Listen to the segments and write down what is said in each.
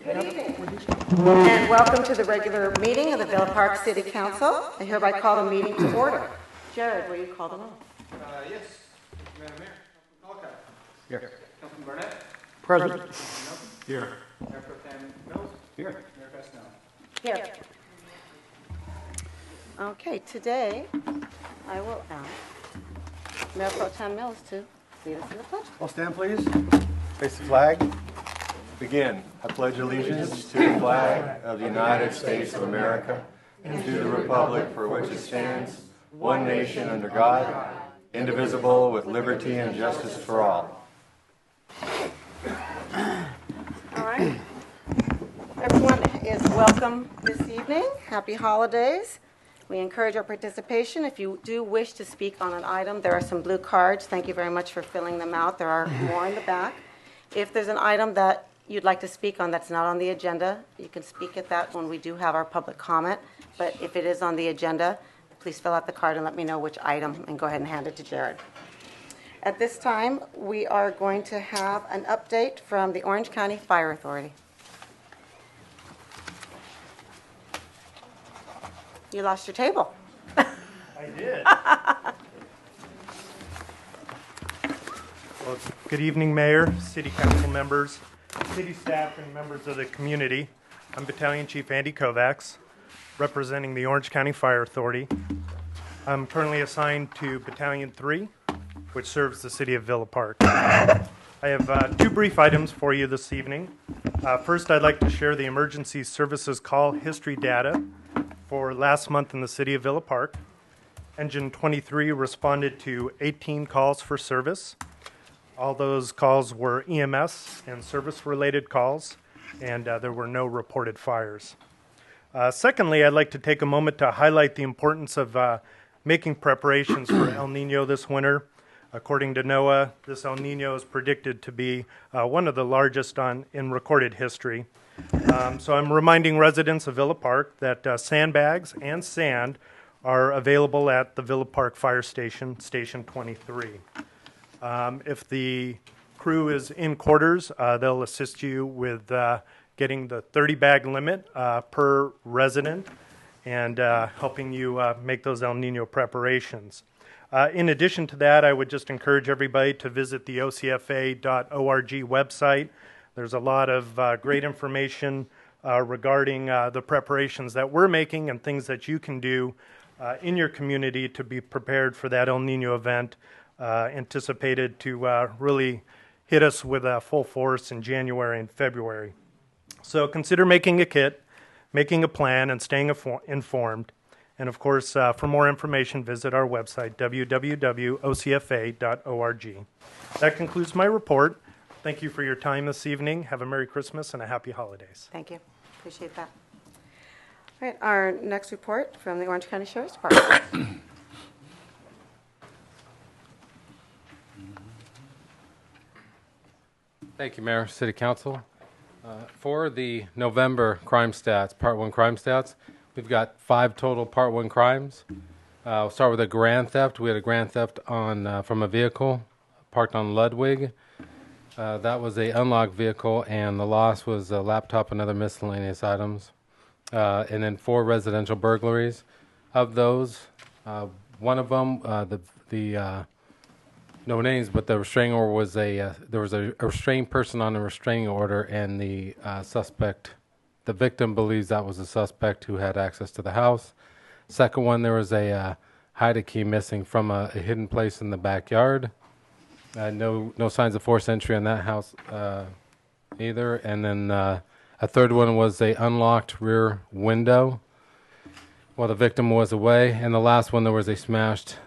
Good evening, and welcome to the regular meeting of the Villa Park City Council. I hereby call the meeting to order. Jared, will you call the roll? Yes. Madam Mayor. Councilman Colacott. Here. Councilman Barnett. Present. Councilman Nelson. Here. Mayor Pro Tem Mills. Here. Mayor Fastenal. Here. Okay, today I will ask Mayor Pro Tem Mills to lead us in the pledge. All stand, please. Face the flag. Begin. I pledge allegiance to the flag of the United States of America and to the republic for which it stands, one nation under God, indivisible, with liberty and justice for all. All right. Everyone is welcome this evening. Happy holidays. We encourage your participation. If you do wish to speak on an item, there are some blue cards. Thank you very much for filling them out. There are more in the back. If there's an item that you'd like to speak on that's not on the agenda, you can speak at that when we do have our public comment. But if it is on the agenda, please fill out the card and let me know which item and go ahead and hand it to Jared. At this time, we are going to have an update from the Orange County Fire Authority. You lost your table. I did. Well, good evening, Mayor, City Council members, city staff, and members of the community. I'm Battalion Chief Andy Kovacs, representing the Orange County Fire Authority. I'm currently assigned to Battalion 3, which serves the city of Villa Park. I have two brief items for you this evening. First, I'd like to share the emergency services call history data for last month in the city of Villa Park. Engine 23 responded to 18 calls for service. All those calls were EMS and service-related calls, and there were no reported fires. Secondly, I'd like to take a moment to highlight the importance of making preparations for El Nino this winter. According to NOAA, this El Nino is predicted to be one of the largest in recorded history. So I'm reminding residents of Villa Park that sandbags and sand are available at the Villa Park Fire Station, Station 23. If the crew is in quarters, they'll assist you with getting the 30-bag limit per resident and helping you make those El Nino preparations. In addition to that, I would just encourage everybody to visit the ocfa.org website. There's a lot of great information regarding the preparations that we're making and things that you can do in your community to be prepared for that El Nino event, anticipated to really hit us with full force in January and February. So consider making a kit, making a plan, and staying informed. And of course, for more information, visit our website, www.ocfa.org. That concludes my report. Thank you for your time this evening. Have a Merry Christmas and a Happy Holidays. Thank you. Appreciate that. All right, our next report from the Orange County Sheriff's Department. Thank you, Mayor, City Council. For the November crime stats, Part 1 crime stats, we've got 5 total Part 1 crimes. We'll start with a grand theft. We had a grand theft from a vehicle parked on Ludwig. That was a unlocked vehicle, and the loss was a laptop and other miscellaneous items. And then 4 residential burglaries. Of those, one of them, no names, but the restraining order was there was a restrained person on a restraining order, and the victim believes that was a suspect who had access to the house. Second one, there was a hide key missing from a hidden place in the backyard. No signs of forced entry on that house either. And then a third one was a unlocked rear window while the victim was away. And the last one, there was a smashed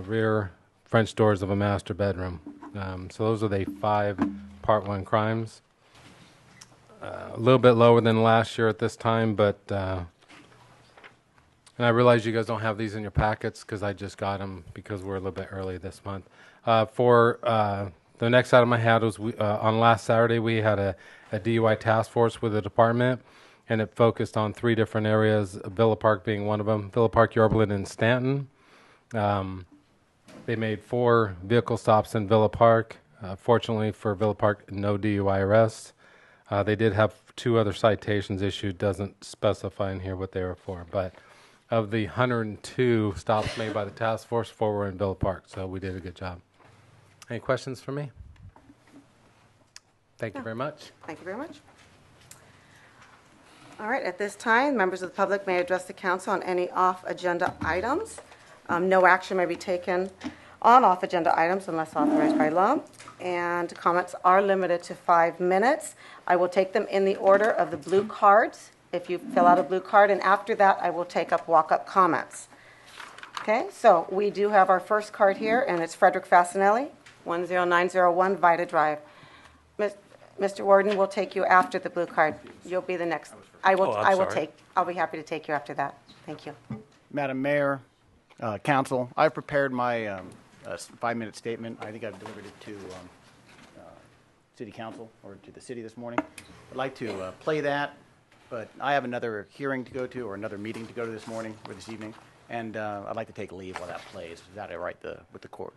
rear French doors of a master bedroom. So those are the 5 Part 1 crimes. A little bit lower than last year at this time, but and I realize you guys don't have these in your packets because I just got them because we're a little bit early this month. For the next item I had was on last Saturday we had a DUI task force with the department, and it focused on 3 different areas, Villa Park being one of them, Villa Park, Yorba Linda, and Stanton. They made 4 vehicle stops in Villa Park. Fortunately for Villa Park, no DUI arrests. They did have 2 other citations issued. Doesn't specify in here what they were for, but of the 102 stops made by the task force, 4 were in Villa Park, so we did a good job. Any questions for me? Thank you very much. Thank you very much. All right, at this time, members of the public may address the council on any off-agenda items. No action may be taken on off-agenda items unless authorized by law, and comments are limited to 5 minutes. I will take them in the order of the blue cards, if you fill out a blue card, and after that, I will take up walk-up comments. Okay, so we do have our first card here, and it's Frederick Fasinelli, 10901 Vida Drive. Mr. Warden, we'll take you after the blue card. You'll be the next. I'll be happy to take you after that. Thank you. Madam Mayor, Council, I've prepared my 5-minute statement. I think I've delivered it to City Council or to the city this morning. I'd like to play that, but I have another hearing to go to or another meeting to go to this morning or this evening, and I'd like to take leave while that plays. Is that all right with the court,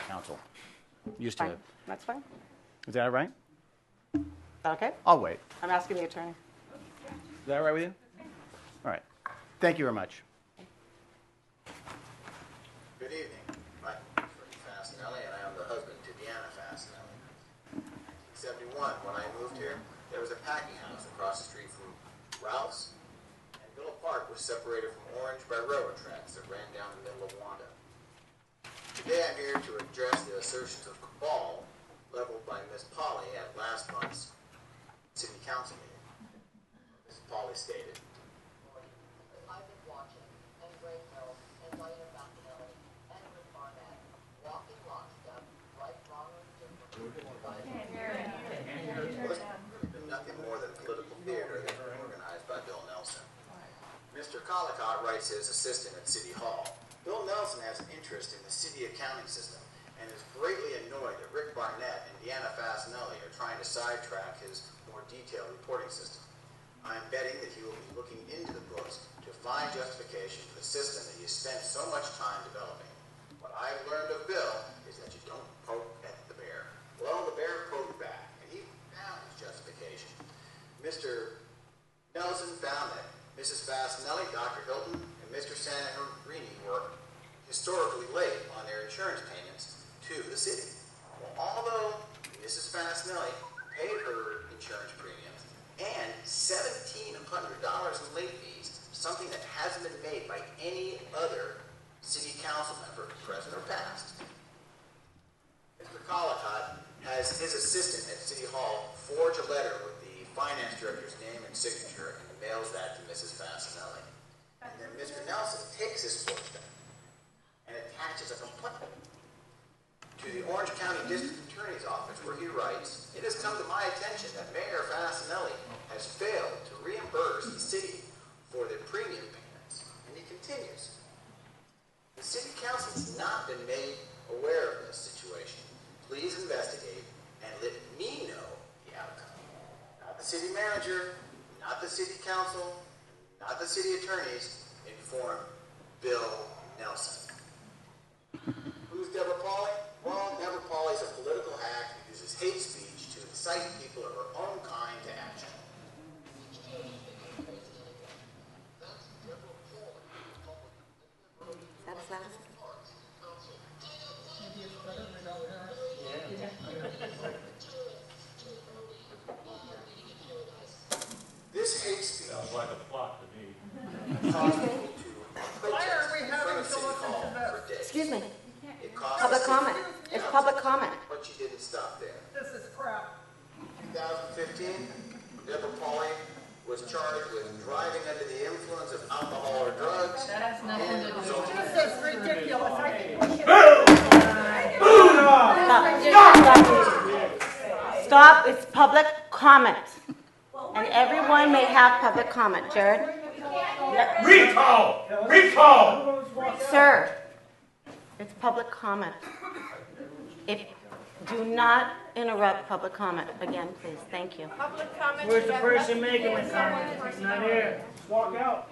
Council? Used to. Fine. That's fine. Is that all right? Is that okay? I'll wait. I'm asking the attorney. Is that all right with you? All right. Thank you very much. Good evening. My name is Ricky Fasinelli, and I am the husband to Deanna Fasinelli. In 1971, when I moved here, there was a packing house across the street from Ralph's, and Villa Park was separated from Orange by railroad tracks that ran down the middle of Wanda. Today I'm here to address the assertions of cabal leveled by Ms. Polly at last month's City Council meeting. Ms. Polly stated, I've been watching, and Greg Mills, and Diana Fasinelli, and Rick Barnett, walking lockstep, right, wrong, or indifferent. well, this has been nothing more than political theater that's been organized by Bill Nelson. Mr. Collicott writes his assistant at City Hall, Bill Nelson has an interest in the city accounting system and is greatly annoyed that Rick Barnett and Deanna Fasinelli are trying to sidetrack his more detailed reporting system. I am betting that he will be looking into the books to find justification for the system that he has spent so much time developing. What I have learned of Bill is that you don't poke at the bear. Well, the bear poked back, and he found his justification. Mr. Nelson found that Mrs. Fasinelli, Dr. Hilton, and Mr. Santorini were historically late on their insurance payments to the city. Well, although Mrs. Fasinelli paid her insurance premiums and $1,700 in late fees, something that hasn't been made by any other city council member, present or past. Mr. Collicott has his assistant at City Hall forge a letter with the finance director's name and signature and mails that to Mrs. Fasinelli. And then Mr. Nelson takes his forged document and attaches a complaint to the Orange County District Attorney's Office, where he writes, it has come to my attention that Mayor Fasinelli has failed to reimburse the city for their premium payments. And he continues, the city council has not been made aware of this situation. Please investigate and let me know the outcome. Not the city manager, not the city council, not the city attorneys, inform Bill Nelson. Who's Deborah Pauley? Well, Deborah Pauley is a political hack who uses hate speech to incite people of her own kind to action. That is last. This hate speech Sounds like a plot to me. caused people to protest in front of City Hall for days. Excuse me. It cost Public the comment. city It's council, public comment. But she didn't stop there. This is crap. 2015, Deborah Pauley was charged with driving under the influence of alcohol or drugs. That has nothing to do with it. This is ridiculous. I think we should. Stop, it's public comment. And everyone may have public comment. Jared? Recall! Recall! Sir, it's public comment. Do not interrupt public comment. Again, please. Thank you. Public comment. Where's the person making the comment? He's not here. Walk out.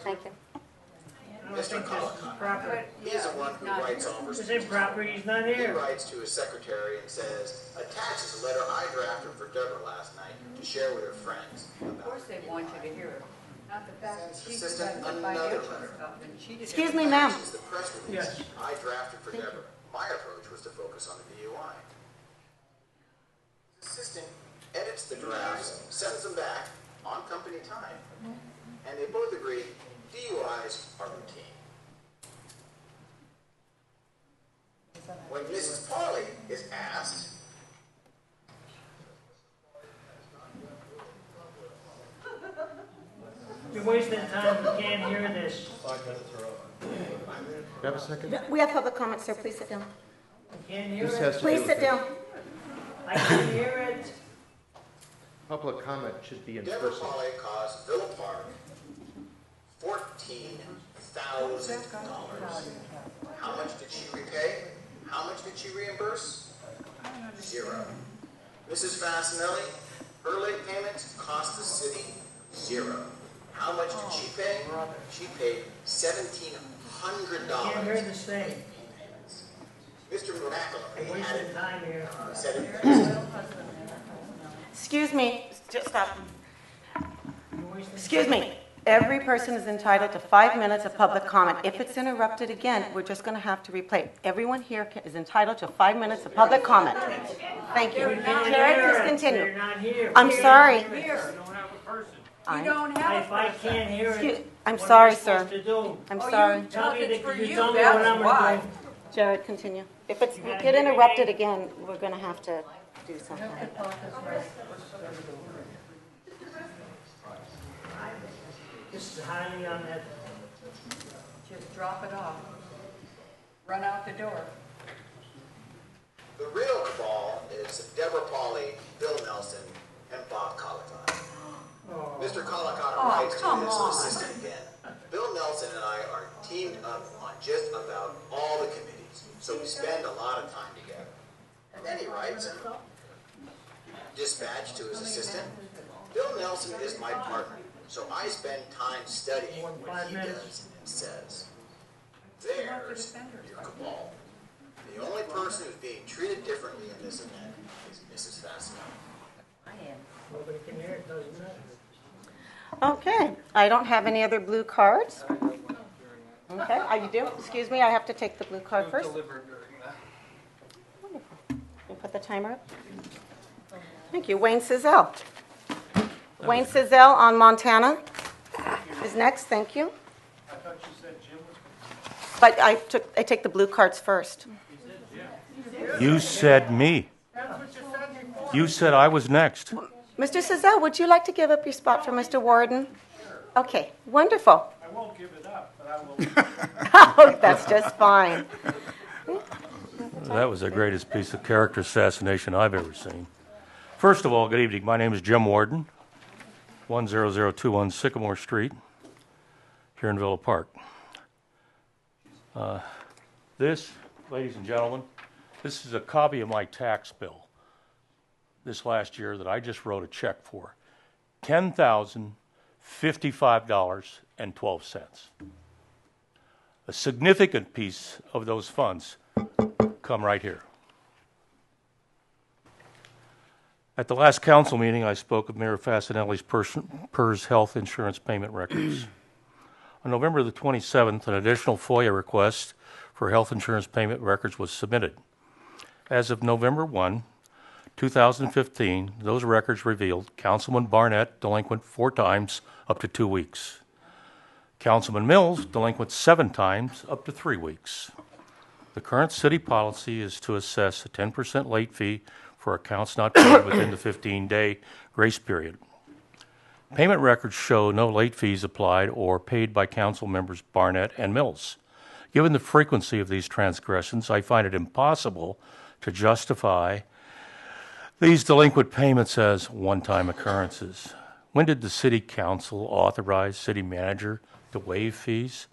Thank you. Ms. Mr. think this is Collicott. proper. He is the one who writes all This this. is improper, he's not He here. writes to his secretary and says, attaches a letter I drafted for Deborah last night to share with her friends. Of course they want you to hear it. Not the fact that she Assistant, got the another financial letter. stuff and she did. Excuse me, ma'am. Attaches the press release Yes. I drafted for Deborah. My approach was to focus on the DUI. His assistant edits the drafts, sends them back on company time, and they both agree DUIs are routine. When Mrs. Parley is asked, You're wasting time, we can't hear this. 5 minutes are up. You have a second? We have public comment, sir. Please sit down. We can't hear This it. has to do Please with sit the- down. I can't hear it. Public comment should be in Deborah person. Parley cost Villa Park $14,000. How much did she repay? How much did she reimburse? 0. Mrs. Fasinelli, her late payments cost the city 0. How much did she pay? She paid $1,700. Can't hear this thing. Mr. McAlary had Wasting it time here. said it. Excuse me. Just stop. You're wasting Excuse me. Every person is entitled to 5 minutes of public comment. If it's interrupted again, we're just going to have to replay. Everyone here is entitled to 5 minutes of public comment. Thank you. We can't Jared, hear please it. continue. They're not here. I'm We can't sorry. hear it. Here, I'm- you don't have If a I person. can't hear Excuse- it, I'm what am I sorry, supposed sir. to do? I'm Oh, sorry. you Tell took me it that for you you, tell me what that's I'm why. gonna do. Jared, continue. If it's gotta get hear interrupted me. again, we're going to have to do something. This is highly unethical. Just drop it off. Run out the door. The real cabal is Deborah Pauley, Bill Nelson, and Bob Collicott. Mr. Collicott writes to come his on. assistant again. Bill Nelson and I are teamed up on just about all the committees, so we spend a lot of time together. And then he writes and dispatch to his assistant. Bill Nelson is my partner, so I spend time studying what he does and says. There's your cabal. The only person who's being treated differently in this event is Mrs. Fasinelli. Nobody can hear it, doesn't matter. Okay, I don't have any other blue cards. Okay, you do? Excuse me, I have to take the blue card first. Wonderful. You put the timer up. Thank you. Wayne Sizell. Wayne Sizell on Montana is next. Thank you. I thought you said Jim was. But I take the blue cards first. You said me. You said I was next. Mr. Sizell, would you like to give up your spot for Mr. Warden? Okay, wonderful. I won't give it up, but I will. Oh, that's just fine. That was the greatest piece of character assassination I've ever seen. First of all, good evening. My name is Jim Warden, 10021 Sycamore Street, here in Villa Park. This, ladies and gentlemen, this is a copy of my tax bill this last year that I just wrote a check for. $10,055.12. A significant piece of those funds come right here. At the last council meeting, I spoke of Mayor Fasinelli's PERS health insurance payment records. On November the 27th, an additional FOIA request for health insurance payment records was submitted. As of November 1, 2015, those records revealed Councilman Barnett delinquent 4 times, up to 2 weeks. Councilman Mills delinquent 7 times, up to 3 weeks. The current city policy is to assess a 10% late fee for accounts not paid within the 15-day grace period. Payment records show no late fees applied or paid by council members Barnett and Mills. Given the frequency of these transgressions, I find it impossible to justify these delinquent payments as one-time occurrences. When did the city council authorize city manager to waive fees?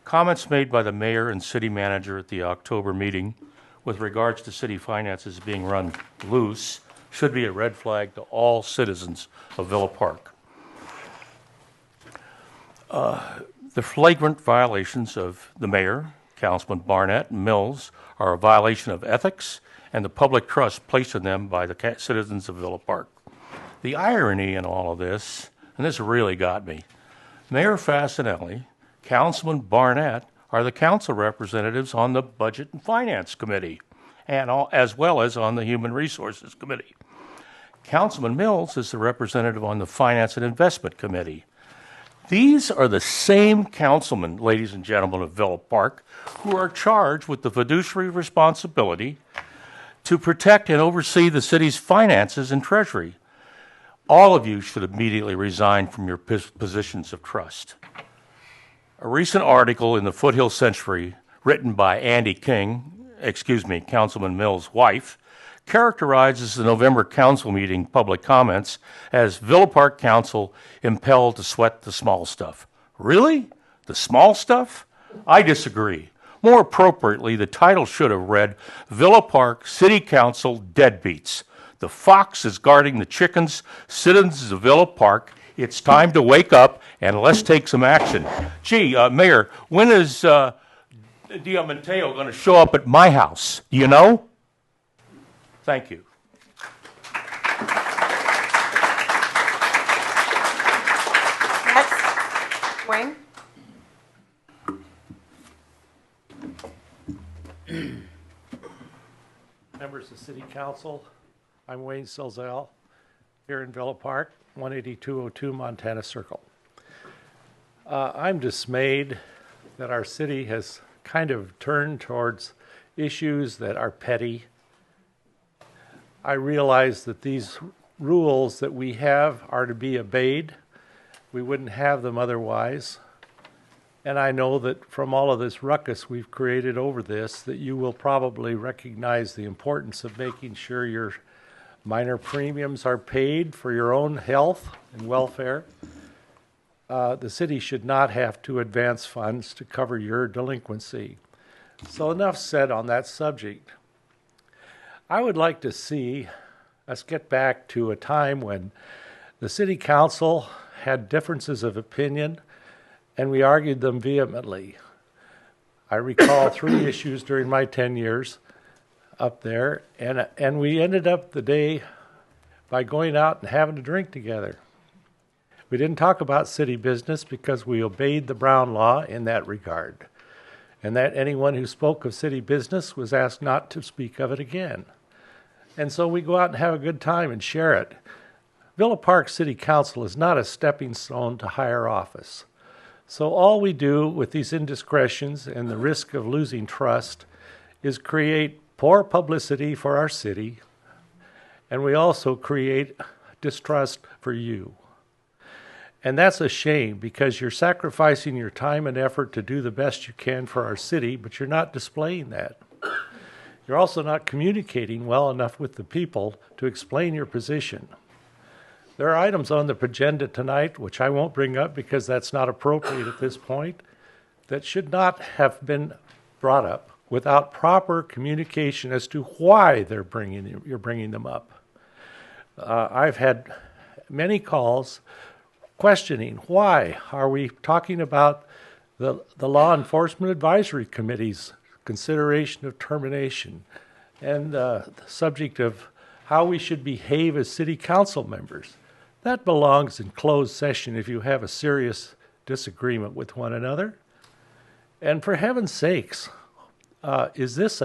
Comments made by the mayor and city manager at the October meeting with regards to city finances being run loose should be a red flag to all citizens of Villa Park. The flagrant violations of the mayor, Councilman Barnett, and Mills are a violation of ethics and the public trust placed in them by the citizens of Villa Park. The irony in all of this, and this really got me, Mayor Fasenelli, Councilman Barnett are the council representatives on the Budget and Finance Committee, and as well as on the Human Resources Committee. Councilman Mills is the representative on the Finance and Investment Committee. These are the same councilmen, ladies and gentlemen of Villa Park, who are charged with the fiduciary responsibility to protect and oversee the city's finances and treasury. All of you should immediately resign from your positions of trust. A recent article in the Foothill Century, written by Andy King, Councilman Mills' wife, characterizes the November council meeting public comments as Villa Park Council impelled to sweat the small stuff. Really? The small stuff? I disagree. More appropriately, the title should have read Villa Park City Council Deadbeats. The fox is guarding the chickens. Citizens of Villa Park, it's time to wake up and let's take some action. Gee, Mayor, when is Diamanteo going to show up at my house? Do you know? Thank you. Next, Wayne. Members of City Council, I'm Wayne Silzel, here in Villa Park, 18202 Montana Circle. I'm dismayed that our city has kind of turned towards issues that are petty. I realize that these rules that we have are to be obeyed. We wouldn't have them otherwise. And I know that from all of this ruckus we've created over this, that you will probably recognize the importance of making sure your minor premiums are paid for your own health and welfare. The city should not have to advance funds to cover your delinquency. So enough said on that subject. I would like to see us get back to a time when the city council had differences of opinion and we argued them vehemently. I recall 3 issues during my 10 years up there, and we ended up the day by going out and having a drink together. We didn't talk about city business because we obeyed the Brown Law in that regard, and that anyone who spoke of city business was asked not to speak of it again. And so we go out and have a good time and share it. Villa Park City Council is not a stepping stone to higher office. So all we do with these indiscretions and the risk of losing trust is create poor publicity for our city, and we also create distrust for you. And that's a shame because you're sacrificing your time and effort to do the best you can for our city, but you're not displaying that. You're also not communicating well enough with the people to explain your position. There are items on the agenda tonight, which I won't bring up because that's not appropriate at this point, that should not have been brought up without proper communication as to why you're bringing them up. I've had many calls questioning why are we talking about the Law Enforcement Advisory Committee's consideration of termination and the subject of how we should behave as city council members. That belongs in closed session if you have a serious disagreement with one another. And for heaven's sakes, is this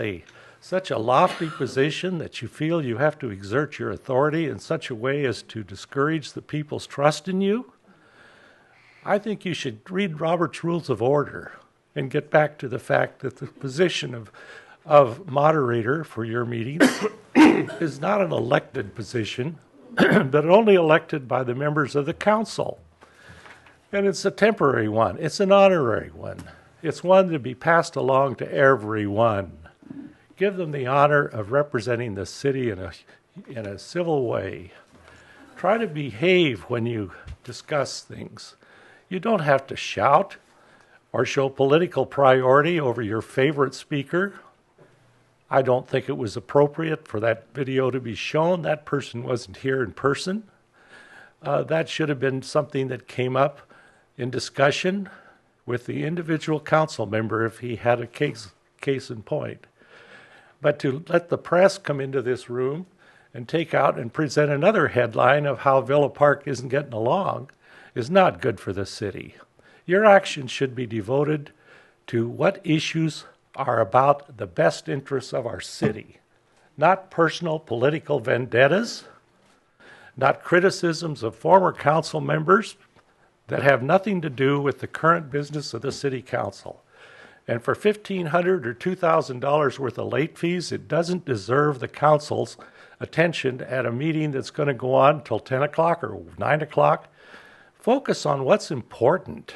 such a lofty position that you feel you have to exert your authority in such a way as to discourage the people's trust in you? I think you should read Robert's Rules of Order and get back to the fact that the position of moderator for your meetings is not an elected position, but only elected by the members of the council. And it's a temporary one. It's an honorary one. It's one to be passed along to everyone. Give them the honor of representing the city in a civil way. Try to behave when you discuss things. You don't have to shout or show political priority over your favorite speaker. I don't think it was appropriate for that video to be shown. That person wasn't here in person. That should have been something that came up in discussion with the individual council member if he had a case in point. But to let the press come into this room and take out and present another headline of how Villa Park isn't getting along is not good for the city. Your actions should be devoted to what issues are about the best interests of our city, not personal political vendettas, not criticisms of former council members that have nothing to do with the current business of the city council. And for $1,500 or $2,000 worth of late fees, it doesn't deserve the council's attention at a meeting that's going to go on until 10 o'clock or 9 o'clock. Focus on what's important.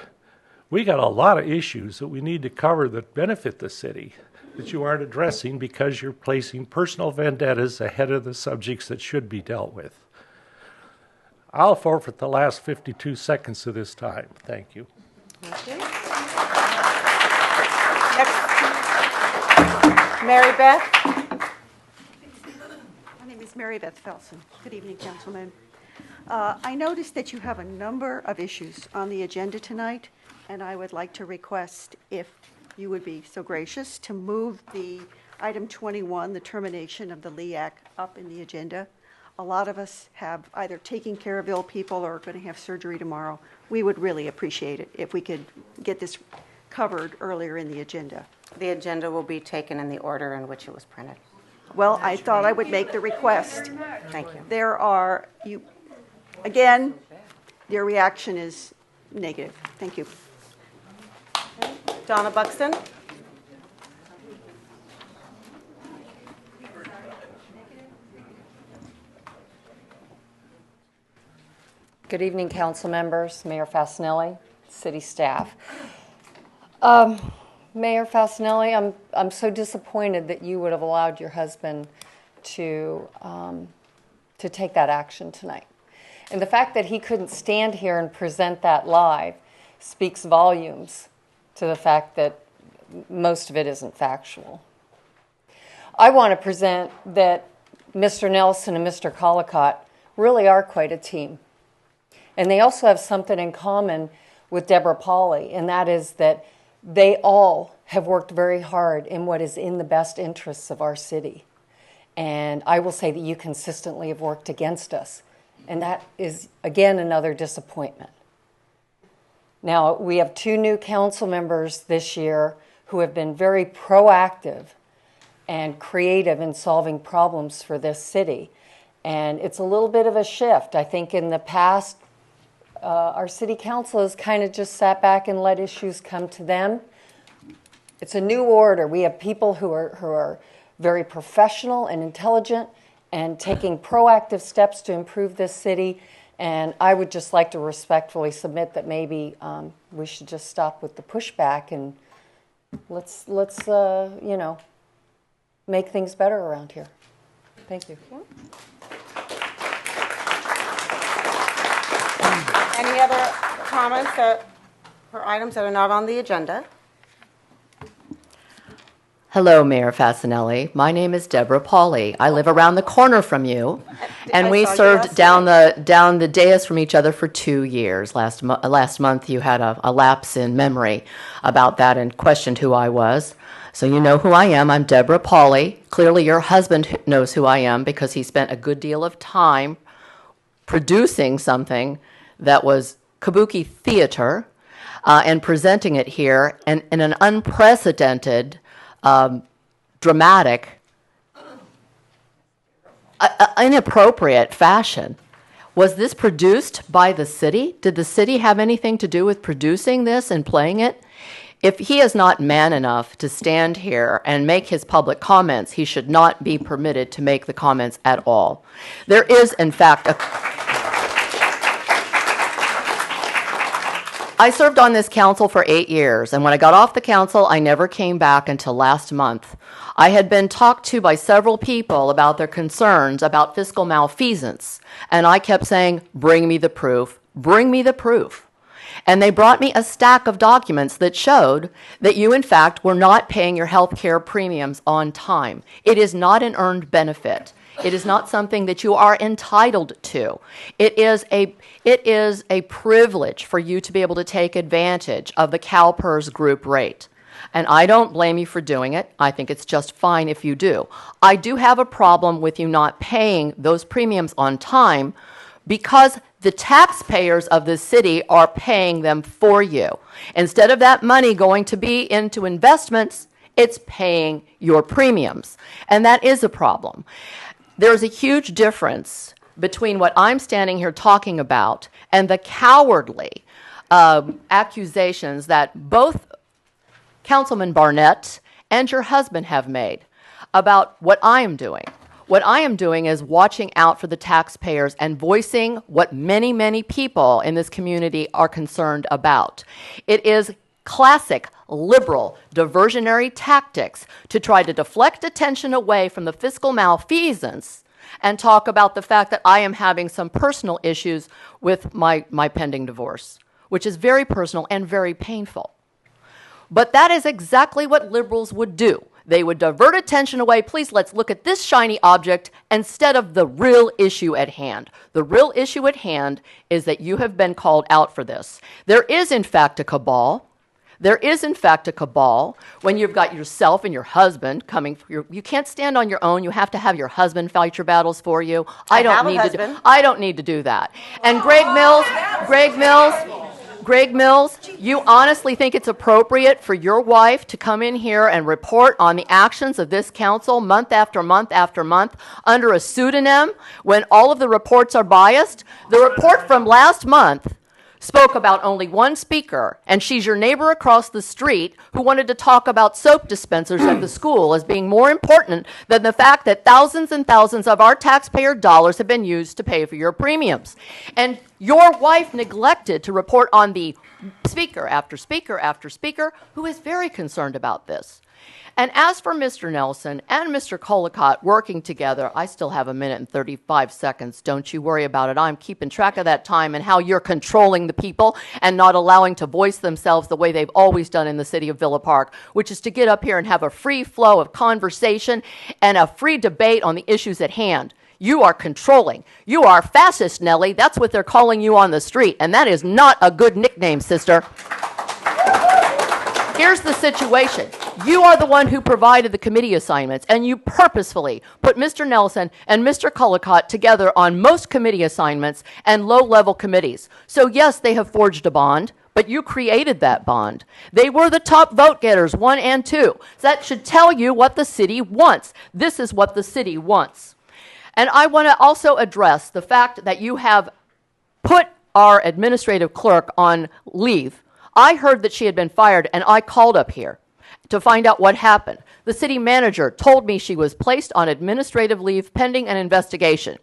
We got a lot of issues that we need to cover that benefit the city that you aren't addressing because you're placing personal vendettas ahead of the subjects that should be dealt with. I'll forfeit the last 52 seconds of this time. Thank you. Thank you. Mary Beth. My name is Mary Beth Felsen. Good evening, Councilman. I noticed that you have a number of issues on the agenda tonight, and I would like to request if you would be so gracious to move the item 21, the termination of the LEAC, up in the agenda. A lot of us have either taken care of ill people or are going to have surgery tomorrow. We would really appreciate it if we could get this covered earlier in the agenda. The agenda will be taken in the order in which it was printed. Well, I thought I would make the request. Thank you. Again, your reaction is negative. Thank you. Donna Buxton. Good evening, council members, Mayor Fasenelli, city staff. Mayor Fasenelli, I'm so disappointed that you would have allowed your husband to take that action tonight. And the fact that he couldn't stand here and present that live speaks volumes to the fact that most of it isn't factual. I want to present that Mr. Nelson and Mr. Collicott really are quite a team. And they also have something in common with Deborah Pauly, and that is that they all have worked very hard in what is in the best interests of our city. And I will say that you consistently have worked against us. And that is, again, another disappointment. Now, we have 2 new council members this year who have been very proactive and creative in solving problems for this city. And it's a little bit of a shift. I think in the past, our city council has kind of just sat back and let issues come to them. It's a new order. We have people who are very professional and intelligent and taking proactive steps to improve this city. And I would just like to respectfully submit that maybe we should just stop with the pushback and let's make things better around here. Thank you. Any other comments or items that are not on the agenda? Hello, Mayor Fasenelli. My name is Deborah Pauly. I live around the corner from you, and we served down the dais from each other for 2 years. Last month, you had a lapse in memory about that and questioned who I was. So you know who I am. I'm Deborah Pauly. Clearly, your husband knows who I am because he spent a good deal of time producing something that was kabuki theater and presenting it here in an unprecedented dramatic, inappropriate fashion. Was this produced by the city? Did the city have anything to do with producing this and playing it? If he is not man enough to stand here and make his public comments, he should not be permitted to make the comments at all. There is, in fact, I served on this council for 8 years, and when I got off the council, I never came back until last month. I had been talked to by several people about their concerns about fiscal malfeasance, and I kept saying, bring me the proof, bring me the proof. And they brought me a stack of documents that showed that you, in fact, were not paying your health care premiums on time. It is not an earned benefit. It is not something that you are entitled to. It is a privilege for you to be able to take advantage of the CalPERS group rate. And I don't blame you for doing it. I think it's just fine if you do. I do have a problem with you not paying those premiums on time because the taxpayers of the city are paying them for you. Instead of that money going to be into investments, it's paying your premiums. And that is a problem. There's a huge difference between what I'm standing here talking about and the cowardly accusations that both Councilman Barnett and your husband have made about what I am doing. What I am doing is watching out for the taxpayers and voicing what many, many people in this community are concerned about. It is classic liberal diversionary tactics to try to deflect attention away from the fiscal malfeasance and talk about the fact that I am having some personal issues with my pending divorce, which is very personal and very painful. But that is exactly what liberals would do. They would divert attention away. Please, let's look at this shiny object instead of the real issue at hand. The real issue at hand is that you have been called out for this. There is, in fact, a cabal. There is, in fact, a cabal when you've got yourself and your husband coming. You can't stand on your own. You have to have your husband fight your battles for you. I don't need to do that. And Greg Mills, you honestly think it's appropriate for your wife to come in here and report on the actions of this council month after month after month under a pseudonym when all of the reports are biased? The report from last month spoke about only one speaker, and she's your neighbor across the street who wanted to talk about soap dispensers at the school as being more important than the fact that thousands and thousands of our taxpayer dollars have been used to pay for your premiums. And your wife neglected to report on the speaker after speaker after speaker who is very concerned about this. And as for Mr. Nelson and Mr. Colacott working together, I still have 1 minute and 35 seconds. Don't you worry about it. I'm keeping track of that time and how you're controlling the people and not allowing to voice themselves the way they've always done in the city of Villa Park, which is to get up here and have a free flow of conversation and a free debate on the issues at hand. You are controlling. You are fascist, Nellie. That's what they're calling you on the street, and that is not a good nickname, sister. Here's the situation. You are the one who provided the committee assignments, and you purposefully put Mr. Nelson and Mr. Colacott together on most committee assignments and low-level committees. So yes, they have forged a bond, but you created that bond. They were the top vote getters, 1 and 2. So that should tell you what the city wants. This is what the city wants. And I want to also address the fact that you have put our administrative clerk on leave. I heard that she had been fired, and I called up here to find out what happened. The city manager told me she was placed on administrative leave pending an investigation.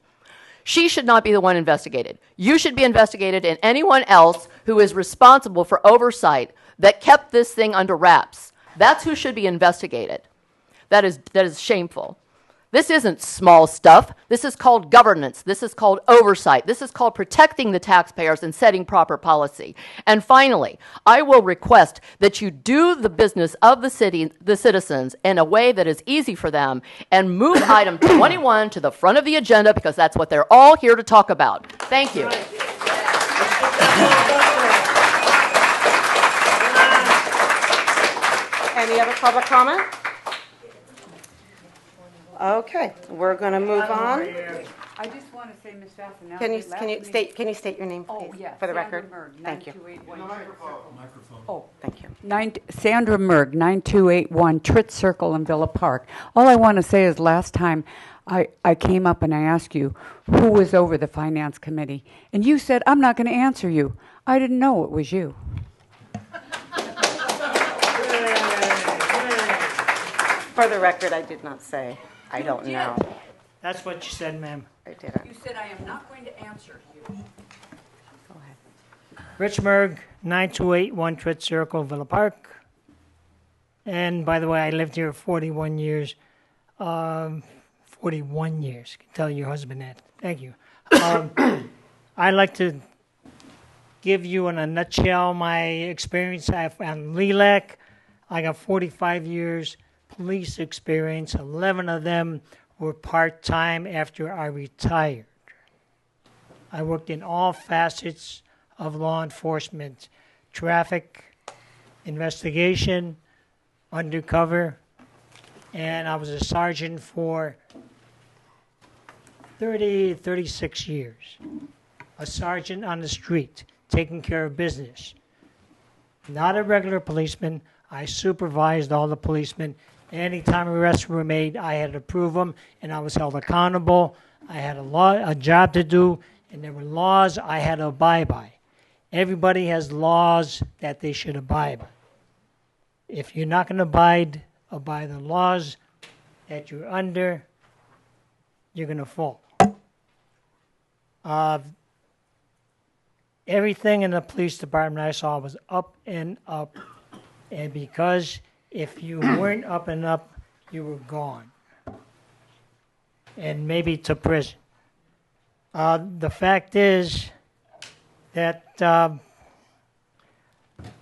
She should not be the one investigated. You should be investigated, and anyone else who is responsible for oversight that kept this thing under wraps. That's who should be investigated. That is shameful. This isn't small stuff. This is called governance. This is called oversight. This is called protecting the taxpayers and setting proper policy. And finally, I will request that you do the business of the city, the citizens, in a way that is easy for them and move item 21 to the front of the agenda because that's what they're all here to talk about. Thank you. Any other public comment? Okay, we're going to move on. I just want to say, Ms. Fasanelli. Can you state your name, please, for the record? Thank you. Oh, thank you. Sandra Merg, 9281 Tritt Circle in Villa Park. All I want to say is last time I came up and I asked you who was over the finance committee, and you said, I'm not going to answer you. I didn't know it was you. For the record, I did not say. I don't know. That's what you said, ma'am. I didn't. You said I am not going to answer you. Go ahead. Rich Merg, 9281 Tritt Circle, Villa Park. And by the way, I lived here 41 years. 41 years. Tell your husband that. Thank you. I'd like to give you in a nutshell my experience on LELAC. I got 45 years police experience. 11 of them were part-time after I retired. I worked in all facets of law enforcement, traffic, investigation, undercover, and I was a sergeant for 36 years. A sergeant on the street, taking care of business. Not a regular policeman. I supervised all the policemen. Anytime arrests were made, I had to prove them, and I was held accountable. I had a job to do, and there were laws I had to abide by. Everybody has laws that they should abide by. If you're not going to abide by the laws that you're under, you're going to fall. Everything in the police department I saw was up and up, and because if you weren't up and up, you were gone, and maybe to prison. The fact is that the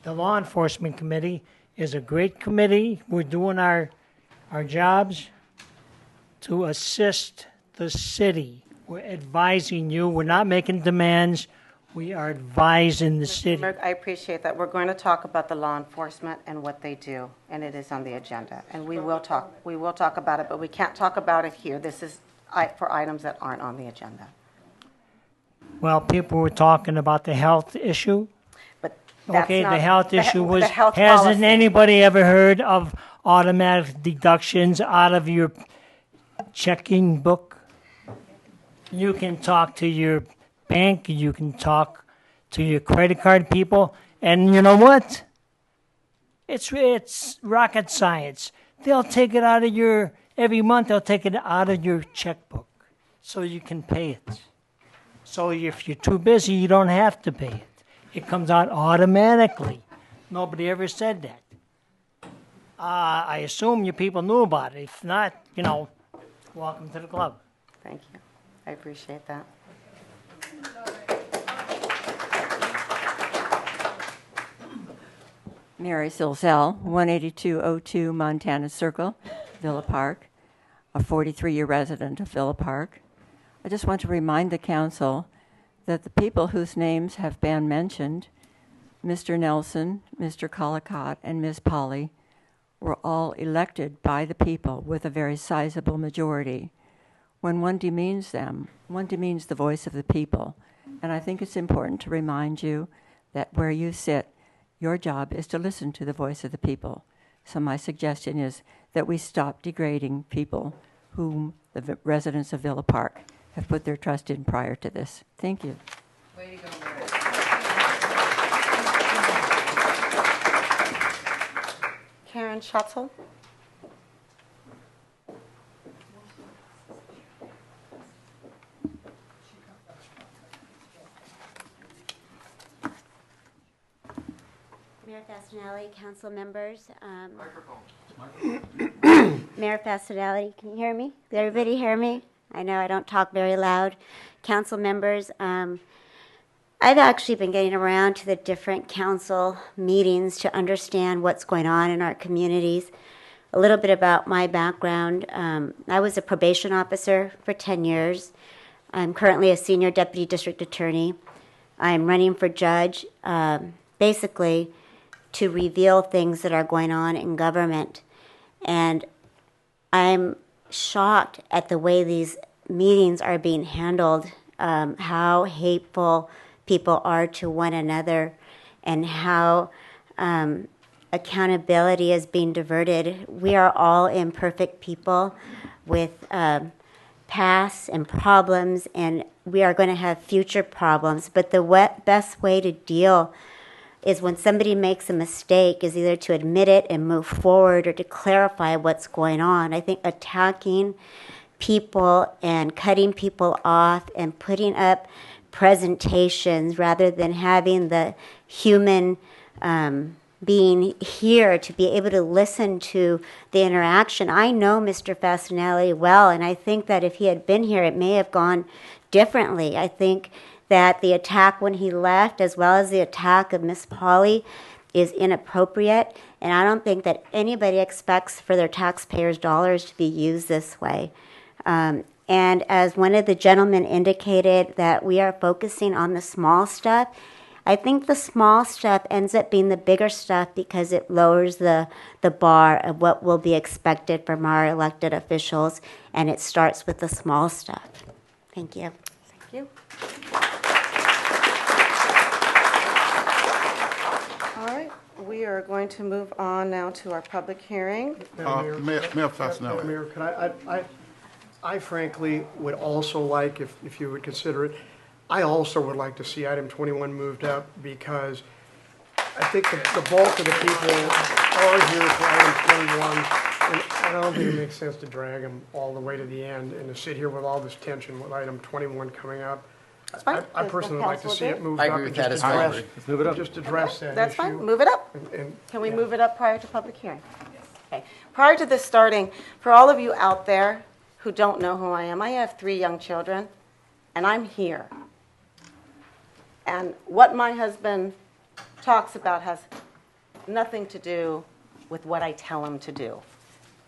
Law Enforcement Committee is a great committee. We're doing our jobs to assist the city. We're advising you. We're not making demands. We are advising the city. I appreciate that. We're going to talk about the law enforcement and what they do, and it is on the agenda. And we will talk about it, but we can't talk about it here. This is for items that aren't on the agenda. Well, people were talking about the health issue. But that's okay, not, the health issue was, the health hasn't policy. anybody ever heard of automatic deductions out of your checking book? You can talk to your bank, you can talk to your credit card people, and you know what? It's rocket science. They'll take it out of your, every month they'll take it out of your checkbook so you can pay it. So if you're too busy, you don't have to pay it. It comes out automatically. Nobody ever said that. I assume you people knew about it. If not, welcome to the club. Thank you. I appreciate that. Mary Silzel, 18202 Montana Circle, Villa Park, a 43-year resident of Villa Park. I just want to remind the council that the people whose names have been mentioned, Mr. Nelson, Mr. Collicott, and Ms. Polly, were all elected by the people with a very sizable majority. When one demeans them, one demeans the voice of the people. And I think it's important to remind you that where you sit, your job is to listen to the voice of the people. So my suggestion is that we stop degrading people whom the residents of Villa Park have put their trust in prior to this. Thank you. Way to go, Mary. Karen Schatzel. Mayor Fasenelli, council members. Mayor Fasenelli, can you hear me? Does everybody hear me? I know I don't talk very loud. Council members, I've actually been getting around to the different council meetings to understand what's going on in our communities. A little bit about my background. I was a probation officer for 10 years. I'm currently a senior deputy district attorney. I'm running for judge, basically to reveal things that are going on in government. And I'm shocked at the way these meetings are being handled, how hateful people are to one another, and how accountability is being diverted. We are all imperfect people with pasts and problems, and we are going to have future problems. But the best way to deal is when somebody makes a mistake is either to admit it and move forward or to clarify what's going on. I think attacking people and cutting people off and putting up presentations rather than having the human being here to be able to listen to the interaction. I know Mr. Fasenelli well, and I think that if he had been here, it may have gone differently. I think that the attack when he left, as well as the attack of Miss Polly, is inappropriate, and I don't think that anybody expects for their taxpayers' dollars to be used this way. And as one of the gentlemen indicated, that we are focusing on the small stuff. I think the small stuff ends up being the bigger stuff because it lowers the bar of what will be expected from our elected officials, and it starts with the small stuff. Thank you. Thank you. All right, we are going to move on now to our public hearing. Mayor Fasenelli. Mayor, can I frankly would also like, if you would consider it, I also would like to see item 21 moved up, because I think the bulk of the people are here for item 21, and I don't think it makes sense to drag them all the way to the end and to sit here with all this tension with item 21 coming up. I personally would like to see it moved up. I agree with that as well. Let's move it up. Just address that issue. That's fine, move it up. Can we move it up prior to public hearing? Okay. Prior to this starting, for all of you out there who don't know who I am, I have 3 young children, and I'm here. And what my husband talks about has nothing to do with what I tell him to do.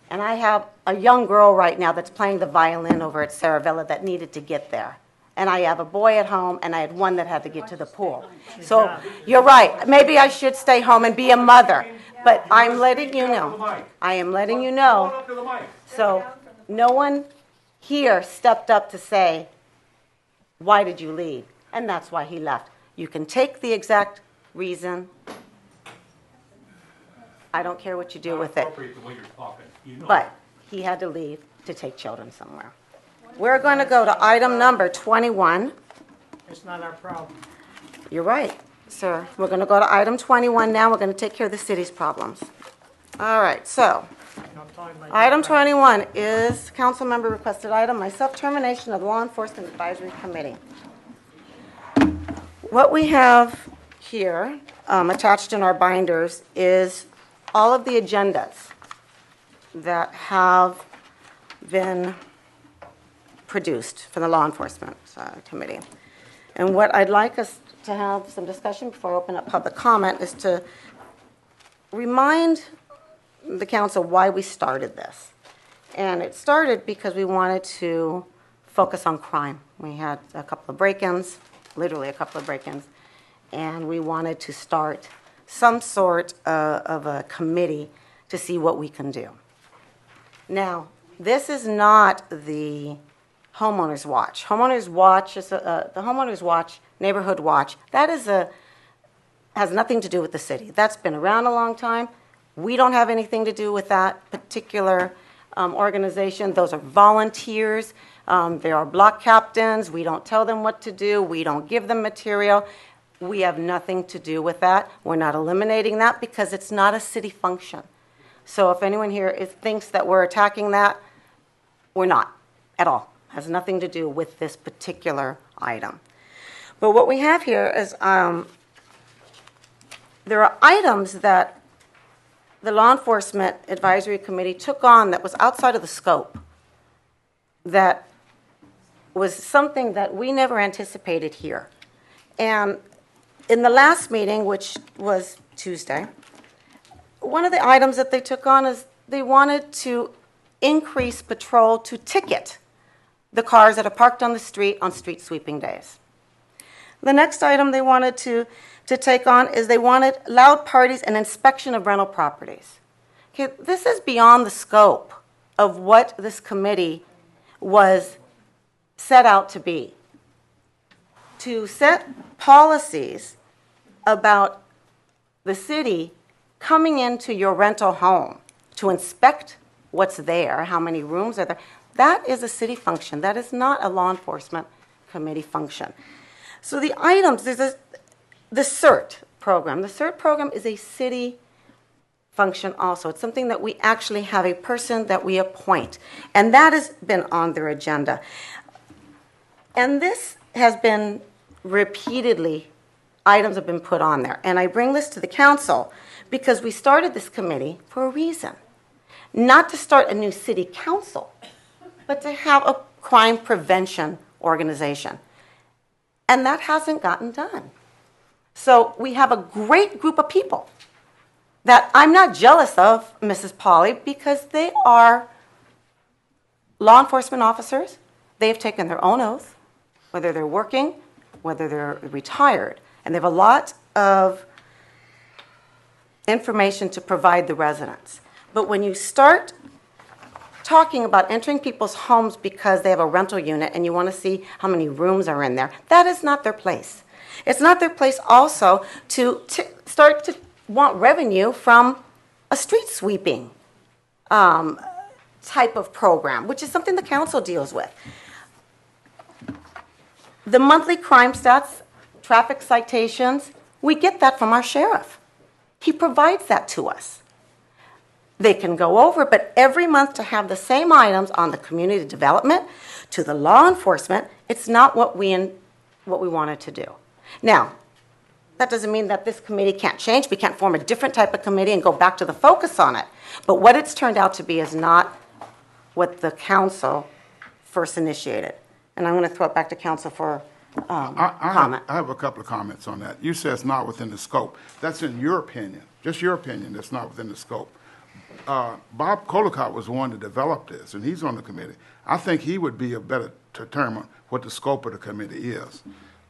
And I have a young girl right now that's playing the violin over at Saravella that needed to get there. And I have a boy at home, and I had one that had to get to the pool. So you're right. Maybe I should stay home and be a mother. But I'm letting you know. I am letting you know. So no one here stepped up to say, why did you leave? And that's why he left. You can take the exact reason. I don't care what you do with it. But he had to leave to take children somewhere. We're going to go to item number 21. It's not our problem. You're right, sir. We're going to go to item 21 now. We're going to take care of the city's problems. All right, so item 21 is council member requested item, myself, termination of the Law Enforcement Advisory Committee. What we have here attached in our binders is all of the agendas that have been produced for the Law Enforcement Committee. And what I'd like us to have some discussion before I open up public comment is to remind the council why we started this. And it started because we wanted to focus on crime. We had a couple of break-ins, literally a couple of break-ins, and we wanted to start some sort of a committee to see what we can do. Now, this is not the Homeowners Watch. Homeowners Watch is the Homeowners Watch, Neighborhood Watch. That is has nothing to do with the city. That's been around a long time. We don't have anything to do with that particular organization. Those are volunteers. They are block captains. We don't tell them what to do. We don't give them material. We have nothing to do with that. We're not eliminating that because it's not a city function. So if anyone here thinks that we're attacking that, we're not at all. Has nothing to do with this particular item. But what we have here is there are items that the Law Enforcement Advisory Committee took on that was outside of the scope, that was something that we never anticipated here. And in the last meeting, which was Tuesday, one of the items that they took on is they wanted to increase patrol to ticket the cars that are parked on the street on street sweeping days. The next item they wanted to take on is they wanted loud parties and inspection of rental properties. Okay, this is beyond the scope of what this committee was set out to be. To set policies about the city coming into your rental home to inspect what's there, how many rooms are there, that is a city function. That is not a law enforcement committee function. So the items, there's the CERT program. The CERT program is a city function also. It's something that we actually have a person that we appoint. And that has been on their agenda. And this has been repeatedly, items have been put on there. And I bring this to the council because we started this committee for a reason. Not to start a new city council, but to have a crime prevention organization. And that hasn't gotten done. So we have a great group of people that I'm not jealous of, Mrs. Polly, because they are law enforcement officers, they've taken their own oath, whether they're working, whether they're retired, and they have a lot of information to provide the residents. But when you start talking about entering people's homes because they have a rental unit and you want to see how many rooms are in there, that is not their place. It's not their place also to start to want revenue from a street sweeping type of program, which is something the council deals with. The monthly crime stats, traffic citations, we get that from our sheriff. He provides that to us. They can go over, but every month to have the same items on the community development to the law enforcement, it's not what we wanted to do. Now, that doesn't mean that this committee can't change. We can't form a different type of committee and go back to the focus on it. But what it's turned out to be is not what the council first initiated. And I'm going to throw it back to council for comment. I have a couple of comments on that. You said it's not within the scope. That's in your opinion, just your opinion, that's not within the scope. Bob Colacott was the one to develop this, and he's on the committee. I think he would be a better to determine what the scope of the committee is.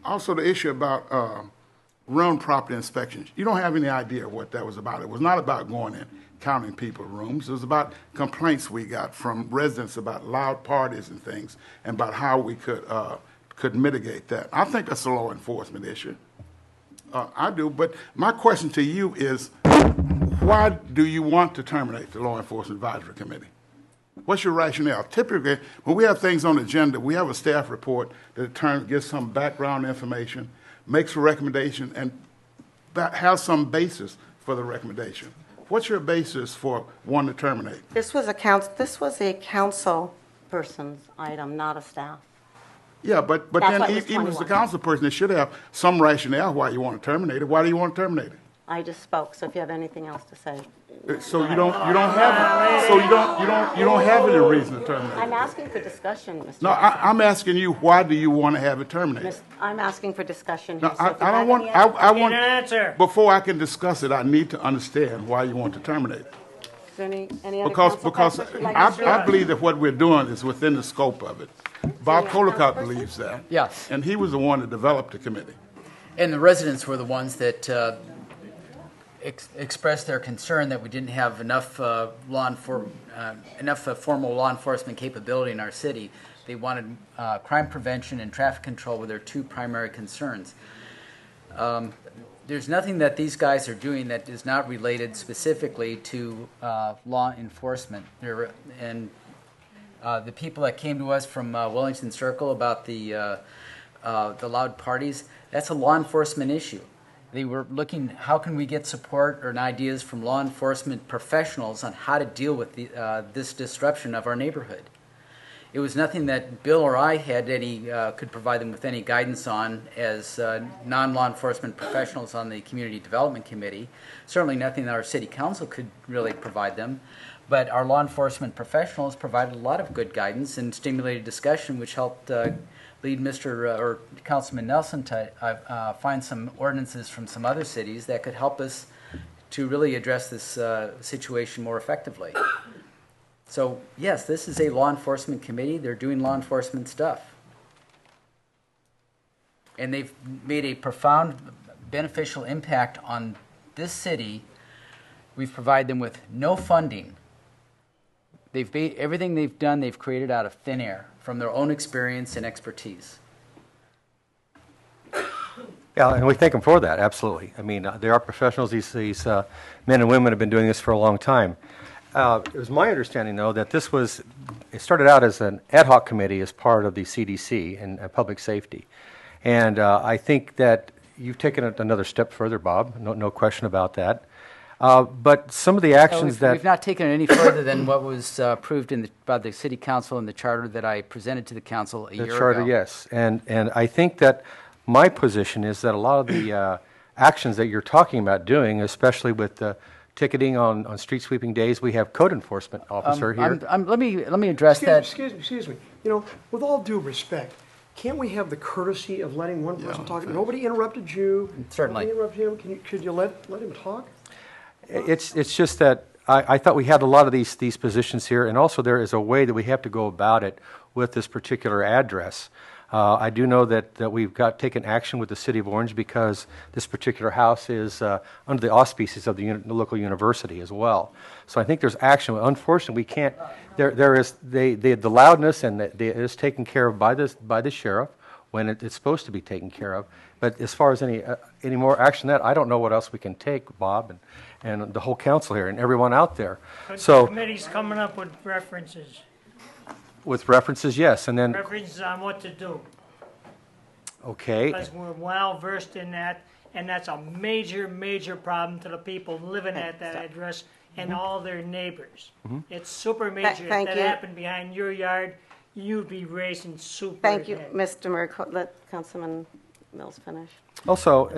Also, the issue about room property inspections. You don't have any idea what that was about. It was not about going in, counting people's rooms. It was about complaints we got from residents about loud parties and things, and about how we could mitigate that. I think that's a law enforcement issue. I do, but my question to you is, why do you want to terminate the Law Enforcement Advisory Committee? What's your rationale? Typically, when we have things on the agenda, we have a staff report that gives some background information, makes a recommendation, and that has some basis for the recommendation. What's your basis for wanting to terminate? This was a council person's item, not a staff. Yeah, but then even as a council person, it should have some rationale why you want to terminate it. Why do you want to terminate it? I just spoke, so if you have anything else to say. So you don't have any reason to terminate it. I'm asking for discussion, Mr. No, I'm asking you, why do you want to have it terminated? I'm asking for discussion. No, here, so if you I don't have want. any I Get want. an answer. Before I can discuss it, I need to understand why you want to terminate it. Is there any other Because council members who'd like to speak? I believe that what we're doing is within the scope of it. Bob Colacott believes that. Yes. And he was the one that developed the committee. And the residents were the ones that expressed their concern that we didn't have enough formal law enforcement capability in our city. They wanted crime prevention and traffic control were their two primary concerns. There's nothing that these guys are doing that is not related specifically to law enforcement. The people that came to us from Wellington Circle about the loud parties, that's a law enforcement issue. They were looking, how can we get support or ideas from law enforcement professionals on how to deal with this disruption of our neighborhood. It was nothing that Bill or I had could provide them with any guidance on as non-law enforcement professionals on the Community Development Committee. Certainly nothing that our City Council could really provide them. But our law enforcement professionals provided a lot of good guidance and stimulated discussion, which helped lead or Councilman Nelson to find some ordinances from some other cities that could help us to really address this situation more effectively. So, yes, this is a law enforcement committee. They're doing law enforcement stuff. And they've made a profound beneficial impact on this city. We've provided them with no funding. Everything they've done, they've created out of thin air from their own experience and expertise. Yeah, and we thank them for that, absolutely. I mean, they are professionals. These men and women have been doing this for a long time. It was my understanding, though, that it started out as an ad hoc committee as part of the CDC and public safety. And I think that you've taken it another step further, Bob, no question about that. But some of the actions we've not taken it any further than what was approved by the City Council in the charter that I presented to the Council a year ago. The charter, yes. And I think that my position is that a lot of the actions that you're talking about doing, especially with the ticketing on street sweeping days, we have code enforcement officer here. Let me address that. Excuse me. You know, with all due respect, can't we have the courtesy of letting one person talk? Nobody interrupted you. Certainly. Nobody interrupted him. Could you let him talk? It's just that I thought we had a lot of these positions here, and also there is a way that we have to go about it with this particular address. I do know that we've taken action with the City of Orange because this particular house is under the auspices of the local university as well. So I think there's action. Unfortunately, we can't. There is the loudness, and it is taken care of by the sheriff when it's supposed to be taken care of. But as far as any more action than that, I don't know what else we can take, Bob, and the whole council here and everyone out there. But So the committee's coming up with references. with references, yes, and then References on what to do. okay. Because we're well versed in that, and that's a major, major problem to the people living at that address and all their neighbors. Mhm. It's super major. If thank that you. happened behind your yard, you'd be racing super Thank you, ahead. Mr. Merck. Let Councilman Mills finish. Also,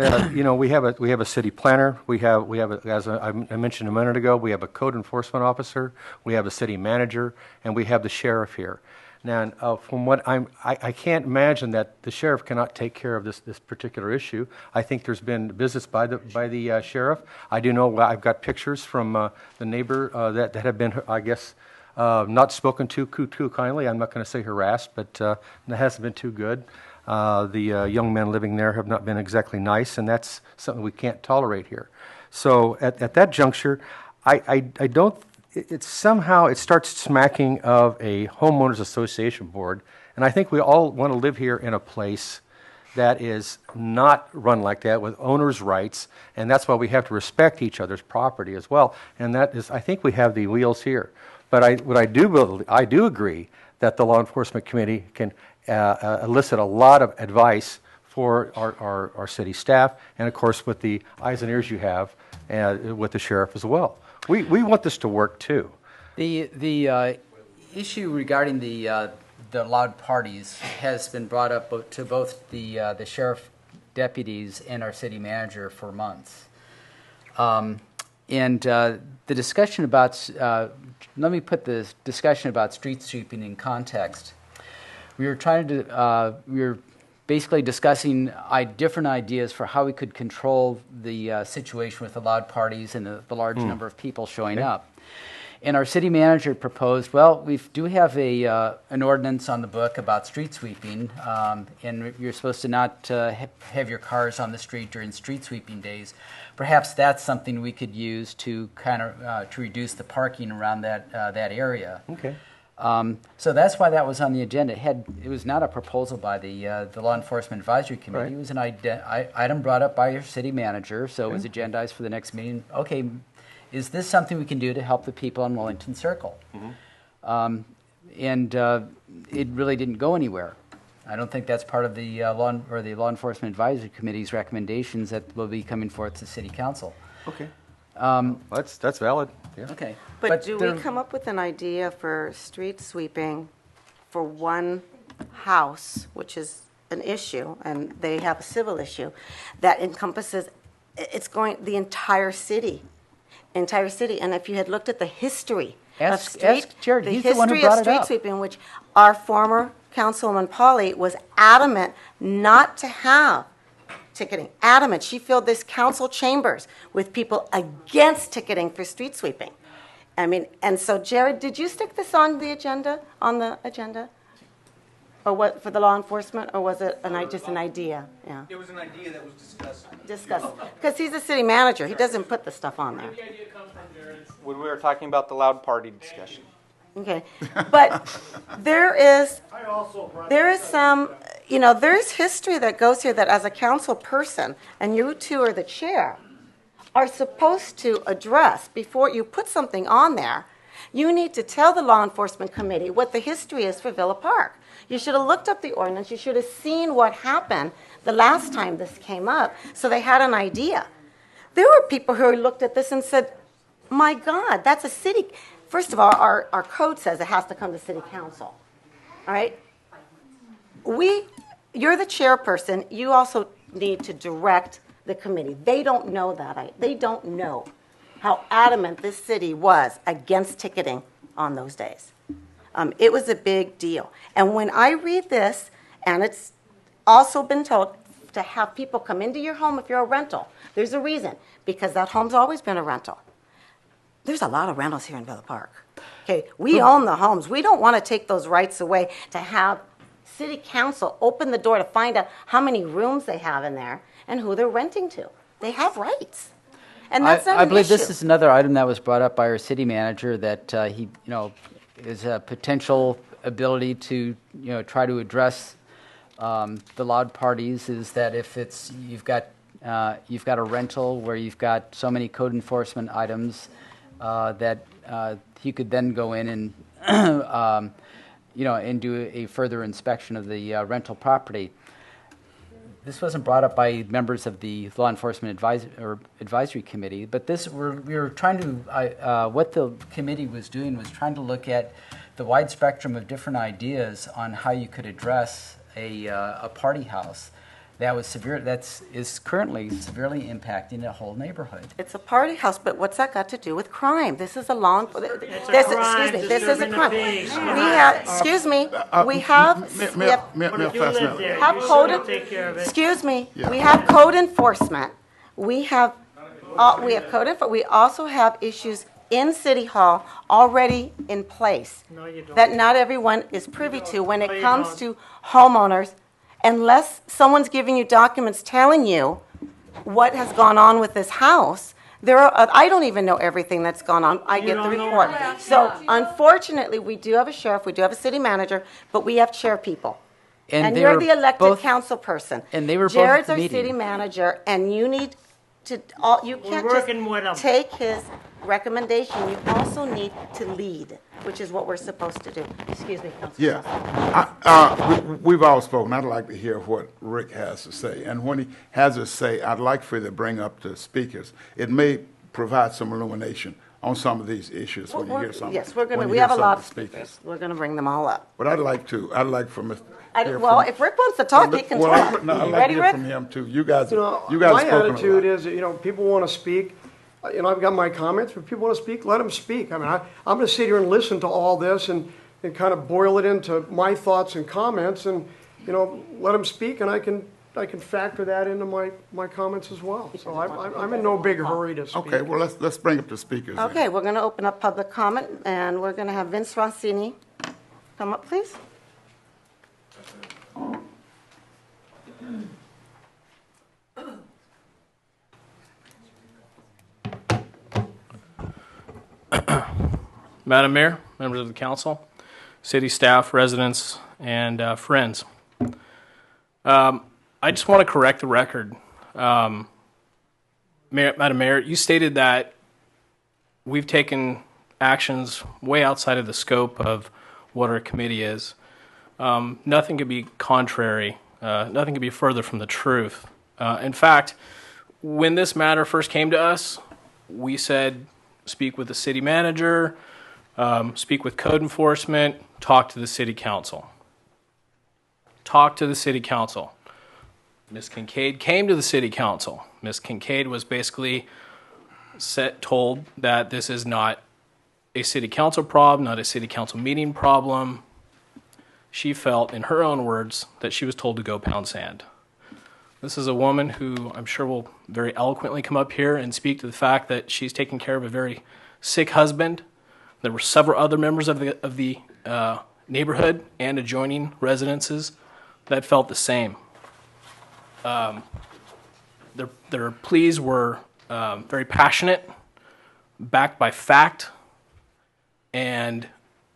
we have a city planner. We have as I mentioned a minute ago, we have a code enforcement officer. We have a city manager, and we have the sheriff here. Now, from what I can't imagine that the sheriff cannot take care of this particular issue. I think there's been business by the sheriff. I do know I've got pictures from the neighbor that have been, I guess, not spoken to too kindly. I'm not going to say harassed, but that hasn't been too good. The young men living there have not been exactly nice, and that's something we can't tolerate here. So at that juncture, I don't. It's somehow it starts smacking of a homeowners association board, and I think we all want to live here in a place that is not run like that with owners' rights, and that's why we have to respect each other's property as well. And that is, I think we have the wheels here. But I do agree that the law enforcement committee can elicit a lot of advice for our city staff, and of course with the eyes and ears you have with the sheriff as well. We want this to work too. The issue regarding the loud parties has been brought up to both the sheriff deputies and our city manager for months. The discussion about, let me put the discussion about street sweeping in context. We were basically discussing different ideas for how we could control the situation with the loud parties and the large number of people showing up. And our city manager proposed, well, we do have an ordinance on the book about street sweeping, and you're supposed to not have your cars on the street during street sweeping days. Perhaps that's something we could use to kind of to reduce the parking around that area. Okay. So that's why that was on the agenda. It was not a proposal by the Law Enforcement Advisory Committee. Right. It was an item brought up by your city manager, so it was agendized for the next meeting. Okay, is this something we can do to help the people on Wellington Circle? Mm-hmm. It really didn't go anywhere. I don't think that's part of the Law Enforcement Advisory Committee's recommendations that will be coming forth to City Council. Okay. That's valid. Yeah. Okay. But do we come up with an idea for street sweeping for one house, which is an issue, and they have a civil issue, that encompasses, the entire city? And if you had looked at the history Ask Jared. the He's the one who history brought of it street up. sweeping, which our former Councilwoman Polly was adamant not to have ticketing. Adamant. She filled this council chambers with people against ticketing for street sweeping. I mean, and so Jared, did you stick this on the agenda? Or what, for the law enforcement, or was it just an idea? Yeah. It was an idea that was discussed. Because he's the city manager. He doesn't put the stuff on there. The idea comes from Jared when we were talking about the loud party discussion. Okay. But there is some, there's history that goes here that as a council person, and you two are the chair, are supposed to address before you put something on there. You need to tell the law enforcement committee what the history is for Villa Park. You should have looked up the ordinance. You should have seen what happened the last time this came up, so they had an idea. There were people who looked at this and said, my God, that's a city. First of all, our code says it has to come to city council. All right? You're the chairperson. You also need to direct the committee. They don't know that. They don't know how adamant this city was against ticketing on those days. It was a big deal. And when I read this, and it's also been told to have people come into your home if you're a rental, there's a reason, because that home's always been a rental. there's a lot of rentals here in Villa Park. Okay, we own the homes. We don't want to take those rights away to have city council open the door to find out how many rooms they have in there and who they're renting to. They have rights. And that's not I an believe issue. this is another item that was brought up by our city manager that he, is a potential ability to, try to address the loud parties. Is that if it's you've got a rental where you've got so many code enforcement items that he could then go in and and do a further inspection of the rental property. This wasn't brought up by members of the Law Enforcement Advisory Committee, but we were trying to, what the committee was doing was trying to look at the wide spectrum of different ideas on how you could address a party house that is currently severely impacting a whole neighborhood. It's a party house, but what's that got to do with crime? This is a law. This is a crime. We have, excuse me, we have code. Excuse me, we have code enforcement. We have code enforcement. We also have issues in City Hall already in place that not everyone is privy to when it comes to homeowners. Unless someone's giving you documents telling you what has gone on with this house, I don't even know everything that's gone on. I get the report. So unfortunately, we do have a sheriff, we do have a city manager, but we have chair people. And you're the elected council person. And they were Jared's both our meeting. city manager, and you need to, you can't just take his recommendation. You also need to lead, which is what we're supposed to do. Excuse me, Councilman. Yeah. We've all spoken. I'd like to hear what Rick has to say. And when he has to say, I'd like for you to bring up the speakers. It may provide some illumination on some of these issues when you hear something. Yes, we have a lot of speakers. We're going to bring them all up. But I'd like for Mr. If Rick wants to talk, he can talk. I'd like Ready, to hear Rick? from him too. You guys My have spoken a lot. attitude is, people want to speak. I've got my comments. If people want to speak, let them speak. I mean, I'm going to sit here and listen to all this and kind of boil it into my thoughts and comments, and let them speak, and I can factor that into my comments as well. So I'm in no big hurry to speak. Okay, well let's bring up the speakers. then. Okay, we're going to open up public comment, and we're going to have Vince Rossini come up, please. Madam Mayor, members of the council, city staff, residents, and friends. I just want to correct the record. Madam Mayor, you stated that we've taken actions way outside of the scope of what our committee is. Nothing could be contrary. Nothing could be further from the truth. In fact, when this matter first came to us, we said, speak with the city manager, speak with code enforcement, talk to the city council. Talk to the city council. Ms. Kincaid came to the city council. Ms. Kincaid was basically told that this is not a city council problem, not a city council meeting problem. She felt, in her own words, that she was told to go pound sand. This is a woman who I'm sure will very eloquently come up here and speak to the fact that she's taking care of a very sick husband. There were several other members of the neighborhood and adjoining residences that felt the same. Their pleas were very passionate, backed by fact, and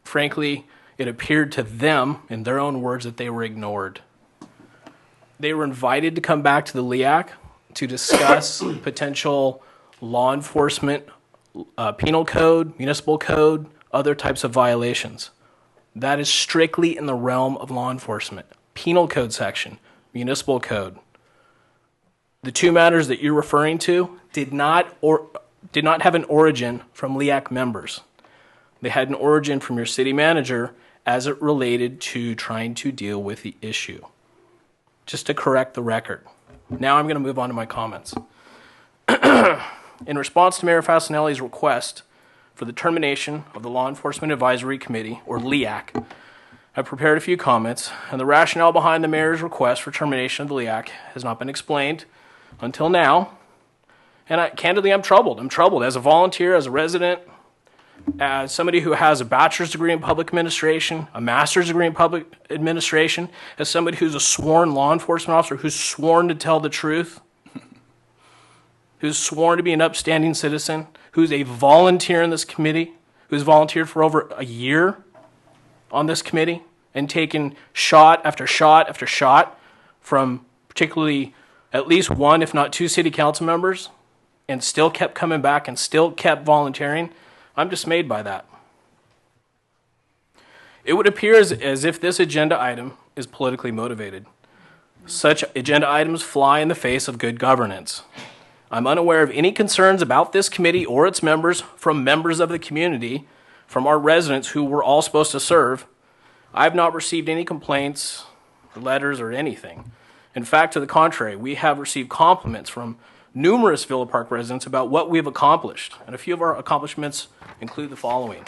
frankly, it appeared to them, in their own words, that they were ignored. They were invited to come back to the LEAC to discuss potential law enforcement, penal code, municipal code, other types of violations. That is strictly in the realm of law enforcement. Penal code section, municipal code. The two matters that you're referring to did not have an origin from LEAC members. They had an origin from your city manager as it related to trying to deal with the issue. Just to correct the record. Now I'm going to move on to my comments. In response to Mayor Fasenelli's request for the termination of the Law Enforcement Advisory Committee, or LEAC, I've prepared a few comments, and the rationale behind the mayor's request for termination of the LEAC has not been explained until now. And candidly, I'm troubled. I'm troubled as a volunteer, as a resident, as somebody who has a bachelor's degree in public administration, a master's degree in public administration, as somebody who's a sworn law enforcement officer, who's sworn to tell the truth, who's sworn to be an upstanding citizen, who's a volunteer in this committee, who's volunteered for over a year on this committee and taken shot after shot after shot from particularly at least one, if not two, city council members, and still kept coming back and still kept volunteering. I'm dismayed by that. It would appear as if this agenda item is politically motivated. Such agenda items fly in the face of good governance. I'm unaware of any concerns about this committee or its members from members of the community, from our residents who we're all supposed to serve. I've not received any complaints, or letters, or anything. In fact, to the contrary, we have received compliments from numerous Villa Park residents about what we've accomplished. And a few of our accomplishments include the following: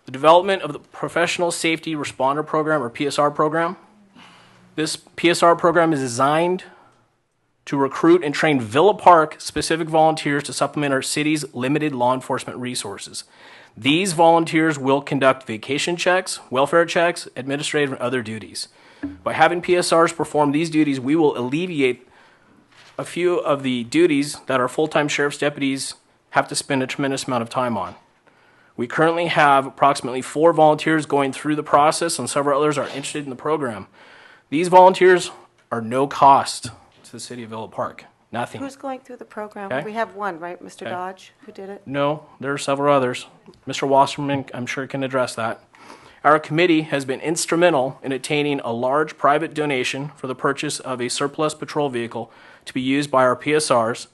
the development of the Professional Safety Responder Program, or PSR program. This PSR program is designed to recruit and train Villa Park specific volunteers to supplement our city's limited law enforcement resources. These volunteers will conduct vacation checks, welfare checks, administrative and other duties. By having PSRs perform these duties, we will alleviate a few of the duties that our full-time sheriff's deputies have to spend a tremendous amount of time on. We currently have approximately 4 volunteers going through the process, and several others are interested in the program. These volunteers are no cost to the city of Villa Park. Nothing. Who's going through the program? Okay. We have one, right? Mr. Okay. Dodge, who did it? No, there are several others. Mr. Wasserman, I'm sure, can address that. Our committee has been instrumental in attaining a large private donation for the purchase of a surplus patrol vehicle to be used by our PSRs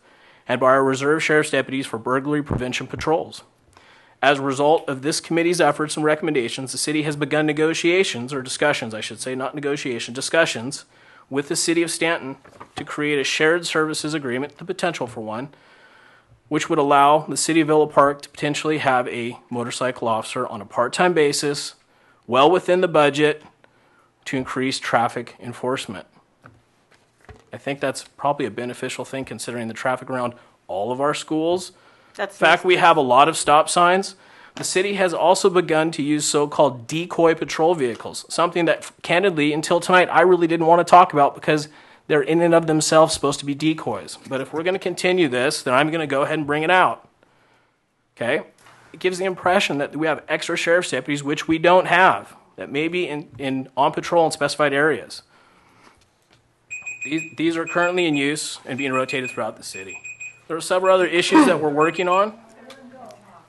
and by our reserve sheriff's deputies for burglary prevention patrols. As a result of this committee's efforts and recommendations, the city has begun negotiations, or discussions, I should say, not negotiation, discussions with the city of Stanton to create a shared services agreement, the potential for one, which would allow the city of Villa Park to potentially have a motorcycle officer on a part-time basis, well within the budget, to increase traffic enforcement. I think that's probably a beneficial thing considering the traffic around all of our schools. In fact, we have a lot of stop signs. The city has also begun to use so-called decoy patrol vehicles, something that, candidly, until tonight, I really didn't want to talk about because they're in and of themselves supposed to be decoys. But if we're going to continue this, then I'm going to go ahead and bring it out. Okay? It gives the impression that we have extra sheriff's deputies, which we don't have, that may be on patrol in specified areas. These are currently in use and being rotated throughout the city. There are several other issues that we're working on.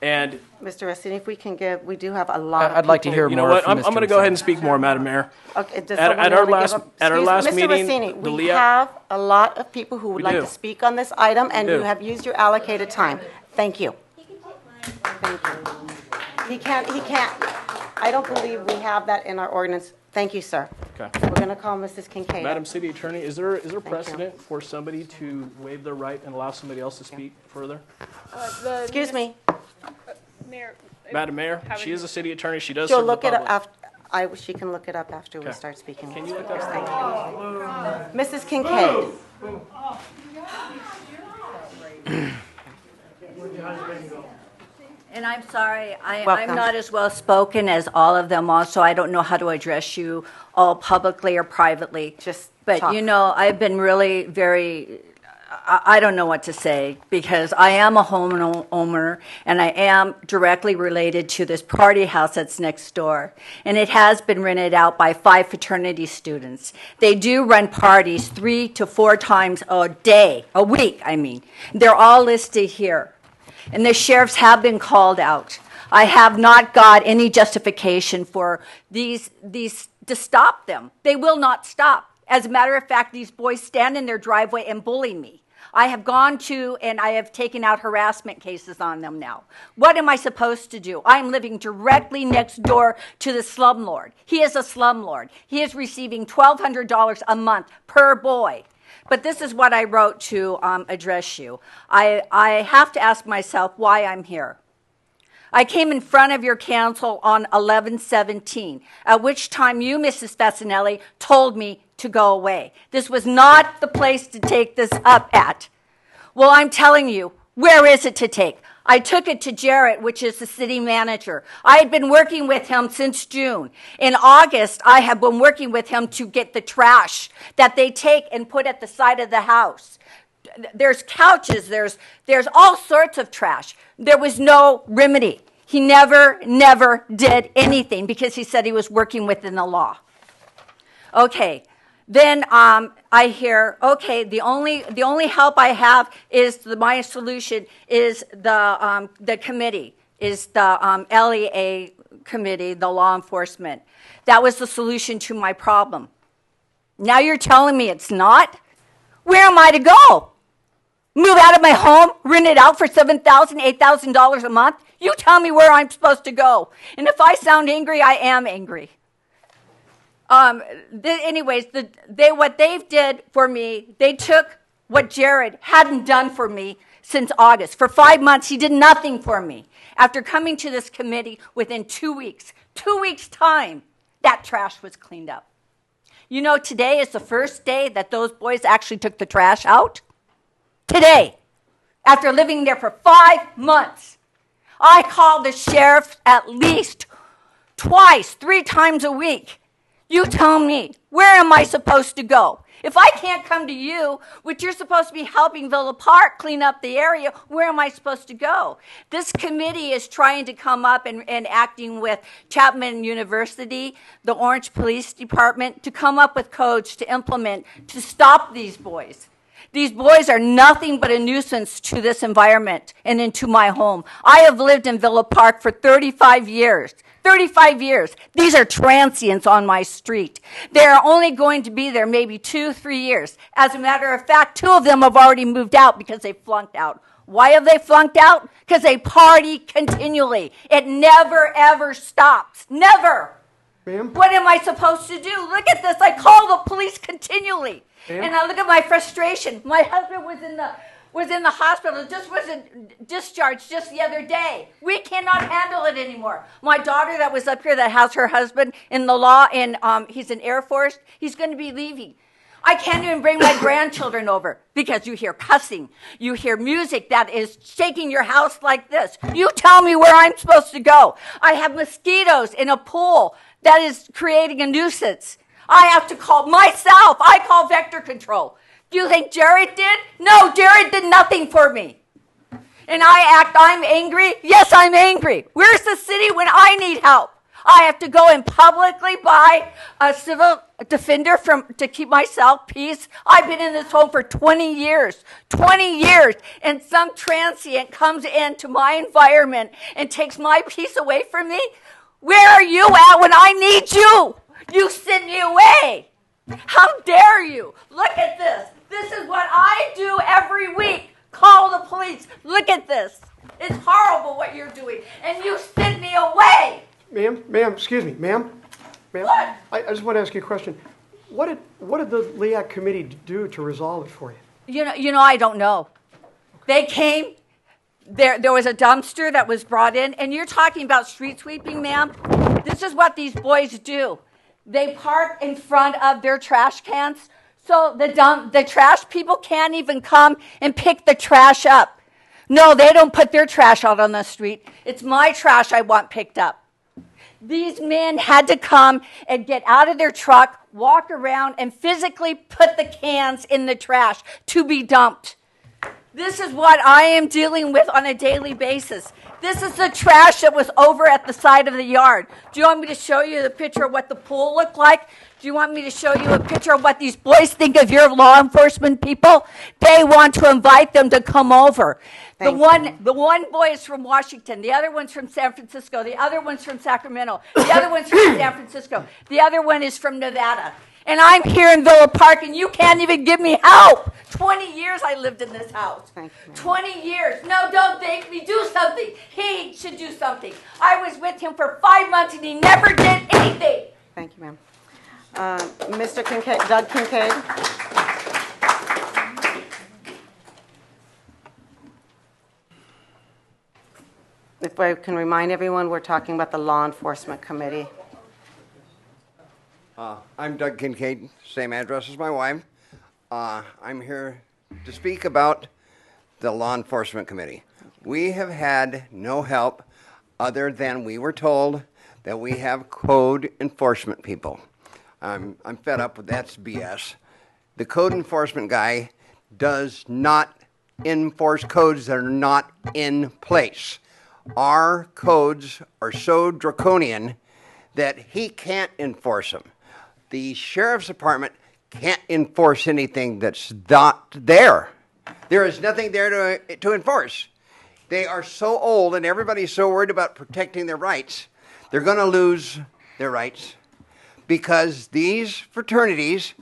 And Mr. Rossini, if we can give, we do have a lot of I'd like to people. hear you know more what? from I'm Mr. going to go ahead and speak more, Madam Mayor. Okay, does At someone our want to last Mr. meeting, meeting, Mr. the Rossini, we Leah- have a lot of people who would We like do. to speak on this item, and We you do. have used your allocated time. Thank you. Thank you. He can't, I don't believe we have that in our ordinance. Thank you, sir. Okay. We're going to call Mrs. Kincaid. Madam City Attorney, is there precedent for somebody to waive their right and allow somebody else to speak further? Excuse me. Mayor, Madam Mayor, she is a city attorney. She does She'll serve the look it up public. after, she can look it up after we Okay. start speaking. Can you look up? Thank you. Mrs. Kincaid. And I'm sorry, I'm Welcome. not as well spoken as all of them also. I don't know how to address you all publicly or privately. But talk. you know, I've been really very, I don't know what to say because I am a homeowner and I am directly related to this party house that's next door. And it has been rented out by 5 fraternity students. They do run parties 3 to 4 times a week, I mean. They're all listed here. And the sheriffs have been called out. I have not got any justification for these to stop them. They will not stop. As a matter of fact, these boys stand in their driveway and bully me. I have gone to and I have taken out harassment cases on them now. What am I supposed to do? I'm living directly next door to the slumlord. He is a slumlord. He is receiving $1,200 a month per boy. But this is what I wrote to address you. I have to ask myself why I'm here. I came in front of your council on 11/17, at which time you, Mrs. Fasanelli, told me to go away. This was not the place to take this up at. Well, I'm telling you, where is it to take? I took it to Jarrett, which is the city manager. I had been working with him since June. In August, I have been working with him to get the trash that they take and put at the side of the house. There's couches, there's all sorts of trash. There was no remedy. He never did anything because he said he was working within the law. Okay. Then I hear, okay, the only help I have is my solution is the committee, is the LEA committee, the law enforcement. That was the solution to my problem. Now you're telling me it's not? Where am I to go? Move out of my home, rent it out for $7,000, $8,000 a month? You tell me where I'm supposed to go. And if I sound angry, I am angry. Anyways, what they did for me, they took what Jared hadn't done for me since August. For 5 months, he did nothing for me. After coming to this committee within 2 weeks time, that trash was cleaned up. You know, today is the first day that those boys actually took the trash out. Today, after living there for 5 months, I called the sheriff at least twice, 3 times a week. You tell me, where am I supposed to go? If I can't come to you, which you're supposed to be helping Villa Park clean up the area, where am I supposed to go? This committee is trying to come up and acting with Chapman University, the Orange Police Department, to come up with codes to implement to stop these boys. These boys are nothing but a nuisance to this environment and into my home. I have lived in Villa Park for 35 years. 35 years. These are transients on my street. They are only going to be there maybe 2-3 years. As a matter of fact, 2 of them have already moved out because they flunked out. Why have they flunked out? Because they party continually. It never, ever stops. Never. Ma'am? What am I supposed to do? Look at this. I call the police continually. And I look at my frustration. My husband was in the hospital, just wasn't discharged just the other day. We cannot handle it anymore. My daughter that was up here that has her husband in the law, and he's in Air Force, he's going to be leaving. I can't even bring my grandchildren over because you hear cussing. You hear music that is shaking your house like this. You tell me where I'm supposed to go. I have mosquitoes in a pool that is creating a nuisance. I have to call myself. I call vector control. Do you think Jared did? No, Jared did nothing for me. And I'm angry? Yes, I'm angry. Where's the city when I need help? I have to go and publicly buy a civil defender to keep myself peace. I've been in this home for 20 years. 20 years. And some transient comes into my environment and takes my peace away from me. Where are you at when I need you? You send me away. How dare you? Look at this. This is what I do every week. Call the police. Look at this. It's horrible what you're doing. And you send me away. Ma'am, excuse me, ma'am. What? I just want to ask you a question. What did the LEAC committee do to resolve it for you? You know, I don't know. They came. There was a dumpster that was brought in. And you're talking about street sweeping, ma'am? This is what these boys do. They park in front of their trash cans, so the trash people can't even come and pick the trash up. No, they don't put their trash out on the street. It's my trash I want picked up. These men had to come and get out of their truck, walk around, and physically put the cans in the trash to be dumped. This is what I am dealing with on a daily basis. This is the trash that was over at the side of the yard. Do you want me to show you the picture of what the pool looked like? Do you want me to show you a picture of what these boys think of your law enforcement people? They want to invite them to come over. The one boy is from Washington. The other one's from San Francisco. The other one's from Sacramento. The other one's from San Francisco. The other one is from Nevada. And I'm here in Villa Park, and you can't even give me help. 20 years I lived in this house. 20 years. No, don't make me do something. He should do something. I was with him for 5 months, and he never did anything. Thank you, ma'am. Mr. Kincaid, Doug Kincaid. If I can remind everyone, we're talking about the Law Enforcement Committee. I'm Doug Kincaid, same address as my wife. I'm here to speak about the Law Enforcement Committee. We have had no help other than we were told that we have code enforcement people. I'm fed up with that's BS. The code enforcement guy does not enforce codes that are not in place. Our codes are so draconian that he can't enforce them. The sheriff's department can't enforce anything that's not there. There is nothing there to enforce. They are so old and everybody's so worried about protecting their rights, they're going to lose their rights because these fraternities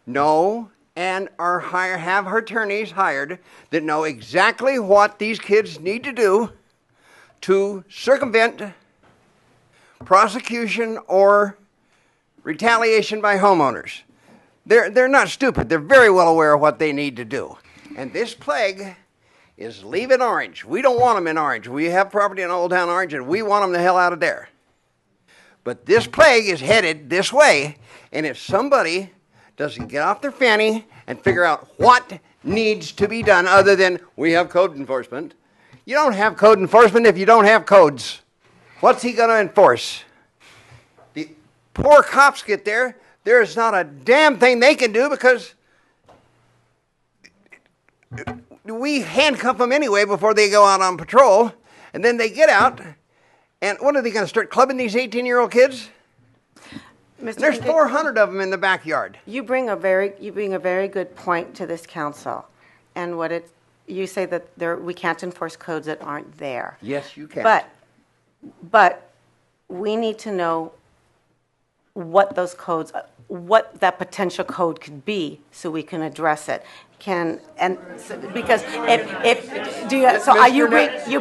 know and have attorneys hired that know exactly what these kids need to do to circumvent prosecution or retaliation by homeowners. They're not stupid. They're very well aware of what they need to do. And this plague is leave it Orange. We don't want them in Orange. We have property in Old Town Orange, and we want them the hell out of there. But this plague is headed this way, and if somebody doesn't get off their fanny and figure out what needs to be done other than we have code enforcement, you don't have code enforcement if you don't have codes. What's he going to enforce? The poor cops get there. There's not a damn thing they can do because we handcuff them anyway before they go out on patrol. And then they get out. And what are they going to start clubbing these 18-year-old kids? There's 400 of them in the backyard. You bring a very good point to this council. And you say that we can't enforce codes that aren't there. Yes, you can. But we need to know what those codes, what that potential code could be, so we can address it. You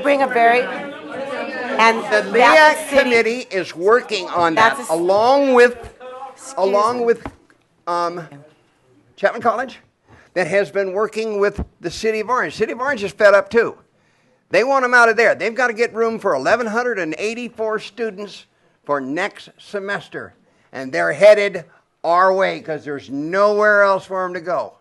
bring a very, and the LEAC committee is working on that along with Chapman College, that has been working with the City of Orange. City of Orange is fed up too. They want them out of there. They've got to get room for 1,184 students for next semester. And they're headed our way because there's nowhere else for them to go.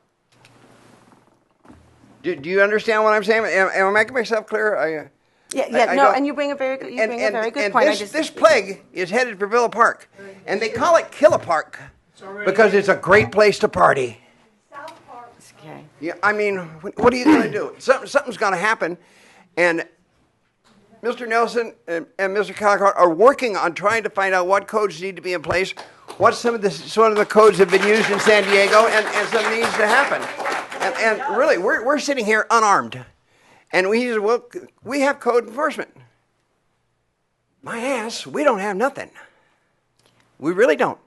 Do you understand what I'm saying? Am I making myself clear? And you bring a very good point. This plague is headed for Villa Park. And they call it Killa Park because it's a great place to party. Okay. Yeah, I mean, what are you going to do? Something's going to happen. And Mr. Nelson and Mr. Calicott are working on trying to find out what codes need to be in place, what some of the codes have been used in San Diego, and some needs to happen. And really, we're sitting here unarmed. And we have code enforcement. My ass, we don't have nothing. We really don't.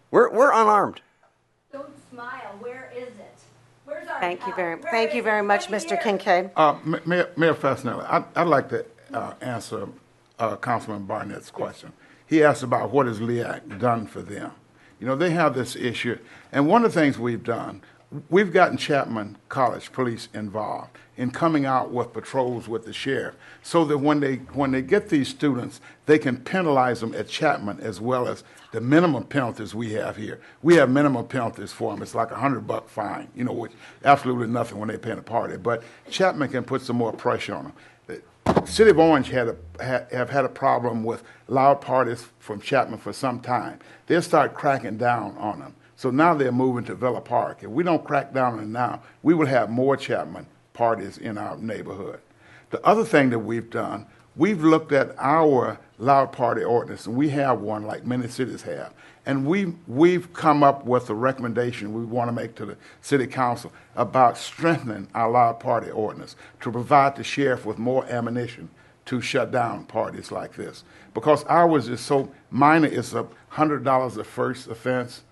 We're unarmed. Don't smile. Where is it? Where's our Thank you very much, Mr. Kincaid. Mayor Fasenelli, I'd like to answer Councilman Barnett's question. He asked about what has LEAC done for them. You know, they have this issue, and one of the things we've done, we've gotten Chapman College police involved in coming out with patrols with the sheriff, so that when they get these students, they can penalize them at Chapman as well as the minimum penalties we have here. We have minimum penalties for them. It's like $100 fine, you know, which absolutely nothing when they pay in a party. But Chapman can put some more pressure on them. The City of Orange have had a problem with loud parties from Chapman for some time. They'll start cracking down on them. So now they're moving to Villa Park. If we don't crack down on them now, we will have more Chapman parties in our neighborhood. The other thing that we've done, we've looked at our loud party ordinance, and we have one like many cities have. And we've come up with a recommendation we want to make to the city council about strengthening our loud party ordinance to provide the sheriff with more ammunition to shut down parties like this. Because ours is so minor, it's $100 a first offense.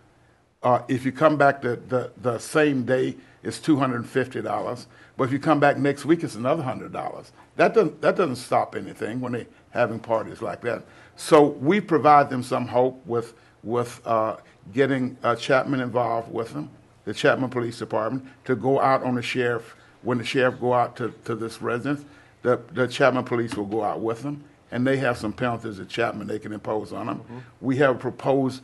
If you come back the same day, it's $250. But if you come back next week, it's another $100. That doesn't stop anything when they're having parties like that. So we provide them some hope with getting Chapman involved with them, the Chapman Police Department, to go out on the sheriff. When the sheriff go out to this residence, the Chapman Police will go out with them, and they have some penalties at Chapman they can impose on them. Mm-hmm. We have proposed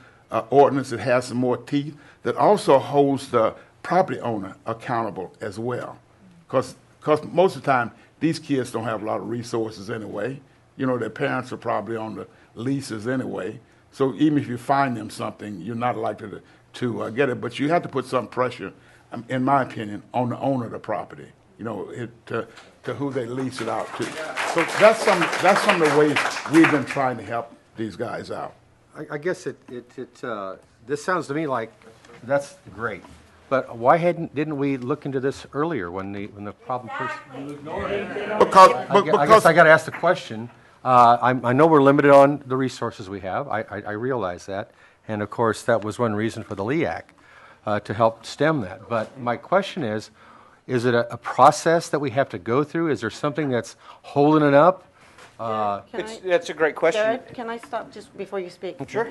ordinance that has some more teeth that also holds the property owner accountable as well. Because most of the time, these kids don't have a lot of resources anyway. You know, their parents are probably on the leases anyway. So even if you find them something, you're not likely to get it. But you have to put some pressure, in my opinion, on the owner of the property. You know, to who they lease it out to. So that's some of the ways we've been trying to help these guys out. I guess this sounds to me like that's great. But why didn't we look into this earlier when the problem first? I guess I got to ask the question. I know we're limited on the resources we have. I realize that, and of course that was one reason for the LEAC to help stem that. But my question is it a process that we have to go through? Is there something that's holding it up? That's a great question. Jared, can I stop just before you speak? Sure.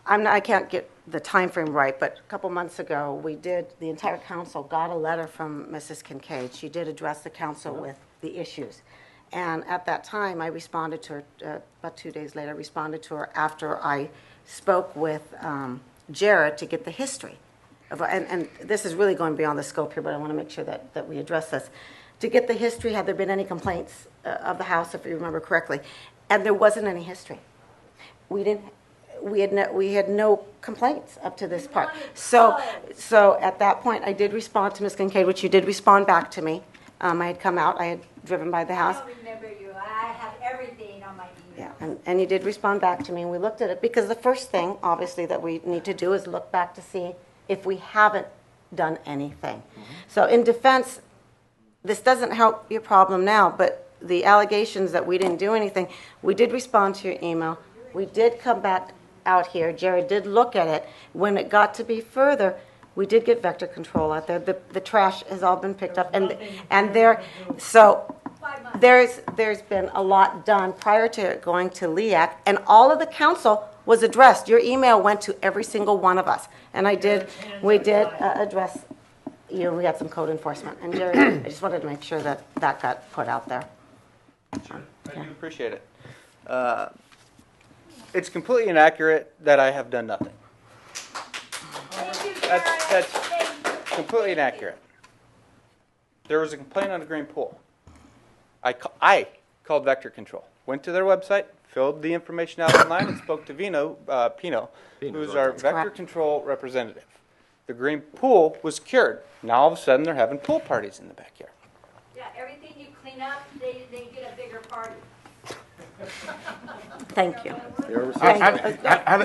I can't get the time frame right, but a couple months ago, the entire council got a letter from Mrs. Kincaid. She did address the council with the issues. And at that time, I responded to her, about 2 days later, I responded to her after I spoke with Jared to get the history. And this is really going beyond the scope here, but I want to make sure that we address this. To get the history, had there been any complaints of the house, if you remember correctly? And there wasn't any history. We had no complaints up to this part. So at that point, I did respond to Ms. Kincaid, which you did respond back to me. I had come out. I had driven by the house. I don't remember you. I have everything on my email. Yeah, and you did respond back to me, and we looked at it. Because the first thing, obviously, that we need to do is look back to see if we haven't done anything. Mm-hmm. So in defense, this doesn't help your problem now, but the allegations that we didn't do anything, we did respond to your email. We did come back out here. Jared did look at it. When it got to be further, we did get vector control out there. The trash has all been picked up, and there's been a lot done prior to going to LEAC, and all of the council was addressed. Your email went to every single one of us, and we did address. We had some code enforcement, and Jerry, I just wanted to make sure that got put out there. I do appreciate it. It's completely inaccurate that I have done nothing. That's completely inaccurate. There was a complaint on a green pool. I called Vector Control, went to their website, filled the information out online, and spoke to Pino, who's our Vector Control representative. The green pool was cured. Now all of a sudden they're having pool parties in the backyard. Yeah, everything you clean up, they get a bigger party. Thank you. Jared,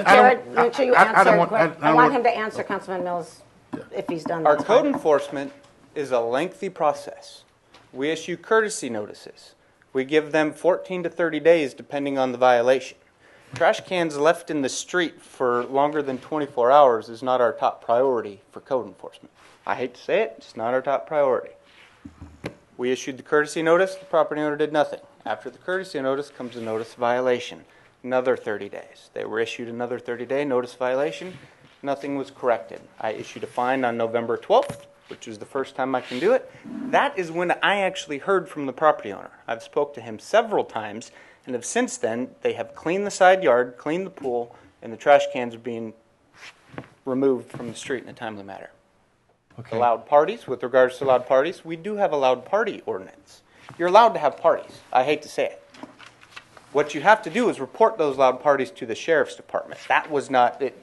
Jared, make sure you answer. I want him to answer Councilman Mills if he's done that. Our code enforcement is a lengthy process. We issue courtesy notices. We give them 14 to 30 days depending on the violation. Trash cans left in the street for longer than 24 hours is not our top priority for code enforcement. I hate to say it, it's not our top priority. We issued the courtesy notice, the property owner did nothing. After the courtesy notice comes a notice violation, another 30 days. They were issued another 30-day notice violation, nothing was corrected. I issued a fine on November 12th, which was the first time I can do it. That is when I actually heard from the property owner. I've spoke to him several times, and have since then, they have cleaned the side yard, cleaned the pool, and the trash cans are being removed from the street in a timely manner. Okay. Allowed parties, with regards to allowed parties, we do have allowed party ordinance. You're allowed to have parties. I hate to say it. What you have to do is report those loud parties to the sheriff's department. That was not, it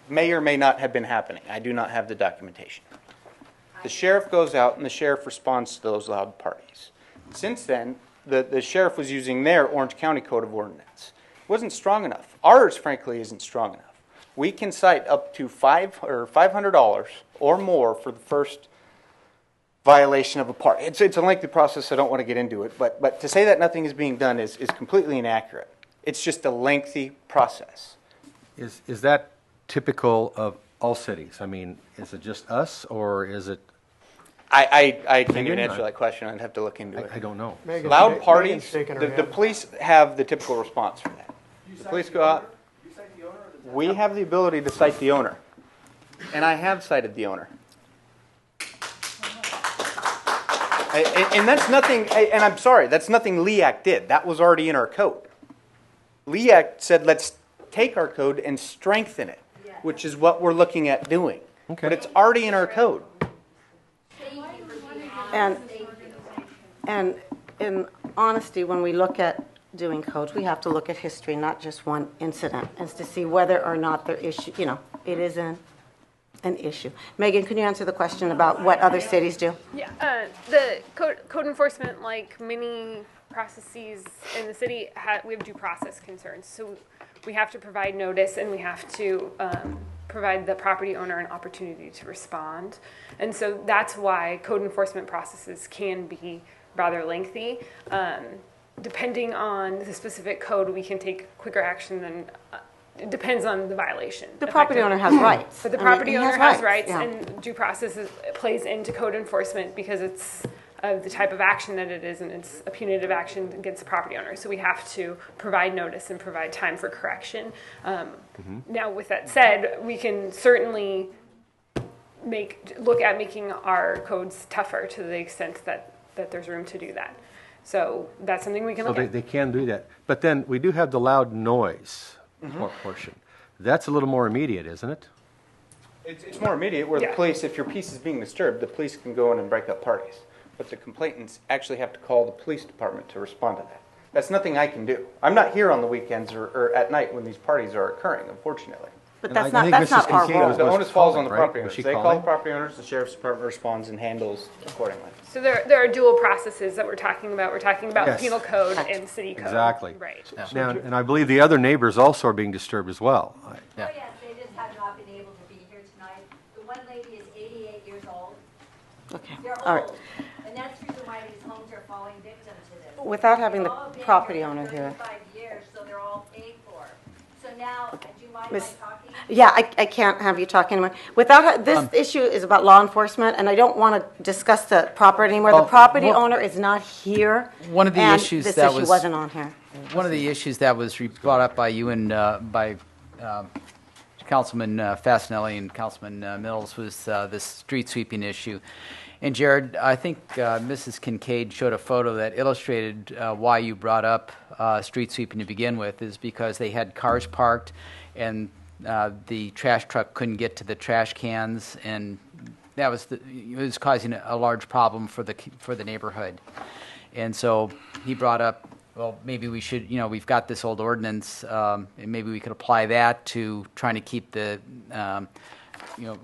may or may not have been happening. I do not have the documentation. The sheriff goes out and the sheriff responds to those loud parties. Since then, the sheriff was using their Orange County Code of Ordinance. It wasn't strong enough. Ours, frankly, isn't strong enough. We can cite up to $500 or more for the first violation of a party. It's a lengthy process. I don't want to get into it, but to say that nothing is being done is completely inaccurate. It's just a lengthy process. Is that typical of all cities? I mean, is it just us, or is it? I can't even answer that question. I'd have to look into it. I don't know. Loud parties, the police have the typical response for that. The police go out. We have the ability to cite the owner, and I have cited the owner. And that's nothing, and I'm sorry, that's nothing LEAC did. That was already in our code. LEAC said, let's take our code and strengthen it, which is what we're looking at doing. Okay. But it's already in our code. And And in honesty, when we look at doing codes, we have to look at history, not just one incident, as to see whether or not there issue, it is an issue. Megan, can you answer the question about what other cities do? Yeah, the code enforcement, like many processes in the city, we have due process concerns. So we have to provide notice, and we have to provide the property owner an opportunity to respond. And so that's why code enforcement processes can be rather lengthy. Depending on the specific code, we can take quicker action than, it depends on the violation. The property owner has rights. But the I mean, property he owner has has rights, yeah. and due process plays into code enforcement because it's of the type of action that it is, and it's a punitive action against the property owner. So we have to provide notice and provide time for correction. Now, with that said, we can certainly look at making our codes tougher to the extent that there's room to do that. So that's something we can look at. They can do that. But then we do have the loud noise portion. That's a little more immediate, isn't it? It's more immediate where the police, if your peace is being disturbed, the police can go in and break up parties. But the complainants actually have to call the police department to respond to that. That's nothing I can do. I'm not here on the weekends or at night when these parties are occurring, unfortunately. But that's not our role. The onus falls on the property owners. They call the property owners, the sheriff's department responds and handles accordingly. So there are dual processes that we're talking about. We're talking about Yes. penal code and city code. Exactly. Right. Now, and I believe the other neighbors also are being disturbed as well. Oh, yes, they just have not been able to be here tonight. The one lady is 88 years old. Okay, They're all right. old, and that's the reason why these homes are falling victim to this. Without having the They've all been property here owner for here. 35 years, so they're all paid for. So now, do you mind Miss- my talking? Yeah, I can't have you talk anymore. Without, this issue is about law enforcement, and I don't want to discuss the property anymore. The property owner is not here. One of the and issues this that issue was wasn't on here. One of the issues that was brought up by you and by Councilman Fasenelli and Councilman Mills was this street sweeping issue. And Jared, I think Mrs. Kincaid showed a photo that illustrated why you brought up street sweeping to begin with, is because they had cars parked and the trash truck couldn't get to the trash cans, and that was it was causing a large problem for the neighborhood. And so he brought up, well, maybe we should, we've got this old ordinance, and maybe we could apply that to trying to keep the,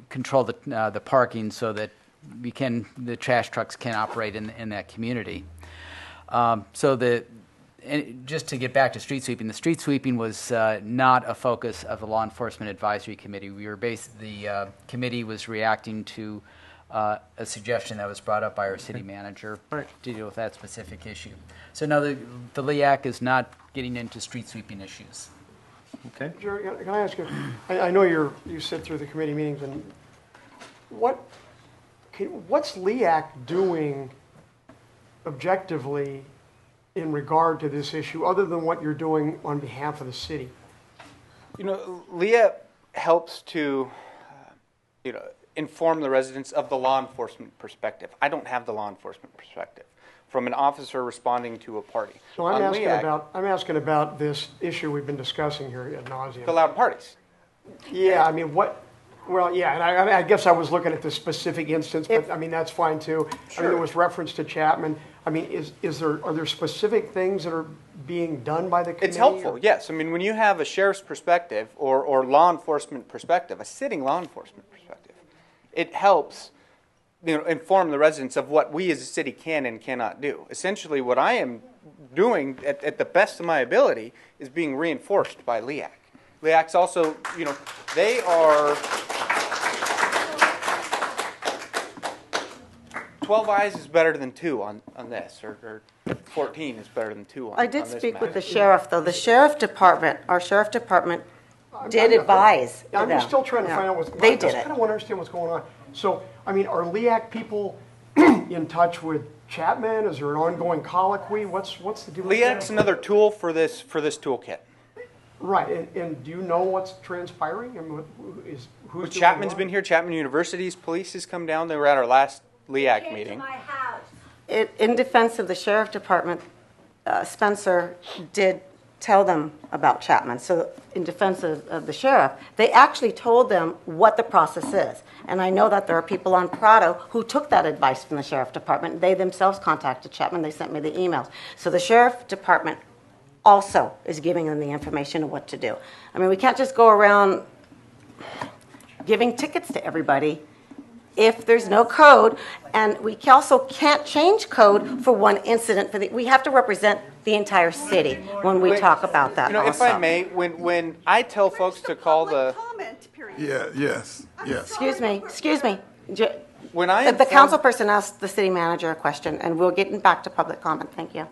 control the parking so that the trash trucks can operate in that community. And just to get back to street sweeping, the street sweeping was not a focus of the Law Enforcement Advisory Committee. The committee was reacting to a suggestion that was brought up by our city manager to deal with that specific issue. So no, the LEAC is not getting into street sweeping issues. Okay. Jerry, can I ask you, I know you sit through the committee meetings, and what's LEAC doing objectively in regard to this issue, other than what you're doing on behalf of the city? LEAC helps to, inform the residents of the law enforcement perspective. I don't have the law enforcement perspective from an officer responding to a party. So I'm asking about this issue we've been discussing here ad nauseum. The loud parties. Yeah, I mean, and I guess I was looking at this specific instance, but I mean, that's fine too. Sure. I mean, there was reference to Chapman. I mean, are there specific things that are being done by the committee? It's helpful, yes. I mean, when you have a sheriff's perspective or law enforcement perspective, a sitting law enforcement perspective, it helps inform the residents of what we as a city can and cannot do. Essentially, what I am doing at the best of my ability is being reinforced by LEAC. LEAC's also, they are 12 eyes is better than 2 on this, or 14 is better than 2 on I did on this speak with matter. the sheriff, though. The sheriff department, our sheriff department did advise I'm them. just still trying to find out They I did kind it. of want to understand what's going on. So, I mean, are LEAC people in touch with Chapman? Is there an ongoing colloquy? What's the deal? with LEAC's that? another tool for this toolkit. Right, and do you know what's transpiring? And who's doing Chapman's what? been here. Chapman University's police has come down. They were at our last LEAC meeting. In defense of the sheriff department, Spencer did tell them about Chapman. So in defense of the sheriff, they actually told them what the process is. And I know that there are people on Prado who took that advice from the sheriff department. They themselves contacted Chapman. They sent me the emails. So the sheriff department also is giving them the information of what to do. I mean, we can't just go around giving tickets to everybody if there's no code, and we also can't change code for one incident. We have to represent the entire city when we talk about that. You know, if I may, when I tell folks to call the Yes. Excuse me. When I The council person asked the city manager a question, and we'll get back to public comment. Thank you.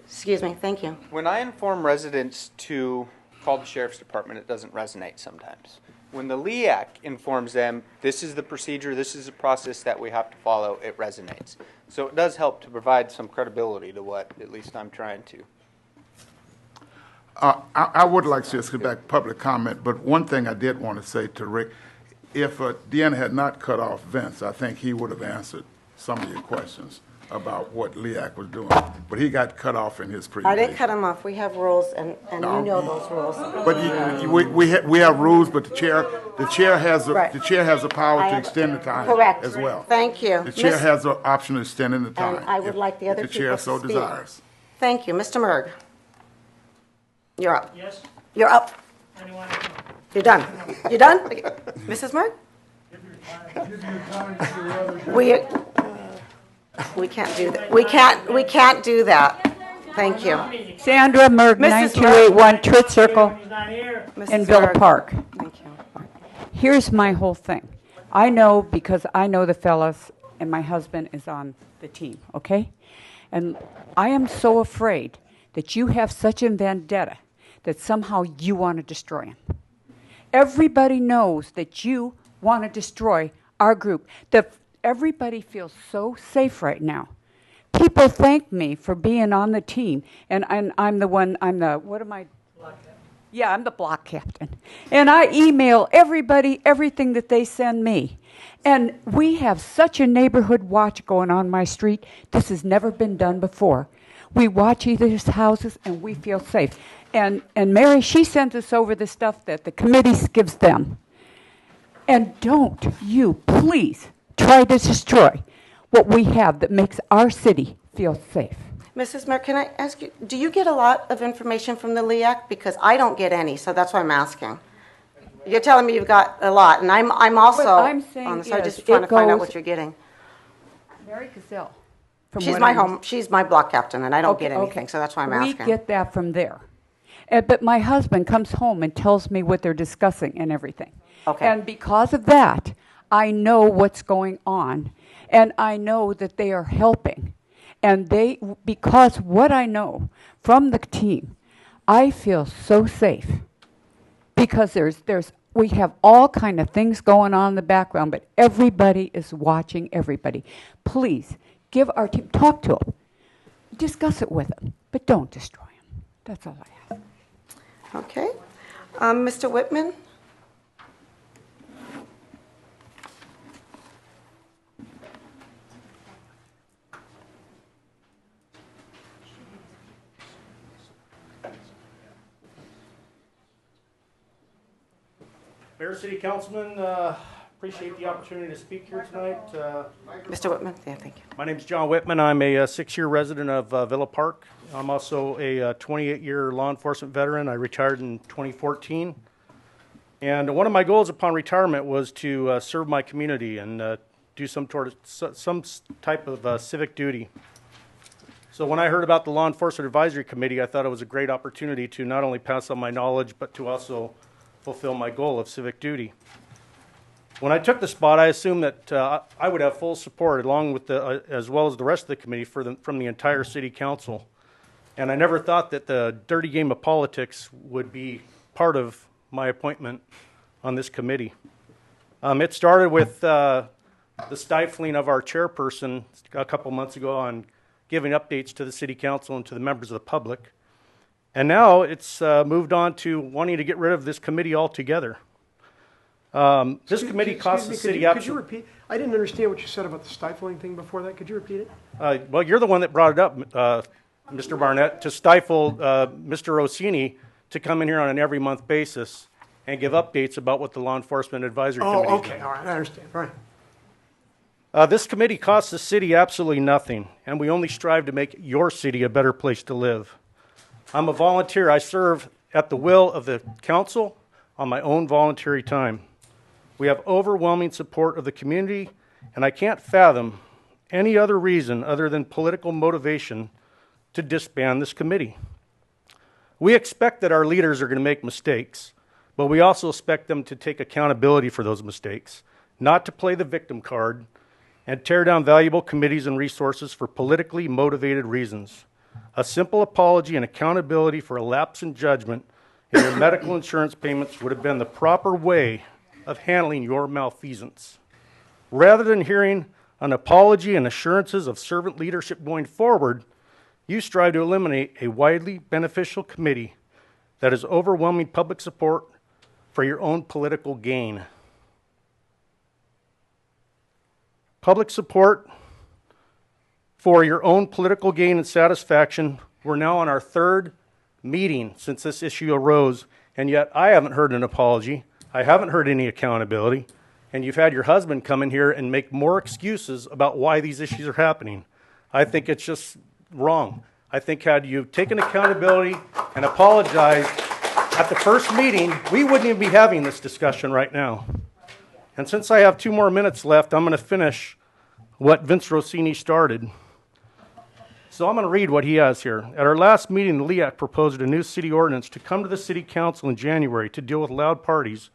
Excuse me. Thank you. When I inform residents to call the sheriff's department, it doesn't resonate sometimes. When the LEAC informs them, this is the procedure, this is the process that we have to follow, it resonates. So it does help to provide some credibility to what at least I'm trying to. I would like to just get back to public comment, but one thing I did want to say to Rick, if Deanna had not cut off Vince, I think he would have answered some of your questions about what LEAC was doing. But he got cut off in his I presentation. didn't cut him off. We have rules, and No. you know those rules. But we have rules, but the chair has Right. the chair has the power I to have- extend the time Correct. as well. Thank you. The chair Miss- has the option of extending the time. And I would like the other if the chair people to so speak. desires. Thank you. Mr. Merg. You're up. Yes? You're up. You're done. You done? Okay. Mrs. Merg? We can't do that. We can't do that. Thank you. Sandra Merg, Mrs. 9281 Tritt Circle Mrs. in Villa Merg. Park. Thank you. Here's my whole thing. I know because I know the fellas, and my husband is on the team, okay? And I am so afraid that you have such a vendetta that somehow you want to destroy him. Everybody knows that you want to destroy our group. Everybody feels so safe right now. People thank me for being on the team, and I'm the one, what am I? Yeah, I'm the block captain. And I email everybody everything that they send me. And we have such a neighborhood watch going on my street. This has never been done before. We watch each other's houses and we feel safe. And Mary, she sends us over the stuff that the committee gives them. And don't you please try to destroy what we have that makes our city feel safe. Mrs. Merg, can I ask you, do you get a lot of information from the LEAC? Because I don't get any, so that's why I'm asking. You're telling me you've got a lot, and I'm also What I'm saying on the side, is just trying to it find out goes- what you're getting. Mary Gazelle. She's my block captain, and I don't get anything, so that's why I'm asking. We get that from there. But my husband comes home and tells me what they're discussing and everything. Okay. And because of that, I know what's going on, and I know that they are helping. And because what I know from the team, I feel so safe. Because we have all kind of things going on in the background, but everybody is watching everybody. Please, give our team, talk to them, discuss it with them, but don't destroy them. That's all I have. Okay. Mr. Whitman? Mayor, City Councilman, appreciate the opportunity to speak here tonight. Mr. Whitman? Yeah, thank you. My name's John Whitman. I'm a 6-year resident of Villa Park. I'm also a 28-year law enforcement veteran. I retired in 2014. And one of my goals upon retirement was to serve my community and do some type of civic duty. So when I heard about the Law Enforcement Advisory Committee, I thought it was a great opportunity to not only pass on my knowledge, but to also fulfill my goal of civic duty. When I took the spot, I assumed that I would have full support, along with as well as the rest of the committee, from the entire city council. And I never thought that the dirty game of politics would be part of my appointment on this committee. It started with the stifling of our chairperson a couple months ago on giving updates to the city council and to the members of the public. And now it's moved on to wanting to get rid of this committee altogether. This committee costs the city Could you repeat? I didn't understand what you said about the stifling thing before that. Could you repeat it? Well, you're the one that brought it up, Mr. Barnett, to stifle Mr. Rossini to come in here on an every month basis and give updates about what the Law Enforcement Advisory Committee is Oh, doing. okay, all right, I understand, right. This committee costs the city absolutely nothing, and we only strive to make your city a better place to live. I'm a volunteer. I serve at the will of the council on my own voluntary time. We have overwhelming support of the community, and I can't fathom any other reason other than political motivation to disband this committee. We expect that our leaders are going to make mistakes, but we also expect them to take accountability for those mistakes, not to play the victim card and tear down valuable committees and resources for politically motivated reasons. A simple apology and accountability for a lapse in judgment in your medical insurance payments would have been the proper way of handling your malfeasance. Rather than hearing an apology and assurances of servant leadership going forward, you strive to eliminate a widely beneficial committee that has overwhelming public support for your own political gain. Public support for your own political gain and satisfaction. We're now on our third meeting since this issue arose, and yet I haven't heard an apology. I haven't heard any accountability, and you've had your husband come in here and make more excuses about why these issues are happening. I think it's just wrong. I think had you taken accountability and apologized at the first meeting, we wouldn't even be having this discussion right now. And since I have 2 more minutes left, I'm going to finish what Vince Rossini started. So I'm going to read what he has here. At our last meeting, the LEAC proposed a new city ordinance to come to the city council in January to deal with loud parties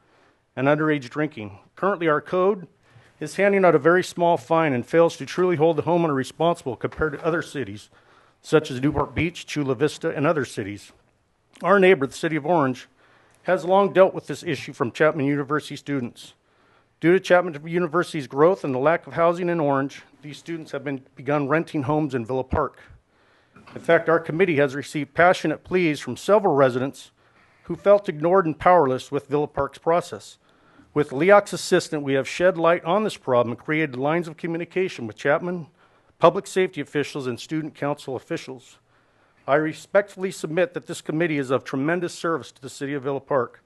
and underage drinking. Currently, our code is handing out a very small fine and fails to truly hold the homeowner responsible compared to other cities, such as Newport Beach, Chula Vista, and other cities. Our neighbor, the city of Orange, has long dealt with this issue from Chapman University students. Due to Chapman University's growth and the lack of housing in Orange, these students have begun renting homes in Villa Park. In fact, our committee has received passionate pleas from several residents who felt ignored and powerless with Villa Park's process. With LEAC's assistance, we have shed light on this problem and created lines of communication with Chapman, public safety officials, and student council officials. I respectfully submit that this committee is of tremendous service to the city of Villa Park.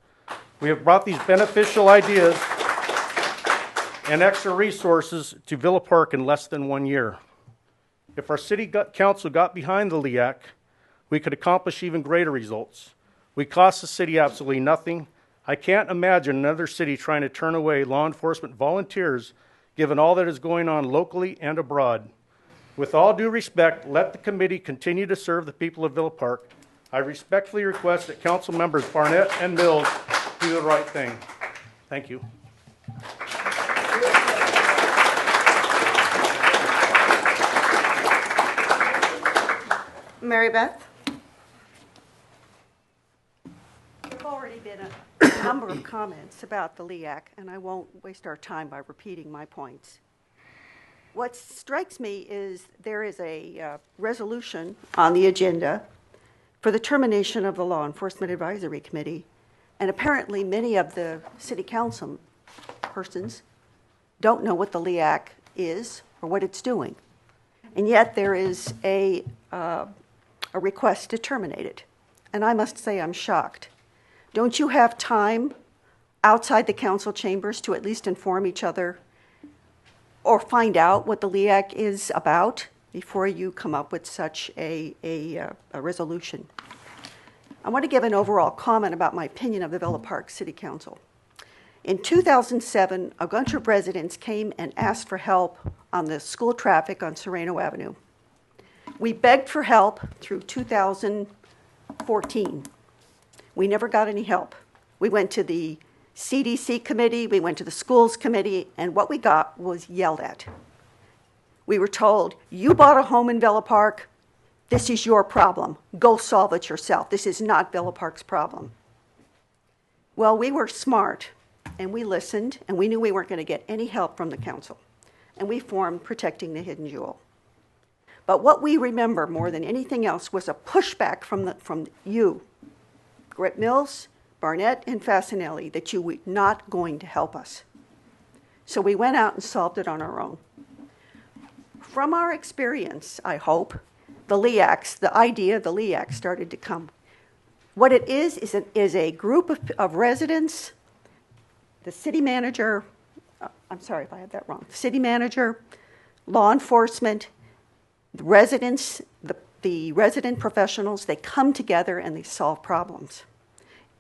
We have brought these beneficial ideas and extra resources to Villa Park in less than 1 year. If our city council got behind the LEAC, we could accomplish even greater results. We cost the city absolutely nothing. I can't imagine another city trying to turn away law enforcement volunteers given all that is going on locally and abroad. With all due respect, let the committee continue to serve the people of Villa Park. I respectfully request that council members Barnett and Mills do the right thing. Thank you. Mary Beth? There've already been a number of comments about the LEAC, and I won't waste our time by repeating my points. What strikes me is there is a resolution on the agenda for the termination of the Law Enforcement Advisory Committee, and apparently many of the city council persons don't know what the LEAC is or what it's doing. And yet there is a request to terminate it. And I must say I'm shocked. Don't you have time outside the council chambers to at least inform each other or find out what the LEAC is about before you come up with such a resolution? I want to give an overall comment about my opinion of the Villa Park City Council. In 2007, a bunch of residents came and asked for help on the school traffic on Serrano Avenue. We begged for help through 2014. We never got any help. We went to the CDC committee, we went to the schools committee, and what we got was yelled at. We were told, you bought a home in Villa Park, this is your problem. Go solve it yourself. This is not Villa Park's problem. Well, we were smart, and we listened, and we knew we weren't going to get any help from the council. And we formed Protecting the Hidden Jewel. But what we remember more than anything else was a pushback from you, Grit Mills, Barnett, and Fasanelli, that you were not going to help us. So we went out and solved it on our own. From our experience, I hope, the LEACs, the idea of the LEAC started to come. What it is a group of residents, the city manager, I'm sorry if I had that wrong, city manager, law enforcement, the residents, the resident professionals, they come together and they solve problems.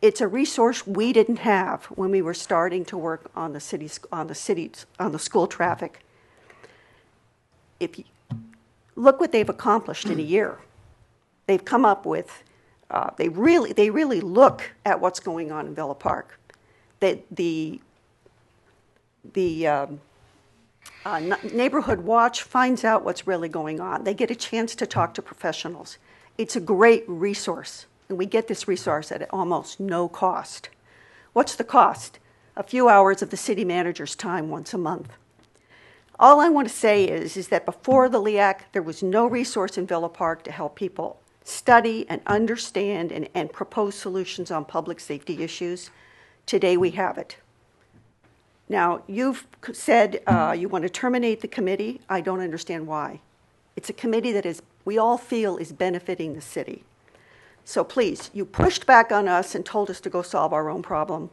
It's a resource we didn't have when we were starting to work on the school traffic. If you look what they've accomplished in a year. They've come up with, they really look at what's going on in Villa Park. Neighborhood Watch finds out what's really going on. They get a chance to talk to professionals. It's a great resource, and we get this resource at almost no cost. What's the cost? A few hours of the city manager's time once a month. All I want to say is that before the LEAC, there was no resource in Villa Park to help people study and understand and propose solutions on public safety issues. Today we have it. Now, you've said you want to terminate the committee. I don't understand why. It's a committee that we all feel is benefiting the city. So please, you pushed back on us and told us to go solve our own problem.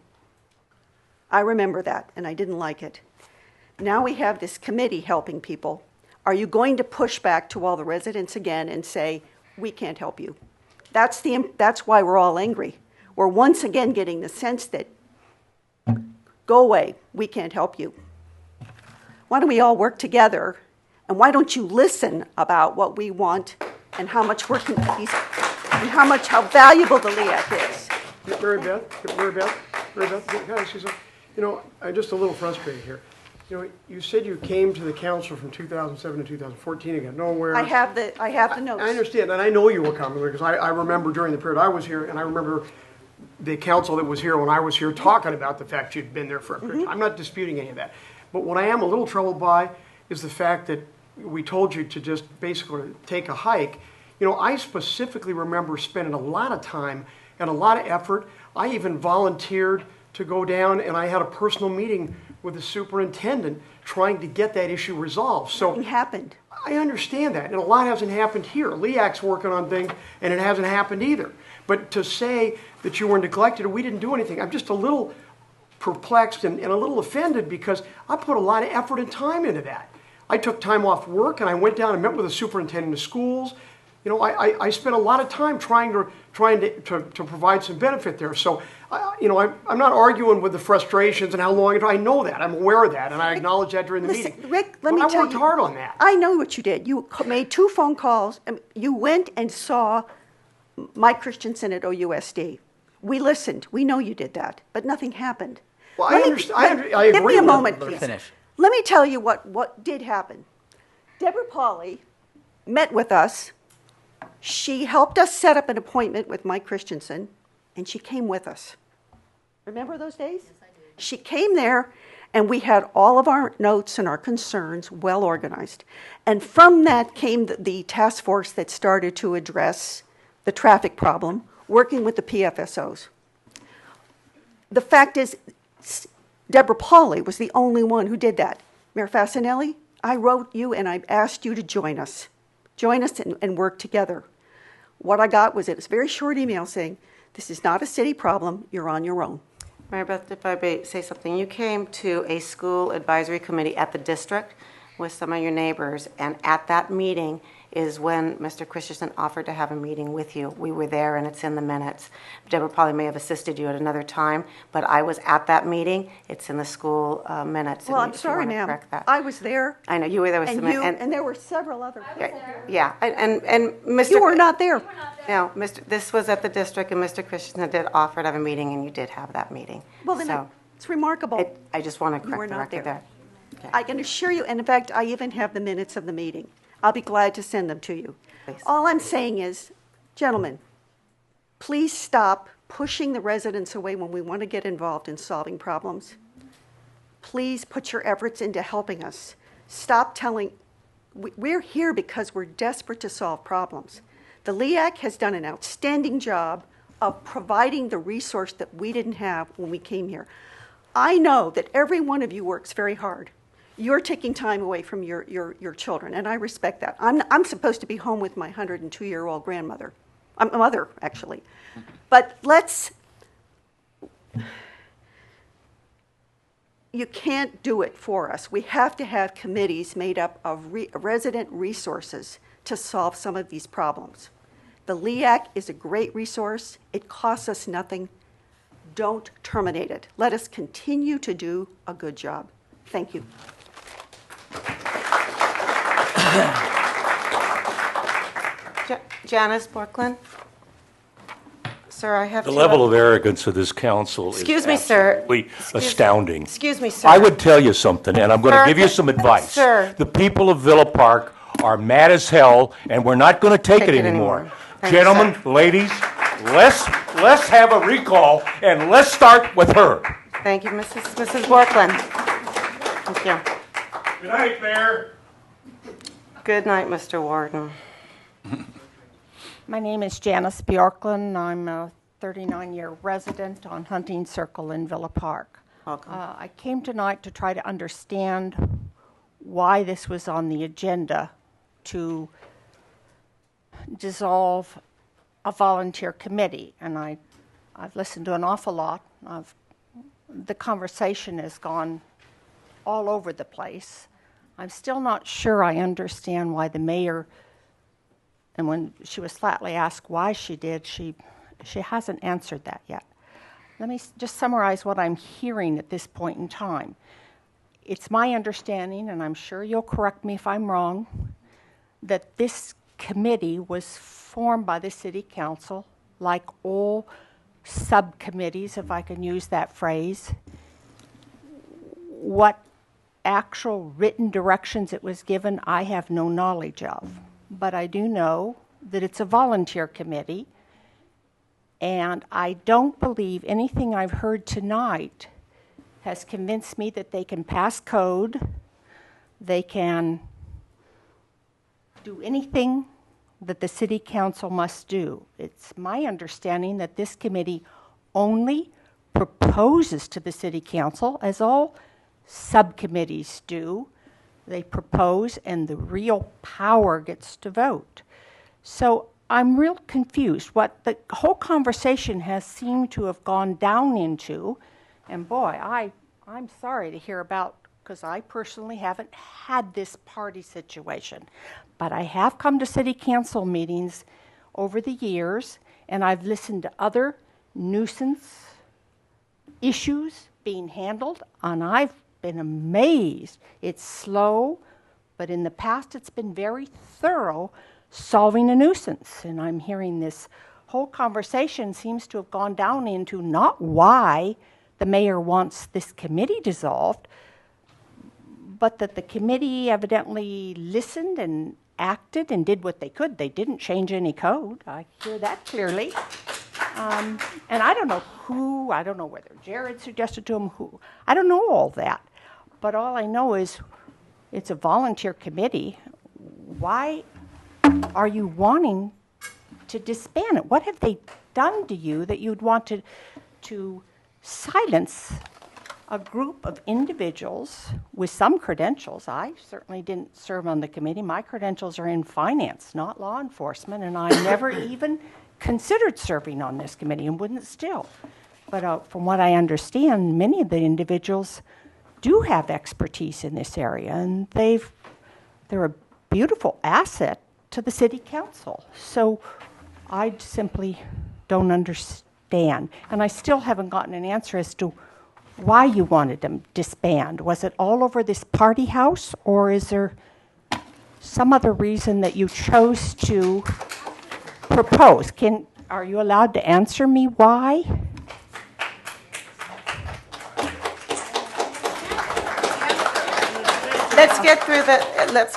I remember that, and I didn't like it. Now we have this committee helping people. Are you going to push back to all the residents again and say, we can't help you? That's why we're all angry. We're once again getting the sense that, go away, we can't help you. Why don't we all work together, and why don't you listen about what we want and how much work and how valuable the LEAC is? Mary Beth, can I say something? You know, I'm just a little frustrated here. You know, you said you came to the council from 2007 to 2014 and got nowhere. I have the notes. I understand, and I know you were coming because I remember during the period I was here, and I remember the council that was here when I was here talking about the fact you'd been there for a period. I'm not disputing any of that. But what I am a little troubled by is the fact that we told you to just basically take a hike. You know, I specifically remember spending a lot of time and a lot of effort. I even volunteered to go down, and I had a personal meeting with the superintendent trying to get that issue resolved. So nothing happened. I understand that, and a lot hasn't happened here. LEAC's working on things, and it hasn't happened either. But to say that you were neglected or we didn't do anything, I'm just a little perplexed and a little offended because I put a lot of effort and time into that. I took time off work, and I went down and met with the superintendent of schools. You know, I spent a lot of time trying to provide some benefit there. So, you know, I'm not arguing with the frustrations and how long it. I know that. I'm aware of that, and I acknowledge that during the meeting. Rick, let me tell you. I worked hard on that. I know what you did. You made 2 phone calls. And you went and saw Mike Christensen at OUSD. We listened. We know you did that, but nothing happened. Well, I agree. Give me a moment, Let her please. finish. Let me tell you what did happen. Deborah Pauley met with us. She helped us set up an appointment with Mike Christensen, and she came with us. Remember those days? Yes, I did. She came there, and we had all of our notes and our concerns well organized. And from that came the task force that started to address the traffic problem, working with the PFSOs. The fact is, Deborah Pauley was the only one who did that. Mayor Fasanelli, I wrote you and I asked you to join us. Join us and work together. What I got was a very short email saying, this is not a city problem, you're on your own. Mary Beth, if I may say something, you came to a school advisory committee at the district with some of your neighbors, and at that meeting is when Mr. Christensen offered to have a meeting with you. We were there, and it's in the minutes. Deborah probably may have assisted you at another time, but I was at that meeting. It's in the school minutes. Well, I'm sorry, ma'am. I was there. I know, you were there with and there were several other people. Yeah, and Mr. You were not there. No, this was at the district, and Mr. Christensen did offer to have a meeting, and you did have that meeting. Well, then it's remarkable. I just want to You were correct the not record there. there. Okay. I can assure you, and in fact, I even have the minutes of the meeting. I'll be glad to send them to you. Please. All I'm saying is, gentlemen, please stop pushing the residents away when we want to get involved in solving problems. Please put your efforts into helping us. Stop telling, we're here because we're desperate to solve problems. The LEAC has done an outstanding job of providing the resource that we didn't have when we came here. I know that every one of you works very hard. you're taking time away from your children, and I respect that. I'm supposed to be home with my 102-year-old grandmother. Mother, actually. But you can't do it for us. We have to have committees made up of resident resources to solve some of these problems. The LEAC is a great resource. It costs us nothing. Don't terminate it. Let us continue to do a good job. Thank you. Janice Borklin. Sir, I have The level of arrogance of this council is absolutely astounding. Excuse me, sir. I would tell you something, and I'm going to give you some advice. Sir. The people of Villa Park are mad as hell, and we're not going to take it anymore. Thank you, Gentlemen, ladies, let's have a recall, and let's start with her. Thank you, Mrs. Borklin. Thank you. Good night, Mayor. Good night, Mr. Warden. My name is Janice Bjorklund. I'm a 39-year resident on Hunting Circle in Villa Park. Welcome. I came tonight to try to understand why this was on the agenda to dissolve a volunteer committee. And I've listened to an awful lot. The conversation has gone all over the place. I'm still not sure I understand why the mayor, and when she was flatly asked why she did, she hasn't answered that yet. Let me just summarize what I'm hearing at this point in time. It's my understanding, and I'm sure you'll correct me if I'm wrong, that this committee was formed by the city council, like all subcommittees, if I can use that phrase. What actual written directions it was given, I have no knowledge of. But I do know that it's a volunteer committee, and I don't believe anything I've heard tonight has convinced me that they can pass code, they can do anything that the city council must do. It's my understanding that this committee only proposes to the city council, as all subcommittees do. They propose, and the real power gets to vote. So I'm real confused. What the whole conversation has seemed to have gone down into, and boy, I'm sorry to hear about, because I personally haven't had this party situation. But I have come to city council meetings over the years, and I've listened to other nuisance issues being handled, and I've been amazed. It's slow, but in the past it's been very thorough solving a nuisance. And I'm hearing this whole conversation seems to have gone down into not why the mayor wants this committee dissolved, but that the committee evidently listened and acted and did what they could. They didn't change any code. I hear that clearly. And I don't know who, I don't know whether Jared suggested to him who. I don't know all that. But all I know is it's a volunteer committee. Why are you wanting to disband it? What have they done to you that you'd want to silence a group of individuals with some credentials? I certainly didn't serve on the committee. My credentials are in finance, not law enforcement, and I never even considered serving on this committee and wouldn't still. But from what I understand, many of the individuals do have expertise in this area, and they're a beautiful asset to the city council. So I simply don't understand. And I still haven't gotten an answer as to why you wanted them disband. Was it all over this party house, or is there some other reason that you chose to propose? Are you allowed to answer me why? Let's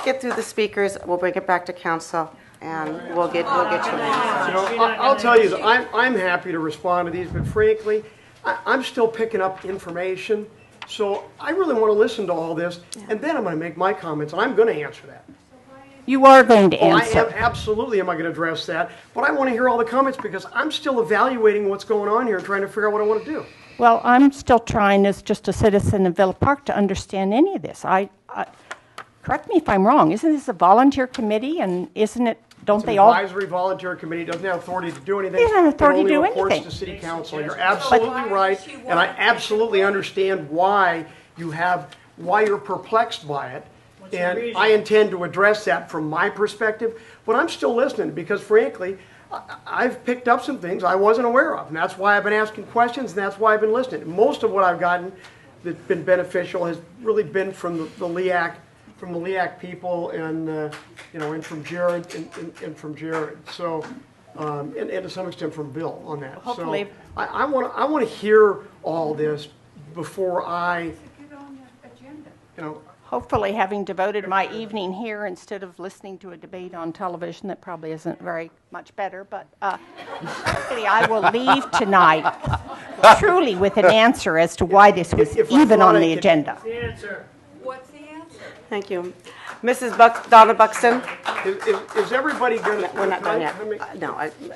get through the speakers. We'll bring it back to council, and we'll get you. I'll tell you, I'm happy to respond to these, but frankly, I'm still picking up information. So I really want to listen to all this, and then I'm going to make my comments, and I'm going to answer that. You are going to answer. I am, absolutely am I going to address that, but I want to hear all the comments because I'm still evaluating what's going on here and trying to figure out what I want to do. Well, I'm still trying as just a citizen of Villa Park to understand any of this. Correct me if I'm wrong, isn't this a volunteer committee, and isn't it, don't they all? It's an advisory volunteer committee, doesn't have authority to do anything. It doesn't have authority to do It only reports anything. to city council. You're absolutely right, and I absolutely understand why you're perplexed by it. And I intend to address that from my perspective, but I'm still listening because frankly, I've picked up some things I wasn't aware of, and that's why I've been asking questions, and that's why I've been listening. Most of what I've gotten that's been beneficial has really been from the LEAC people, and and from Jared, and from Jared. So, and to some extent from Bill on that. Hopefully. So I want to hear all this before I, Hopefully, having devoted my evening here instead of listening to a debate on television, that probably isn't very much better, but hopefully I will leave tonight truly with an answer as to why this was even on the agenda. What's the answer? Thank you. Mrs. Donna Buxton? is everybody going to? We're not done yet. No.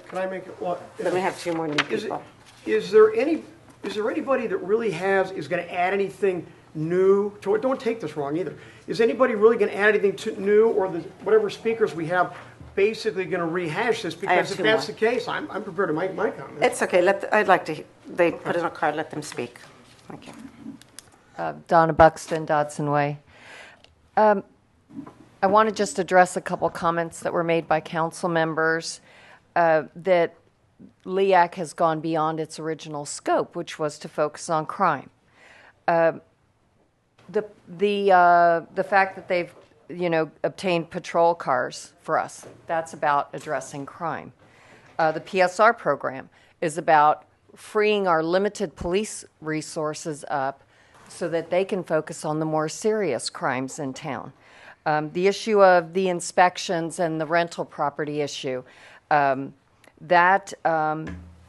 Can I make it? Well, Then we have 2 more new people. Is there anybody that really is going to add anything new to it? Don't take this wrong either. Is anybody really going to add anything new, or whatever speakers we have basically going to rehash this? Because if that's the case, I'm prepared to make my comment. It's okay. I'd like to, they put in a card, let them speak. Thank you. Donna Buxton, Dodson Way. I want to just address a couple comments that were made by council members that LEAC has gone beyond its original scope, which was to focus on crime. The fact that they've obtained patrol cars for us, that's about addressing crime. The PSR program is about freeing our limited police resources up so that they can focus on the more serious crimes in town. The issue of the inspections and the rental property issue, that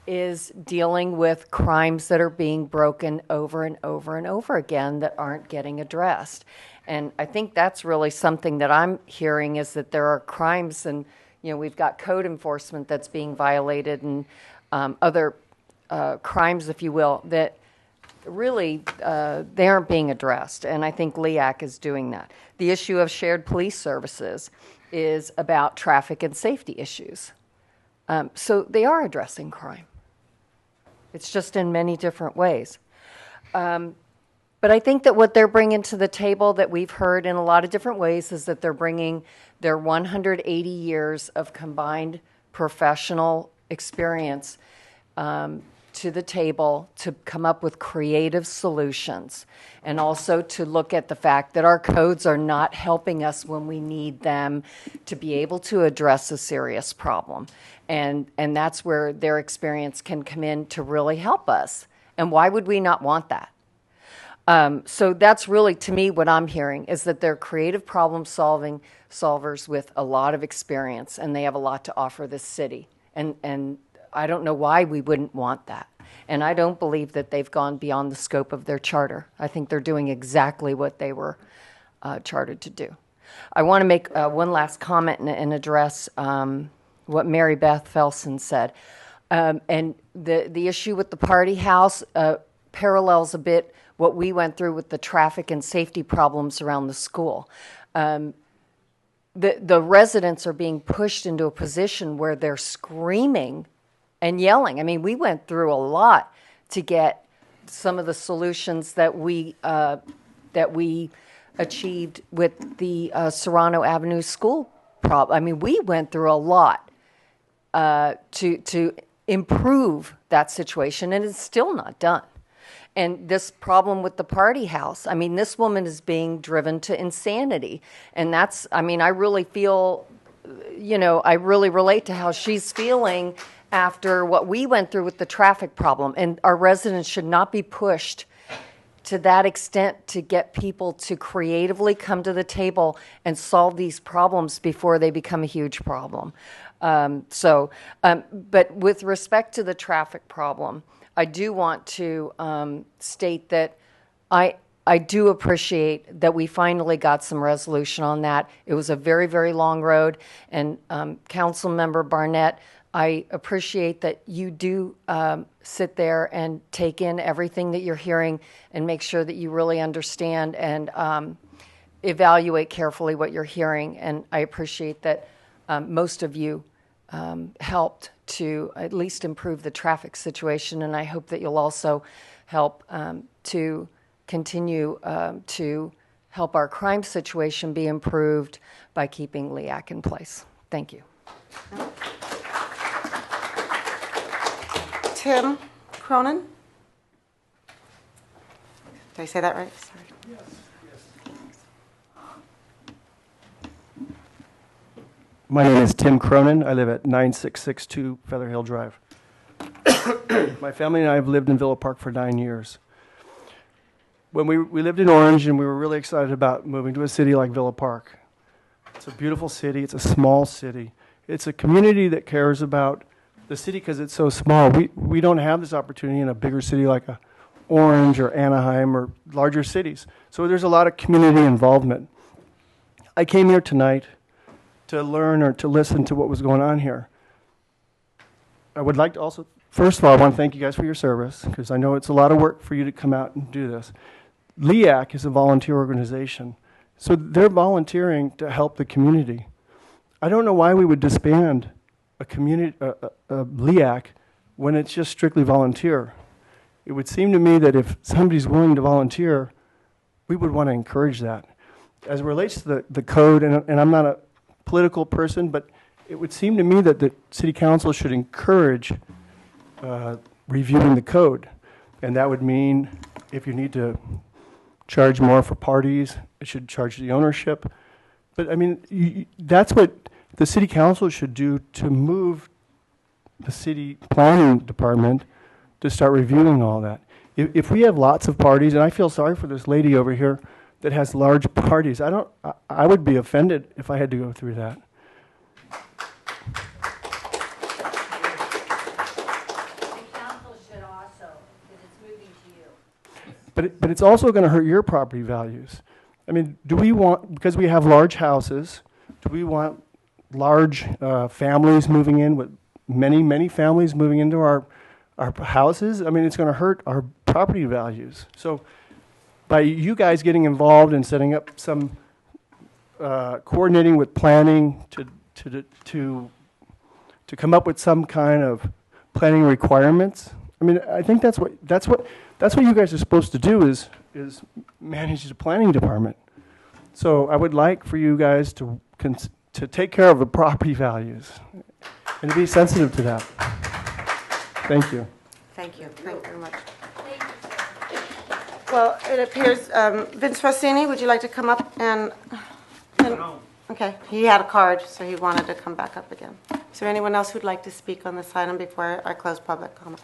is dealing with crimes that are being broken over and over and over again that aren't getting addressed. And I think that's really something that I'm hearing, is that there are crimes, and we've got code enforcement that's being violated, and other crimes, if you will, that really they aren't being addressed. And I think LEAC is doing that. The issue of shared police services is about traffic and safety issues. So they are addressing crime. It's just in many different ways. But I think that what they're bringing to the table that we've heard in a lot of different ways is that they're bringing their 180 years of combined professional experience to the table to come up with creative solutions, and also to look at the fact that our codes are not helping us when we need them to be able to address a serious problem. And that's where their experience can come in to really help us. And why would we not want that? So that's really, to me, what I'm hearing, is that they're creative problem-solving solvers with a lot of experience, and they have a lot to offer this city. And I don't know why we wouldn't want that. And I don't believe that they've gone beyond the scope of their charter. I think they're doing exactly what they were chartered to do. I want to make one last comment and address what Mary Beth Felsen said. And the issue with the party house parallels a bit what we went through with the traffic and safety problems around the school. The residents are being pushed into a position where they're screaming and yelling. I mean, we went through a lot to get some of the solutions that we achieved with the Serrano Avenue school problem. I mean, we went through a lot to improve that situation, and it's still not done. And this problem with the party house, I mean, this woman is being driven to insanity. And that's, I mean, I really feel, I really relate to how she's feeling after what we went through with the traffic problem. And our residents should not be pushed to that extent to get people to creatively come to the table and solve these problems before they become a huge problem. But with respect to the traffic problem, I do want to state that I do appreciate that we finally got some resolution on that. It was a very, very long road, and Council Member Barnett, I appreciate that you do sit there and take in everything that you're hearing and make sure that you really understand and evaluate carefully what you're hearing. And I appreciate that most of you helped to at least improve the traffic situation. And I hope that you'll also help to continue to help our crime situation be improved by keeping LEAC in place. Thank you. Tim Cronin? Did I say that right? Sorry. Yes. My name is Tim Cronin. I live at 9662 Feather Hill Drive. My family and I have lived in Villa Park for 9 years. When we lived in Orange, and we were really excited about moving to a city like Villa Park. It's a beautiful city. It's a small city. It's a community that cares about the city because it's so small. We don't have this opportunity in a bigger city like a Orange or Anaheim or larger cities. So there's a lot of community involvement. I came here tonight to learn or to listen to what was going on here. I would like to also, first of all, I want to thank you guys for your service, because I know it's a lot of work for you to come out and do this. LEAC is a volunteer organization, so they're volunteering to help the community. I don't know why we would disband a LEAC when it's just strictly volunteer. It would seem to me that if somebody's willing to volunteer, we would want to encourage that. As it relates to the code, and I'm not a political person, but it would seem to me that the city council should encourage reviewing the code. And that would mean if you need to charge more for parties, it should charge the ownership. But I mean, that's what the city council should do to move the city planning department to start reviewing all that. If we have lots of parties, and I feel sorry for this lady over here that has large parties, I would be offended if I had to go through that. But it's also going to hurt your property values. I mean, do we want, because we have large houses, do we want large families moving in with many families moving into our houses? I mean, it's going to hurt our property values. So by you guys getting involved and setting up some coordinating with planning to come up with some kind of planning requirements, I mean, I think that's what you guys are supposed to do is manage the planning department. So I would like for you guys to take care of the property values and to be sensitive to that. Thank you. Thank you. Thank you very much. Well, it appears, Vince Rossini, would you like to come up and okay, he had a card, so he wanted to come back up again. Is there anyone else who'd like to speak on this item before I close public comment?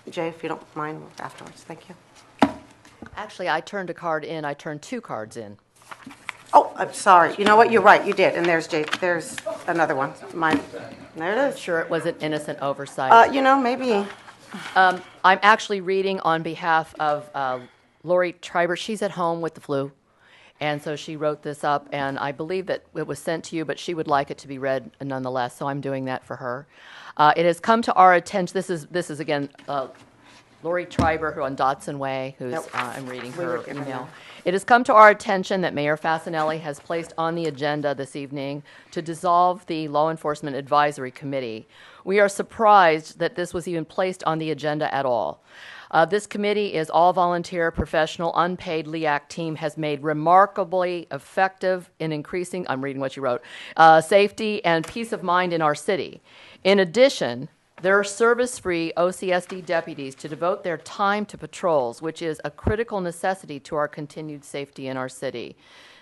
Jay, if you don't mind, afterwards. Thank you. Actually, I turned a card in. I turned 2 cards in. Oh, I'm sorry. You know what? You're right. You did. And there's Jay. There's another one. There it is. Sure, it was an innocent oversight. Maybe. I'm actually reading on behalf of Lori Triber. She's at home with the flu, and so she wrote this up, and I believe that it was sent to you, but she would like it to be read nonetheless, so I'm doing that for her. It has come to our attention, this is again, Lori Triber, who on Dotson Way, who's, I'm reading her email. It has come to our attention that Mayor Fasenelli has placed on the agenda this evening to dissolve the Law Enforcement Advisory Committee. We are surprised that this was even placed on the agenda at all. This committee is all volunteer, professional, unpaid LEAC team has made remarkably effective in increasing, I'm reading what you wrote, safety and peace of mind in our city. In addition, there are service-free OCSD deputies to devote their time to patrols, which is a critical necessity to our continued safety in our city.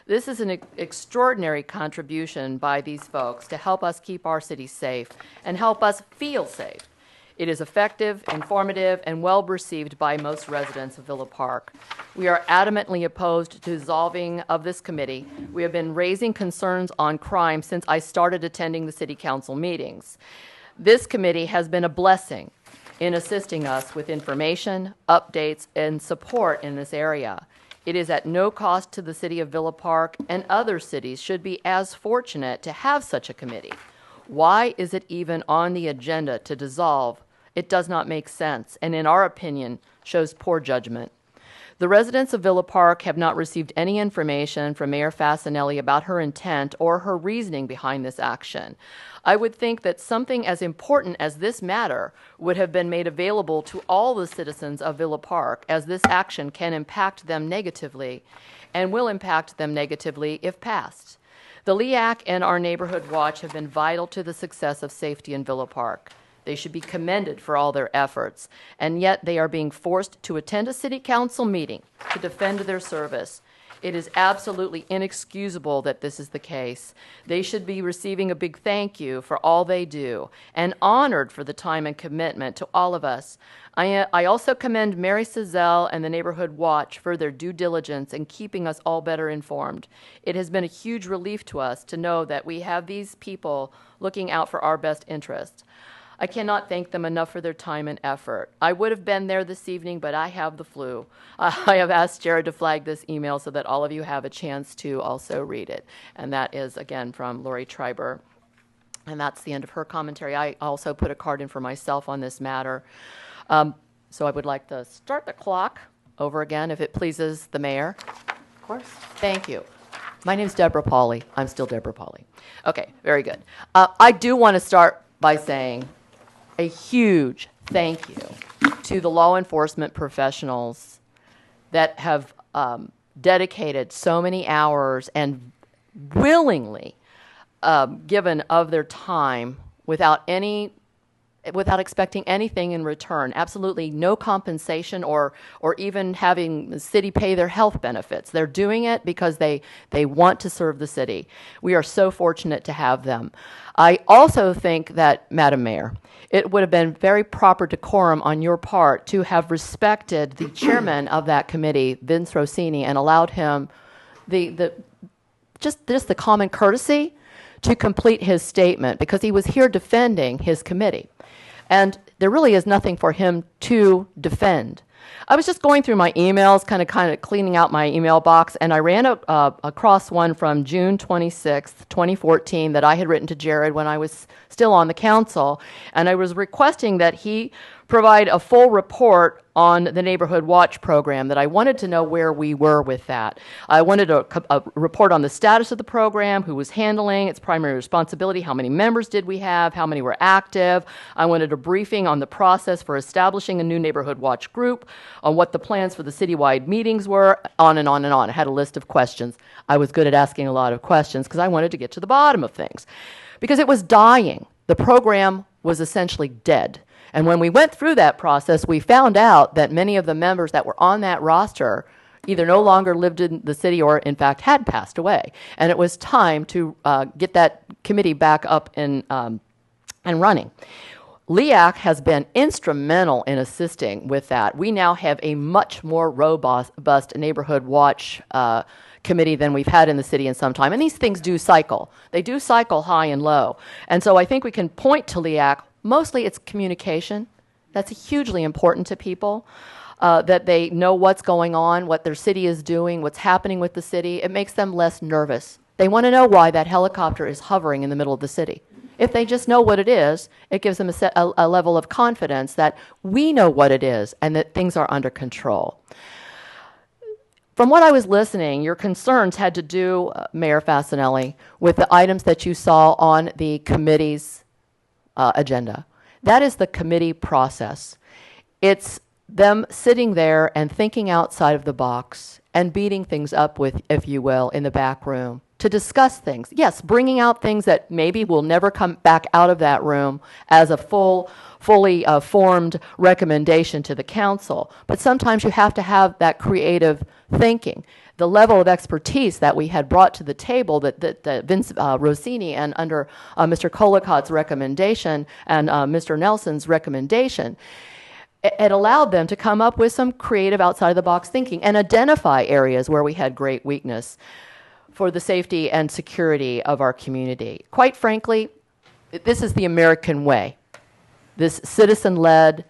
This is an extraordinary contribution by these folks to help us keep our city safe and help us feel safe. It is effective, informative, and well received by most residents of Villa Park. We are adamantly opposed to dissolving of this committee. We have been raising concerns on crime since I started attending the city council meetings. This committee has been a blessing in assisting us with information, updates, and support in this area. It is at no cost to the city of Villa Park, and other cities should be as fortunate to have such a committee. Why is it even on the agenda to dissolve? It does not make sense, and in our opinion, shows poor judgment. The residents of Villa Park have not received any information from Mayor Fasenelli about her intent or her reasoning behind this action. I would think that something as important as this matter would have been made available to all the citizens of Villa Park, as this action can impact them negatively and will impact them negatively if passed. The LEAC and our Neighborhood Watch have been vital to the success of safety in Villa Park. They should be commended for all their efforts, and yet they are being forced to attend a city council meeting to defend their service. It is absolutely inexcusable that this is the case. They should be receiving a big thank you for all they do and honored for the time and commitment to all of us. I also commend Mary Cizelle and the Neighborhood Watch for their due diligence in keeping us all better informed. It has been a huge relief to us to know that we have these people looking out for our best interests. I cannot thank them enough for their time and effort. I would have been there this evening, but I have the flu. I have asked Jared to flag this email so that all of you have a chance to also read it. And that is, again, from Lori Triber. And that's the end of her commentary. I also put a card in for myself on this matter. So I would like to start the clock over again, if it pleases the mayor. Of course. Thank you. My name's Deborah Pauley. I'm still Deborah Pauley. Okay, very good. I do want to start by saying a huge thank you to the law enforcement professionals that have dedicated so many hours and willingly given of their time without expecting anything in return, absolutely no compensation or even having the city pay their health benefits. They're doing it because they want to serve the city. We are so fortunate to have them. I also think that, Madam Mayor, it would have been very proper decorum on your part to have respected the chairman of that committee, Vince Rossini, and allowed him just the common courtesy to complete his statement, because he was here defending his committee. And there really is nothing for him to defend. I was just going through my emails, kind of cleaning out my email box, and I ran across one from June 26th, 2014, that I had written to Jared when I was still on the council, and I was requesting that he provide a full report on the Neighborhood Watch program, that I wanted to know where we were with that. I wanted a report on the status of the program, who was handling its primary responsibility, how many members did we have, how many were active. I wanted a briefing on the process for establishing a new Neighborhood Watch group, on what the plans for the citywide meetings were, on and on and on. I had a list of questions. I was good at asking a lot of questions because I wanted to get to the bottom of things. Because it was dying. The program was essentially dead. And when we went through that process, we found out that many of the members that were on that roster either no longer lived in the city or, in fact, had passed away. And it was time to get that committee back up and running. LEAC has been instrumental in assisting with that. We now have a much more robust Neighborhood Watch committee than we've had in the city in some time. And these things do cycle. They do cycle high and low. And so I think we can point to LEAC. Mostly it's communication. That's hugely important to people, that they know what's going on, what their city is doing, what's happening with the city. It makes them less nervous. They want to know why that helicopter is hovering in the middle of the city. If they just know what it is, it gives them a level of confidence that we know what it is and that things are under control. From what I was listening, your concerns had to do, Mayor Fasenelli, with the items that you saw on the committee's agenda. That is the committee process. It's them sitting there and thinking outside of the box and beating things up with, if you will, in the back room to discuss things. Yes, bringing out things that maybe will never come back out of that room as a fully formed recommendation to the council. But sometimes you have to have that creative thinking. The level of expertise that we had brought to the table, that Vince Rossini and under Mr. Colicott's recommendation and Mr. Nelson's recommendation, it allowed them to come up with some creative outside-of-the-box thinking and identify areas where we had great weakness for the safety and security of our community. Quite frankly, this is the American way, this citizen-led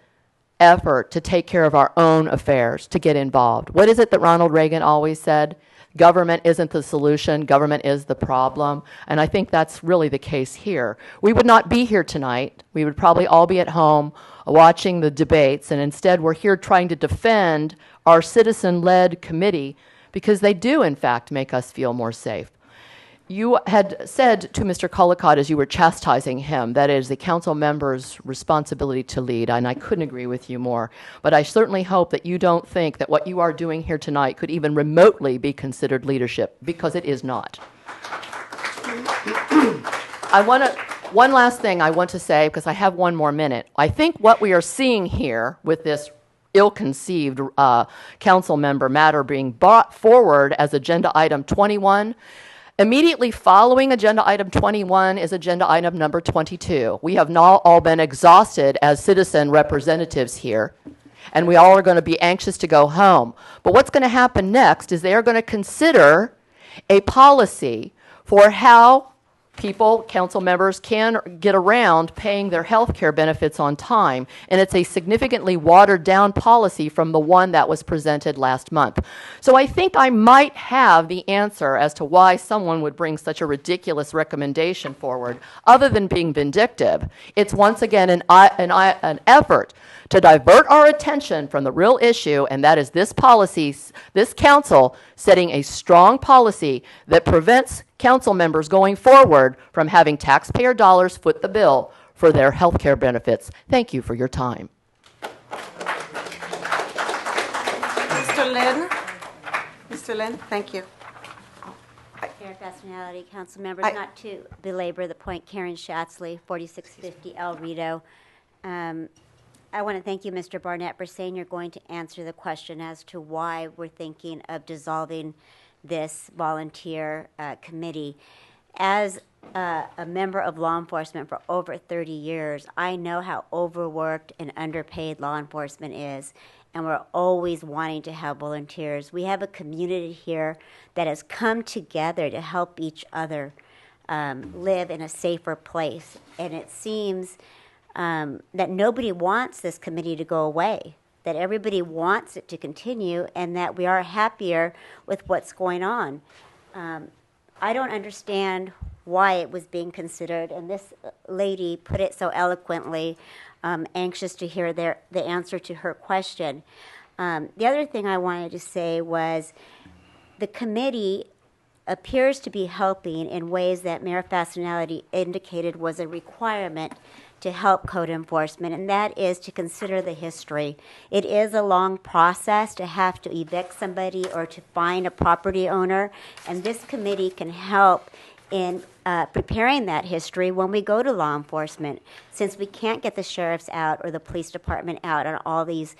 effort to take care of our own affairs, to get involved. What is it that Ronald Reagan always said? government isn't the solution, government is the problem. And I think that's really the case here. We would not be here tonight. We would probably all be at home watching the debates, and instead we're here trying to defend our citizen-led committee because they do, in fact, make us feel more safe. You had said to Mr. Collicott as you were chastising him, that it is the council member's responsibility to lead, and I couldn't agree with you more. But I certainly hope that you don't think that what you are doing here tonight could even remotely be considered leadership, because it is not. One last thing I want to say, because I have one more minute. I think what we are seeing here with this ill-conceived council member matter being brought forward as agenda item 21, immediately following agenda item 21 is agenda item number 22. We have now all been exhausted as citizen representatives here, and we all are going to be anxious to go home. But what's going to happen next is they are going to consider a policy for how people, council members, can get around paying their health care benefits on time. And it's a significantly watered down policy from the one that was presented last month. So I think I might have the answer as to why someone would bring such a ridiculous recommendation forward, other than being vindictive. It's once again an effort to divert our attention from the real issue, and that is this policy, this council setting a strong policy that prevents council members going forward from having taxpayer dollars foot the bill for their health care benefits. Thank you for your time. Mr. Lynn? Mr. Lynn, thank you. Mayor Fasenelli, council members, not to belabor the point, Karen Schatzley, 4650 El Rito. I want to thank you, Mr. Barnett, for saying you're going to answer the question as to why we're thinking of dissolving this volunteer committee. As a member of law enforcement for over 30 years, I know how overworked and underpaid law enforcement is, and we're always wanting to have volunteers. We have a community here that has come together to help each other live in a safer place, and it seems that nobody wants this committee to go away, that everybody wants it to continue, and that we are happier with what's going on. I don't understand why it was being considered, and this lady put it so eloquently, anxious to hear the answer to her question. The other thing I wanted to say was the committee appears to be helping in ways that Mayor Fasenelli indicated was a requirement to help code enforcement, and that is to consider the history. It is a long process to have to evict somebody or to find a property owner, and this committee can help in preparing that history when we go to law enforcement. Since we can't get the sheriffs out or the police department out on all these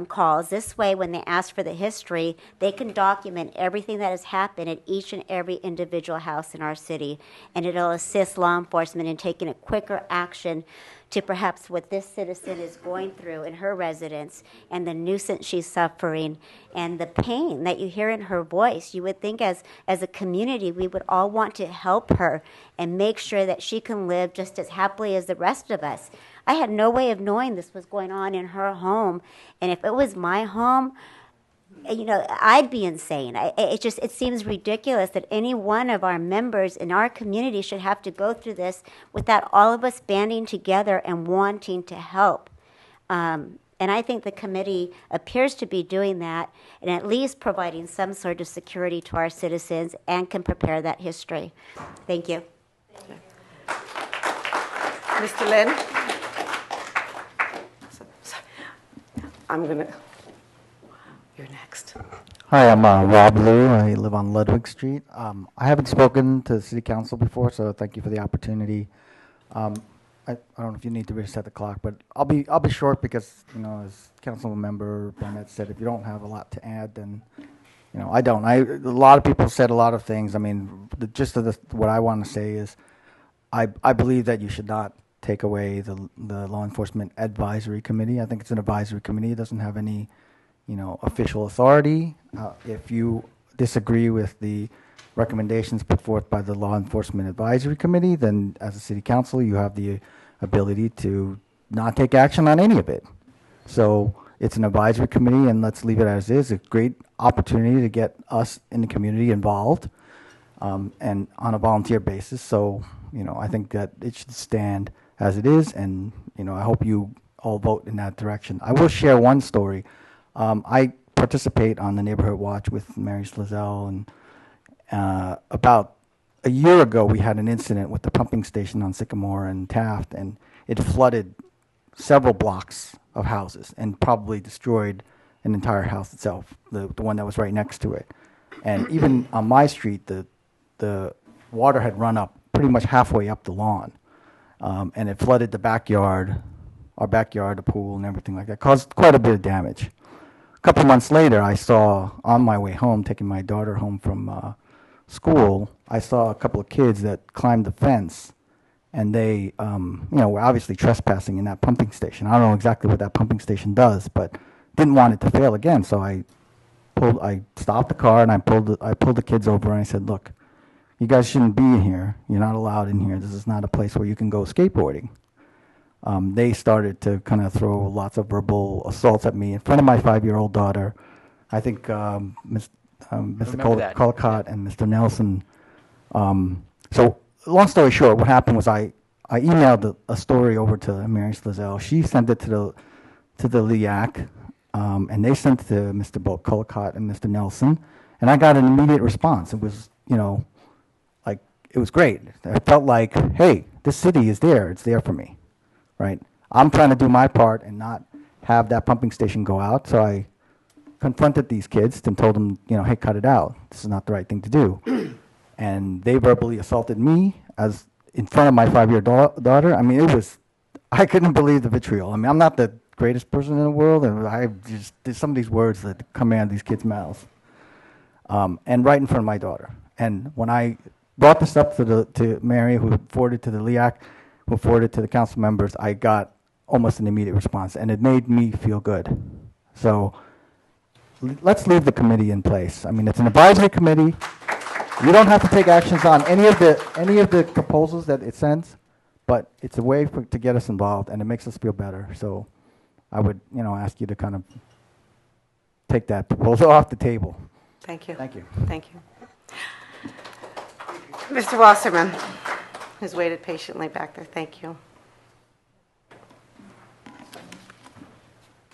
calls, this way when they ask for the history, they can document everything that has happened at each and every individual house in our city, and it'll assist law enforcement in taking a quicker action to perhaps what this citizen is going through in her residence and the nuisance she's suffering and the pain that you hear in her voice. You would think as a community we would all want to help her and make sure that she can live just as happily as the rest of us. I had no way of knowing this was going on in her home, and if it was my home, you know, I'd be insane. It seems ridiculous that any one of our members in our community should have to go through this without all of us banding together and wanting to help. And I think the committee appears to be doing that and at least providing some sort of security to our citizens and can prepare that history. Thank you. Mr. Lynn? I'm going to... You're next. Hi, I'm Rob Liu. I live on Ludwig Street. I haven't spoken to the City Council before, so thank you for the opportunity. I don't know if you need to reset the clock, but I'll be short because, you know, as Council Member Barnett said, if you don't have a lot to add, then, you know, I don't. A lot of people said a lot of things. I mean, the gist of what I want to say is, I believe that you should not take away the Law Enforcement Advisory Committee. I think it's an advisory committee. It doesn't have any, you know, official authority. If you disagree with the recommendations put forth by the Law Enforcement Advisory Committee, then as a City Council, you have the ability to not take action on any of it. So it's an advisory committee, and let's leave it as is. It's a great opportunity to get us in the community involved, and on a volunteer basis. So, I think that it should stand as it is, and, I hope you all vote in that direction. I will share one story. I participate on the Neighborhood Watch with Mary Slazell, and about a year ago, we had an incident with the pumping station on Sycamore and Taft, and it flooded several blocks of houses and probably destroyed an entire house itself, the one that was right next to it. And even on my street, the water had run up pretty much halfway up the lawn, and it flooded the backyard, our backyard, the pool, and everything like that. Caused quite a bit of damage. A couple months later, I saw, on my way home, taking my daughter home from school, I saw a couple of kids that climbed the fence, and they, were obviously trespassing in that pumping station. I don't know exactly what that pumping station does, but didn't want it to fail again. So I stopped the car and I pulled the kids over and I said, "Look, you guys shouldn't be in here. You're not allowed in here. This is not a place where you can go skateboarding." They started to kind of throw lots of verbal assaults at me in front of my 5-year-old daughter. I think Mr. Collicott and Mr. Nelson. So long story short, what happened was I emailed a story over to Mary Slazell. She sent it to the LEAC, and they sent it to Mr. Collicott and Mr. Nelson, and I got an immediate response. It was, it was great. I felt like, hey, this city is there. It's there for me, right? I'm trying to do my part and not have that pumping station go out. So I confronted these kids and told them, hey, cut it out. This is not the right thing to do. And they verbally assaulted me as in front of my 5-year-old daughter. I mean, I couldn't believe the vitriol. I mean, I'm not the greatest person in the world, and there's some of these words that come out of these kids' mouths, and right in front of my daughter. And when I brought this up to Mary, who forwarded to the LEAC, who forwarded to the council members, I got almost an immediate response, and it made me feel good. So let's leave the committee in place. I mean, it's an advisory committee. You don't have to take actions on any of the proposals that it sends, but it's a way to get us involved, and it makes us feel better. So I would, ask you to kind of take that proposal off the table. Thank you. Thank you. Thank you. Mr. Wasserman, who's waited patiently back there. Thank you.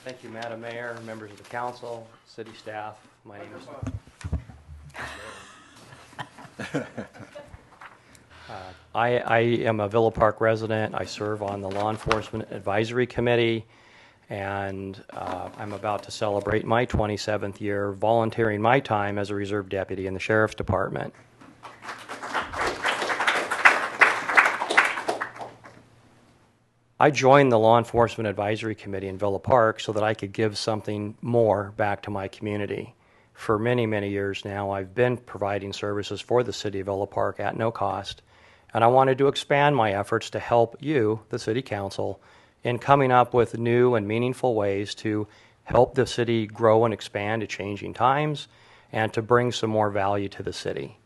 Thank you, Madam Mayor, members of the council, city staff. My name is... I am a Villa Park resident. I serve on the Law Enforcement Advisory Committee, and I'm about to celebrate my 27th year volunteering my time as a reserve deputy in the Sheriff's Department. I joined the Law Enforcement Advisory Committee in Villa Park so that I could give something more back to my community. For many, many years now, I've been providing services for the city of Villa Park at no cost, and I wanted to expand my efforts to help you, the city council, in coming up with new and meaningful ways to help the city grow and expand to changing times and to bring some more value to the city.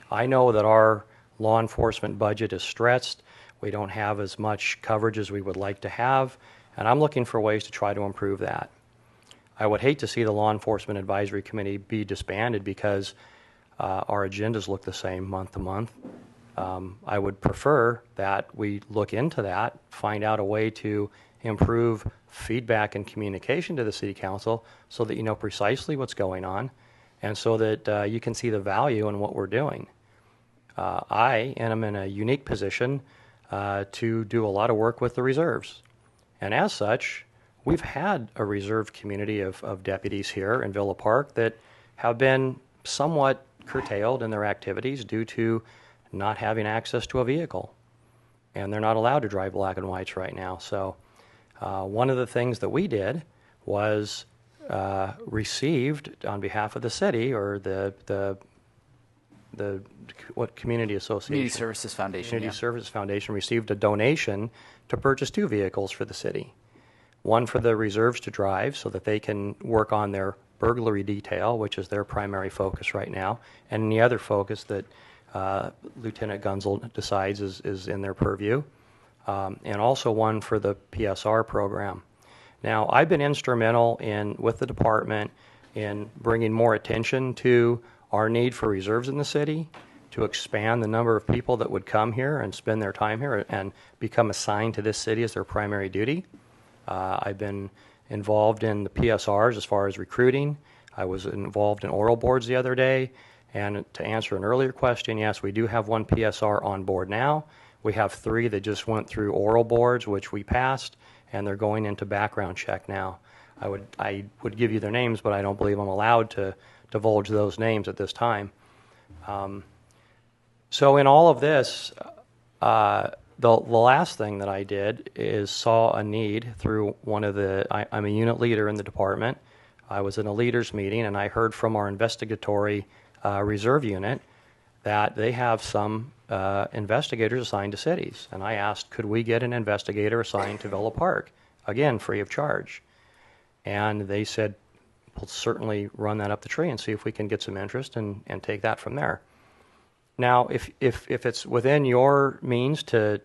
I know that our law enforcement budget is stretched. We don't have as much coverage as we would like to have, and I'm looking for ways to try to improve that. I would hate to see the Law Enforcement Advisory Committee be disbanded because our agendas look the same month to month. I would prefer that we look into that, find out a way to improve feedback and communication to the City Council so that you know precisely what's going on and so that you can see the value in what we're doing. I am in a unique position to do a lot of work with the reserves. And as such, we've had a reserve community of deputies here in Villa Park that have been somewhat curtailed in their activities due to not having access to a vehicle. And they're not allowed to drive black and whites right now. So one of the things that we did was received on behalf of the city or the Community Association? Community Services Foundation. Community Services Foundation received a donation to purchase 2 vehicles for the city. One for the reserves to drive so that they can work on their burglary detail, which is their primary focus right now, and the other focus that Lieutenant Gunzel decides is in their purview, and also one for the PSR program. Now, I've been instrumental with the department in bringing more attention to our need for reserves in the city, to expand the number of people that would come here and spend their time here and become assigned to this city as their primary duty. I've been involved in the PSRs as far as recruiting. I was involved in oral boards the other day. And to answer an earlier question, yes, we do have one PSR on board now. We have 3 that just went through oral boards, which we passed, and they're going into background check now. I would give you their names, but I don't believe I'm allowed to divulge those names at this time. So in all of this, the last thing that I did is saw a need through one of I'm a unit leader in the department. I was in a leaders meeting, and I heard from our investigatory reserve unit that they have some investigators assigned to cities. And I asked, could we get an investigator assigned to Villa Park? Again, free of charge. And they said, we'll certainly run that up the tree and see if we can get some interest and take that from there. Now, if it's within your means to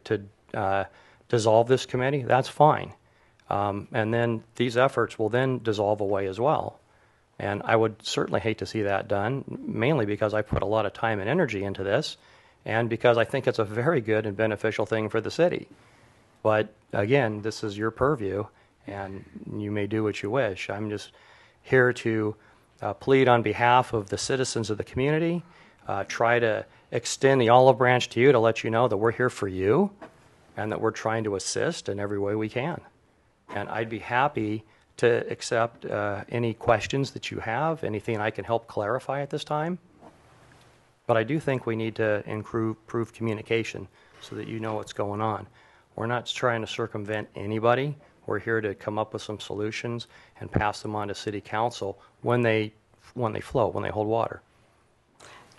dissolve this committee, that's fine. And then these efforts will then dissolve away as well. And I would certainly hate to see that done, mainly because I put a lot of time and energy into this, and because I think it's a very good and beneficial thing for the city. But again, this is your purview, and you may do what you wish. I'm just here to plead on behalf of the citizens of the community, try to extend the olive branch to you to let you know that we're here for you, and that we're trying to assist in every way we can. And I'd be happy to accept any questions that you have, anything I can help clarify at this time. But I do think we need to improve communication so that you know what's going on. We're not trying to circumvent anybody. We're here to come up with some solutions and pass them on to City Council when they float, when they hold water.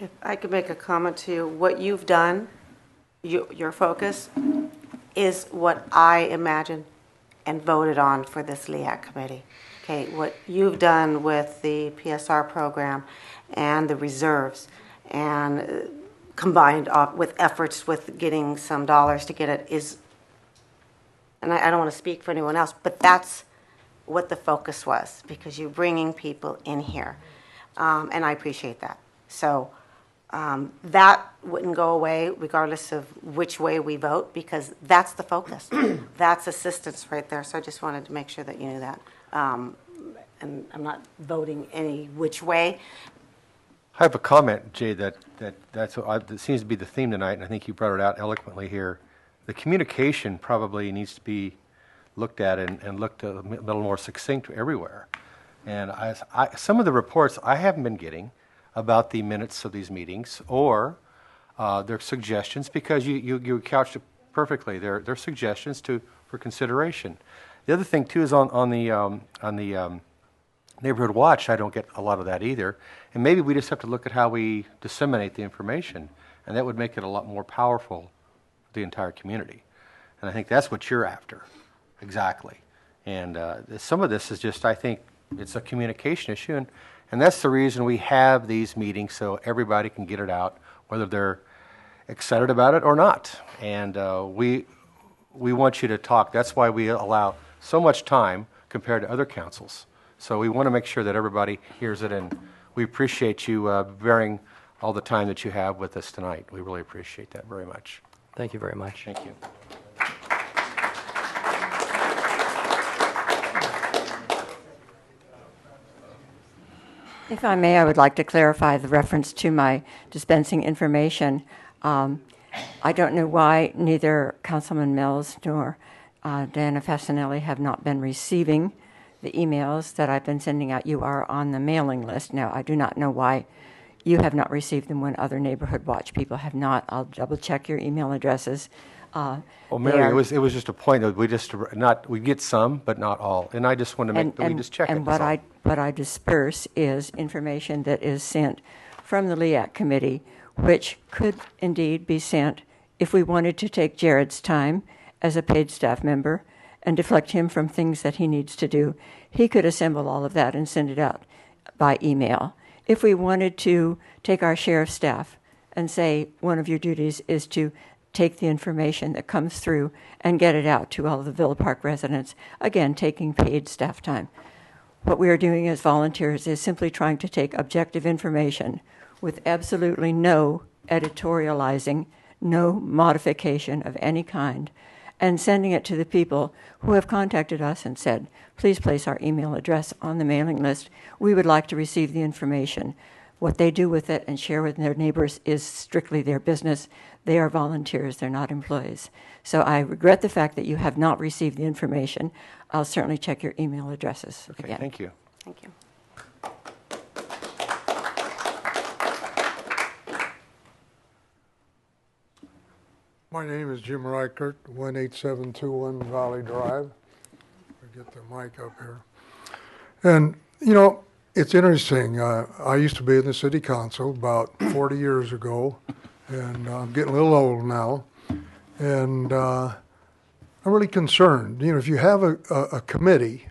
If I could make a comment to you, what you've done, your focus, is what I imagined and voted on for this LEAC committee. Okay, what you've done with the PSR program and the reserves, and combined with efforts with getting some dollars to get it is, and I don't want to speak for anyone else, but that's what the focus was, because you're bringing people in here, and I appreciate that. So that wouldn't go away regardless of which way we vote, because that's the focus. That's assistance right there. So I just wanted to make sure that you knew that. And I'm not voting any which way. I have a comment, Jay, that seems to be the theme tonight, and I think you brought it out eloquently here. The communication probably needs to be looked at and looked a little more succinct everywhere. And some of the reports I haven't been getting about the minutes of these meetings or their suggestions, because you couched it perfectly. They're suggestions for consideration. The other thing too is on the Neighborhood Watch. I don't get a lot of that either, and maybe we just have to look at how we disseminate the information, and that would make it a lot more powerful for the entire community. And I think that's what you're after, exactly. And some of this is just, I think, it's a communication issue, and that's the reason we have these meetings, so everybody can get it out, whether they're excited about it or not. And we want you to talk. That's why we allow so much time compared to other councils. So we want to make sure that everybody hears it, and we appreciate you bearing all the time that you have with us tonight. We really appreciate that very much. Thank you very much. Thank you. If I may, I would like to clarify the reference to my dispensing information. I don't know why neither Councilman Mills nor Diana Fasanelli have not been receiving the emails that I've been sending out. You are on the mailing list. Now, I do not know why you have not received them when other Neighborhood Watch people have not. I'll double check your email addresses. Well, Mary, it was just a point that we get some, but not all. And I just want to make we just check and it. What I disperse is information that is sent from the LEAC committee, which could indeed be sent if we wanted to take Jared's time as a paid staff member and deflect him from things that he needs to do. He could assemble all of that and send it out by email. If we wanted to take our share of staff and say one of your duties is to take the information that comes through and get it out to all the Villa Park residents, again, taking paid staff time. What we are doing as volunteers is simply trying to take objective information with absolutely no editorializing, no modification of any kind, and sending it to the people who have contacted us and said, please place our email address on the mailing list. We would like to receive the information. What they do with it and share with their neighbors is strictly their business. They are volunteers, they're not employees. So I regret the fact that you have not received the information. I'll certainly check your email addresses again. Thank you. Thank you. My name is Jim Reichert, 18721 Valley Drive. Get the mic up here. And, you know, it's interesting. I used to be in the city council about 40 years ago, and I'm getting a little old now. And I'm really concerned. You know, if you have a committee,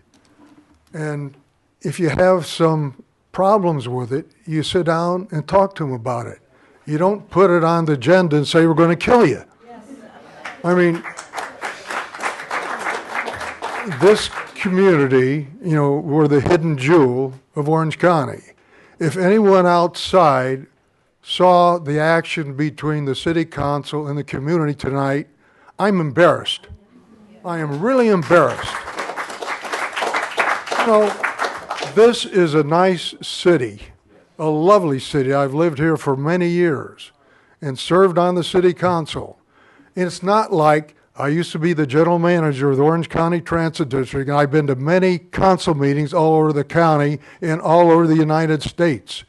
and if you have some problems with it, you sit down and talk to them about it. You don't put it on the agenda and say, we're going to kill you. I mean, this community, you know, we're the hidden jewel of Orange County. If anyone outside saw the action between the city council and the community tonight, I'm embarrassed. I am really embarrassed. You know, this is a nice city, a lovely city. I've lived here for many years and served on the city council. And it's not like I used to be the general manager of the Orange County Transit District, and I've been to many council meetings all over the county and all over the United States.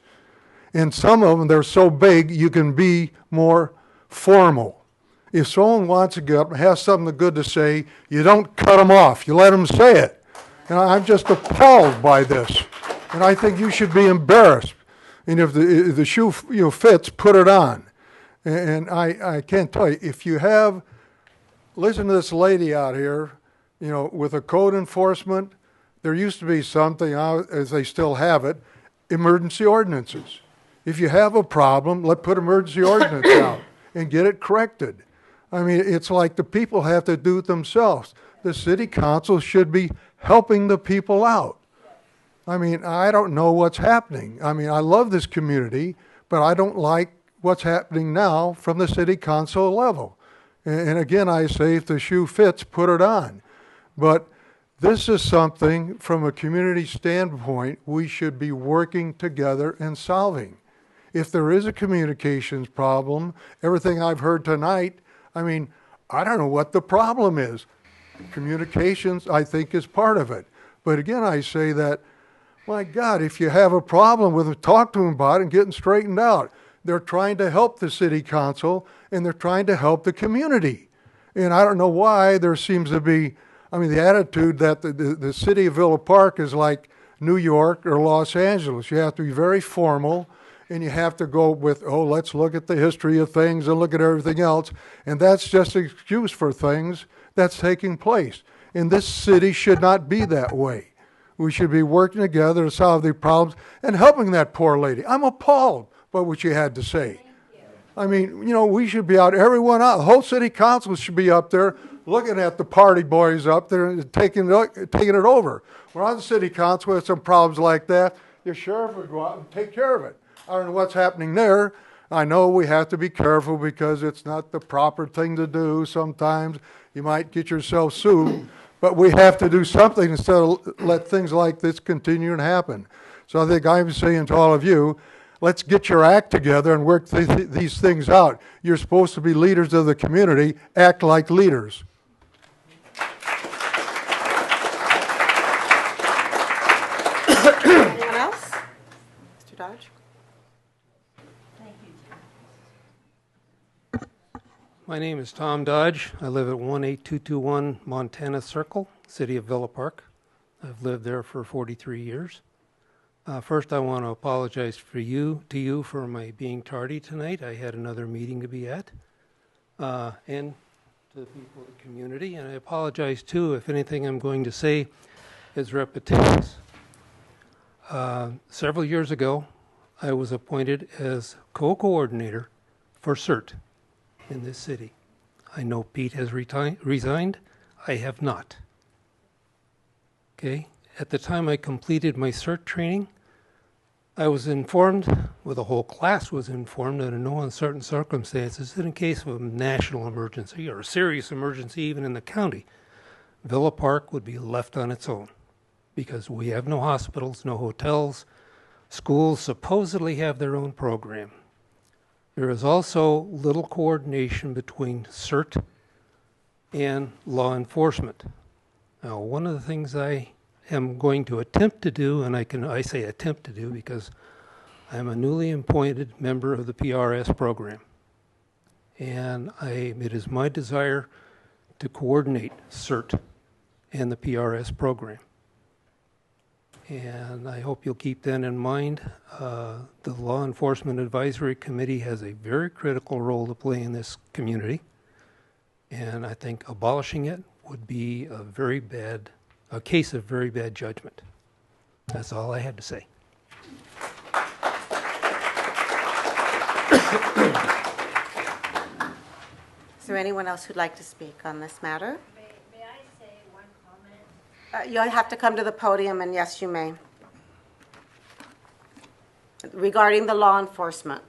And some of them, they're so big, you can be more formal. If someone wants to get up and has something good to say, you don't cut them off. You let them say it. And I'm just appalled by this. And I think you should be embarrassed. And if the shoe fits, put it on. And I can't tell you, if you have, listen to this lady out here, you know, with a code enforcement, there used to be something, as they still have it, emergency ordinances. If you have a problem, let's put emergency ordinance out and get it corrected. I mean, it's like the people have to do it themselves. The city council should be helping the people out. I mean, I don't know what's happening. I mean, I love this community, but I don't like what's happening now from the city council level. And again, I say if the shoe fits, put it on. But this is something from a community standpoint we should be working together and solving. If there is a communications problem, everything I've heard tonight, I mean, I don't know what the problem is. Communications, I think, is part of it. But again, I say that, my God, if you have a problem with it, talk to them about it and get them straightened out. They're trying to help the city council, and they're trying to help the community. And I don't know why there seems to be, I mean, the attitude that the city of Villa Park is like New York or Los Angeles. You have to be very formal, and you have to go with, oh, let's look at the history of things and look at everything else. And that's just an excuse for things that's taking place. And this city should not be that way. We should be working together to solve the problems and helping that poor lady. I'm appalled by what you had to say. I mean, you know, we should be out, everyone out, the whole city council should be up there looking at the party boys up there and taking it over. We're on the city council with some problems like that. The sheriff would go out and take care of it. I don't know what's happening there. I know we have to be careful because it's not the proper thing to do. Sometimes you might get yourself sued, but we have to do something instead of let things like this continue and happen. So I think I'm saying to all of you, let's get your act together and work these things out. You're supposed to be leaders of the community. Act like leaders. Anyone else? Mr. Dodge? My name is Tom Dodge. I live at 18221 Montana Circle, City of Villa Park. I've lived there for 43 years. First, I want to apologize to you for my being tardy tonight. I had another meeting to be at, and to the people of the community. And I apologize, too, if anything I'm going to say is repetitious. Several years ago, I was appointed as co-coordinator for CERT in this city. I know Pete has resigned. I have not. Okay? At the time I completed my CERT training, I was informed, well, the whole class was informed under no uncertain circumstances that in case of a national emergency or a serious emergency even in the county, Villa Park would be left on its own because we have no hospitals, no hotels. Schools supposedly have their own program. There is also little coordination between CERT and law enforcement. Now, one of the things I am going to attempt to do, and I say attempt to do because I'm a newly appointed member of the PRS program. And it is my desire to coordinate CERT and the PRS program. And I hope you'll keep that in mind. The Law Enforcement Advisory Committee has a very critical role to play in this community. And I think abolishing it would be a case of very bad judgment. That's all I had to say. Is there anyone else who'd like to speak on this matter? May I say one comment? You'll have to come to the podium, and yes, you may. Regarding the Law Enforcement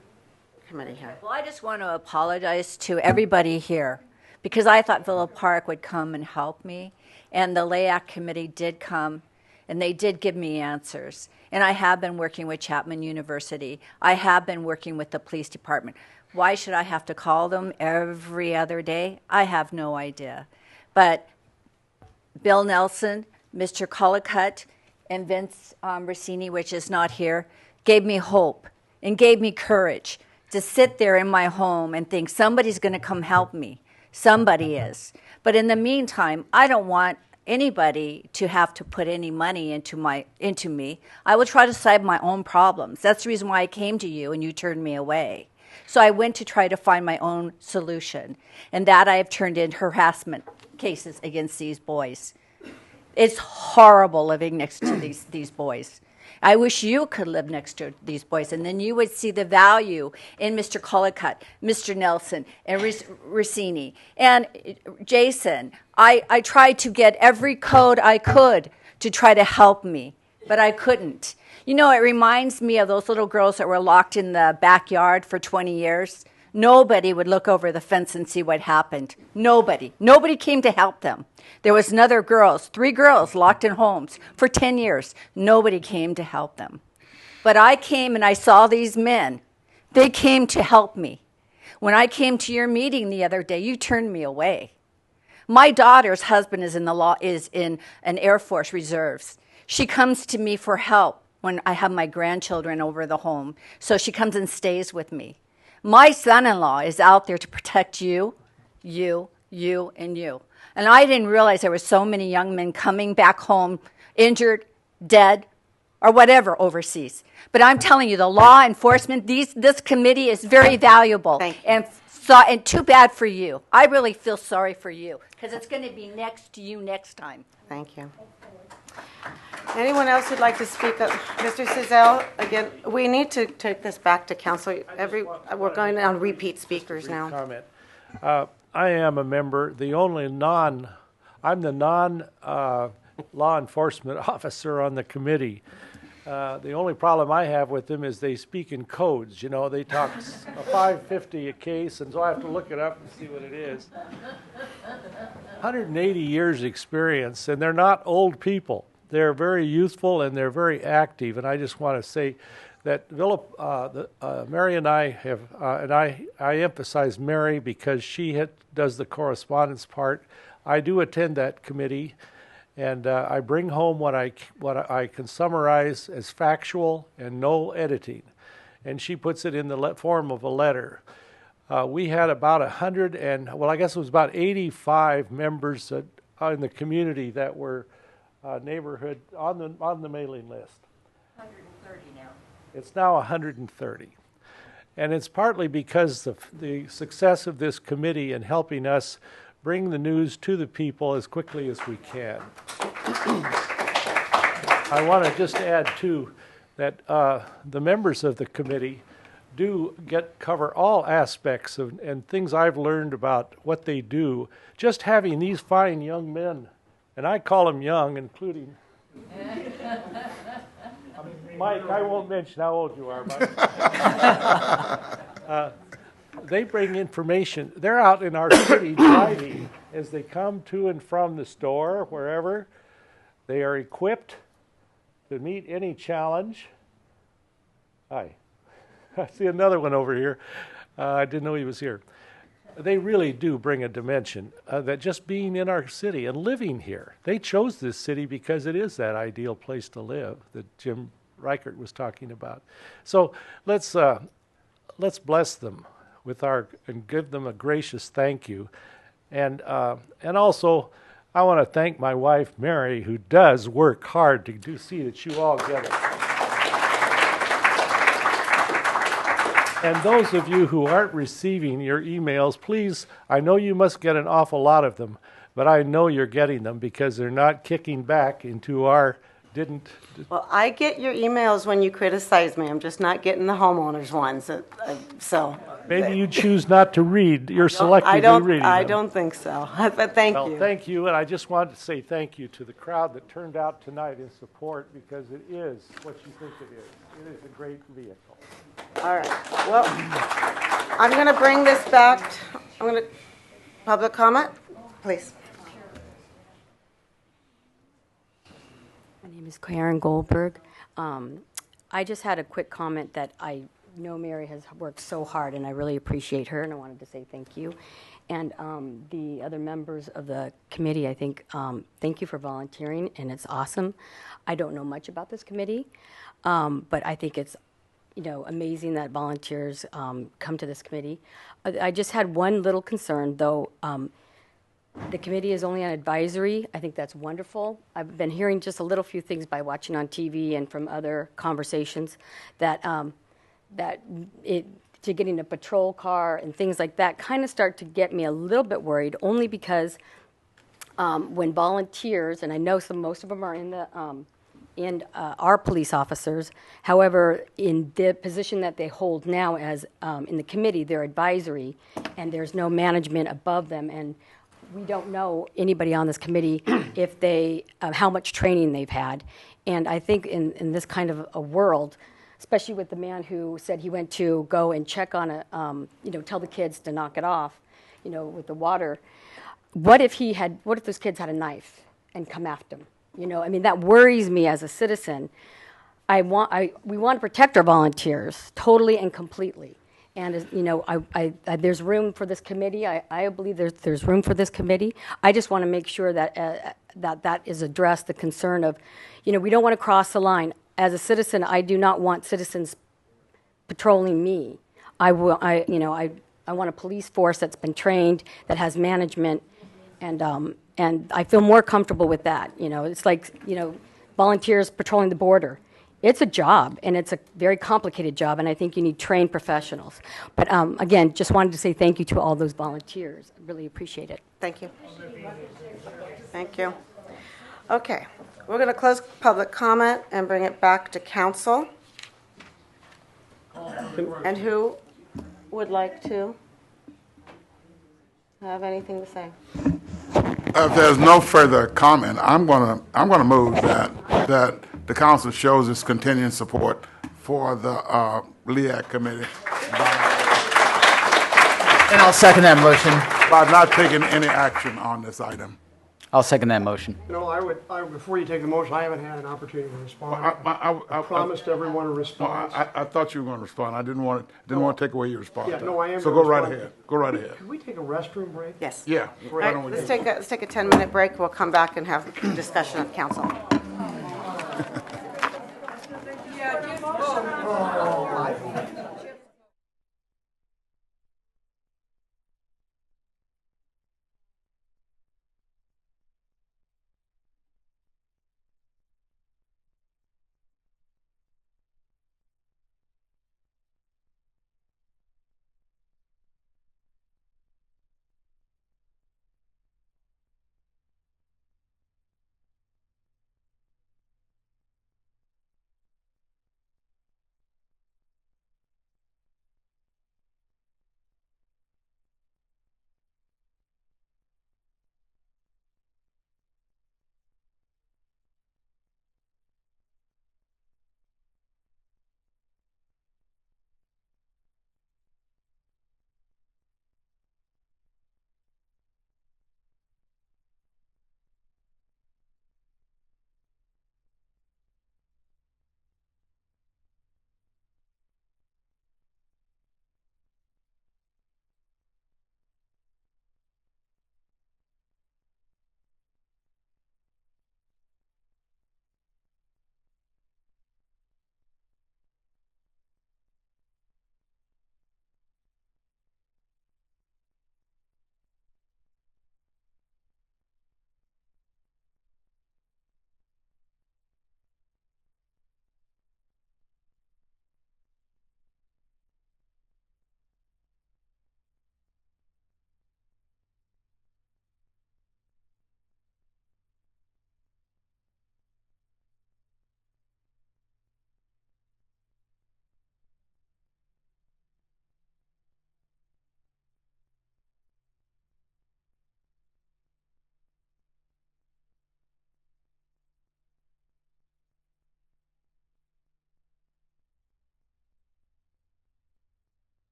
Committee here. Well, I just want to apologize to everybody here because I thought Villa Park would come and help me. And the LAAC committee did come, and they did give me answers. And I have been working with Chapman University. I have been working with the police department. Why should I have to call them every other day? I have no idea. But Bill Nelson, Mr. Collicutt, and Vince Rossini, which is not here, gave me hope and gave me courage to sit there in my home and think somebody's going to come help me. Somebody is. But in the meantime, I don't want anybody to have to put any money into me. I will try to solve my own problems. That's the reason why I came to you and you turned me away. So I went to try to find my own solution. And that I have turned in harassment cases against these boys. It's horrible living next to these boys. I wish you could live next to these boys, and then you would see the value in Mr. Collicutt, Mr. Nelson, and Rossini. And Jason, I tried to get every code I could to try to help me, but I couldn't. You know, it reminds me of those little girls that were locked in the backyard for 20 years. Nobody would look over the fence and see what happened. Nobody. Nobody came to help them. There was another 3 girls locked in homes for 10 years. Nobody came to help them. But I came and I saw these men. They came to help me. When I came to your meeting the other day, you turned me away. My daughter's husband is in an Air Force Reserves. She comes to me for help when I have my grandchildren over the home. So she comes and stays with me. My son-in-law is out there to protect you, and you. And I didn't realize there were so many young men coming back home, injured, dead, or whatever overseas. But I'm telling you, the law enforcement, this committee is very valuable. And too bad for you. I really feel sorry for you, because it's going to be next to you next time. Thank you. Anyone else who'd like to speak up? Mr. Cizelle, again, we need to take this back to council. We're going on repeat speakers now. Comment. I am a member, I'm the non-law enforcement officer on the committee. The only problem I have with them is they speak in codes. You know, they talk $5.50 a case, and so I have to look it up and see what it is. 180 years experience, and they're not old people. They're very youthful and they're very active. And I just want to say that Mary and I have, and I emphasize Mary because she does the correspondence part. I do attend that committee, and I bring home what I can summarize as factual and no editing, and she puts it in the form of a letter. We had about 85 members in the community that were neighborhood on the mailing list. 130 now. It's now 130. And it's partly because of the success of this committee in helping us bring the news to the people as quickly as we can. I want to just add, too, that the members of the committee do cover all aspects of and things I've learned about what they do. Just having these fine young men, and I call them young, including Mike. I won't mention how old you are, Mike. They bring information. They're out in our city driving as they come to and from the store, wherever. They are equipped to meet any challenge. Hi. I see another one over here. I didn't know he was here. They really do bring a dimension that just being in our city and living here. They chose this city because it is that ideal place to live that Jim Reichert was talking about. So let's bless them with and give them a gracious thank you. And also, I want to thank my wife, Mary, who does work hard to see that you all get it. And those of you who aren't receiving your emails, please, I know you must get an awful lot of them, but I know you're getting them because they're not kicking back into our Well, I get your emails when you criticize me. I'm just not getting the homeowners ones. So maybe you choose not to read. You're selectively reading them. I don't think so. But thank you. Thank you, and I just wanted to say thank you to the crowd that turned out tonight in support because it is what you think it is. It is a great vehicle. All right. Well, I'm going to bring this back. Public comment, please. My name is Karen Goldberg. I just had a quick comment that I know Mary has worked so hard, and I really appreciate her, and I wanted to say thank you. And the other members of the committee, I think, thank you for volunteering, and it's awesome. I don't know much about this committee, but I think it's amazing that volunteers come to this committee. I just had one little concern, though. The committee is only on advisory. I think that's wonderful. I've been hearing just a little few things by watching on TV and from other conversations that to getting a patrol car and things like that kind of start to get me a little bit worried, only because when volunteers, and I know most of them are in the our police officers. However, in the position that they hold now as in the committee, they're advisory, and there's no management above them, and we don't know anybody on this committee if they how much training they've had. And I think in this kind of a world, especially with the man who said he went to go and check on tell the kids to knock it off, with the water. What if those kids had a knife and come after him? That worries me as a citizen. We want to protect our volunteers totally and completely. And there's room for this committee. I believe there's room for this committee. I just want to make sure that that is addressed. The concern of, we don't want to cross the line. As a citizen, I do not want citizens patrolling me. I want a police force that's been trained, that has management, and I feel more comfortable with that. It's like volunteers patrolling the border. It's a job, and it's a very complicated job, and I think you need trained professionals. But again, just wanted to say thank you to all those volunteers. I really appreciate it. Thank you. Thank you. Okay, we're going to close public comment and bring it back to council. And who would like to have anything to say? If there's no further comment, I'm gonna move that the council shows its continuing support for the LEAC committee And I'll second that motion. by not taking any action on this item. I'll second that motion. I would, before you take the motion, I haven't had an opportunity to respond. I promised everyone a response. I thought you were going to respond. I didn't want to take away your response. Yeah, no, I am So gonna go right respond. ahead. Go right ahead. Can we take a restroom break? Yes. Yeah. All right, let's take a 10-minute break. We'll come back and have a discussion of council.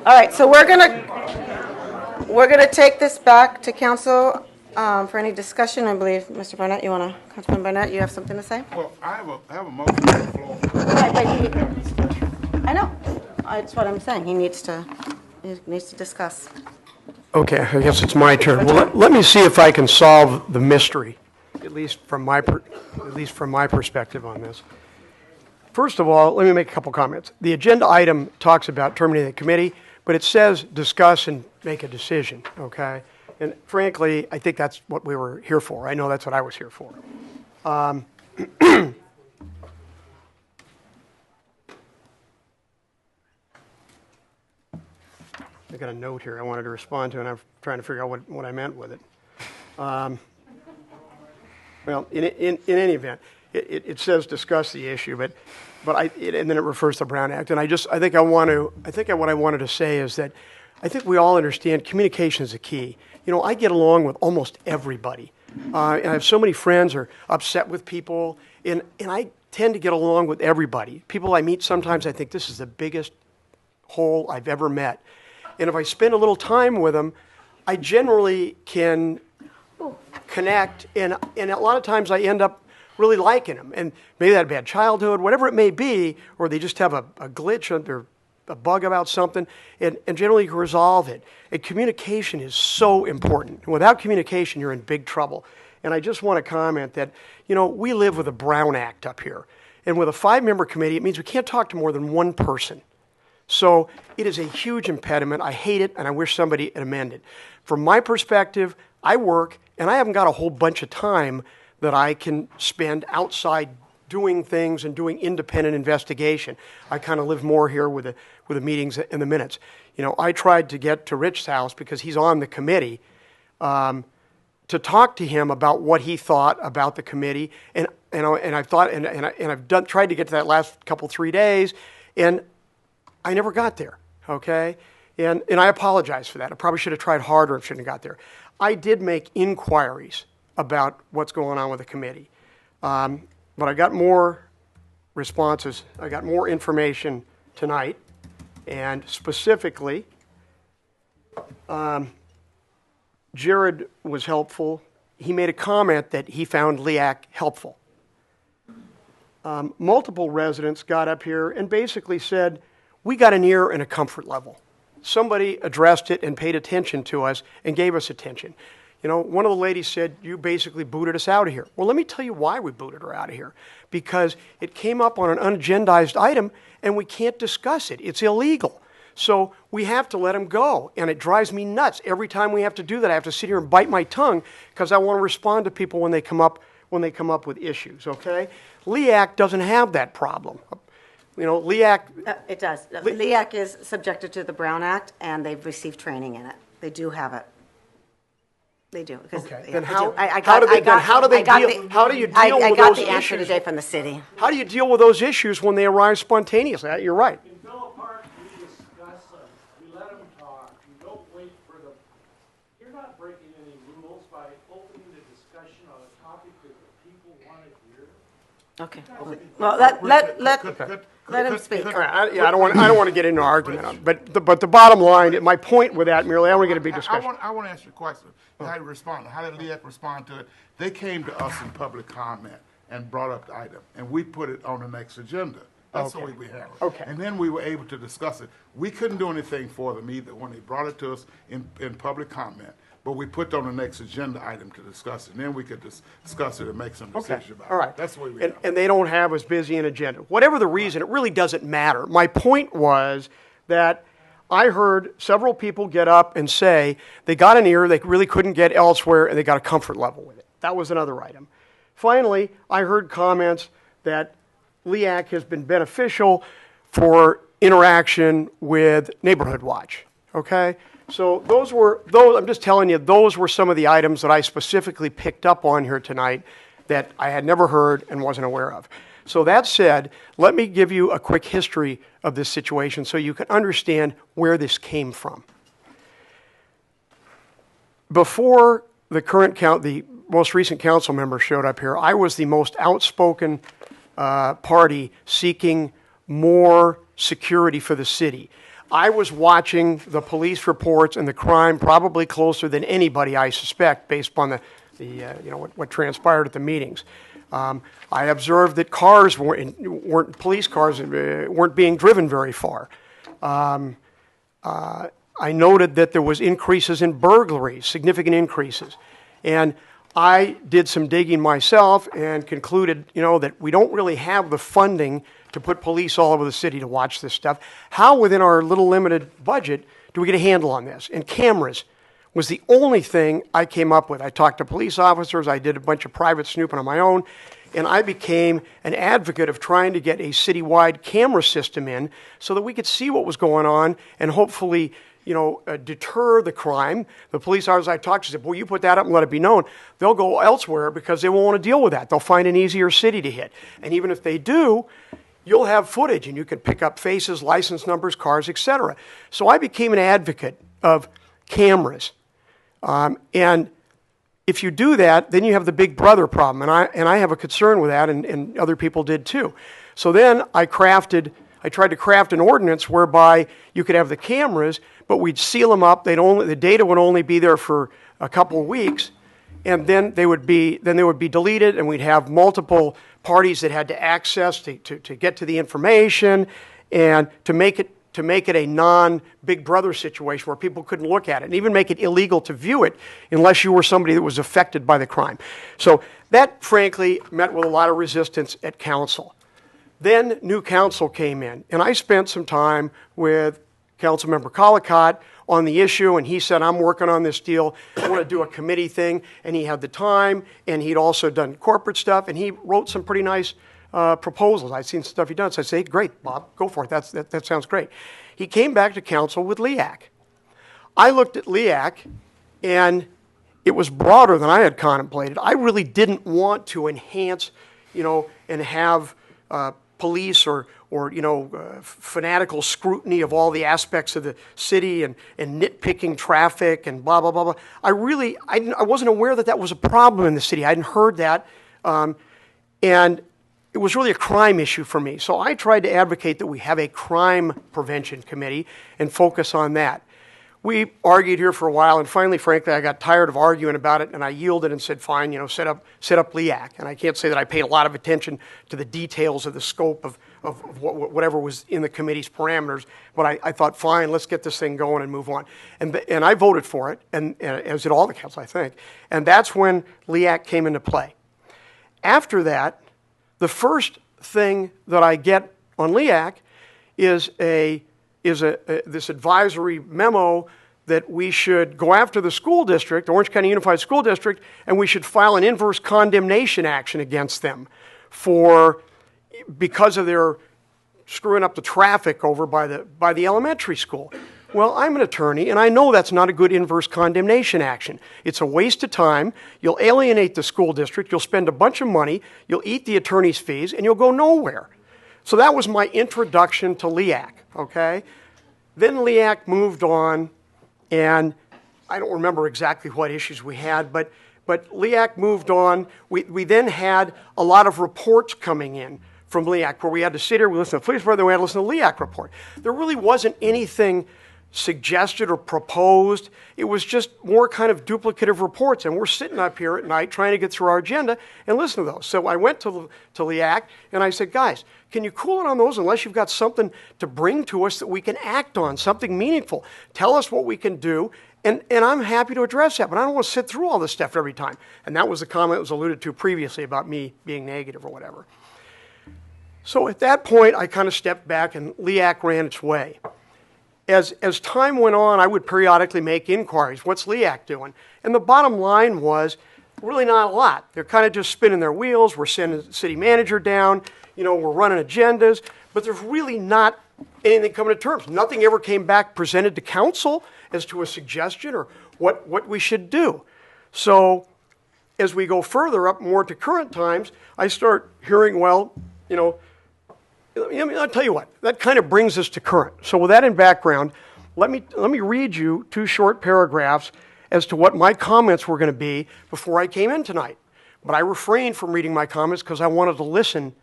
All right, so we're gonna take this back to council for any discussion. I believe, Mr. Barnett, Councilman Barnett, you have something to say? Well, I have a motion on the floor. I know. That's what I'm saying. He needs to discuss. Okay, I guess it's my turn. Well, let me see if I can solve the mystery, at least from my perspective on this. First of all, let me make a couple comments. The agenda item talks about terminating the committee, but it says discuss and make a decision, okay? And frankly, I think that's what we were here for. I know that's what I was here for. I got a note here I wanted to respond to, and I'm trying to figure out what I meant with it. Well, in any event, it says discuss the issue, and then it refers to the Brown Act. And I think what I wanted to say is that I think we all understand communication is the key. You know, I get along with almost everybody, and I have so many friends who are upset with people, and I tend to get along with everybody. People I meet sometimes, I think this is the biggest hole I've ever met. And if I spend a little time with them, I generally can connect, and a lot of times I end up really liking them. And maybe they had a bad childhood, whatever it may be, or they just have a glitch or a bug about something, and generally you can resolve it. And communication is so important. And without communication, you're in big trouble. And I just want to comment that, you know, we live with a Brown Act up here. And with a 5-member committee, it means we can't talk to more than one person. So it is a huge impediment. I hate it, and I wish somebody had amended. From my perspective, I work, and I haven't got a whole bunch of time that I can spend outside doing things and doing independent investigation. I kind of live more here with the meetings and the minutes. You know, I tried to get to Rich's house because he's on the committee to talk to him about what he thought about the committee, and I've tried to get to that last 3 days, and I never got there, okay? And I apologize for that. I probably should have tried harder and shouldn't have got there. I did make inquiries about what's going on with the committee. But I got more responses. I got more information tonight. And specifically, Jared was helpful. He made a comment that he found LEAC helpful. Multiple residents got up here and basically said, we got an ear and a comfort level. Somebody addressed it and paid attention to us and gave us attention. You know, one of the ladies said, you basically booted us out of here. Well, let me tell you why we booted her out of here. Because it came up on an unagendized item and we can't discuss it. It's illegal. So we have to let them go. And it drives me nuts. Every time we have to do that, I have to sit here and bite my tongue because I want to respond to people when they come up with issues, okay? LEAC doesn't have that problem. You know, LEAC... It does. LEAC is subjected to the Brown Act, and they've received training in it. They do have it. They do. Okay. Yeah, then how do you deal I got with those the answer issues today from the city. How do you deal with those issues when they arise spontaneously? You're right. In Villa Park, we discuss them. We let them talk. You don't wait for them. You're not breaking any rules by opening the discussion on a topic that the people want to hear. Okay. Well, let him speak. All right. I don't want to get into an argument on it. But the bottom line, my point with that merely, I want to get a big discussion. I want to ask you a question. How did you respond? How did LEAC respond to it? They came to us in public comment and brought up the item, and we put it on the next agenda. That's the way we handled it. Okay. And then we were able to discuss it. We couldn't do anything for them either when they brought it to us in public comment. But we put it on the next agenda item to discuss it. And then we could discuss it and make some decisions about it. All right. That's the way we and they don't have as busy an agenda. Whatever the reason, it really doesn't matter. My point was that I heard several people get up and say they got an ear they really couldn't get elsewhere and they got a comfort level with it. That was another item. Finally, I heard comments that LEAC has been beneficial for interaction with Neighborhood Watch. Okay? So I'm just telling you, those were some of the items that I specifically picked up on here tonight that I had never heard and wasn't aware of. So that said, let me give you a quick history of this situation so you can understand where this came from. Before the most recent council member showed up here, I was the most outspoken party seeking more security for the city. I was watching the police reports and the crime probably closer than anybody, I suspect, based upon what transpired at the meetings. I observed that cars police cars weren't being driven very far. I noted that there was increases in burglaries, significant increases. And I did some digging myself and concluded, that we don't really have the funding to put police all over the city to watch this stuff. How, within our little limited budget, do we get a handle on this? And cameras was the only thing I came up with. I talked to police officers, I did a bunch of private snooping on my own, and I became an advocate of trying to get a citywide camera system in so that we could see what was going on and hopefully deter the crime. The police officers I talked to said, well, you put that up and let it be known. They'll go elsewhere because they won't want to deal with that. They'll find an easier city to hit. And even if they do, you'll have footage and you can pick up faces, license numbers, cars, etc. So I became an advocate of cameras. And if you do that, then you have the big brother problem. And I have a concern with that, and other people did too. So then I tried to craft an ordinance whereby you could have the cameras, but we'd seal them up. The data would only be there for a couple of weeks, and then they would be deleted, and we'd have multiple parties that had to access to get to the information, and to make it a non-Big Brother situation where people couldn't look at it, and even make it illegal to view it unless you were somebody that was affected by the crime. So that, frankly, met with a lot of resistance at council. Then new council came in, and I spent some time with Councilmember Collicott on the issue, and he said, I'm working on this deal. I want to do a committee thing, and he had the time, and he'd also done corporate stuff, and he wrote some pretty nice proposals. I'd seen stuff he'd done, so I said, great, Bob, go for it. That sounds great. He came back to council with LEAC. I looked at LEAC, and it was broader than I had contemplated. I really didn't want to enhance, and have police or fanatical scrutiny of all the aspects of the city and nitpicking traffic and blah, blah, blah, blah. I wasn't aware that was a problem in the city. I hadn't heard that. And it was really a crime issue for me. So I tried to advocate that we have a crime prevention committee and focus on that. We argued here for a while, and finally, frankly, I got tired of arguing about it, and I yielded and said, fine, set up LEAC. And I can't say that I paid a lot of attention to the details of the scope of whatever was in the committee's parameters, but I thought, fine, let's get this thing going and move on. And I voted for it, and as did all the council, I think. And that's when LEAC came into play. After that, the first thing that I get on LEAC is this advisory memo that we should go after the school district, Orange County Unified School District, and we should file an inverse condemnation action against them because of their screwing up the traffic over by the elementary school. Well, I'm an attorney, and I know that's not a good inverse condemnation action. It's a waste of time. You'll alienate the school district. You'll spend a bunch of money. You'll eat the attorney's fees, and you'll go nowhere. So that was my introduction to LEAC, okay? Then LEAC moved on, and I don't remember exactly what issues we had, but LEAC moved on. We then had a lot of reports coming in from LEAC where we had to sit here, we listened to the police report, then we had to listen to the LEAC report. There really wasn't anything suggested or proposed. It was just more kind of duplicative reports, and we're sitting up here at night trying to get through our agenda and listen to those. So I went to LEAC, and I said, guys, can you cool it on those unless you've got something to bring to us that we can act on, something meaningful? Tell us what we can do, and I'm happy to address that, but I don't want to sit through all this stuff every time. And that was the comment that was alluded to previously about me being negative or whatever. So at that point, I kind of stepped back, and LEAC ran its way. As time went on, I would periodically make inquiries. What's LEAC doing? And the bottom line was really not a lot. They're kind of just spinning their wheels. We're sending the city manager down. We're running agendas. But there's really not anything coming to terms. Nothing ever came back presented to council as to a suggestion or what we should do. So as we go further up more to current times, I start hearing, well, I'll tell you what, that kind of brings us to current. So with that in background, let me read you 2 short paragraphs as to what my comments were going to be before I came in tonight. But I refrained from reading my comments because I wanted to listen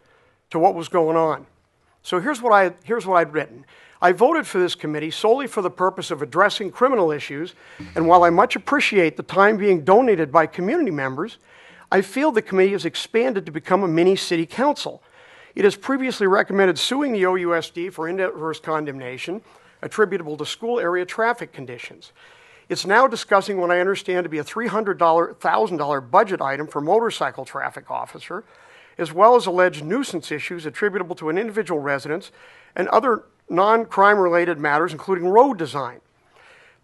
to what was going on. So here's what I'd written. I voted for this committee solely for the purpose of addressing criminal issues, and while I much appreciate the time being donated by community members, I feel the committee has expanded to become a mini city council. It has previously recommended suing the OUSD for inverse condemnation attributable to school area traffic conditions. It's now discussing what I understand to be a $300,000 budget item for motorcycle traffic officer, as well as alleged nuisance issues attributable to an individual residence and other non-crime related matters, including road design.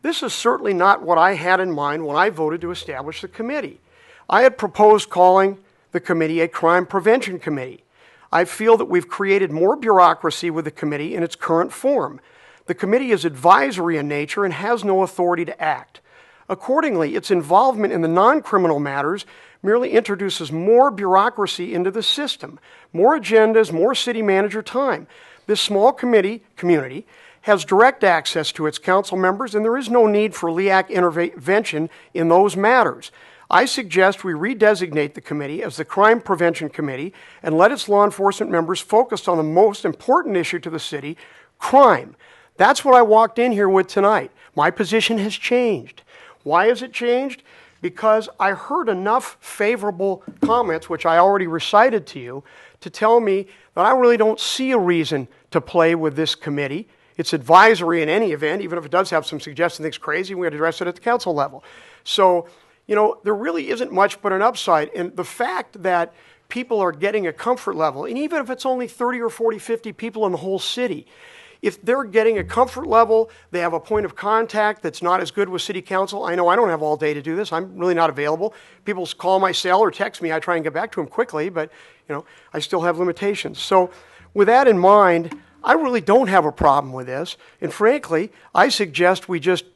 This is certainly not what I had in mind when I voted to establish the committee. I had proposed calling the committee a crime prevention committee. I feel that we've created more bureaucracy with the committee in its current form. The committee is advisory in nature and has no authority to act. Accordingly, its involvement in the non-criminal matters merely introduces more bureaucracy into the system, more agendas, more city manager time. This small community has direct access to its council members, and there is no need for LEAC intervention in those matters. I suggest we redesignate the committee as the Crime Prevention Committee and let its law enforcement members focus on the most important issue to the city, crime. That's what I walked in here with tonight. My position has changed. Why has it changed? Because I heard enough favorable comments, which I already recited to you, to tell me that I really don't see a reason to play with this committee. It's advisory in any event, even if it does have some suggestions, things crazy, we address it at the council level. So, you know, there really isn't much but an upside. And the fact that people are getting a comfort level, and even if it's only 30 or 40, 50 people in the whole city, if they're getting a comfort level, they have a point of contact that's not as good with city council. I know I don't have all day to do this. I'm really not available. People call my cell or text me. I try and get back to them quickly, but you know, I still have limitations. So with that in mind, I really don't have a problem with this. And frankly, I suggest we just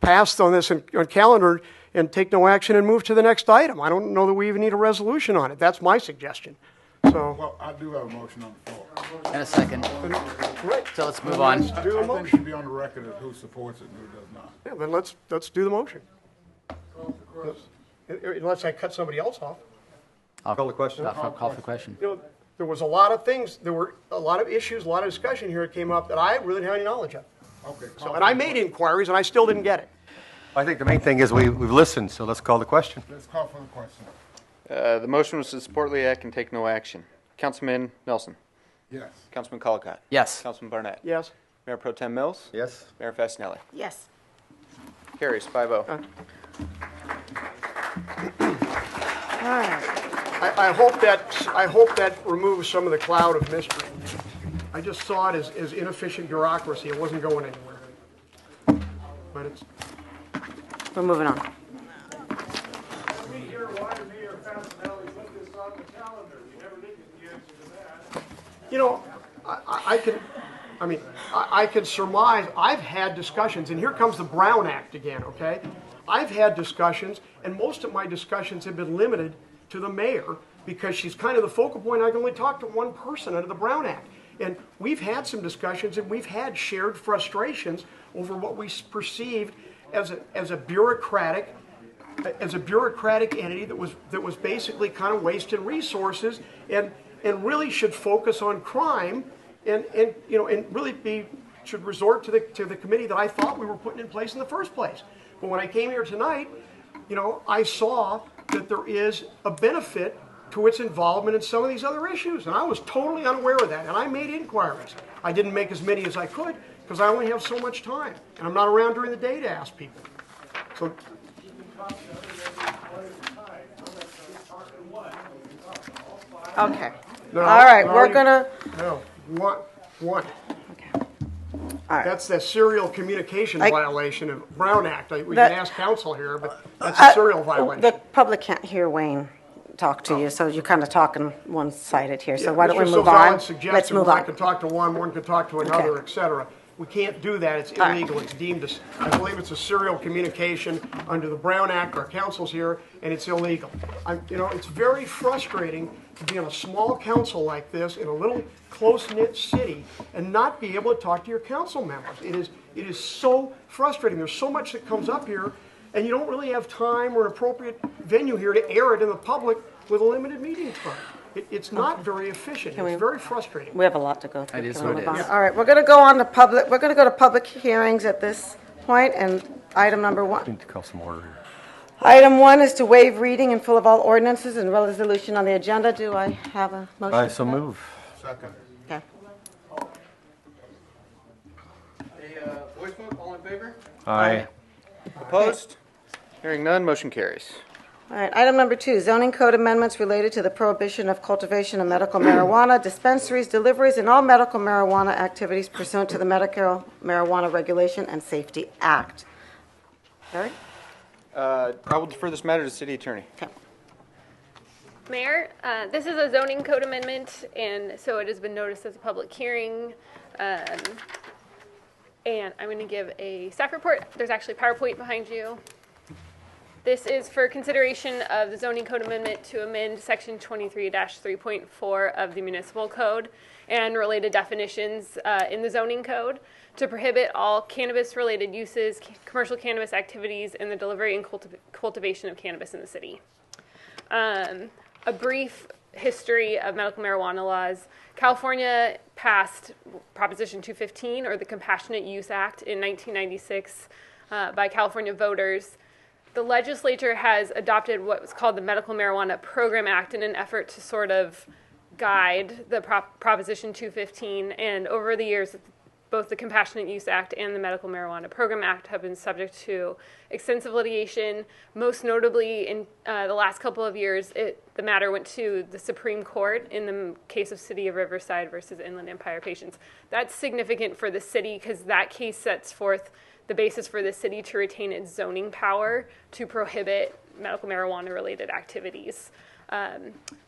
pass on this on calendar and take no action and move to the next item. I don't know that we even need a resolution on it. That's my suggestion. So, well, I do have a motion on the floor. And a second. Right. So let's move on. I think it should be on the record of who supports it and who does not. Yeah, then let's do the motion. Unless I cut somebody else off. I'll call the question. Call the question. You know, there was a lot of things, there were a lot of issues, a lot of discussion here that came up that I really didn't have any knowledge of. Okay. So, and I made inquiries and I still didn't get it. I think the main thing is we've listened, so let's call the question. Let's call for the question. The motion was to support LEAC and take no action. Councilman Nelson? Yes. Councilman Colacott? Yes. Councilman Barnett? Yes. Mayor Pro Tem Mills? Yes. Mayor Fasenelli? Yes. Carries 5-0. All right. I hope that removes some of the cloud of mystery. I just saw it as inefficient bureaucracy. It wasn't going anywhere. But it's. We're moving on. You know, I can surmise, I've had discussions, and here comes the Brown Act again, okay? I've had discussions, and most of my discussions have been limited to the mayor because she's kind of the focal point. I can only talk to one person under the Brown Act. And we've had some discussions, and we've had shared frustrations over what we perceived as a bureaucratic entity that was basically kind of wasting resources and really should focus on crime and really should resort to the committee that I thought we were putting in place in the first place. But when I came here tonight, you know, I saw that there is a benefit to its involvement in some of these other issues, and I was totally unaware of that, and I made inquiries. I didn't make as many as I could because I only have so much time, and I'm not around during the day to ask people. So. Okay. No, all right, no, we're gonna. No, one. Okay. All right. That's the serial communication violation of Brown Act. We can ask counsel here, but that's a serial violation. The public can't hear Wayne talk to you, so you're kind of talking one-sided here. So why don't we move on? Let's move on. One can talk to one can talk to another, et cetera. We can't do that. It's illegal. It's deemed as, I believe it's a serial communication under the Brown Act. Our council's here, and it's illegal. You know, it's very frustrating to be on a small council like this in a little close-knit city and not be able to talk to your council members. It is so frustrating. There's so much that comes up here, and you don't really have time or an appropriate venue here to air it in the public with a limited meeting time. It's not very efficient. Can we- It's very frustrating. We have a lot to go through. It is Can we what it move on? is. All right, we're going to go on to public, we're going to go to public hearings at this point, and item number one. Need to call some order here. Item one is to waive reading in full of all ordinances and resolution on the agenda. Do I have a motion? I for so that? move. Second. Okay. Voice vote, all in favor? Aye. Opposed? Hearing none, motion carries. All right, item number two, zoning code amendments related to the prohibition of cultivation of medical marijuana, dispensaries, deliveries, and all medical marijuana activities pursuant to the Medical Marijuana Regulation and Safety Act. Barry? I will defer this matter to City Attorney. Mayor, this is a zoning code amendment, and so it has been noticed as a public hearing. And I'm going to give a staff report. There's actually a PowerPoint behind you. This is for consideration of the zoning code amendment to amend section 23-3.4 of the municipal code and related definitions in the zoning code to prohibit all cannabis-related uses, commercial cannabis activities, and the delivery and cultivation of cannabis in the city. A brief history of medical marijuana laws. California passed Proposition 215, or the Compassionate Use Act, in 1996 by California voters. The legislature has adopted what was called the Medical Marijuana Program Act in an effort to sort of guide the Proposition 215, and over the years, both the Compassionate Use Act and the Medical Marijuana Program Act have been subject to extensive litigation. Most notably, in the last couple of years, the matter went to the Supreme Court in the case of City of Riverside versus Inland Empire Patients. That's significant for the city because that case sets forth the basis for the city to retain its zoning power to prohibit medical marijuana-related activities.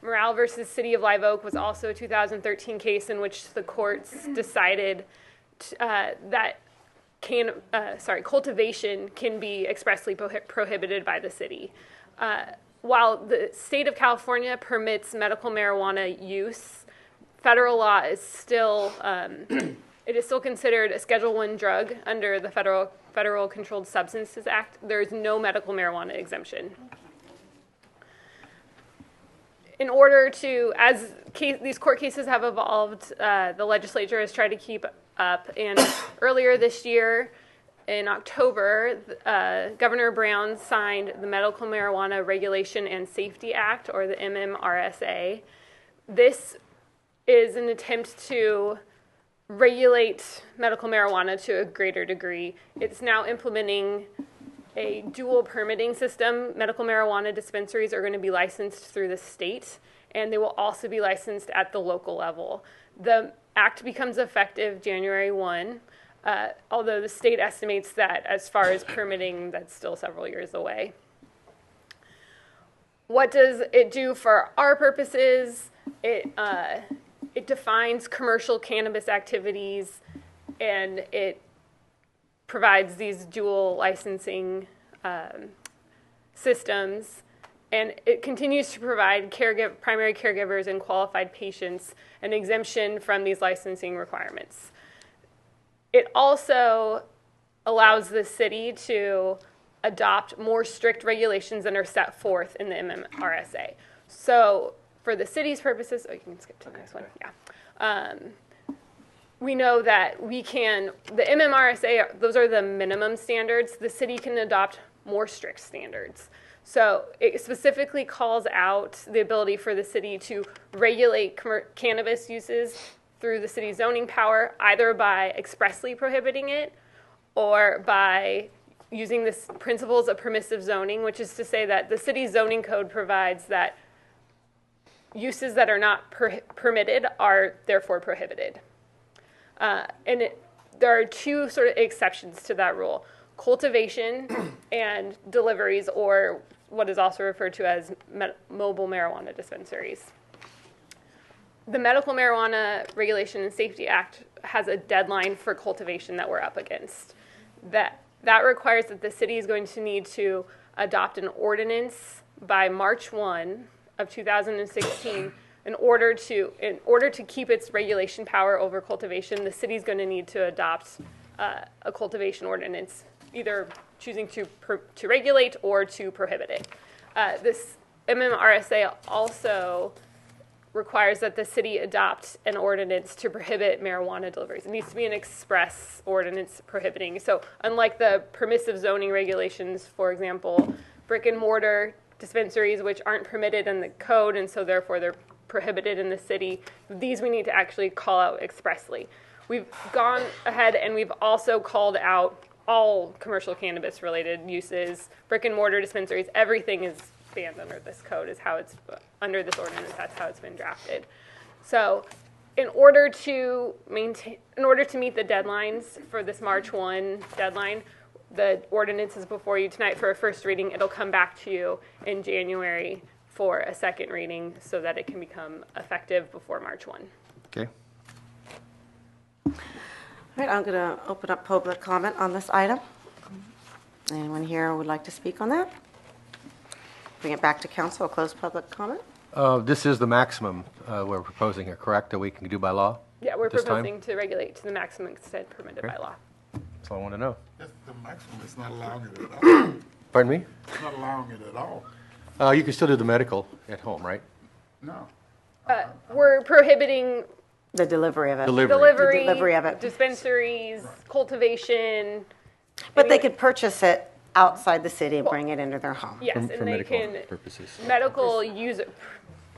Morale versus City of Live Oak was also a 2013 case in which the courts decided that cultivation can be expressly prohibited by the city. While the state of California permits medical marijuana use, federal law is still it is still considered a Schedule I drug under the Federal Controlled Substances Act. There is no medical marijuana exemption. In order to, as these court cases have evolved, the legislature has tried to keep up. And earlier this year, in October, Governor Brown signed the Medical Marijuana Regulation and Safety Act, or the MMRSA. This is an attempt to regulate medical marijuana to a greater degree. It's now implementing a dual permitting system. Medical marijuana dispensaries are going to be licensed through the state, and they will also be licensed at the local level. The act becomes effective January 1, although the state estimates that as far as permitting, that's still several years away. What does it do for our purposes? It defines commercial cannabis activities, and it provides these dual licensing systems, and it continues to provide primary caregivers and qualified patients an exemption from these licensing requirements. It also allows the city to adopt more strict regulations than are set forth in the MMRSA. So for the city's purposes, you can skip to the next one, yeah. We know that the MMRSA, those are the minimum standards. The city can adopt more strict standards. So it specifically calls out the ability for the city to regulate cannabis uses through the city's zoning power, either by expressly prohibiting it or by using the principles of permissive zoning, which is to say that the city's zoning code provides that uses that are not permitted are therefore prohibited. There are two sort of exceptions to that rule: cultivation and deliveries, or what is also referred to as mobile marijuana dispensaries. The Medical Marijuana Regulation and Safety Act has a deadline for cultivation that we're up against. That requires that the city is going to need to adopt an ordinance by March 1 of 2016. In order to keep its regulation power over cultivation, the city is going to need to adopt a cultivation ordinance, either choosing to regulate or to prohibit it. This MMRSA also requires that the city adopt an ordinance to prohibit marijuana deliveries. It needs to be an express ordinance prohibiting. So unlike the permissive zoning regulations, for example, brick and mortar dispensaries, which aren't permitted in the code, and so therefore they're prohibited in the city, these we need to actually call out expressly. We've gone ahead and we've also called out all commercial cannabis related uses, brick and mortar dispensaries, everything is banned under this code, is how it's, under this ordinance, that's how it's been drafted. So in order to meet the deadlines for this March 1 deadline, the ordinance is before you tonight for a first reading. It'll come back to you in January for a second reading so that it can become effective before March 1. Okay. All right, I'm going to open up public comment on this item. Anyone here would like to speak on that? Bring it back to council, close public comment. This is the maximum we're proposing here, correct, that we can do by law? Yeah, we're this time? proposing to regulate to the maximum extent permitted by law. That's all I want to know. That's the maximum, it's not allowing it at all. Pardon me? It's not allowing it at all. You can still do the medical at home, right? No. We're prohibiting the delivery of it. Delivery. The delivery of it. dispensaries, cultivation. But they could purchase it outside the city and bring it into their home. Yes, and for they medical can, purposes. medical user,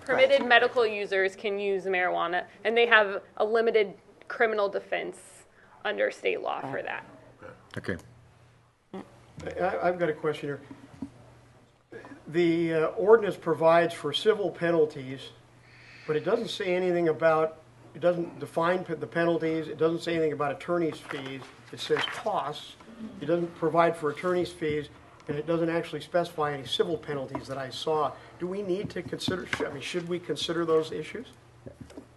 permitted medical users can use marijuana, and they have a limited criminal defense under state law for that. Okay. I've got a question here. The ordinance provides for civil penalties, but it doesn't say anything about, it doesn't define the penalties, it doesn't say anything about attorney's fees. It says costs. It doesn't provide for attorney's fees, and it doesn't actually specify any civil penalties that I saw. Do we need to consider, should we consider those issues?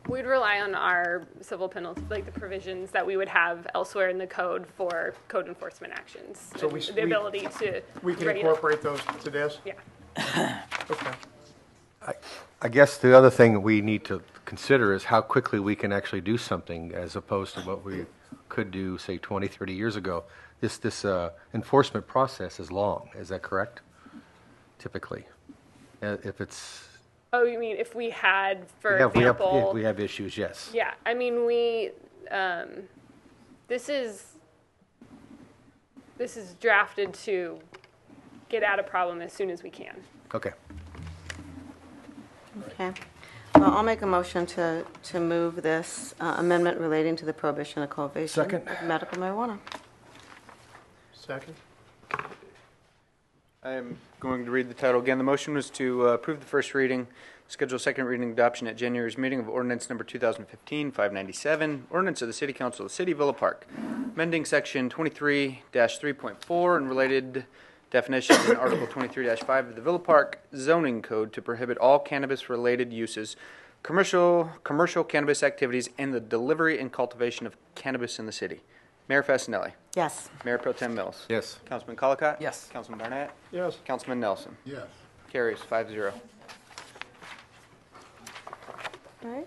We'd rely on our civil penalties, like the provisions that we would have elsewhere in the code for code enforcement actions. So the ability to we can regulate. incorporate those to this? Yeah. Okay. I guess the other thing we need to consider is how quickly we can actually do something as opposed to what we could do, say, 20, 30 years ago. This enforcement process is long. Is that correct? Typically. If it's... Oh, you mean if we had, for if example... we have issues, yes. Yeah, I mean, this is drafted to get at a problem as soon as we can. Okay. Okay. Well, I'll make a motion to move this amendment relating to the prohibition of cultivation of medical marijuana. Second. I am going to read the title again. The motion was to approve the first reading, schedule second reading adoption at January's meeting of ordinance number 2015-597, ordinance of the City Council of the City of Villa Park, amending section 23-3.4 and related definitions in Article 23-5 of the Villa Park zoning code to prohibit all cannabis-related uses, commercial cannabis activities, and the delivery and cultivation of cannabis in the city. Mayor Fasenelli. Yes. Mayor Pro Tem Mills. Yes. Councilman Colacott. Yes. Councilman Barnett. Yes. Councilman Nelson. Yes. Carries 5-0. All right.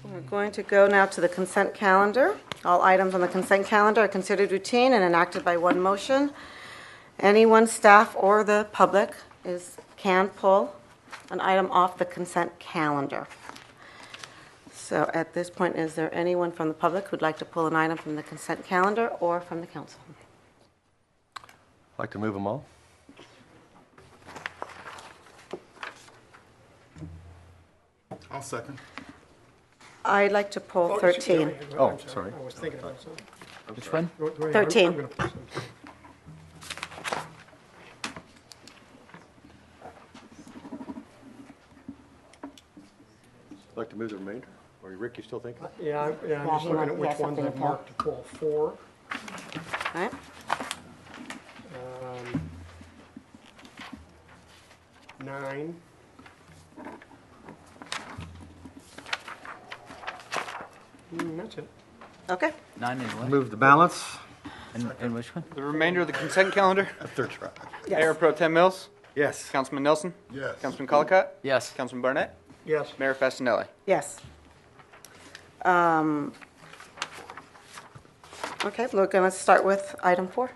We're going to go now to the consent calendar. All items on the consent calendar are considered routine and enacted by one motion. Anyone, staff, or the public can pull an item off the consent calendar. So at this point, is there anyone from the public who'd like to pull an item from the consent calendar or from the council? I'd like to move them all. I'll second. I'd like to pull 13. Oh, sorry. I was thinking about something. Which one? Go ahead. 13. I'm gonna pull something. I'd like to move the remainder. Or Rick, you still thinking? Yeah, I'm just looking at which ones I've marked to pull. 4. All right. 9. That's it. Okay. 9 and what? Move the balance. And which one? The remainder of the consent calendar. Third try. Yes. Mayor Pro Tem Mills. Yes. Councilman Nelson. Yes. Councilman Colacott. Yes. Councilman Barnett. Yes. Mayor Fasenelli. Yes. Okay, we're going to start with item 4.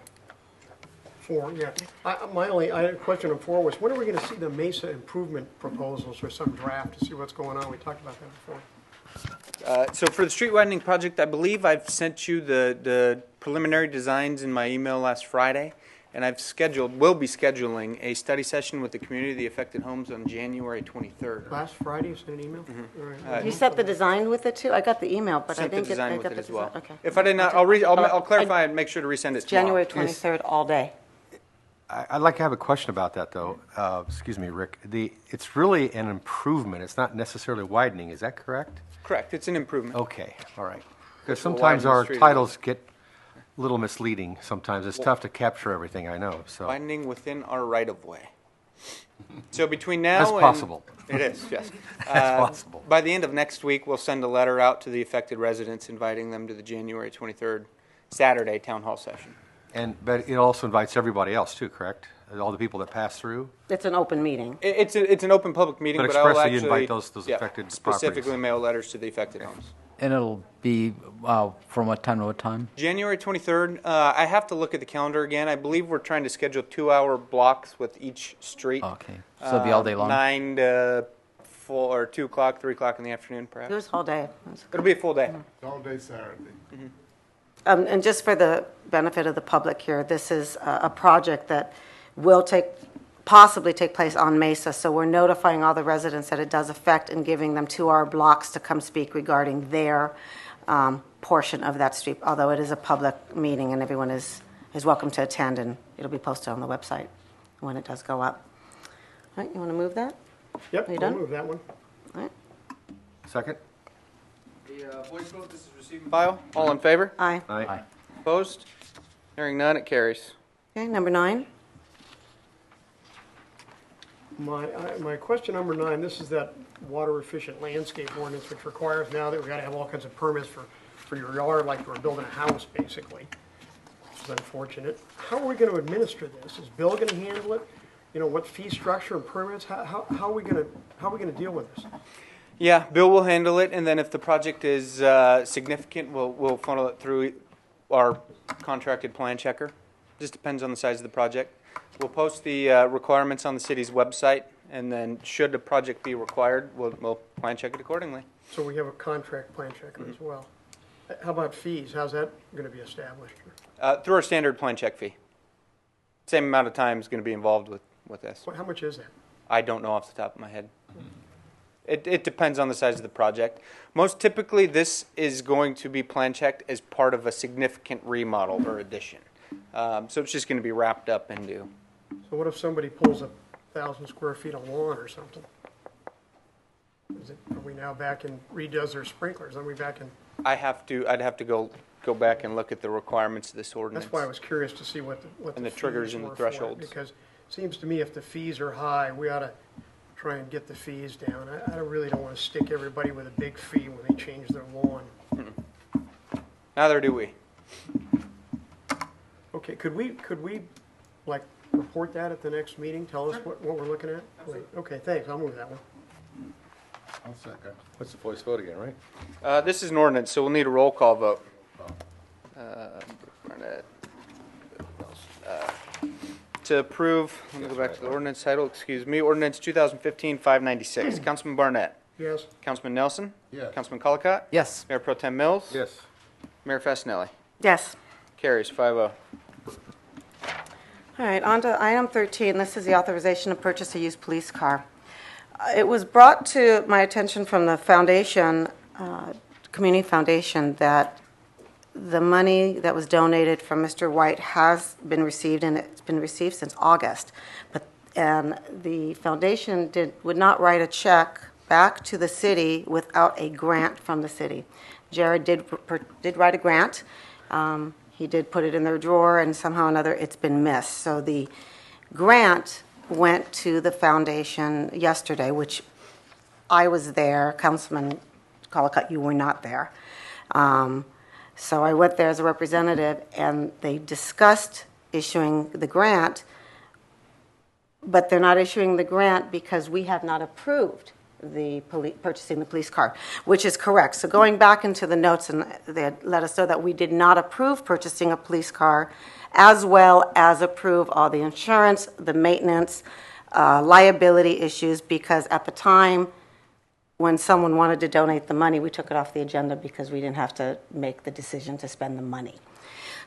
4, yeah. I had a question on 4 was, when are we going to see the Mesa improvement proposals or some draft to see what's going on? We talked about that before. So for the street widening project, I believe I've sent you the preliminary designs in my email last Friday, and will be scheduling a study session with the community of the affected homes on January 23rd. Last Friday, you sent an email? All right. You sent the design with it too? I got the email, but I Sent the didn't get, design I with got it the as well. design. Okay. If I did not, I'll clarify and make sure to resend it tomorrow. January 23rd, all day. I'd like to have a question about that, though. Excuse me, Rick. It's really an improvement. It's not necessarily widening. Is that correct? Correct. It's an improvement. Okay, all right. Because We'll sometimes widen the our street a titles get a little misleading. Sometimes it's tough to capture everything, I know. So Widening within our right-of-way. So between now That's and... possible. It is, yes. That's possible. By the end of next week, we'll send a letter out to the affected residents inviting them to the January 23rd Saturday town hall session. But it also invites everybody else too, correct? All the people that pass through. It's an open meeting. It's an open public meeting, But but I will expressly actually invite those affected specifically properties. mail letters to the affected homes. And it'll be from what time to what time? January 23rd. I have to look at the calendar again. I believe we're trying to schedule 2-hour blocks with each street. Okay, so it'll be all day long? 9 to 4 or 2 o'clock, 3 o'clock in the afternoon, perhaps. It was all day. It'll be a full day. It's all day Saturday. And just for the benefit of the public here, this is a project that will possibly take place on Mesa, so we're notifying all the residents that it does affect and giving them 2-hour blocks to come speak regarding their portion of that street, although it is a public meeting and everyone is welcome to attend, and it'll be posted on the website when it does go up. All right, you want to move that? Yep, Are you I'll done? move that one. All right. Second? The voice vote, this is received and file. All in favor? Aye. Aye. Opposed? Hearing none, it carries. Okay, number 9. My question number 9, this is that water efficient landscape ordinance, which requires now that we got to have all kinds of permits for your yard, like we're building a house, basically. Which is unfortunate. How are we going to administer this? Is Bill going to handle it? You know, what fee structure and permits? How are we going to deal with this? Yeah, Bill will handle it, and then if the project is significant, we'll funnel it through our contracted plan checker. Just depends on the size of the project. We'll post the requirements on the city's website, and then should the project be required, we'll plan check it accordingly. So we have a contract plan checker as well. How about fees? How's that going to be established? Through our standard plan check fee. Same amount of time is going to be involved with this. How much is that? I don't know off the top of my head. It depends on the size of the project. Most typically, this is going to be plan checked as part of a significant remodel or addition. So it's just going to be wrapped up into. So what if somebody pulls 1,000 square feet of lawn or something? Are we now back in, redoes their sprinklers? Are we back in? I'd have to go back and look at the requirements of this ordinance. That's why I was curious to see what and the triggers fees and the were for it, thresholds. Because it seems to me if the fees are high, we ought to try and get the fees down. I really don't want to stick everybody with a big fee when they change their lawn. Neither do we. Okay, could we like report that at the next meeting? Tell us what we're looking at? Wait, okay, thanks. I'll move that one. I'll second. What's the voice vote again, right? This is an ordinance, so we'll need a roll call vote. Barnett. To approve, let me go back to the ordinance title, excuse me, ordinance 2015-596. Councilman Barnett. Yes. Councilman Nelson. Yes. Councilman Colacott. Yes. Mayor Pro Tem Mills. Yes. Mayor Fasenelli. Yes. Carries 5-0. All right, on to item 13. This is the authorization to purchase a used police car. It was brought to my attention from the foundation, Community Foundation, that the money that was donated from Mr. White has been received, and it's been received since August. And the foundation would not write a check back to the city without a grant from the city. Jared did write a grant. He did put it in their drawer, and somehow or another it's been missed. So the grant went to the foundation yesterday, which I was there. Councilman Colacott, you were not there. So I went there as a representative, and they discussed issuing the grant, but they're not issuing the grant because we have not approved purchasing the police car, which is correct. So going back into the notes, and they had let us know that we did not approve purchasing a police car, as well as approve all the insurance, the maintenance, liability issues, because at the time when someone wanted to donate the money, we took it off the agenda because we didn't have to make the decision to spend the money.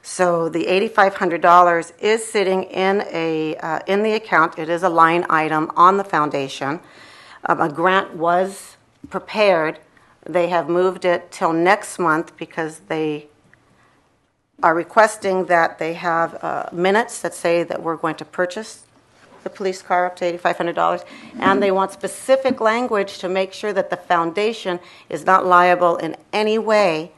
So the $8,500 is sitting in the account. It is a line item on the foundation. A grant was prepared. They have moved it till next month because they are requesting that they have minutes that say that we're going to purchase the police car up to $8,500, and they want specific language to make sure that the foundation is not liable in any way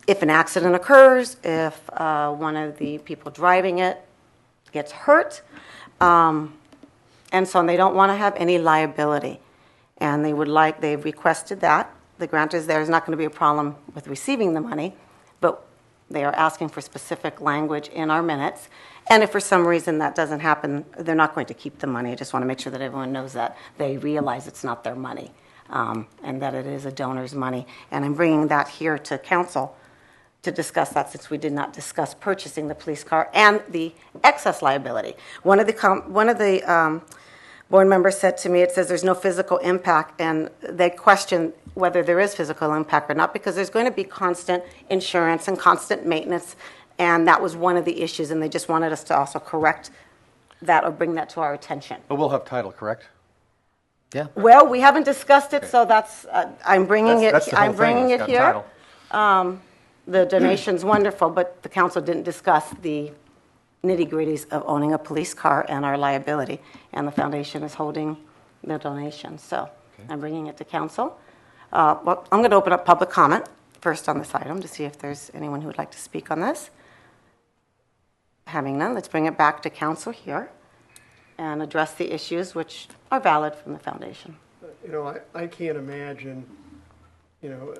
if an accident occurs, if one of the people driving it gets hurt, and so on. They don't want to have any liability, and they've requested that. The grant is there. There's not going to be a problem with receiving the money, but they are asking for specific language in our minutes. And if for some reason that doesn't happen, they're not going to keep the money. I just want to make sure that everyone knows that. They realize it's not their money, and that it is a donor's money. And I'm bringing that here to council to discuss that, since we did not discuss purchasing the police car and the excess liability. One of the board members said to me, it says there's no physical impact, and they question whether there is physical impact or not, because there's going to be constant insurance and constant maintenance, and that was one of the issues, and they just wanted us to also correct that or bring that to our attention. But we'll have title, correct? Yeah. Well, we haven't discussed it, so that's I'm bringing That's it. the whole I'm bringing thing. it It's got here. The donation's wonderful, but the council didn't discuss the nitty-gritties of owning a police car and our liability, and the foundation is holding the donation. So I'm bringing it to council. Well, I'm going to open up public comment first on this item to see if there's anyone who would like to speak on this. Having none, let's bring it back to council here and address the issues which are valid from the foundation. You know, I can't imagine, you know,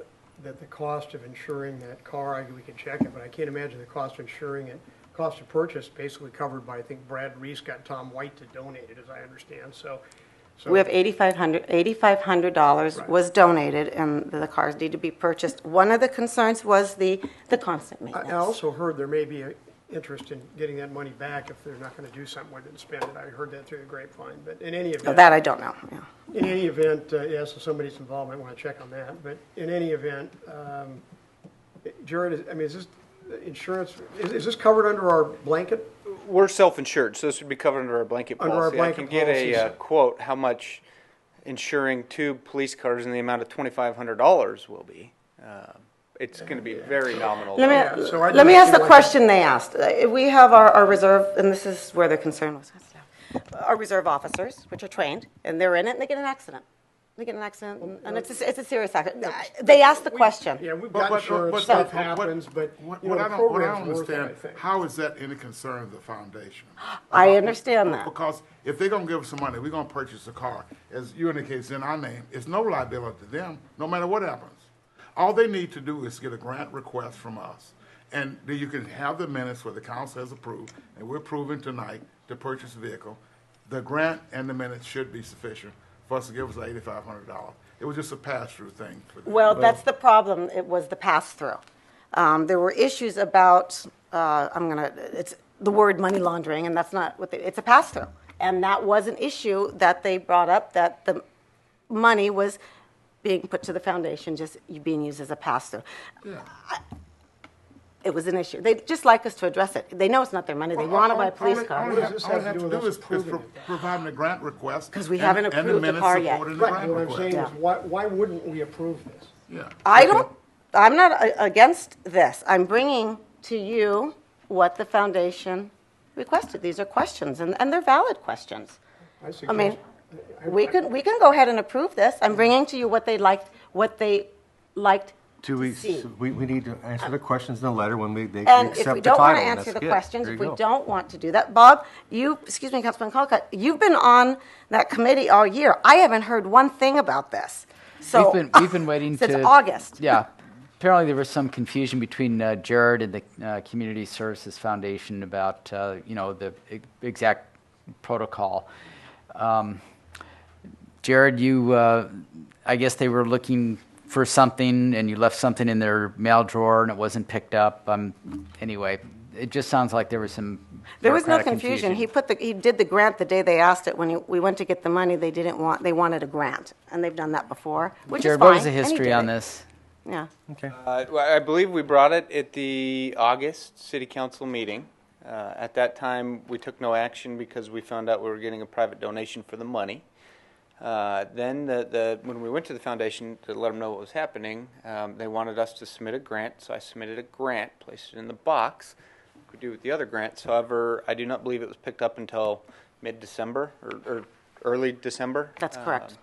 that the cost of insuring that car, we can check it, but I can't imagine the cost of insuring it, cost of purchase basically covered by, I think Brad Reese got Tom White to donate it, as I understand. So we have $8,500 Right. was donated, and the cars need to be purchased. One of the concerns was the constant maintenance. I also heard there may be an interest in getting that money back if they're not going to do something with it and spend it. I heard that through the grapevine, but in any event. That I don't know. Yeah. In any event, yeah, so somebody's involved, might want to check on that. But in any event, Jared, I mean, is this insurance, is this covered under our blanket? We're self-insured, so this would be covered under our blanket policy. Under our blanket I can get a policies. quote how much insuring 2 police cars in the amount of $2,500 will be. It's going to be very nominal. Let me ask the question they asked. We have our reserve, and this is where the concern was. Our reserve officers, which are trained, and they're in it, and they get an accident. They get an accident, and it's a serious accident. They asked the question. Yeah, we've got insurance, stuff happens, but, you know, What the I program's don't worth it, I understand, think. how is that any concern of the foundation? I understand that. Because if they're gonna give us some money, we're gonna purchase a car, as you indicate, in our name, it's no liability to them, no matter what happens. All they need to do is get a grant request from us, and then you can have the minutes where the council has approved, and we're approving tonight to purchase a vehicle. The grant and the minutes should be sufficient for us to give us the $8,500. It was just a pass-through thing for them. Well, that's the problem. It was the pass-through. There were issues about, it's the word money laundering, and that's not what it's a pass-through. And that was an issue that they brought up, that the money was being put to the foundation, just being used as a pass-through. Yeah. It was an issue. They'd just like us to address it. They know it's not their money. They want to buy a police car. All they have to do is providing a grant request. Because we haven't approved the car yet. Right, what I'm saying is, why wouldn't we approve this? Yeah. I'm not against this. I'm bringing to you what the foundation requested. These are questions, and they're valid questions. I mean, we can go ahead and approve this. I'm bringing to you what they liked Do we, see. so we need to answer the questions in the letter when they And accept the title. if we don't want to and answer that's the it. questions, There if you we go. don't want to do that, Bob, Councilman Colcott, you've been on that committee all year. I haven't heard one thing about this. So We've been waiting since to August. Yeah. Apparently there was some confusion between Jared and the Community Services Foundation about the exact protocol. Jared, you, I guess they were looking for something and you left something in their mail drawer and it wasn't picked up. Anyway, it just sounds like there was some There was no bureaucratic confusion. He did the grant the day they asked it. When we went to get the money, they wanted a grant, and they've done that before, which Jared, is fine. what was the and he history did on it. this? Yeah. Okay. Well, I believe we brought it at the August City Council meeting. At that time, we took no action because we found out we were getting a private donation for the money. Then when we went to the foundation to let them know what was happening, they wanted us to submit a grant, so I submitted a grant, placed it in the box. We do with the other grants. However, I do not believe it was picked up until mid-December or early December. That's correct.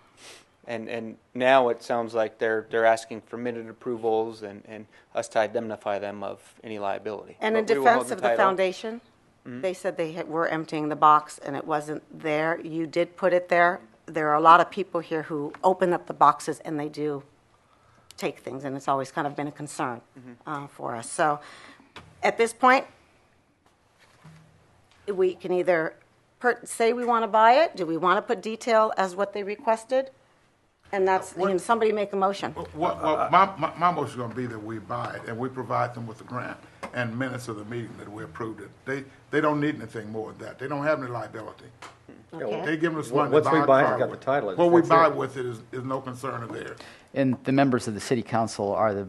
And now it sounds like they're asking for minute approvals and us to indemnify them of any liability. And in But we will hold defense of the title. foundation, they said they were emptying the box and it wasn't there. You did put it there. There are a lot of people here who open up the boxes and they do take things, and it's always kind of been a concern for us. So at this point, we can either say we want to buy it. Do we want to put detail as what they requested? And that's, can somebody make a motion? Well, my motion is going to be that we buy it and we provide them with the grant and minutes of the meeting that we approved it. They don't need anything more than that. They don't have any liability. Okay. They give us money to Once buy we a buy it, car we got with. the title. What we That's buy it. with it is no concern of theirs. And the members of the city council are the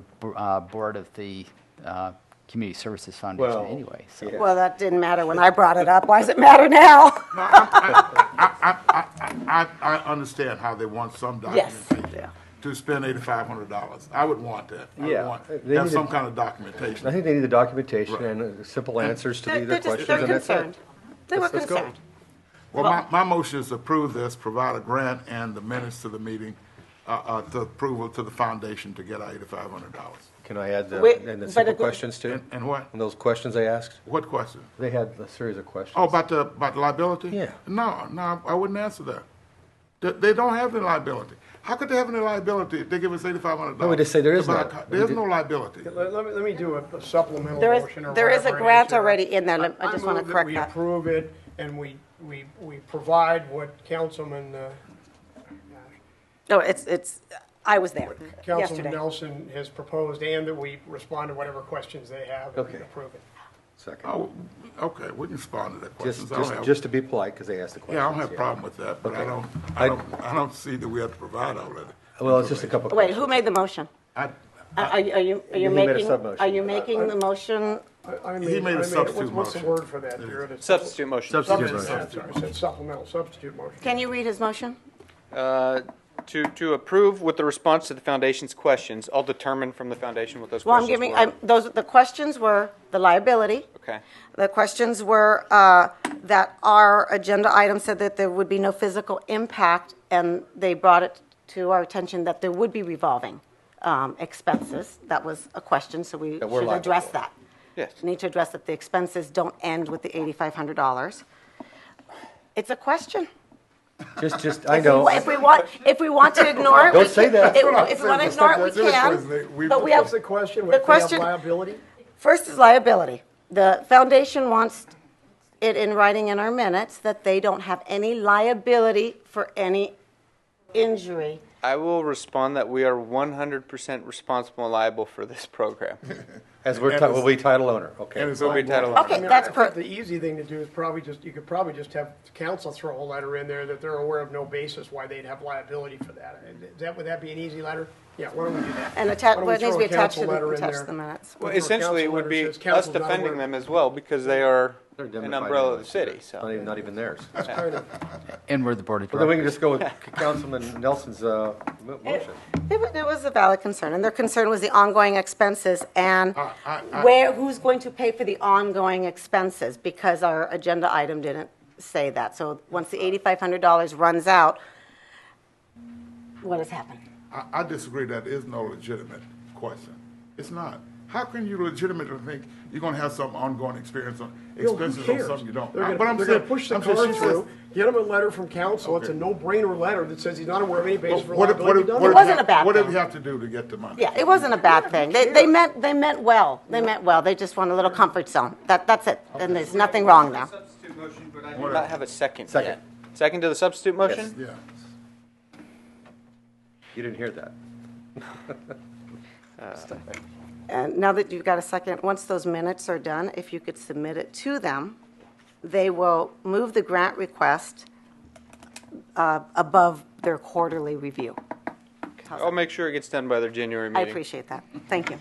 board of the Community Services Foundation Well, anyway. So. yeah. Well, that didn't matter when I brought it up. Why does it matter now? I understand how they want some Yes. documentation to spend $8,500. I would want that. I would Yeah. want They have need some to- kind of documentation. I think they need the documentation Right. and simple answers to They're their just, questions, they're and that's concerned. it. They were Let's go. concerned. Well, my motion is to approve this, provide a grant and the minutes to the meeting, to approval to the foundation to get our $8,500. Can I add Wait, and the but simple it- questions too? And what? And those questions they asked? What question? They had a series of questions. Oh, about the liability? Yeah. No, I wouldn't answer that. They don't have any liability. How could they have any liability if they give us $8,500? No, we just say there is none. There's no liability. Let me do a supplemental There is, motion or there is a whatever it grant here. already in there. I just want to move correct we that. approve it and we provide what Councilman, No, it's, I was there Councilman yesterday. Nelson has proposed and that we respond to whatever questions they have and we Okay. approve it. Second. Oh, okay, we can respond to that question. Just to be polite, because they asked the questions. Yeah, I don't have a problem with that, but Okay. I don't see that we have to provide all of it. Well, it's just a couple of Wait, questions. who made the motion? Are you He made a making, sub-motion. are you making the motion? He made a substitute What's the motion. word for that, Jared? It's- Substitute motion. Substitute Substitute, motion. I said supplemental, substitute motion. Can you read his motion? To approve with the response to the foundation's questions, I'll determine from the foundation what those Well, I'm questions giving, were. the questions were the liability. Okay. The questions were that our agenda item said that there would be no physical impact, and they brought it to our attention that there would be revolving expenses. That was a question, so we That we're should liable address for. that. Yes. Need to address that the expenses don't end with the $8,500. It's a question. I know. If we want to ignore it, Don't we say can. that. If we want to ignore it, we can. But we have What's the question? The If we have question- liability? First is liability. The foundation wants it in writing in our minutes that they don't have any liability for any injury. I will respond that we are 100% responsible and liable for this program. As we'll be title owner, okay. And it's We'll be on title board. owner. Okay, that's I think the easy thing to do is you could probably just have council throw a letter in there that they're aware of no basis why they'd have liability for that. Would that be an easy letter? Yeah, why don't we do that? And Why don't we well, it needs to throw be a attached council to letter in attach there? the minutes. Well, Throw a essentially, it council would letter be that says us council's not defending aware. them as well because they are They're an indemnified umbrella of the anyway. city. So. Not even theirs. That's kind of, And we're the board of Well, then we can directors. just go with Councilman Nelson's motion. It was a valid concern, and their concern was the ongoing expenses and who's going to pay for the ongoing expenses, because our agenda item didn't say that. So once the $8,500 runs out, what has happened? I disagree. That is no legitimate question. It's not. How can you legitimately think you're going to have some ongoing expenses on something you don't? They're But I'm going saying, to push the I'm saying car she says- through, get them a letter from council. It's a no-brainer letter that says he's not aware of any basis for What liability. Done. It wasn't a bad What thing. do you have to do to get the money? Yeah, it wasn't a bad thing. They meant well. They meant well. They just want a little comfort zone. That's it. And there's nothing wrong there. Substitute motion, but I do not have a second Second. yet. Second to the substitute motion? Yeah. You didn't hear that. And now that you've got a second, once those minutes are done, if you could submit it to them, they will move the grant request above their quarterly review. I'll make sure it gets done by their January I meeting. appreciate that. Thank you.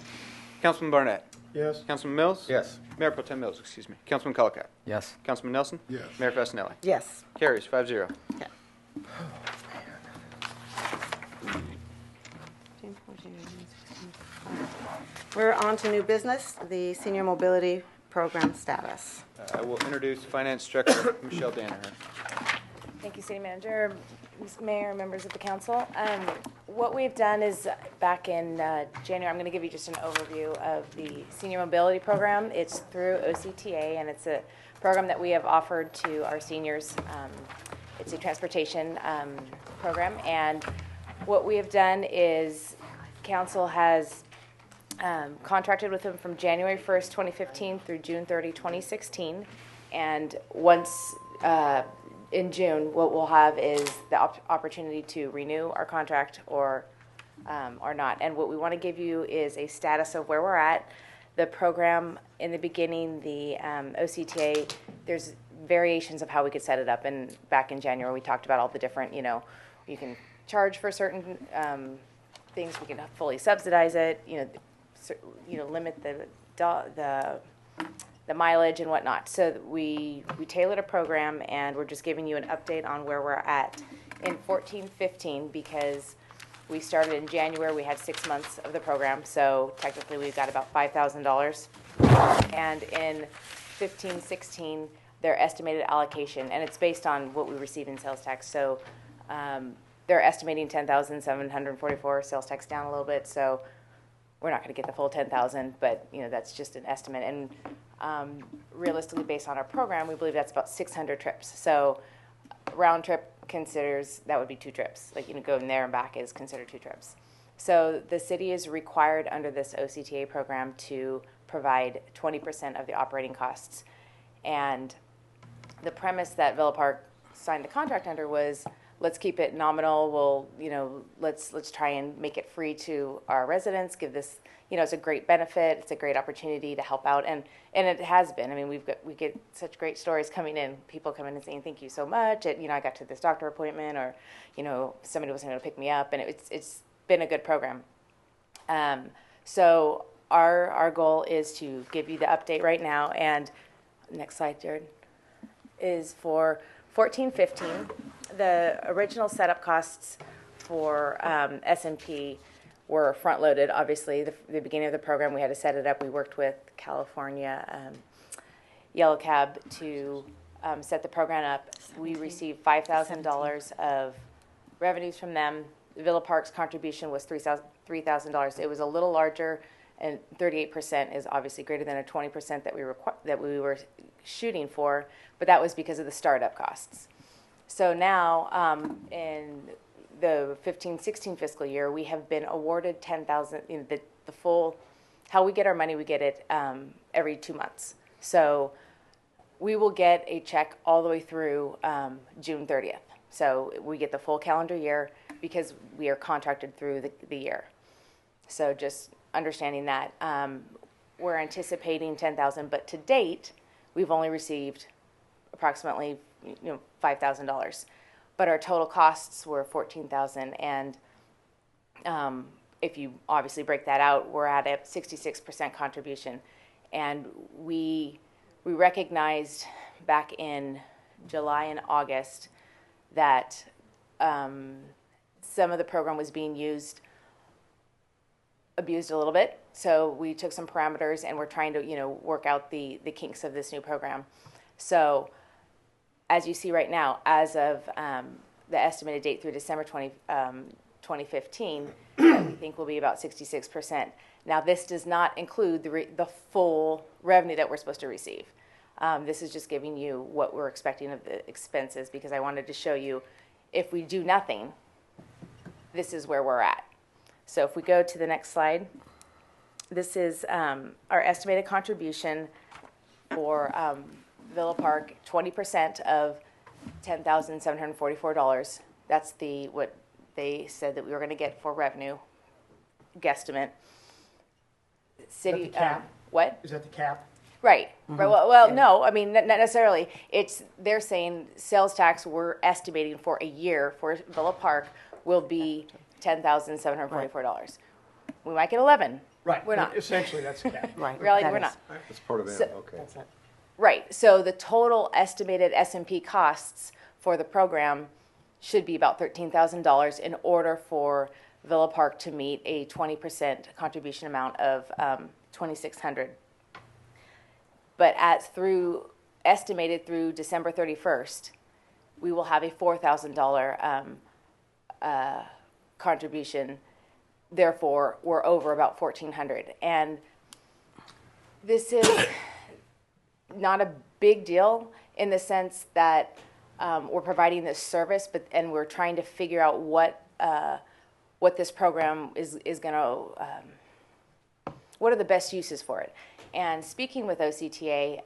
Councilman Barnett. Yes. Councilman Mills. Yes. Mayor Pro Tem Mills, excuse me. Councilman Colacott. Yes. Councilman Nelson. Yes. Mayor Fasenelli. Yes. Carries 5-0. Okay. We're on to new business, the senior mobility program status. I will introduce Finance Director Michelle Danaher. Thank you, City Manager, Mayor, members of the council. What we've done is back in January, I'm going to give you just an overview of the Senior Mobility Program. It's through OCTA, and it's a program that we have offered to our seniors. It's a transportation program, and what we have done is council has contracted with them from January 1st, 2015 through June 30, 2016. And once in June, what we'll have is the opportunity to renew our contract or not. And what we want to give you is a status of where we're at. The program in the beginning, the OCTA, there's variations of how we could set it up. And back in January, we talked about all the different, you can charge for certain things. We can fully subsidize it, limit the mileage and whatnot. So we tailored a program, and we're just giving you an update on where we're at in 14-15 because we started in January. We had 6 months of the program, so technically we've got about $5,000. And in 15-16, their estimated allocation, and it's based on what we receive in sales tax. So they're estimating 10,744, sales tax down a little bit. So we're not going to get the full 10,000, but that's just an estimate. And realistically, based on our program, we believe that's about 600 trips. So round trip considers that would be 2 trips. Going there and back is considered 2 trips. So the city is required under this OCTA program to provide 20% of the operating costs. And the premise that Villa Park signed the contract under was, let's keep it nominal. We'll, let's try and make it free to our residents. Give this, it's a great benefit. It's a great opportunity to help out, and it has been. I mean, we get such great stories coming in. People come in and saying, "Thank you so much." I got to this doctor appointment, or somebody wasn't going to pick me up, and it's been a good program. So our goal is to give you the update right now. And next slide, Jared, is for 14-15. The original setup costs for S&P were front-loaded. Obviously, the beginning of the program, we had to set it up. We worked with California Yellow Cab to set the program up. We received $5,000 of revenues from them. Villa Park's contribution was $3,000. It was a little larger, and 38% is obviously greater than a 20% that we were shooting for, but that was because of the startup costs. So now, in the 15-16 fiscal year, we have been awarded $10,000. The full, how we get our money, we get it every 2 months. So we will get a check all the way through June 30th. So we get the full calendar year because we are contracted through the year. So just understanding that, we're anticipating $10,000, but to date, we've only received approximately $5,000, but our total costs were $14,000. And if you obviously break that out, we're at a 66% contribution. And we recognized back in July and August that some of the program was being abused a little bit. So we took some parameters, and we're trying to work out the kinks of this new program. So as you see right now, as of the estimated date through December 2015, we think will be about 66%. Now, this does not include the full revenue that we're supposed to receive. This is just giving you what we're expecting of the expenses, because I wanted to show you if we do nothing, this is where we're at. So if we go to the next slide, this is our estimated contribution for Villa Park, 20% of $10,744. That's what they said that we were going to get for revenue guesstimate. City, what? Is that the cap? Right. Right. Well, no, I mean, not necessarily. They're saying sales tax we're estimating for a year for Villa Park will be $10,744. We might get 11. Right. We're not. Essentially, that's the cap. Right. Reality, we're not. That's part of it, So- okay. That's it. Right. So the total estimated S&P costs for the program should be about $13,000 in order for Villa Park to meet a 20% contribution amount of $2,600. But estimated through December 31st, we will have a $4,000 contribution. Therefore, we're over about $1,400. And this is not a big deal in the sense that we're providing this service, and we're trying to figure out what this program is going to, what are the best uses for it. And speaking with OCTA,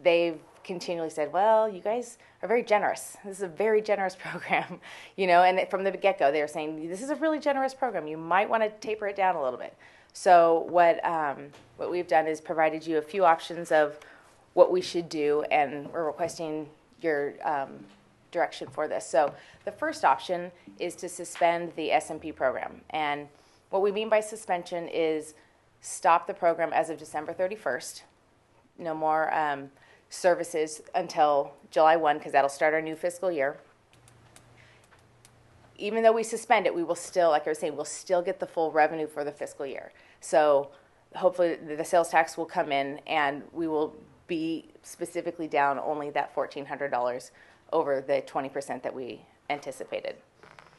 they've continually said, well, you guys are very generous. This is a very generous program, and from the get-go, they were saying, this is a really generous program. You might want to taper it down a little bit. So what we've done is provided you a few options of what we should do, and we're requesting your direction for this. So the first option is to suspend the SMP program. And what we mean by suspension is stop the program as of December 31st. No more services until July 1, because that'll start our new fiscal year. Even though we suspend it, we will still, like I was saying, we'll still get the full revenue for the fiscal year. So hopefully the sales tax will come in, and we will be specifically down only that $1,400 over the 20% that we anticipated.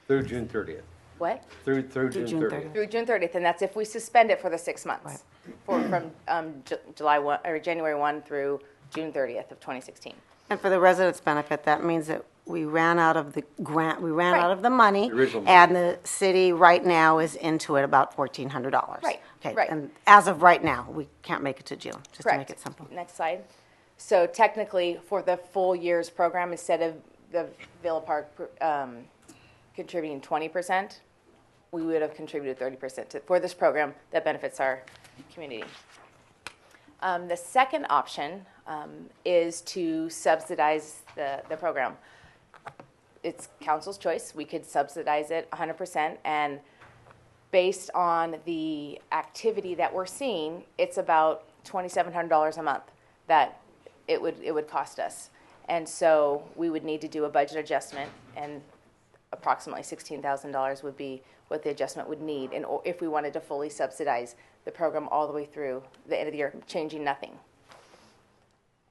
Through June 30th. What? Through June 30th. Through June 30th, and that's if we suspend it for the 6 months, from July 1 or January 1 through June 30th of 2016. And for the residents' benefit, that means that we ran out of the grant, we ran out of the money, The original money. and the city right now is into it about $1,400. Right, Okay, right. and as of right now, we can't make it to June, just to make Correct. it simple. Next slide. So technically, for the full year's program, instead of the Villa Park contributing 20%, we would have contributed 30% for this program that benefits our community. The second option is to subsidize the program. It's council's choice. We could subsidize it 100%, and based on the activity that we're seeing, it's about $2,700 a month that it would cost us. And so we would need to do a budget adjustment, and approximately $16,000 would be what the adjustment would need if we wanted to fully subsidize the program all the way through the end of the year, changing nothing.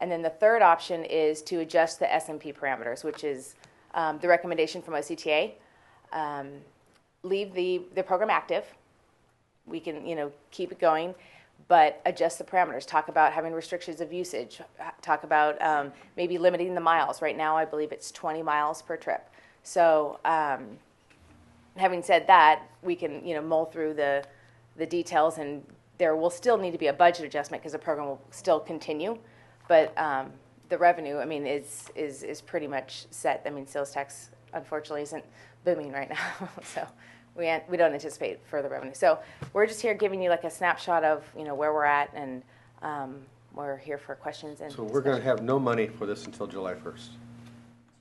And then the third option is to adjust the SMP parameters, which is the recommendation from OCTA. Leave the program active. We can, keep it going, but adjust the parameters. Talk about having restrictions of usage. Talk about maybe limiting the miles. Right now, I believe it's 20 miles per trip. So having said that, we can, mull through the details, and there will still need to be a budget adjustment because the program will still continue. But the revenue, is pretty much set. Sales tax, unfortunately, isn't booming right now. So we don't anticipate further revenue. So we're just here giving you like a snapshot of, where we're at, and we're here for questions. And So we're going to have no money for this until July 1st.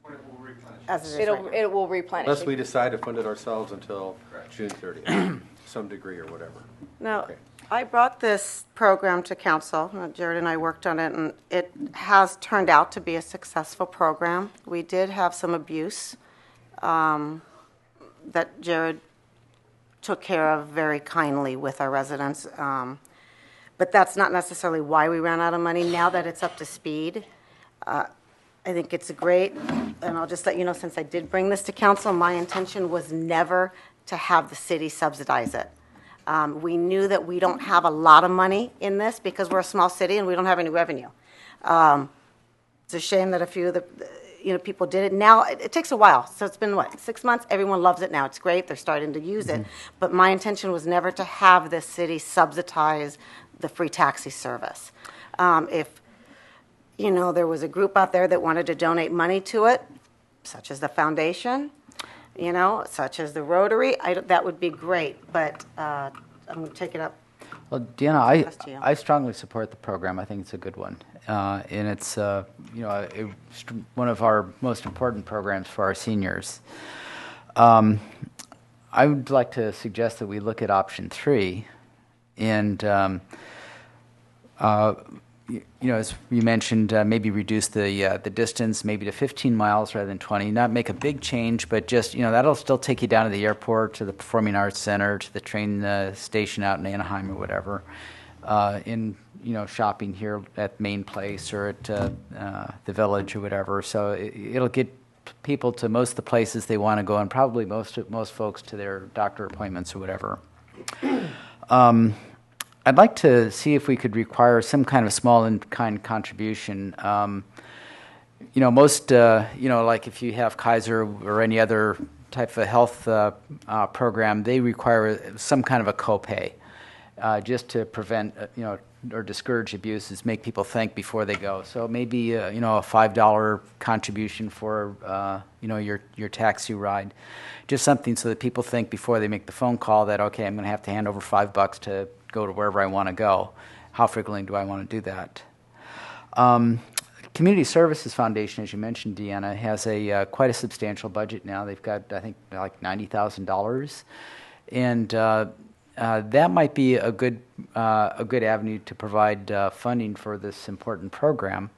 It will replenish. Unless we decide to fund it ourselves until June 30th, some degree or whatever. Now, Okay. I brought this program to council. Jared and I worked on it, and it has turned out to be a successful program. We did have some abuse that Jared took care of very kindly with our residents. But that's not necessarily why we ran out of money. Now that it's up to speed, I think it's great. And I'll just let you know, since I did bring this to council, my intention was never to have the city subsidize it. We knew that we don't have a lot of money in this because we're a small city and we don't have any revenue. It's a shame that a few of the people did it. Now, it takes a while. So it's been, 6 months? Everyone loves it now. It's great. They're starting to use it. But my intention was never to have the city subsidize the free taxi service. If, there was a group out there that wanted to donate money to it, such as the foundation, such as the Rotary, that would be great, but I'm going to take it up. Well, Deanna, That's to you. I strongly support the program. I think it's a good one, and it's one of our most important programs for our seniors. I would like to suggest that we look at option 3, and as you mentioned, maybe reduce the distance maybe to 15 miles rather than 20. Not make a big change, but just that'll still take you down to the airport, to the Performing Arts Center, to the train station out in Anaheim or whatever. In shopping here at Main Place or at the Village or whatever. So it'll get people to most of the places they want to go, and probably most folks to their doctor appointments or whatever. I'd like to see if we could require some kind of small in-kind contribution. Most, like if you have Kaiser or any other type of health program, they require some kind of a copay just to prevent, or discourage abuses, make people think before they go. So maybe, a $5 contribution for, your taxi ride. Just something so that people think before they make the phone call that, okay, I'm going to have to hand over $5 to go to wherever I want to go. How frequently do I want to do that? Community Services Foundation, as you mentioned, Deanna, has quite a substantial budget now. They've got, I think, like $90,000, and that might be a good avenue to provide funding for this important program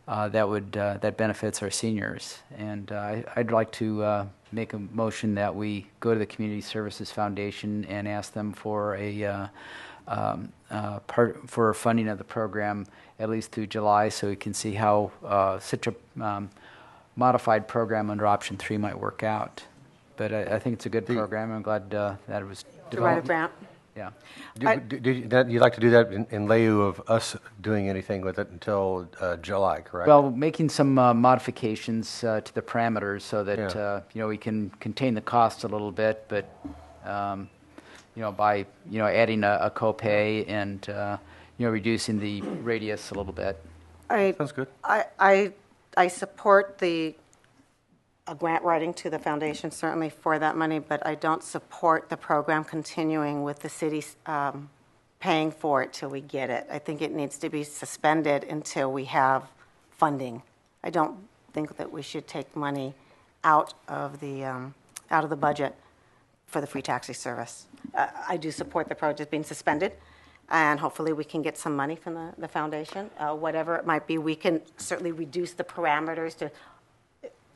that benefits our seniors. And I'd like to make a motion that we go to the Community Services Foundation and ask them for for funding of the program at least through July, so we can see how such a modified program under option 3 might work out. But I think it's a good program. I'm glad that it was developed. To write a grant. Yeah. You'd like to do that in lieu of us doing anything with it until July, correct? Well, making some modifications to the parameters so that we can contain the cost a little bit, but by adding a copay and reducing the radius a little bit. Sounds good. I support the grant writing to the foundation, certainly for that money, but I don't support the program continuing with the city paying for it till we get it. I think it needs to be suspended until we have funding. I don't think that we should take money out of the budget for the free taxi service. I do support the project being suspended, and hopefully we can get some money from the foundation. Whatever it might be, we can certainly reduce the parameters to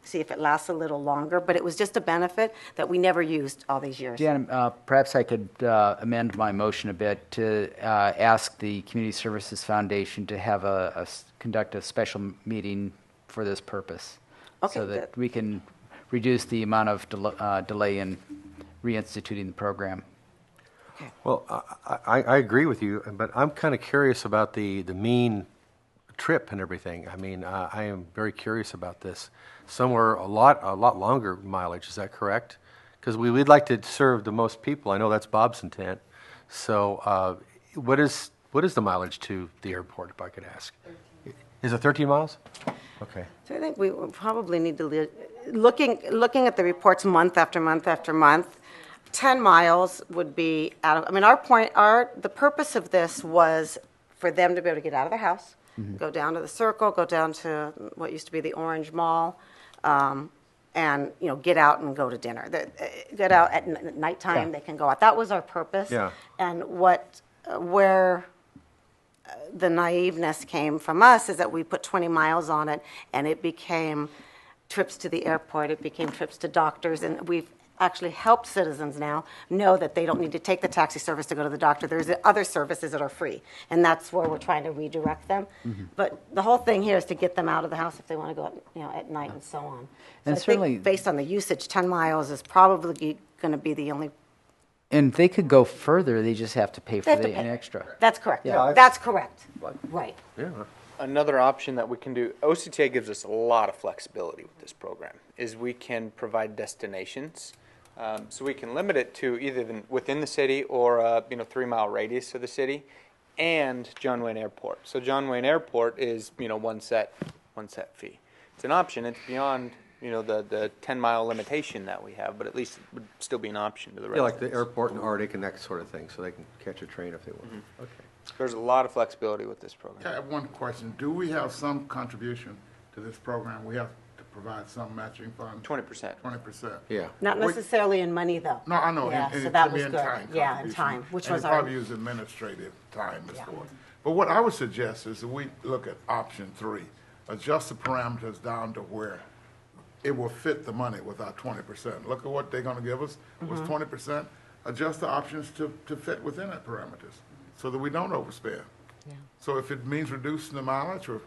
see if it lasts a little longer, but it was just a benefit that we never used all these years. Dan, perhaps I could amend my motion a bit to ask the Community Services Foundation to have conduct a special meeting for this purpose, so that we can reduce the amount of delay in reinstituting the program. Well, I agree with you, but I'm kind of curious about the mean trip and everything. I mean, I am very curious about this. Somewhere a lot longer mileage. Is that correct? Because we'd like to serve the most people. I know that's Bob's intent. So, what is the mileage to the airport, if I could ask? 13. Is it 13 miles? Okay. So I think we probably need to looking at the reports month after month after month. 10 miles would be out of. I mean, the purpose of this was for them to be able to get out of their house, go down to the Circle, go down to what used to be the Orange Mall, and get out and go to dinner. Get out at nighttime. They can go out. That was our purpose. Yeah. And where the naiveness came from us is that we put 20 miles on it, and it became trips to the airport. It became trips to doctors, and we've actually helped citizens now know that they don't need to take the taxi service to go to the doctor. There's other services that are free, and that's where we're trying to redirect them. But the whole thing here is to get them out of the house if they want to go out, at night and so on. And so I certainly, think based on the usage, 10 miles is probably going to be the only. And they could go further. They just have to pay for an extra. That's correct. Yeah. That's correct. Right. Yeah. Another option that we can do, OCTA gives us a lot of flexibility with this program, is we can provide destinations. So we can limit it to either within the city or 3-mile radius of the city, and John Wayne Airport. So John Wayne Airport is one set fee. It's an option. It's beyond the 10-mile limitation that we have, but at least it would still be an option to the Yeah, residents. like the airport and Arctic and that sort of thing, so they can catch a train if they want. Okay. There's a lot of flexibility with this I program. have one question. Do we have some contribution to this program? We have to provide some matching funds? 20%. 20%. Yeah. Not necessarily in money, though. No, I know. Yeah, and so it that can be was in good. time Yeah, in contribution. time, which And was they our. probably use administrative time for it. But what I would suggest is that we look at option 3, adjust the parameters down to where it will fit the money with our 20%. Look at what they're going to give us was 20%. Adjust the options to fit within that parameters so that we don't overspend. So if it means reducing the mileage, or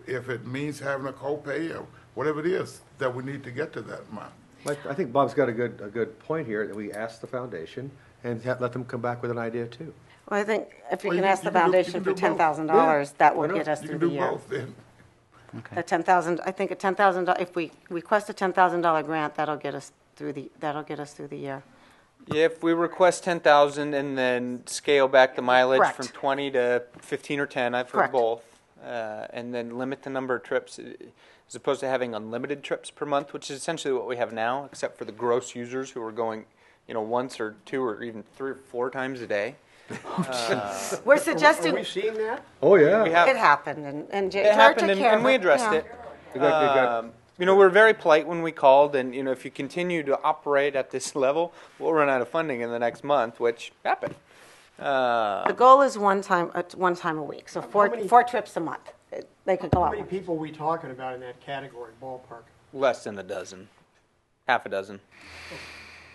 if it means having a copay, or whatever it is that we need to get to that amount. I think Bob's got a good point here, that we ask the foundation and let them come back with an idea too. Well, I think if we Well, can you- ask the you can do- you foundation can for do both. $10,000, that Why will not? get us You through can the do year. both then. A 10,000, I think a $10,000, if we request a $10,000 grant, that'll get us through the year. Yeah, if we request 10,000 and then scale back the mileage Correct. from 20 to 15 or 10, I've heard Correct. both, and then limit the number of trips, as opposed to having unlimited trips per month, which is essentially what we have now, except for the gross users who are going, once or 2 or even 3 or 4 times a day. We're suggesting. Are we seeing that? Oh, yeah. We have- It happened, and It Jared happened, took care and of we it, addressed yeah. it. You got- We're very polite when we called, and if you continue to operate at this level, we'll run out of funding in the next month, which happened. The goal is one time a week, so four trips a month. They could go How out. many people are we talking about in that category, ballpark? Less than a dozen, half a dozen.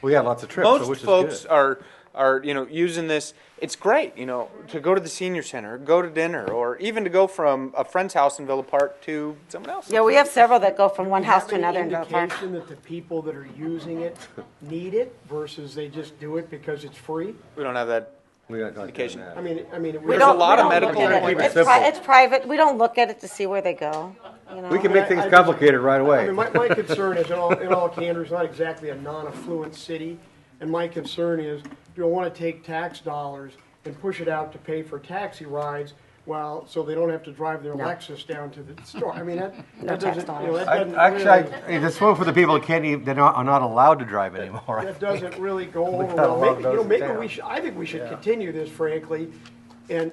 We have lots of trips, so Most which is folks good. are using this. It's great, to go to the senior center, go to dinner, or even to go from a friend's house in Villa Park to someone else. Yeah, we have several that go from one house to another in Have Villa any Park. indication that the people that are using it need it versus they just do it because it's free? We don't have that We got indication. I mean, We There's don't- a lot we of don't medical look at it. Keep it It's simple. it's private. We don't look at it to see where they go. We can make things complicated right I away. mean, my concern is, in all candor, it's not exactly a non-affluent city, and my concern is, you don't want to take tax dollars and push it out to pay for taxi rides, so they don't have to drive their Lexus down to the store. I mean, that doesn't, that doesn't really, That's one for the people that can't even, are not allowed to drive anymore. that doesn't really go over got a well. lot of Maybe, those in maybe town. I think we should continue this, frankly, and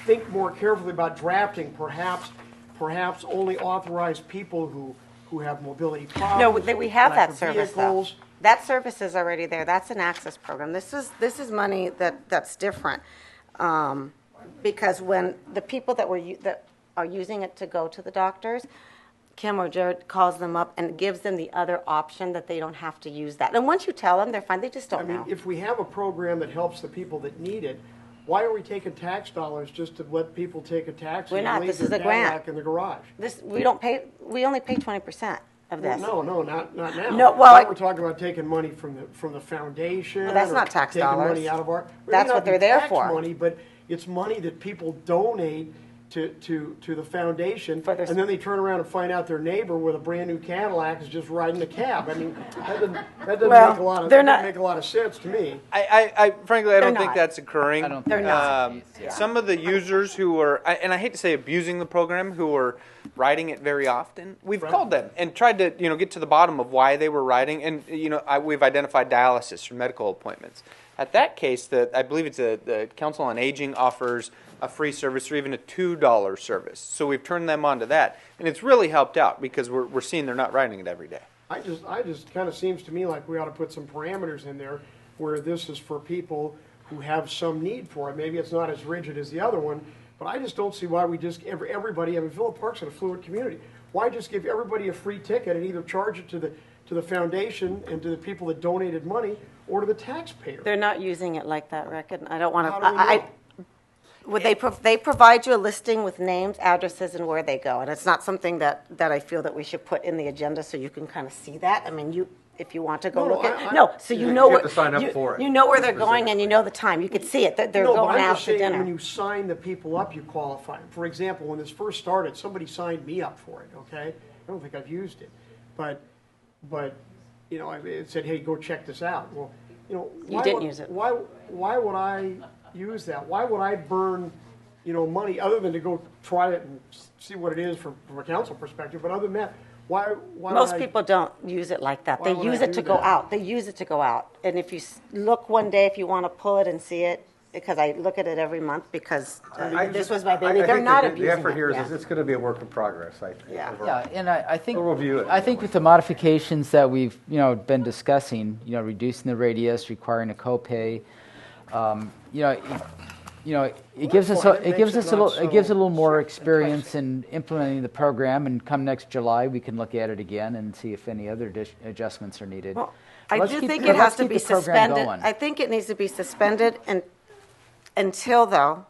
think more carefully about drafting, perhaps only authorize people who have mobility No, problems. we have lack that of service though. vehicles. That service is already there. That's an access program. This is money that's different. Because when the people that are using it to go to the doctors, Kim or Jared calls them up and gives them the other option that they don't have to use that. And once you tell them, they're fine. They just I don't mean, know. if we have a program that helps the people that need it, why are we taking tax dollars just to let people take a taxi We're and not. leave This is their a grant. Cadillac in the garage? We don't pay. We only pay 20% of this. No, not now. No, well, Now we're talking about taking money from the foundation. Well, that's or not tax taking dollars. money out of our. That's may not what they're be there tax for. Money, but it's money that people donate to the foundation, and then they turn around and find out their neighbor with a brand new Cadillac is just riding a cab. I mean, that doesn't Well, make a lot of they're that doesn't not- make a lot of sense to me. I frankly, I don't They're think not. that's occurring. I don't They're think not. Some of the users who are, and I hate to say abusing the program, who are riding it very often, we've called them and tried to, get to the bottom of why they were riding, and we've identified dialysis or medical appointments. At that case, I believe it's the Council on Aging offers a free service or even a $2 service. So we've turned them onto that, and it's really helped out because we're seeing they're not riding it every day. I just kind of seems to me like we ought to put some parameters in there where this is for people who have some need for it. Maybe it's not as rigid as the other one, but I just don't see why we just everybody. I mean, Villa Park's an affluent community. Why just give everybody a free ticket and either charge it to the foundation and to the people that donated money or to the taxpayer? They're not using it like that, Rick, and I don't want How to. do we know? Would they provide you a listing with names, addresses, and where they go? And it's not something that I feel that we should put in the agenda so you can kind of see that. I mean, if you want to go No, look I- at I- no, so you You know have what to sign up for it. you know where they're going and you know the time. You could see it. They're No, but going I'm out just to saying, dinner. when you sign the people up, you qualify. For example, when this first started, somebody signed me up for it, okay? I don't think I've used it. But it said, hey, go check this out. Well, why didn't would- use it. Why would I use that? Why would I burn, money other than to go try it and see what it is from a council perspective? But other than that, Why would Most I- people don't use it like that. Why They would I use it do to go that? out. They use it to go out. And if you look one day, if you want to pull it and see it, because I look at it every month because this was my baby. They're not abusing The effort it. here Yeah. is it's going to be a work in progress, I think. Yeah. overall. Yeah, and I think We'll review it. I think with the modifications that we've been discussing, reducing the radius, requiring a copay, it gives us Well, it it gives makes us it a not little it gives a so little more experience in implementing the program, and come next July we can look at it again and see if any other adjustments are needed. Well, I Let's do keep- think it let's has to keep be the program suspended. going. I think it needs to be suspended until, though,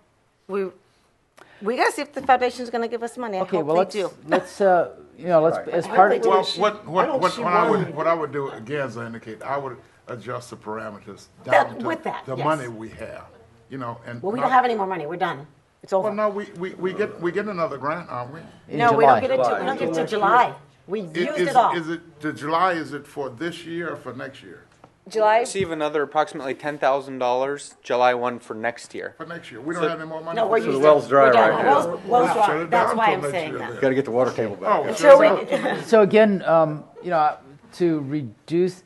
we got to see if the foundation's going to give us money. I Okay, hope well they do. let's as part of Well, I don't see why we- what I would do, again, as I indicate, I would adjust the parameters That- down to with that, the yes. money we have, and. Well, we don't have any more money. We're done. It's over. Well, no, we get another grant, aren't we? No, we don't get it to, we don't get it to July. We used it all. Is it, the July, is it for this year or for next year? July, Receive another approximately $10,000 July 1 for next year. For next year. We don't have any more money? No, we're for used this it. year? well's dry We're done. right now. Well's Shut dry. it That's down why till I'm next saying year that. then. Got to get the water table back. Oh, Until sure. we, So again, to reduce,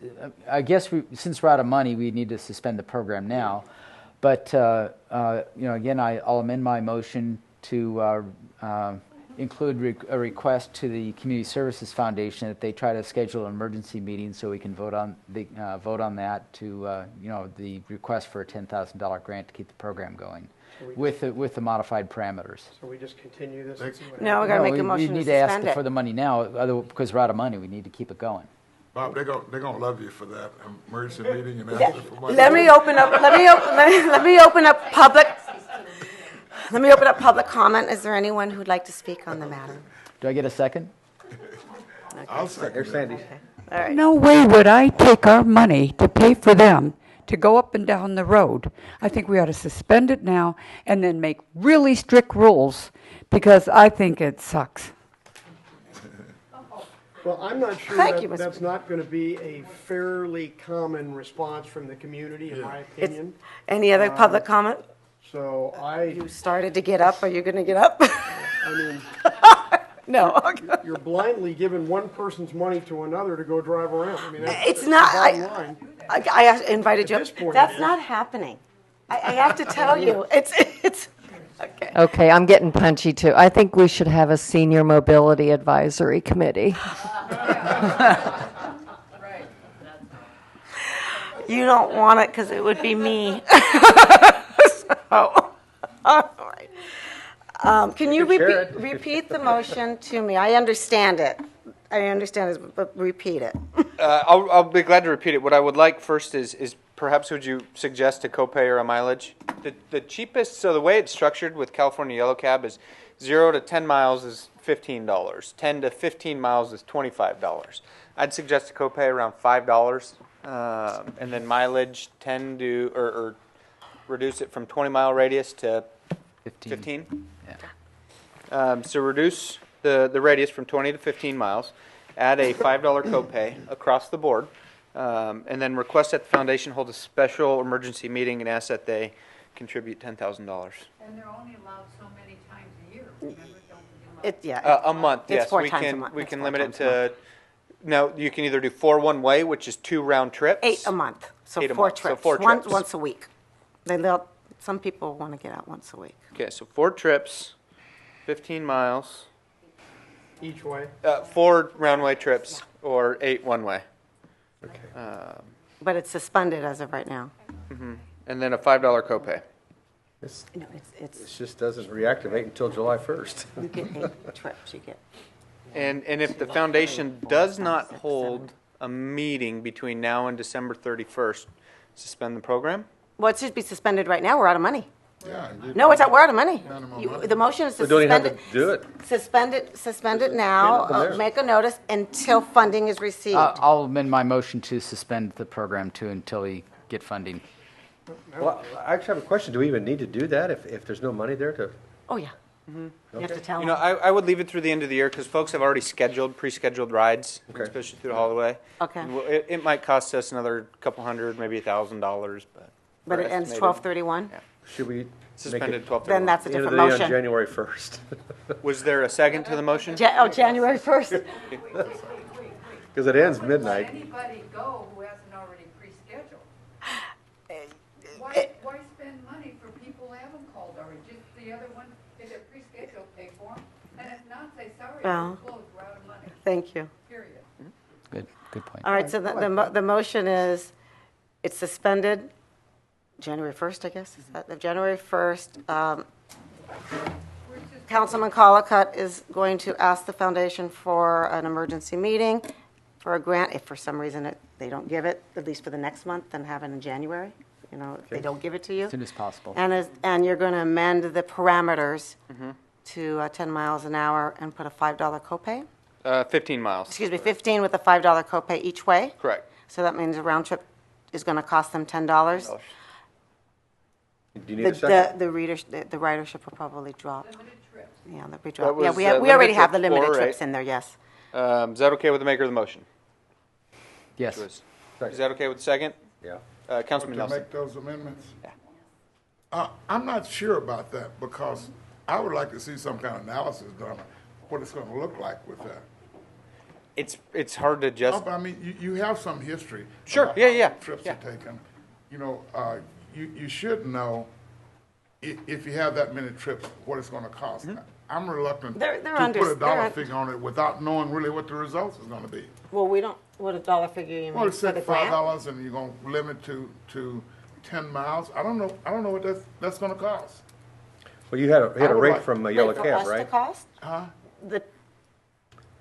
I guess since we're out of money, we need to suspend the program now. But again, I'll amend my motion to include a request to the Community Services Foundation that they try to schedule an emergency meeting so we can vote on that to the request for a $10,000 grant to keep the program going with the modified parameters. So we just continue this and see what no, we got to make a motion we to need to ask suspend for it. the money now, because we're out of money. We need to keep it going. Bob, they're gonna love you for that emergency meeting and asking for money. Let me open up public comment. Is there anyone who'd like to speak on the matter? Do I get a second? I'll second There's Sandy. All right. No way would I take our money to pay for them to go up and down the road. I think we ought to suspend it now and then make really strict rules because I think it sucks. Well, I'm not sure Thank you, Mr. that's not going to be a fairly common response from the community, in my opinion. Any other public comment? So You started to get up. Are you going to get up? I mean, No. you're blindly giving one person's money to another to go drive around. I mean, that's It's the not. bottom line. I invited you. At this point, That's it is. not happening. I have to tell you, it's okay. Okay, I'm getting punchy too. I think we should have a senior mobility advisory committee. You don't want it because it would be me. So, all right. Can you could share it. repeat the motion to me? I understand it. But repeat it. I'll be glad to repeat it. What I would like first is perhaps would you suggest a copay or a mileage? The cheapest, so the way it's structured with California Yellow Cab is 0 to 10 miles is $15. 10 to 15 miles is $25. I'd suggest a copay around $5, and then mileage 10 to or reduce it from 20-mile radius to 15. So reduce the radius from 20 to 15 miles, add a $5 copay across the board, and then request that the foundation hold a special emergency meeting and ask that they contribute $10,000. And they're only allowed so many times a year. Remember, don't forget A month, It's yes. 4 times a month. We It's can 4 limit it times a to. No, you can either do 4 one-way, which is 2 round trips. 8 a month. So 8 a 4 month, so trips. 4 trips. Once a week. Some people want to get out once a week. Okay, so 4 trips, 15 miles, Each way. 4 round-way trips, or 8 one-way. But it's suspended as of right now. And then a $5 copay. No, it's This just doesn't reactivate until July 1st. you get 8 trips. You get. And if the foundation does not hold a meeting between now and December 31st, suspend the program? Well, it should be suspended right now. We're out of money. Yeah. No, we're out of money. The motion is to We don't even suspend have it. to do it. Suspend it now. Make a notice until funding is received. I'll amend my motion to suspend the program until we get funding. Well, I actually have a question. Do we even need to do that if there's no money there to? Oh, yeah. You have to tell You them. know, I would leave it through the end of the year because folks have already pre-scheduled rides, especially through the holiday. Okay. And it might cost us another couple hundred, maybe $1,000, but. But it we're ends estimating- 12/31? Yeah. Should we Suspended 12/31. Then that's a End of different the day on motion. January 1st. Was there a second to the motion? January 1st. Because it ends midnight. Anybody go who hasn't already pre-scheduled? Why spend money for people who haven't called already? Just the other one, if they're pre-scheduled, pay for them. And if not, say, sorry, Well, we're closed, we're out of money. Thank you. Period. Good point. All right, so the motion is, it's suspended January 1st, I guess, is that the January 1st? Councilman Colacott is going to ask the foundation for an emergency meeting for a grant. If for some reason they don't give it, at least for the next month, then have it in January. You know, if they don't give it to you. As soon as possible. And you're going to amend the parameters to 10 miles an hour and put a $5 copay? 15 miles. Excuse me, 15 with a $5 copay each way? Correct. So that means a round trip is going to cost them $10? Do you need a second? The ridership will probably drop. Yeah, that'd be That drop. was, Yeah, we limited already have the trip limited 4, trips right? in there, yes. Is that okay with the maker of the motion? Yes. Is that okay with the second? Yeah. Councilman To Nelson. make those amendments? I'm not sure about that, because I would like to see some kind of analysis done on what it's gonna look like with that. It's hard to just. No, but I mean, you have some history. Sure, about yeah, how yeah, Trips yeah. are taken. You know, you should know if you have that many trips, what it's gonna cost. I'm reluctant They're to put a dollar they're- figure on it without knowing really what the results is gonna be. Well, we don't, what a dollar figure you Well, mean it's for the set grant? $5 and you're gonna limit to 10 miles. I don't know what that's gonna cost. Well, you had a I would rate like- from Yellow Wait, for Cab, us to right? cost? Huh? The,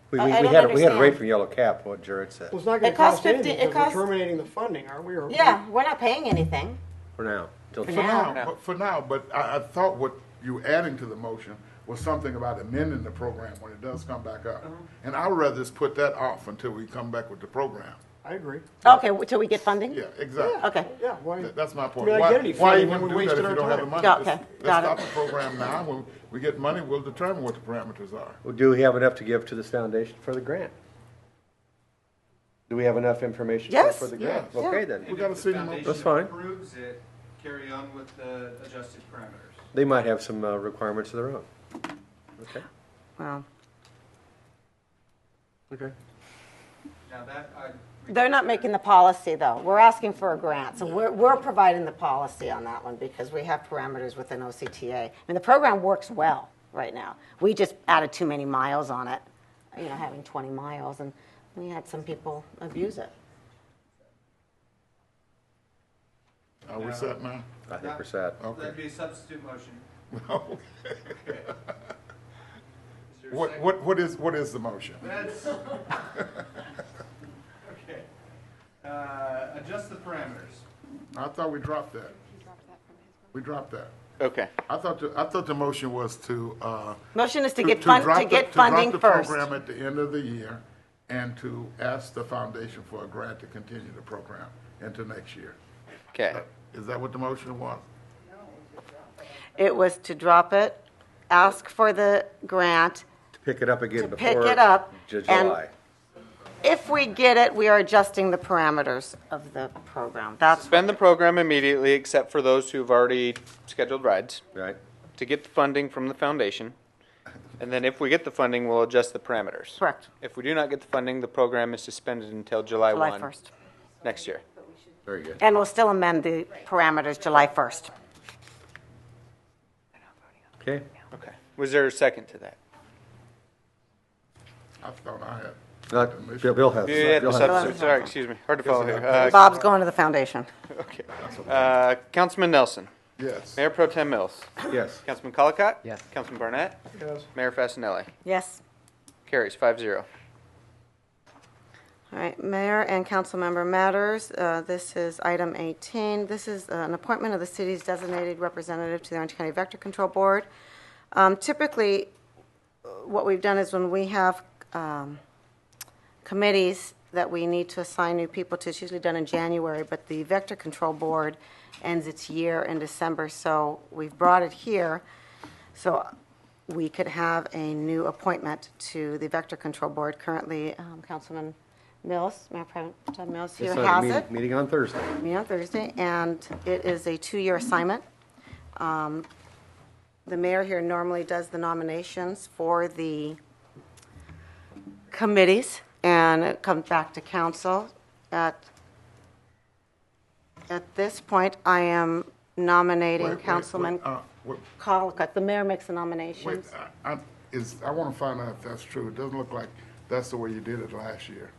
We I had don't we had a understand. rate from Yellow Cab, what Jared said, Well, it's not It gonna costs cost anything, 50 it because we're costs- terminating the funding, aren't we? Or- yeah, we're not paying anything. for now. Till For For now. now, but I thought what you were adding to the motion was something about amending the program when it does come back up. And I would rather just put that off until we come back with the program. I agree. Okay, till we get funding? Yeah, exactly. Okay. Yeah, why? That's my point. I mean, I Why- get any Why funding even when we do that wasted if you our don't have the time? money? Yeah, okay, Let's got it. start the program now. When we get money, we'll determine what the parameters are. Well, do we have enough to give to this foundation for the grant? Do we have enough information Yes. for the grant? Yes. Okay, then. We gotta see them. That's fine. Approves it, carry on with the adjusted parameters. They might have some requirements of their own. Okay. Well, Okay. Now that, they're not making the policy, though. We're asking for a grant, so we're providing the policy on that one because we have parameters within OCTA. I mean, the program works well right now. We just added too many miles on it, you know, having 20 miles, and we had some people abuse it. Are we set now? I think we're set. Okay. that'd be a substitute motion. Okay. Okay. Is there a second? What is the motion? That's, okay. Adjust the parameters. I thought we dropped that. We dropped that. Okay. I thought the motion was to. Motion is to drop get funding the first. program at the end of the year and to ask the foundation for a grant to continue the program into next year. Okay. Is that what the motion was? It was to drop it, ask for the grant, To pick it up again To before. pick it up, and- July. if we get it, we are adjusting the parameters of the program. That's, Suspend the program immediately, except for those who've already scheduled rides, Right. to get the funding from the foundation. And then if we get the funding, we'll adjust the parameters. correct, If we do not get the funding, the program is suspended until July July 1 1st. next year. Very good. And we'll still amend the parameters July 1st. Okay. Okay. Was there a second to that? I thought I had. Bill has. You had the Bill has- substitute. Sorry, excuse me. Hard to follow here. Bob's going to the foundation. Okay. Councilman Nelson. Yes. Mayor Pro Tem Mills. Yes. Councilman Colacott. Yes. Councilman Barnett. Yes. Mayor Fasenelli. Yes. Carries 5-0. All right, Mayor and council member matters. This is item 18. This is an appointment of the city's designated representative to the Orange County Vector Control Board. Typically, what we've done is when we have committees that we need to assign new people to, it's usually done in January, but the Vector Control Board ends its year in December, so we've brought it here so we could have a new appointment to the Vector Control Board. Currently, Councilman Mills, Mayor Pro Tem Mills here Yes, has meeting- it. Meeting on Thursday. Meeting on Thursday, and it is a 2-year assignment. the mayor here normally does the nominations for the committees, and it comes back to council. At this point, I am nominating Councilman Colacott. The mayor makes the nominations. I want to find out if that's true. It doesn't look like that's the way you did it last year.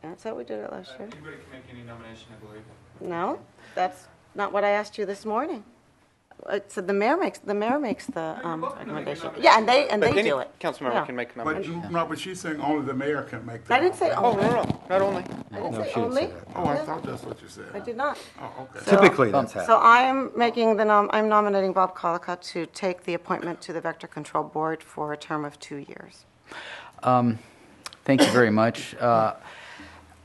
That's how we did it last year. Anybody can make any nomination, I believe. No, that's not what I asked you this morning. So the mayor makes the recommendation. Yeah, and they do it. Council member Yeah. can make a nomination. But, no, but she's saying only the mayor can make that. I didn't say only. Not only. I didn't No, say she didn't say only. that. Oh, I thought that's what you said. I did not. Oh, okay. So- Typically, that's happened. So I'm making I'm nominating Bob Colacott to take the appointment to the Vector Control Board for a term of 2 years. Thank you very much.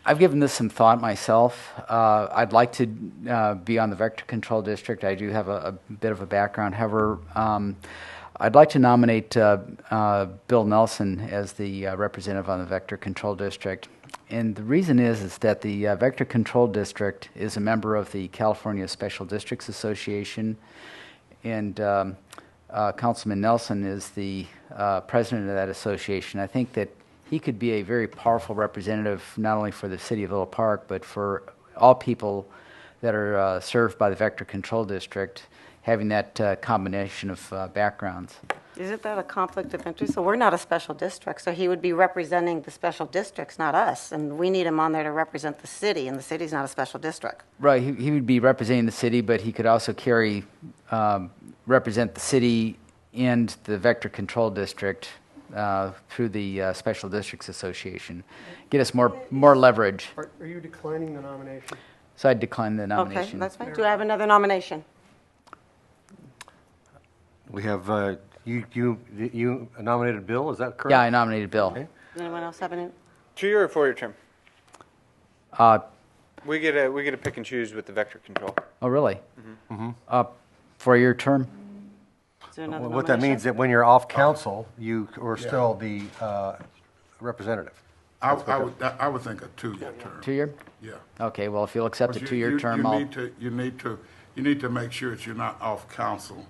I've given this some thought myself. I'd like to be on the Vector Control District. I do have a bit of a background. However, I'd like to nominate Bill Nelson as the representative on the Vector Control District. And the reason is that the Vector Control District is a member of the California Special Districts Association, and Councilman Nelson is the president of that association. I think that he could be a very powerful representative not only for the city of Villa Park, but for all people that are served by the Vector Control District, having that combination of backgrounds. Isn't that a conflict of interest? So we're not a special district, so he would be representing the special districts, not us. And we need him on there to represent the city, and the city's not a special district. Right, he would be representing the city, but he could also represent the city and the Vector Control District through the Special Districts Association. Get us more leverage. Are you declining the nomination? So I'd decline the Okay, nomination. that's fine. Do I have another nomination? We have, you nominated Bill, is that correct? Yeah, I nominated Bill. Okay. Does anyone else have any? 2-year or 4-year term? Uh, We get to pick and choose with the Vector Control. oh, really? Mm-hmm. For your term? Is there another What that means is that when you're off council, you are still the representative. I would think a 2-year term. 2-year? Yeah. Okay, well, if you'll accept a But 2-year term, I'll... You need to make sure that you're not off council.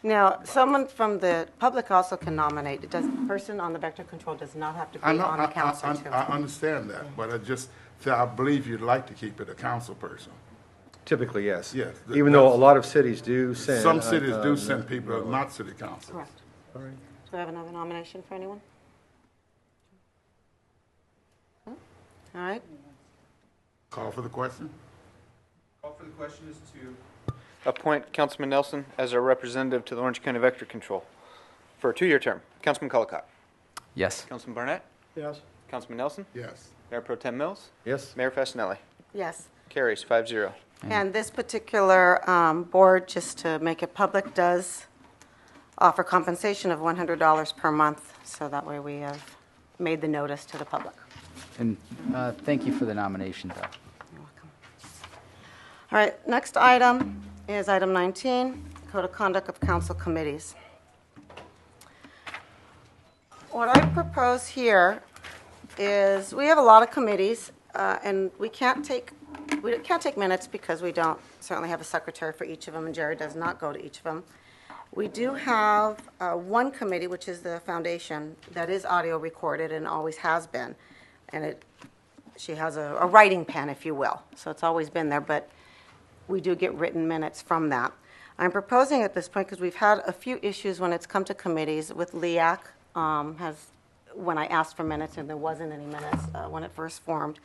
Now, someone from the public also can nominate. The person on the Vector Control does not have to be on the council, too. I understand that, but I believe you'd like to keep it a council person. Typically, yes. Yes. Even though a lot of cities do send. Some cities do send people, not city council. Correct. Do I have another nomination for anyone? All right. Call for the question. Call for the question is to Appoint Councilman Nelson as our representative to the Orange County Vector Control for a 2-year term. Councilman Colacott. Yes. Councilman Barnett. Yes. Councilman Nelson. Yes. Mayor Pro Tem Mills. Yes. Mayor Fasenelli. Yes. Carries 5-0. And this particular board, just to make it public, does offer compensation of $100 per month, so that way we have made the notice to the public. And thank you for the nomination, Bill. You're welcome. All right, next item is item 19, Code of Conduct of Council Committees. What I propose here is, we have a lot of committees, and we can't take minutes because we don't certainly have a secretary for each of them, and Jerry does not go to each of them. We do have one committee, which is the foundation, that is audio recorded and always has been. And she has a writing pen, if you will, so it's always been there, but we do get written minutes from that. I'm proposing at this point, because we've had a few issues when it's come to committees with LEAC, when I asked for minutes and there wasn't any minutes when it first formed,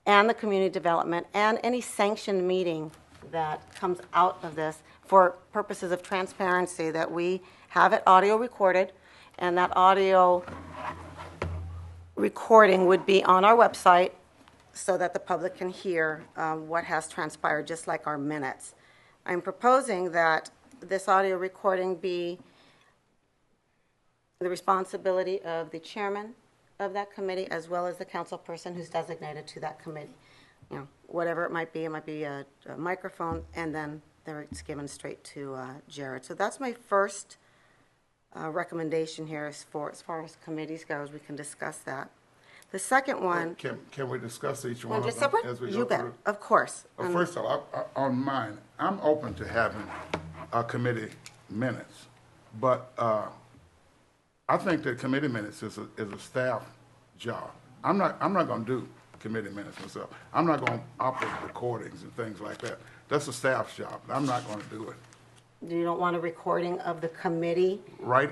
and the community development, and any sanctioned meeting that comes out of this for purposes of transparency, that we have it audio recorded, and that audio recording would be on our website so that the public can hear what has transpired, just like our minutes. I'm proposing that this audio recording be the responsibility of the chairman of that committee, as well as the council person who's designated to that committee. You know, whatever it might be a microphone, and then it's given straight to Jared. So that's my first recommendation here as far as committees goes. We can discuss that. The second one. Can we discuss each one of Just them separate? as we go You bet, through? of course. First of all, on mine, I'm open to having a committee minutes, but I think that committee minutes is a staff job. I'm not going to do committee minutes myself. I'm not going to operate recordings and things like that. That's a staff's job. I'm not going to do it. You don't want a recording of the committee? Right,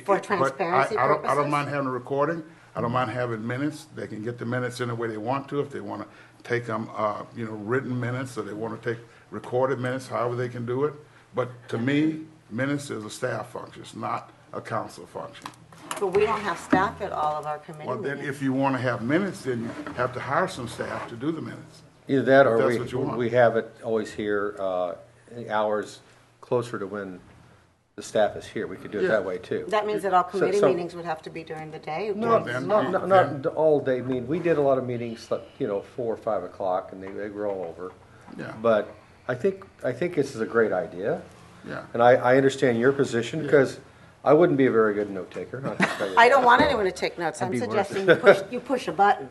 For transparency I purposes? don't mind having a recording. I don't mind having minutes. They can get the minutes in the way they want to. If they want to take them, written minutes, or they want to take recorded minutes, however they can do it. But to me, minutes is a staff function. It's not a council function. But we don't have staff at all of our committee Well, then meetings. if you want to have minutes, then you have to hire some staff to do the minutes. Either that If or that's what you want. we have it always here, the hours closer to when the staff is here. We could do it that way too. That means that all So- committee so- meetings would have to be during the day? Not all day, we did a lot of meetings, 4 or 5 o'clock, and they roll over. Yeah. But I think this is a great idea. Yeah. And I understand your position, because I wouldn't be a very good note taker. I don't want anyone to take notes. That'd I'm be worse. suggesting you push a button.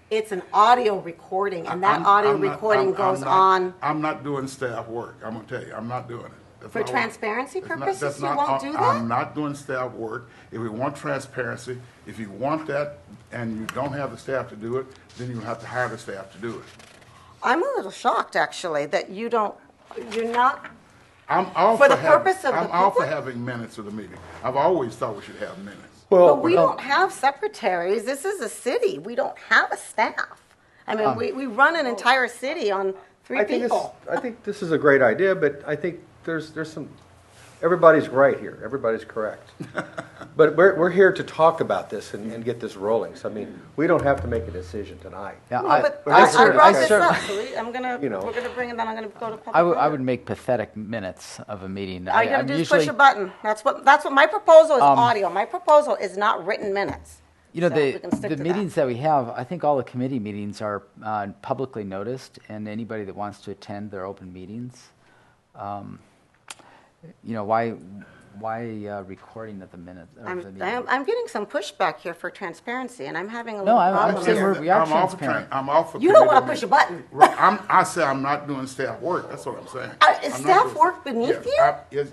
It's an audio recording, and that audio recording goes on. I'm not doing staff work. I'm going to tell you, I'm not doing it. That's For not what- transparency that's not- purposes, that's you not- won't do that? I'm not doing staff work. If we want transparency, if you want that and you don't have the staff to do it, then you have to hire the staff to do it. I'm a little shocked, actually, that you're not, I'm all For for the purpose of the I'm all for public? having minutes of the meeting. I've always thought we should have minutes. but we don't have secretaries. This is a city. We don't have a staff. I mean, we run an entire city on three people. I think this is a great idea, but I think there's some, everybody's right here, everybody's correct. But we're here to talk about this and get this rolling. So, I mean, we don't have to make a decision tonight. Yeah, No, but I I brought this certainly- up, so we're gonna bring it, then I'm gonna go to public I would comment. make pathetic minutes of a meeting. All you gotta I'm do is usually- push a button. That's what my proposal is, Um, audio. My proposal is not written minutes. You know, So we can stick the to meetings that we have, I think all the committee meetings are publicly noticed, and anybody that wants to attend, they're open meetings. Why recording of the minutes of the meeting? I'm getting some pushback here for transparency, and I'm having a No, little I'm problem saying here. we are I'm all for transparent. I'm all for You don't wanna committee push a meetings. button. Right, I say I'm not doing staff work. That's what I'm saying. Is I'm not staff doing- work beneath you?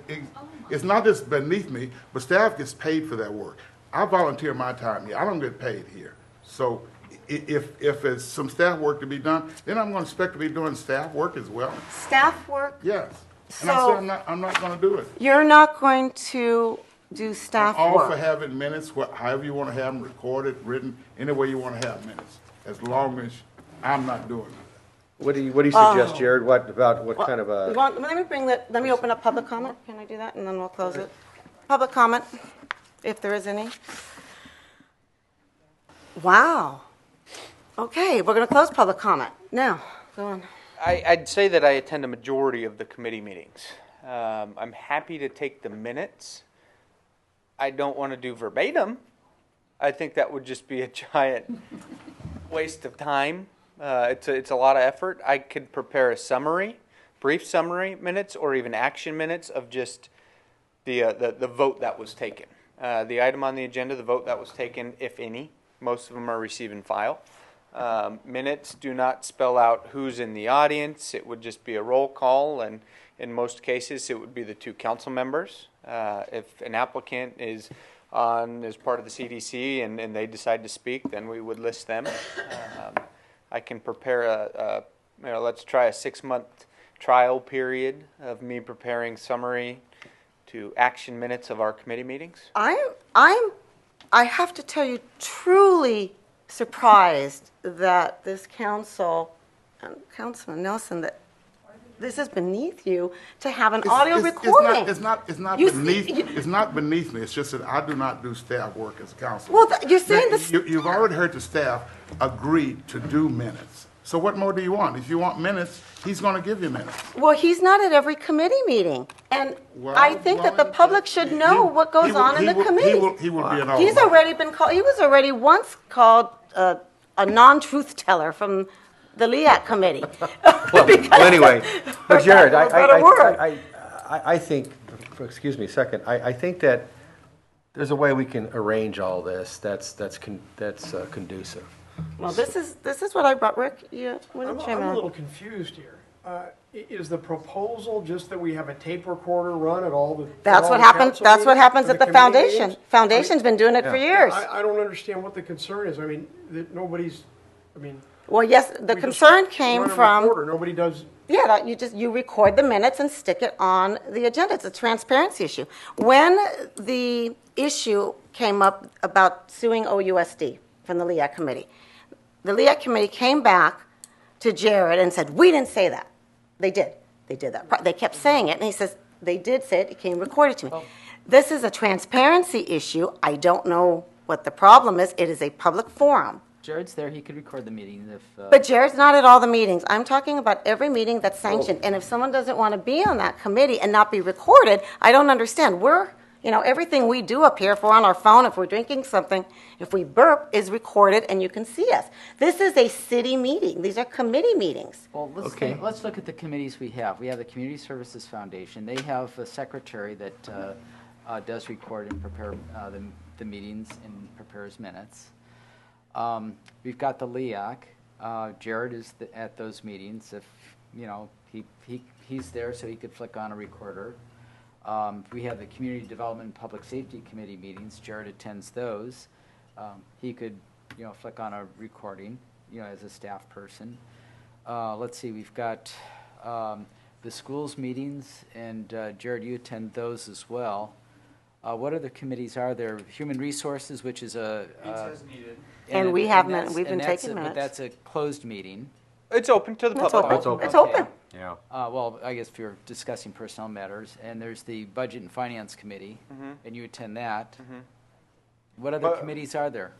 It's not just beneath me, but staff gets paid for that work. I volunteer my time here. I don't get paid here. So if it's some staff work to be done, then I'm going to expect to be doing staff work as well. Staff work? Yes. And So- I'm not going to do it. You're not going to do staff I'm all for work? having minutes, however you want to have them, recorded, written, any way you want to have minutes, as long as I'm not doing it. What do you suggest, Jared? What kind of a? Let me open up public comment. Can I do that? And then we'll close it. Public comment, if there is any. Wow. Okay, we're going to close public comment. Now, go on. I'd say that I attend a majority of the committee meetings. I'm happy to take the minutes. I don't want to do verbatim. I think that would just be a giant waste of time. It's a lot of effort. I could prepare a summary, brief summary minutes, or even action minutes of just the vote that was taken. The item on the agenda, the vote that was taken, if any. Most of them are receive and file. Minutes do not spell out who's in the audience. It would just be a roll call, and in most cases, it would be the two council members. If an applicant is on as part of the CDC and they decide to speak, then we would list them. I can prepare let's try a 6-month trial period of me preparing summary to action minutes of our committee meetings. I have to tell you, truly surprised that this council, and Councilman Nelson, that this is beneath you to have an audio recording. It's not You- beneath. It's not beneath me. It's just that I do not do staff work as a council. Well, you're saying this. You've already heard the staff agree to do minutes. So what more do you want? If you want minutes, he's going to give you minutes. Well, he's not at every committee meeting, and I think that the public should know what goes on in the committee. He will be an all. He's already been called. He was already once called a non-truth teller from the LEAC committee. Well, anyway, but Jared, For a better word. I think, excuse me a second, I think that there's a way we can arrange all this that's conducive. Well, this is what I brought. Rick, what did you I'm a little confused here. Is the proposal just that we have a tape recorder run at all the? That's at all what the happens, council that's what meetings, happens or at the committee foundation. meetings? Foundation's been doing it for years. I don't understand what the concern is. I mean, that nobody's, I mean. Well, yes, the we just concern came run a from. recorder. Nobody does. Yeah, that you record the minutes and stick it on the agenda. It's a transparency issue. When the issue came up about suing OUSD from the LEAC committee, the LEAC committee came back to Jared and said, we didn't say that. They did. They did that. They kept saying it, and he says, they did say it. It came recorded to me. This is a transparency issue. I don't know what the problem is. It is a public forum. Jared's there, he could record the meeting if. But Jared's not at all the meetings. I'm talking about every meeting that's sanctioned. And if someone doesn't want to be on that committee and not be recorded, I don't understand. Everything we do up here, if we're on our phone, if we're drinking something, if we burp, is recorded and you can see us. This is a city meeting. These are committee meetings. Well, let's look at the committees we have. We have the Community Services Foundation. They have a secretary that does record and prepare the meetings and prepares minutes. We've got the LEAC. Jared is at those meetings. If he's there, so he could flick on a recorder. We have the Community Development and Public Safety Committee meetings. Jared attends those. He could, flick on a recording, as a staff person. Let's see, we've got the schools meetings, and Jared, you attend those as well. What other committees are there? Human Resources, which is a... as needed. And we have minutes. We've been taking minutes. But that's a closed meeting. It's open to the public. It's open. It's open. Yeah. Well, I guess if you're discussing personnel matters, and there's the Budget and Finance Committee, and you attend that. What other committees are there?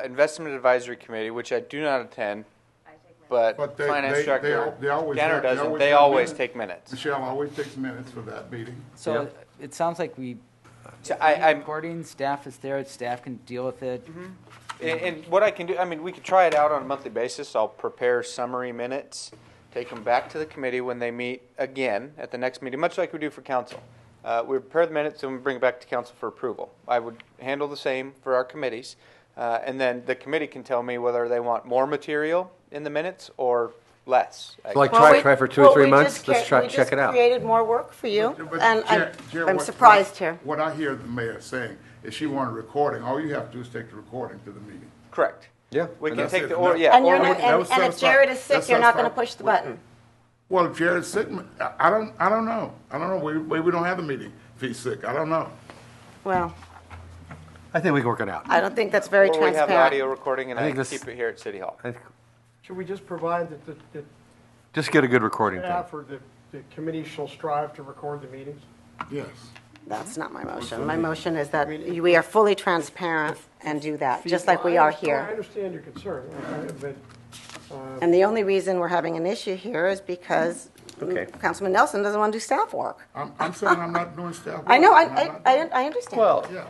Investment Advisory Committee, which I do not attend, but Finance Director Danner doesn't. They always take minutes. Michelle always takes minutes for that meeting. So it sounds like we. So I'm recording. Staff is there. Staff can deal with it. And what I can do, we could try it out on a monthly basis. I'll prepare summary minutes, take them back to the committee when they meet again at the next meeting, much like we do for council. We prepare the minutes and we bring it back to council for approval. I would handle the same for our committees. And then the committee can tell me whether they want more material in the minutes or less. So try for 2 or 3 months. Let's check it out. We created more work for you, But and Jared, I'm surprised here. What I hear the mayor saying is she wanted a recording. All you have to do is take the recording to the meeting. Correct. Yeah. We And can that's take it. the And order. that- Yeah. And you're or- not, and if Jared is sick, you're not going to push the button. Well, if Jared's sick, I don't know. I don't know. We don't have the meeting if he's sick. I don't know. Well, I think we can work it out. I don't think that's very Or we have the transparent. audio recording and I I think can this- keep it here at City Hall. Should we just provide that the Just get a good recording thing. staff or the committee shall strive to record the meetings? Yes. That's not my motion. My motion is that we are fully transparent and do that, just like we are I here. understand your concern, but And the only reason we're having an issue here is because Councilman Nelson doesn't want to do staff work. I'm saying I'm not doing staff work. I know, I'm not doing- I understand. Well, Yeah.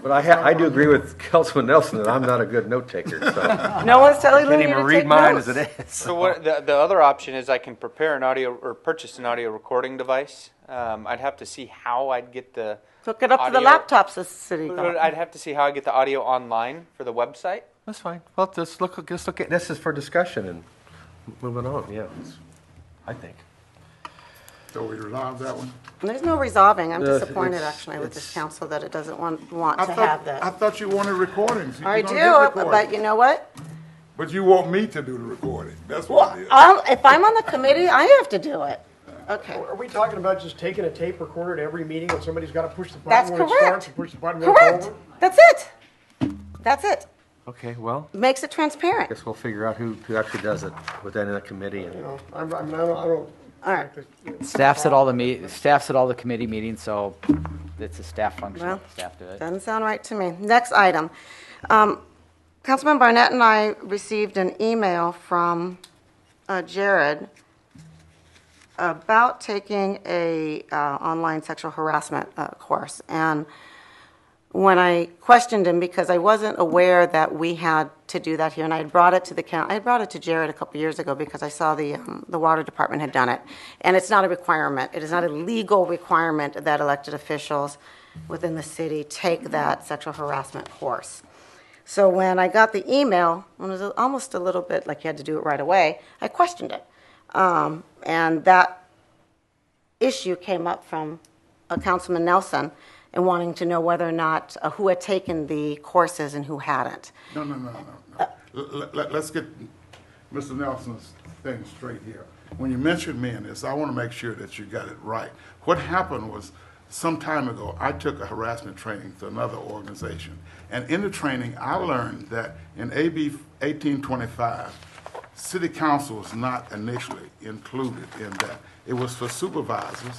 but I do agree with Councilman Nelson that I'm not a good note taker. So No one's telling I can't you to even take read mine notes. as it is. So what the other option is I can prepare an audio or purchase an audio recording device. I'd have to see how I'd get the Hook it up to the audio- laptops, the city. I'd have to see how I get the audio online for the website. That's fine. Well, just look at this is for discussion and moving on. Yeah, I think. So we resolve that one? There's no resolving. I'm disappointed, it's- actually, with this it's- council that it doesn't want I to thought- have that. I thought you wanted recordings. I You're do, gonna get recordings. but you know what? But you want me to do the recording. That's what Well, it is. if I'm on the committee, I have to do it. Okay. are we talking about just taking a tape recorder to every meeting when somebody's got to push the That's button when it correct. starts and push the button when Correct. it's over? That's it. That's it. Okay. Well, Makes it I transparent. guess we'll figure out who actually does it within the committee. And I don't. All right. Staff's at all the committee meetings, so it's a staff function. Well, Staff do it. Doesn't sound right to me. Next item. Councilman Barnett and I received an email from Jared about taking a online sexual harassment course. And when I questioned him, because I wasn't aware that we had to do that here, and I had brought it to I had brought it to Jared a couple years ago because I saw the water department had done it. And it's not a requirement. It is not a legal requirement that elected officials within the city take that sexual harassment course. So when I got the email, it was almost a little bit like you had to do it right away, I questioned it. And that issue came up from Councilman Nelson and wanting to know whether or not who had taken the courses and who hadn't. No. Let's get Mr. Nelson's thing straight here. When you mentioned me in this, I want to make sure that you got it right. What happened was, some time ago, I took a harassment training to another organization. And in the training, I learned that in AB 1825, City Council was not initially included in that. It was for supervisors,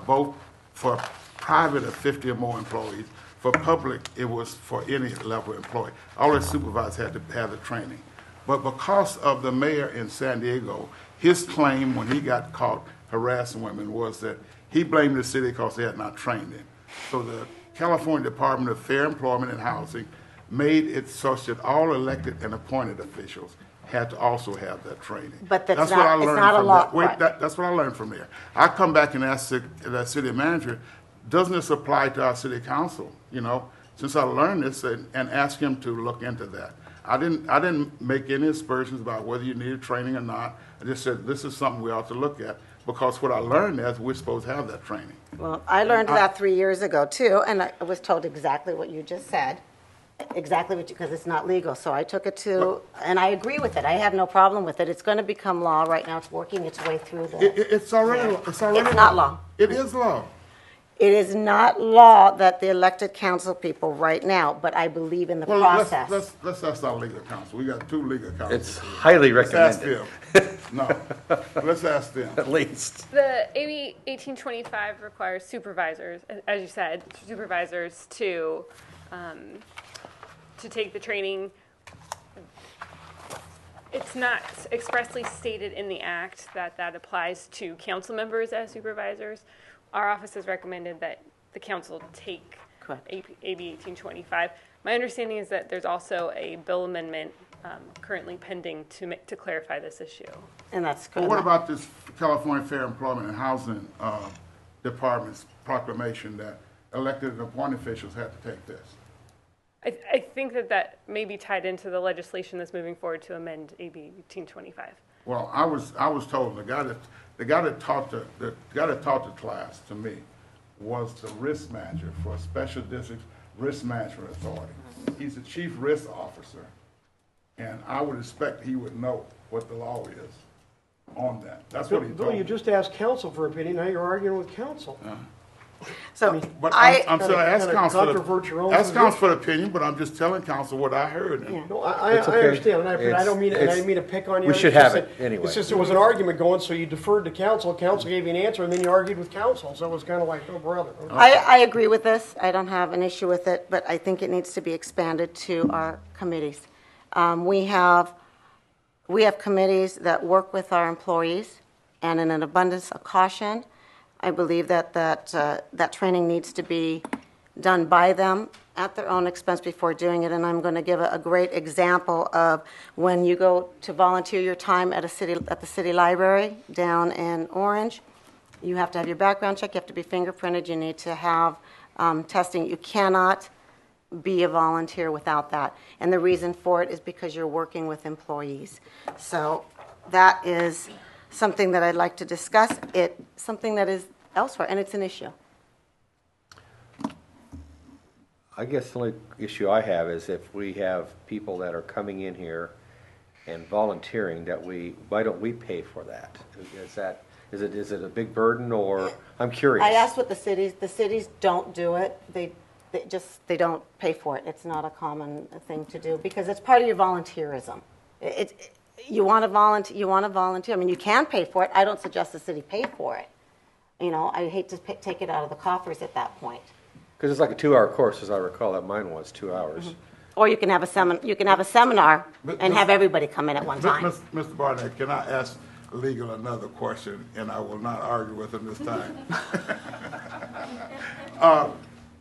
both for private of 50 or more employees. For public, it was for any level employee. All the supervisors had to have the training. But because of the mayor in San Diego, his claim when he got caught harassing women was that he blamed the city because they had not trained him. So the California Department of Fair Employment and Housing made it such that all elected and appointed officials had to also have that training. But that's what not- I it's learned not a from law, that. Wait, right. that's what I learned from there. I come back and ask the city manager, doesn't this apply to our city council? You know, since I learned this, and ask him to look into that. I didn't make any aspersions about whether you needed training or not. I just said this is something we ought to look at, because what I learned is we're supposed to have that training. Well, I learned that 3 years ago too, and I was told exactly what you just said, exactly what you, because it's not legal. So I took it to, and I agree with it. I have no problem with it. It's going to become law right now. It's working its way through the. It's already. It's not law. It is law. It is not law that the elected council people right now, but I believe in the process. Let's ask our legal counsel. We got 2 legal counsels. It's highly recommended. Let's ask them. No, let's ask them. At least. The AB 1825 requires supervisors, as you said, supervisors to take the training. It's not expressly stated in the act that that applies to council members as supervisors. Our office has recommended that the council take AB 1825. My understanding is that there's also a bill amendment currently pending to clarify this issue. And that's Well, what about this California Fair Employment and Housing Department's proclamation that elected and appointed officials have to take this? I think that may be tied into the legislation that's moving forward to amend AB 1825. Well, I was told the guy that taught the class to me was the risk manager for Special Districts Risk Management Authority. He's the chief risk officer, and I would expect he would know what the law is on that. That's what he told Bill, me. you just asked council for opinion, now you're arguing with council. So, But I'm saying, ask kinda council controvert your own ask council position. for the opinion, but I'm just telling council what I heard. And No, I It's okay. understand, and I don't mean, and I didn't mean to pick on you. We It's should just have that- it anyway. It's just there was an argument going, so you deferred to council, council gave you an answer, and then you argued with council, so it was kind of like, oh, brother. I agree with this. I don't have an issue with it, but I think it needs to be expanded to our committees. We have committees that work with our employees, and in an abundance of caution, I believe that training needs to be done by them at their own expense before doing it. And I'm going to give a great example of when you go to volunteer your time at the city library down in Orange. You have to have your background check. You have to be fingerprinted. You need to have testing. You cannot be a volunteer without that. And the reason for it is because you're working with employees. So that is something that I'd like to discuss. It's something that is elsewhere, and it's an issue. I guess the only issue I have is if we have people that are coming in here and volunteering, why don't we pay for that? Is it a big burden, or, I'm curious. I asked what the cities don't do it. They don't pay for it. It's not a common thing to do because it's part of your volunteerism. You want to volunteer. I mean, you can pay for it. I don't suggest the city pay for it. You know, I hate to take it out of the coffers at that point. Because it's like a 2-hour course, as I recall, that mine was 2 hours. Or you can have a seminar and have everybody come in at one time. Mr. Barnett, can I ask legal another question, and I will not argue with him this time.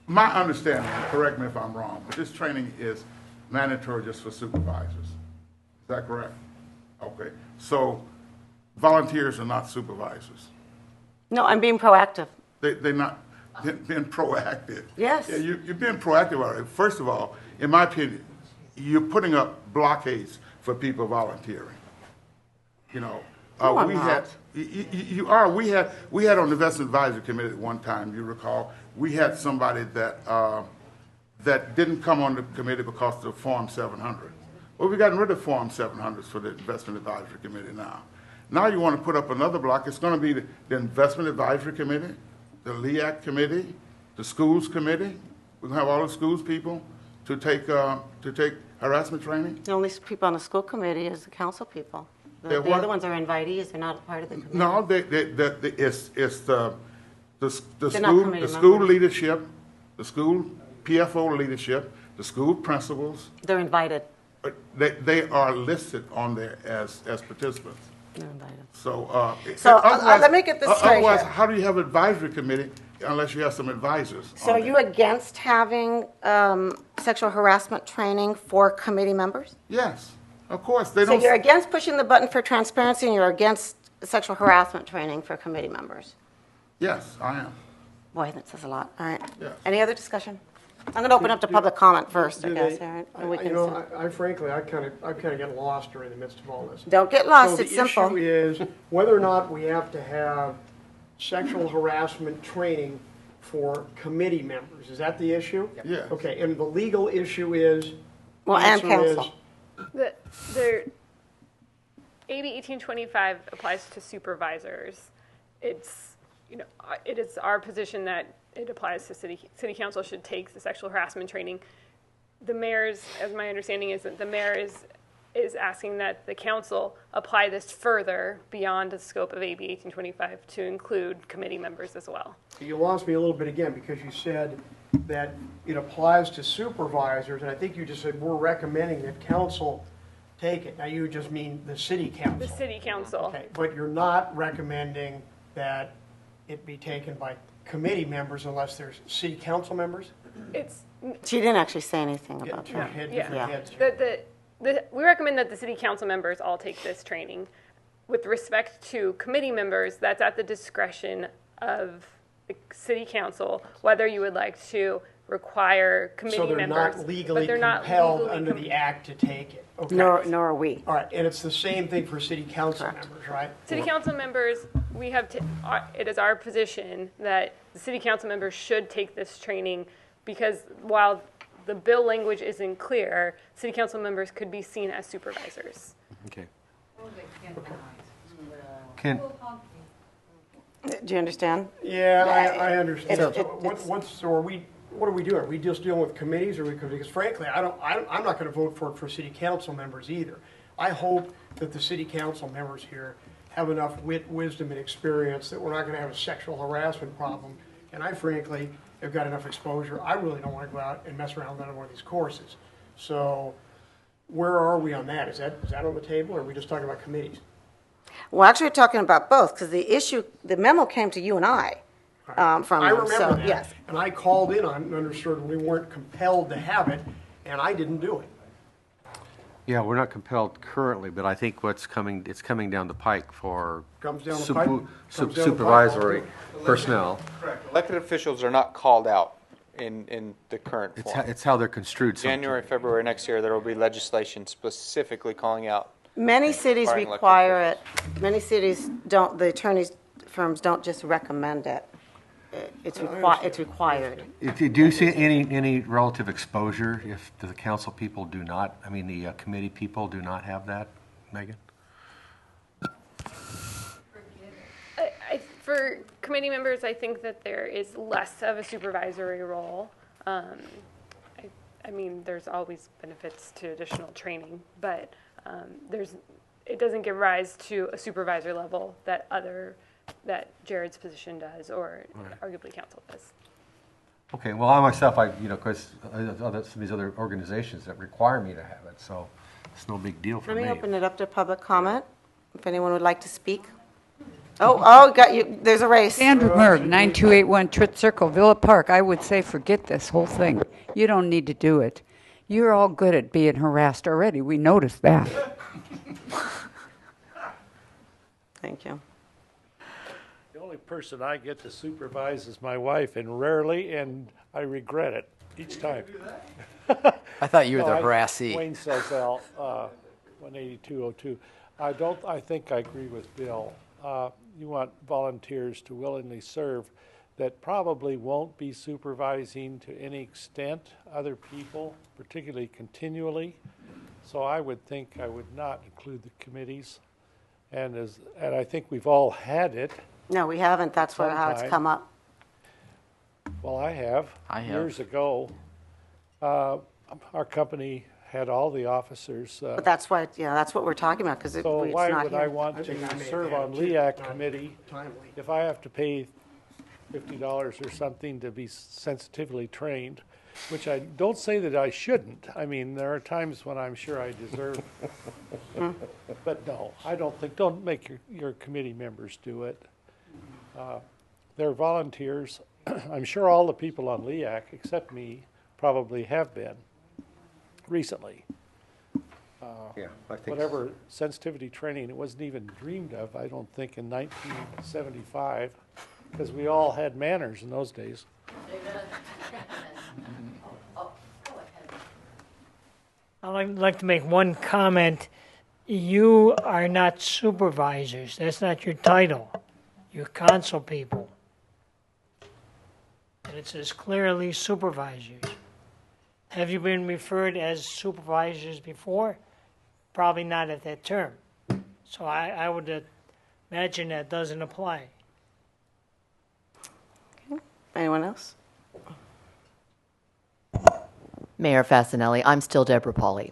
My understanding, correct me if I'm wrong, but this training is mandatory just for supervisors. Is that correct? Okay. So volunteers are not supervisors. No, I'm being proactive. They're not being proactive. Yes. Yeah, you're being proactive about it. First of all, in my opinion, you're putting up blockades for people volunteering. You know, No, I'm we not. had, you are, we had on the investment advisory committee at one time, you recall, we had somebody that didn't come on the committee because of the Form 700. Well, we've gotten rid of Form 700s for the investment advisory committee now. Now you want to put up another block. It's going to be the investment advisory committee, the LEAC committee, the schools committee. We're going to have all the schools people to take harassment training. The only people on the school committee is the council people. The what? other ones are invitees, they're not a part of the committee. No, it's the They're not school, committee the school members. leadership, the school PFO leadership, the school principals. They're invited. They are listed on there as participants. They're invited. So, let me get this straight Otherwise, here. how do you have an advisory committee unless you have some advisors? So are you against having sexual harassment training for committee members? Yes, of course. They So don't. you're against pushing the button for transparency and you're against sexual harassment training for committee members? Yes, I am. Boy, that says a lot. All right. Yes. Any other discussion? I'm going to open up to public comment first, I Do guess. they- All right? And we I- can You know, I frankly, I kind of get lost during the midst of all this. Don't get lost, So it's simple. the issue is whether or not we have to have sexual harassment training for committee members. Is that the issue? Yes. Okay, and the legal issue is? Well, and answer is- counsel. The AB 1825 applies to supervisors. It's, it is our position that it applies to city council should take the sexual harassment training. The mayor's, as my understanding is that the mayor is asking that the council apply this further beyond the scope of AB 1825 to include committee members as well. You lost me a little bit again because you said that it applies to supervisors, and I think you just said we're recommending that council take it. Now, you just mean the city council. The city council. Okay, but you're not recommending that it be taken by committee members unless there's city council members? She didn't actually say anything about Two that. different Yeah. heads here. We recommend that the city council members all take this training. With respect to committee members, that's at the discretion of the city council, whether you would like to require committee So they're members. not legally but they're not compelled legally under the act to take it? Okay. Nor are we. All right, and it's the same thing for city council members, right? City council members, it is our position that the city council members should take this training because while the bill language isn't clear, city council members could be seen as supervisors. Okay. Do you understand? Yeah, I understand. It's- So what are we doing? Are we just dealing with committees, or because frankly, I'm not going to vote for it for city council members either. I hope that the city council members here have enough wit, wisdom, and experience that we're not going to have a sexual harassment problem. And I frankly have got enough exposure. I really don't want to go out and mess around with another one of these courses. So where are we on that? Is that on the table, or are we just talking about committees? Well, actually, we're talking about both because the memo came to you and I from I them. remember So, that. yes. And I called in on it and understood we weren't compelled to have it, and I didn't do it. Yeah, we're not compelled currently, but I think it's coming down the pike for Comes down the pipe. Comes down the pipe. supervisory personnel. Correct. Elected officials are not called out in the current form. It's how they're construed sometimes. January, February next year, there will be legislation specifically calling out. Many cities Requiring elected require it. Many cities don't, the attorneys firms don't just recommend it. It's required. Do you see any relative exposure if the council people do not, the committee people do not have that, Megan? For committee members, I think that there is less of a supervisory role. There's always benefits to additional training, but it doesn't give rise to a supervisor level that Jared's position does, or arguably council does. Okay, well, I myself, because some of these other organizations that require me to have it, so it's no big deal for Let me. me open it up to public comment, if anyone would like to speak. Got you. There's a race. Sandra Merg, 9281 Tritt Circle, Villa Park. I would say forget this whole thing. You don't need to do it. You're all good at being harassed already. We noticed that. Thank you. The only person I get to supervise is my wife, and rarely, and I regret it each time. I thought you were the No, harassee. Wayne Selzell, 18202. I think I agree with Bill. You want volunteers to willingly serve that probably won't be supervising to any extent other people, particularly continually. So I would think I would not include the committees. And I think we've all had it. No, we haven't. That's how it's come up. Well, I have. Years ago, our company had all the officers. But that's why, that's what we're talking about, because it's not here. So why would I want to serve on LEAC committee if I have to pay $50 or something to be sensitively trained, which I don't say that I shouldn't. I mean, there are times when I'm sure I deserve, but no, I don't think, don't make your committee members do it. They're volunteers. I'm sure all the people on LEAC, except me, probably have been recently. Yeah, I think whatever sensitivity training, it wasn't even dreamed of, I don't think, in 1975, because we all had manners in those days. I'd like to make one comment. You are not supervisors. That's not your title. You're council people. And it says clearly supervisors. Have you been referred as supervisors before? Probably not at that term. So I would imagine that doesn't apply. Anyone else? Mayor Fasinelli, I'm still Deborah Pauly.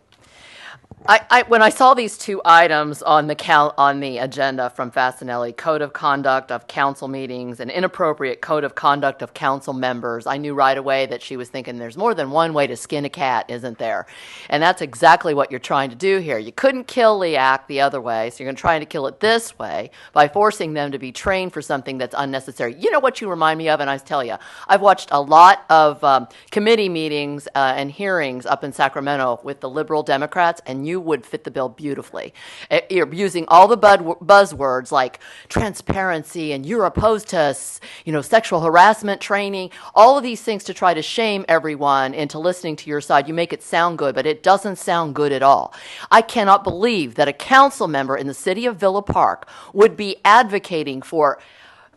When I saw these two items on the agenda from Fasinelli, code of conduct of council meetings and inappropriate code of conduct of council members, I knew right away that she was thinking there's more than one way to skin a cat, isn't there? And that's exactly what you're trying to do here. You couldn't kill LEAC the other way, so you're going to try to kill it this way by forcing them to be trained for something that's unnecessary. You know what you remind me of, and I tell you, I've watched a lot of committee meetings and hearings up in Sacramento with the liberal Democrats, and you would fit the bill beautifully. You're using all the buzzwords like transparency and you're opposed to, sexual harassment training, all of these things to try to shame everyone into listening to your side. You make it sound good, but it doesn't sound good at all. I cannot believe that a council member in the city of Villa Park would be advocating for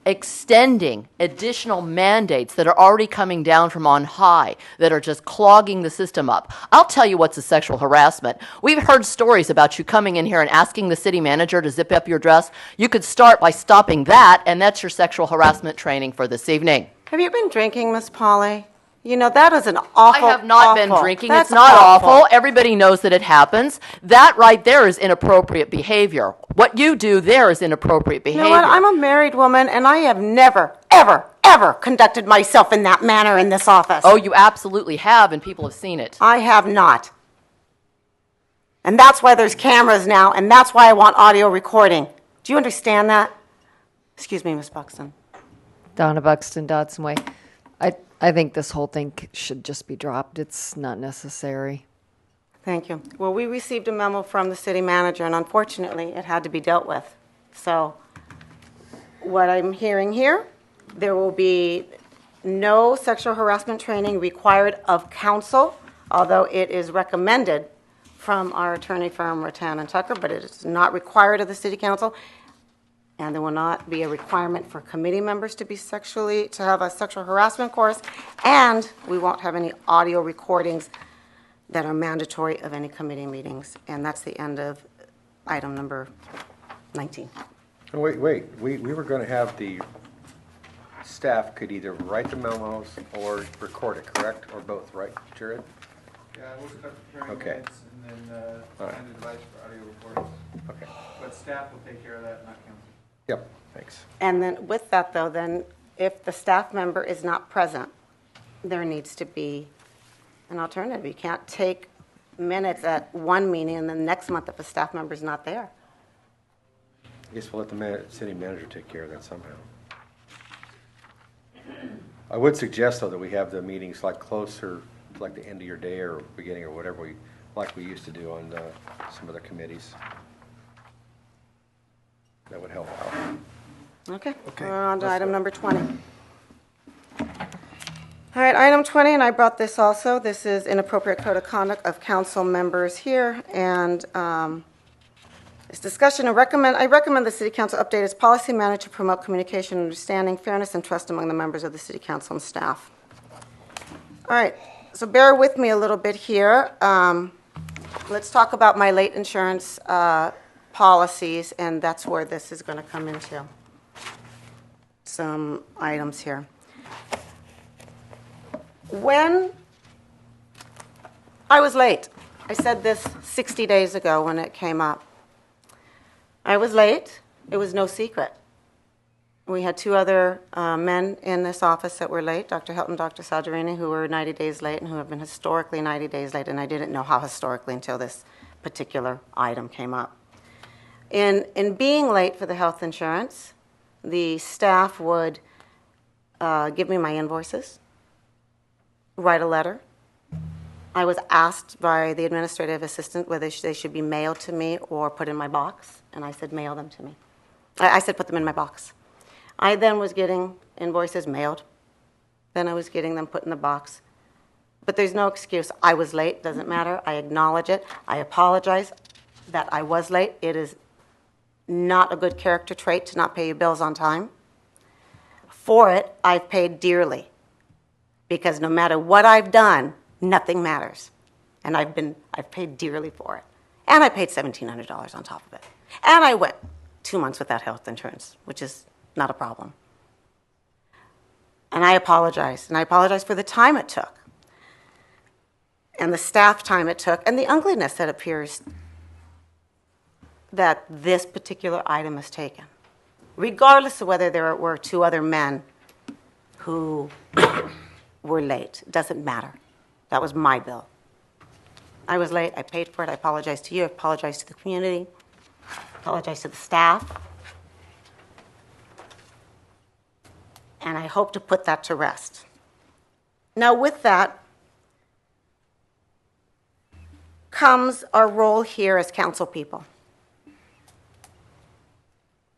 extending additional mandates that are already coming down from on high that are just clogging the system up. I'll tell you what's a sexual harassment. We've heard stories about you coming in here and asking the city manager to zip up your dress. You could start by stopping that, and that's your sexual harassment training for this evening. Have you been drinking, Miss Polly? That is an awful, I have not been awful. drinking. That's It's not awful. awful. Everybody knows that it happens. That right there is inappropriate behavior. What you do there is inappropriate You behavior. know what? I'm a married woman, and I have never, ever, ever conducted myself in that manner in this office. Oh, you absolutely have, and people have seen it. I have not. And that's why there's cameras now, and that's why I want audio recording. Do you understand that? Excuse me, Miss Buxton. Donna Buxton, Dodson Way. I think this whole thing should just be dropped. It's not necessary. Thank you. Well, we received a memo from the city manager, and unfortunately, it had to be dealt with. So what I'm hearing here, there will be no sexual harassment training required of council, although it is recommended from our attorney firm, Rattan and Tucker, but it is not required of the city council. And there will not be a requirement for committee members to have a sexual harassment course, and we won't have any audio recordings that are mandatory of any committee meetings. And that's the end of item number 19. Oh, wait. We were going to have the staff could either write the memos or record it, correct? Or both, right, Jared? Yeah, we'll start preparing Okay. minutes and then send advice for audio recordings. Okay. But staff will take care of that, not council. Yep, thanks. And then with that, though, then if the staff member is not present, there needs to be an alternative. You can't take minutes at one meeting and then next month if a staff member is not there. I guess we'll let the city manager take care of that somehow. I would suggest, though, that we have the meetings like closer to like the end of your day or beginning or whatever we used to do on some of the committees. That would help out. Okay, we're on to item number 20. All right, item 20, and I brought this also. This is inappropriate code of conduct of council members here, and This discussion, I recommend the City Council update its policy manual to promote communication, understanding, fairness, and trust among the members of the City Council and staff. All right, so bear with me a little bit here. Let's talk about my late insurance policies, and that's where this is going to come into. Some items here. When I was late, I said this 60 days ago when it came up. I was late. It was no secret. We had two other men in this office that were late, Dr. Helton, Dr. Sajarini, who were 90 days late and who have been historically 90 days late, and I didn't know how historically until this particular item came up. In being late for the health insurance, the staff would give me my invoices, write a letter. I was asked by the administrative assistant whether they should be mailed to me or put in my box, and I said mail them to me. I said put them in my box. I then was getting invoices mailed. Then I was getting them put in the box. But there's no excuse. I was late, doesn't matter. I acknowledge it. I apologize that I was late. It is not a good character trait to not pay your bills on time. For it, I've paid dearly, because no matter what I've done, nothing matters. And I've paid dearly for it. And I paid $1,700 on top of it. And I went 2 months without health insurance, which is not a problem. And I apologize. And I apologize for the time it took. And the staff time it took. And the ugliness that appears that this particular item is taken. Regardless of whether there were two other men who were late. It doesn't matter. That was my bill. I was late. I paid for it. I apologize to you. I apologize to the community. I apologize to the staff. And I hope to put that to rest. Now, with that comes our role here as council people.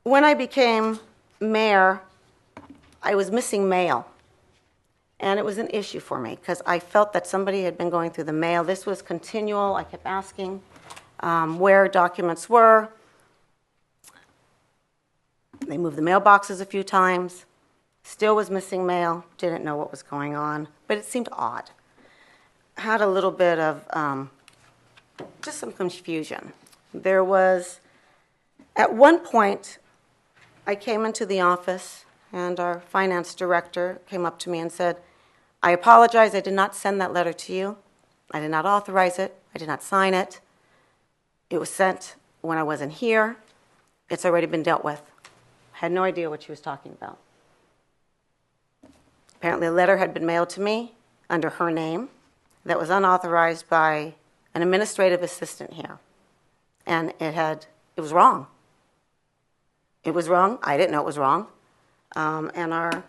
When I became mayor, I was missing mail. And it was an issue for me because I felt that somebody had been going through the mail. This was continual. I kept asking where documents were. They moved the mailboxes a few times. Still was missing mail. Didn't know what was going on. But it seemed odd. Had a little bit of just some confusion. There was, at one point, I came into the office and our finance director came up to me and said, I apologize, I did not send that letter to you. I did not authorize it. I did not sign it. It was sent when I wasn't here. It's already been dealt with. I had no idea what she was talking about. Apparently, a letter had been mailed to me under her name that was unauthorized by an administrative assistant here. And it was wrong. It was wrong. I didn't know it was wrong. And our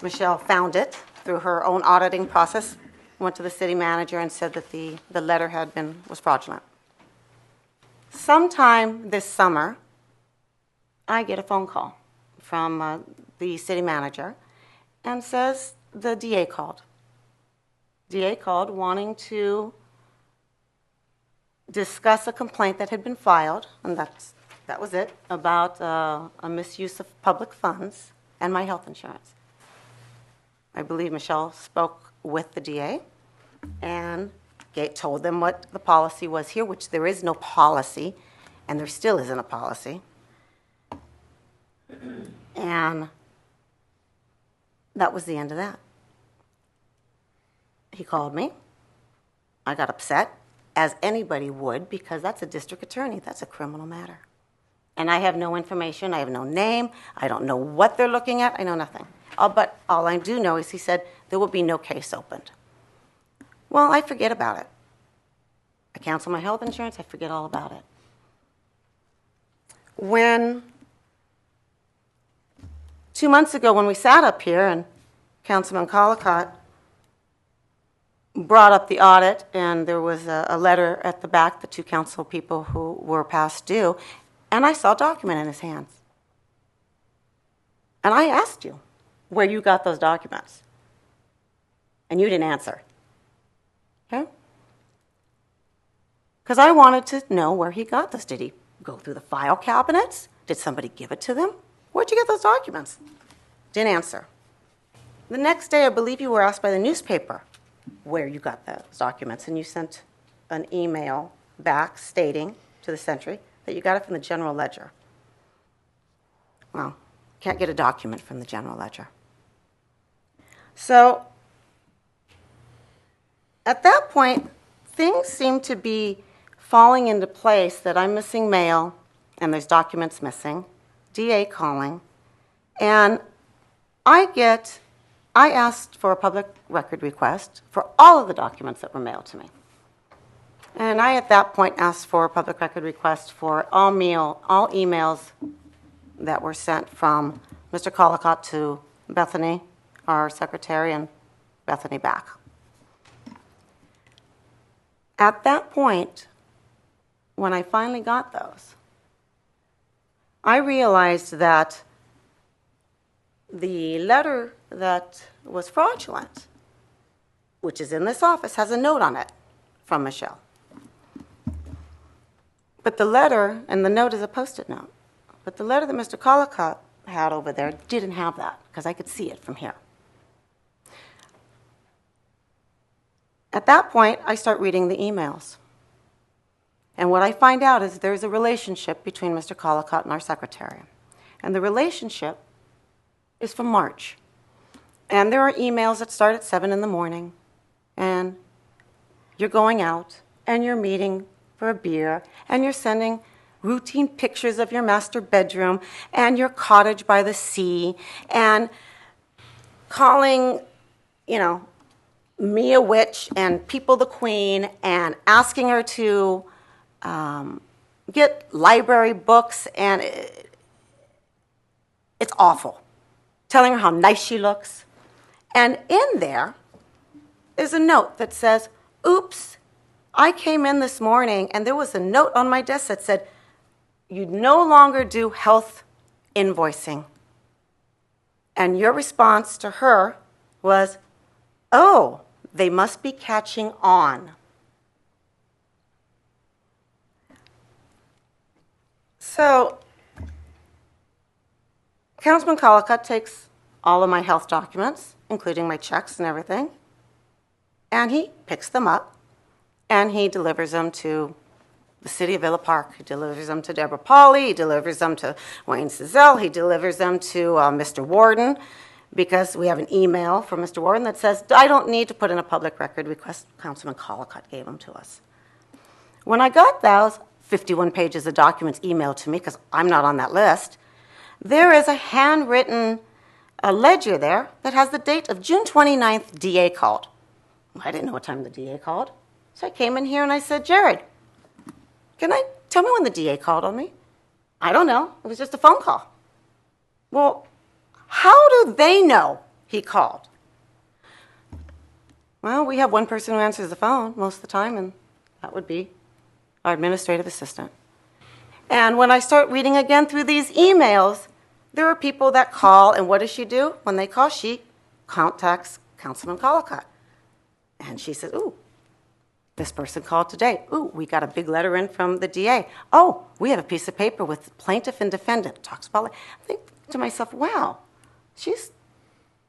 Michelle found it through her own auditing process, went to the city manager and said that the letter was fraudulent. Sometime this summer, I get a phone call from the city manager and says the DA called. DA called wanting to discuss a complaint that had been filed, and that was it, about a misuse of public funds and my health insurance. I believe Michelle spoke with the DA and told them what the policy was here, which there is no policy, and there still isn't a policy. And that was the end of that. He called me. I got upset, as anybody would, because that's a district attorney. That's a criminal matter. And I have no information. I have no name. I don't know what they're looking at. I know nothing. But all I do know is he said there will be no case opened. Well, I forget about it. I cancel my health insurance. I forget all about it. When 2 months ago, when we sat up here and Councilman Collicott brought up the audit, and there was a letter at the back, the two council people who were past due, and I saw a document in his hands. And I asked you where you got those documents. And you didn't answer. Okay? Because I wanted to know where he got this. Did he go through the file cabinets? Did somebody give it to them? Where'd you get those documents? Didn't answer. The next day, I believe you were asked by the newspaper where you got those documents, and you sent an email back stating to the Century that you got it from the General Ledger. Well, can't get a document from the General Ledger. So at that point, things seem to be falling into place that I'm missing mail, and there's documents missing, DA calling, and I asked for a public record request for all of the documents that were mailed to me. And I, at that point, asked for a public record request for all emails that were sent from Mr. Collicott to Bethany, our secretary, and Bethany back. At that point, when I finally got those, I realized that the letter that was fraudulent, which is in this office, has a note on it from Michelle. But the letter, and the note is a Post-it note, but the letter that Mr. Collicott had over there didn't have that, because I could see it from here. At that point, I start reading the emails. And what I find out is there's a relationship between Mr. Collicott and our secretary. And the relationship is from March. And there are emails that start at 7 in the morning, and you're going out, and you're meeting for a beer, and you're sending routine pictures of your master bedroom and your cottage by the sea, and calling, me a witch and people the queen, and asking her to get library books, and it's awful. Telling her how nice she looks. And in there is a note that says, oops, I came in this morning and there was a note on my desk that said, you no longer do health invoicing. And your response to her was, oh, they must be catching on. So Councilman Collicott takes all of my health documents, including my checks and everything, and he picks them up and he delivers them to the city of Villa Park. He delivers them to Deborah Pauley. He delivers them to Wayne Cizelle. He delivers them to Mr. Warden, because we have an email from Mr. Warden that says, I don't need to put in a public record request. Councilman Collicott gave them to us. When I got those 51 pages of documents emailed to me, because I'm not on that list, there is a handwritten ledger there that has the date of June 29th, DA called. I didn't know what time the DA called. So I came in here and I said, Jared, tell me when the DA called on me? I don't know. It was just a phone call. Well, how do they know he called? Well, we have one person who answers the phone most of the time, and that would be our administrative assistant. And when I start reading again through these emails, there are people that call, and what does she do? When they call, she contacts Councilman Collicott. And she says, ooh, this person called today. Ooh, we got a big letter in from the DA. Oh, we have a piece of paper with plaintiff and defendant. Talks about it. I think to myself, wow, she's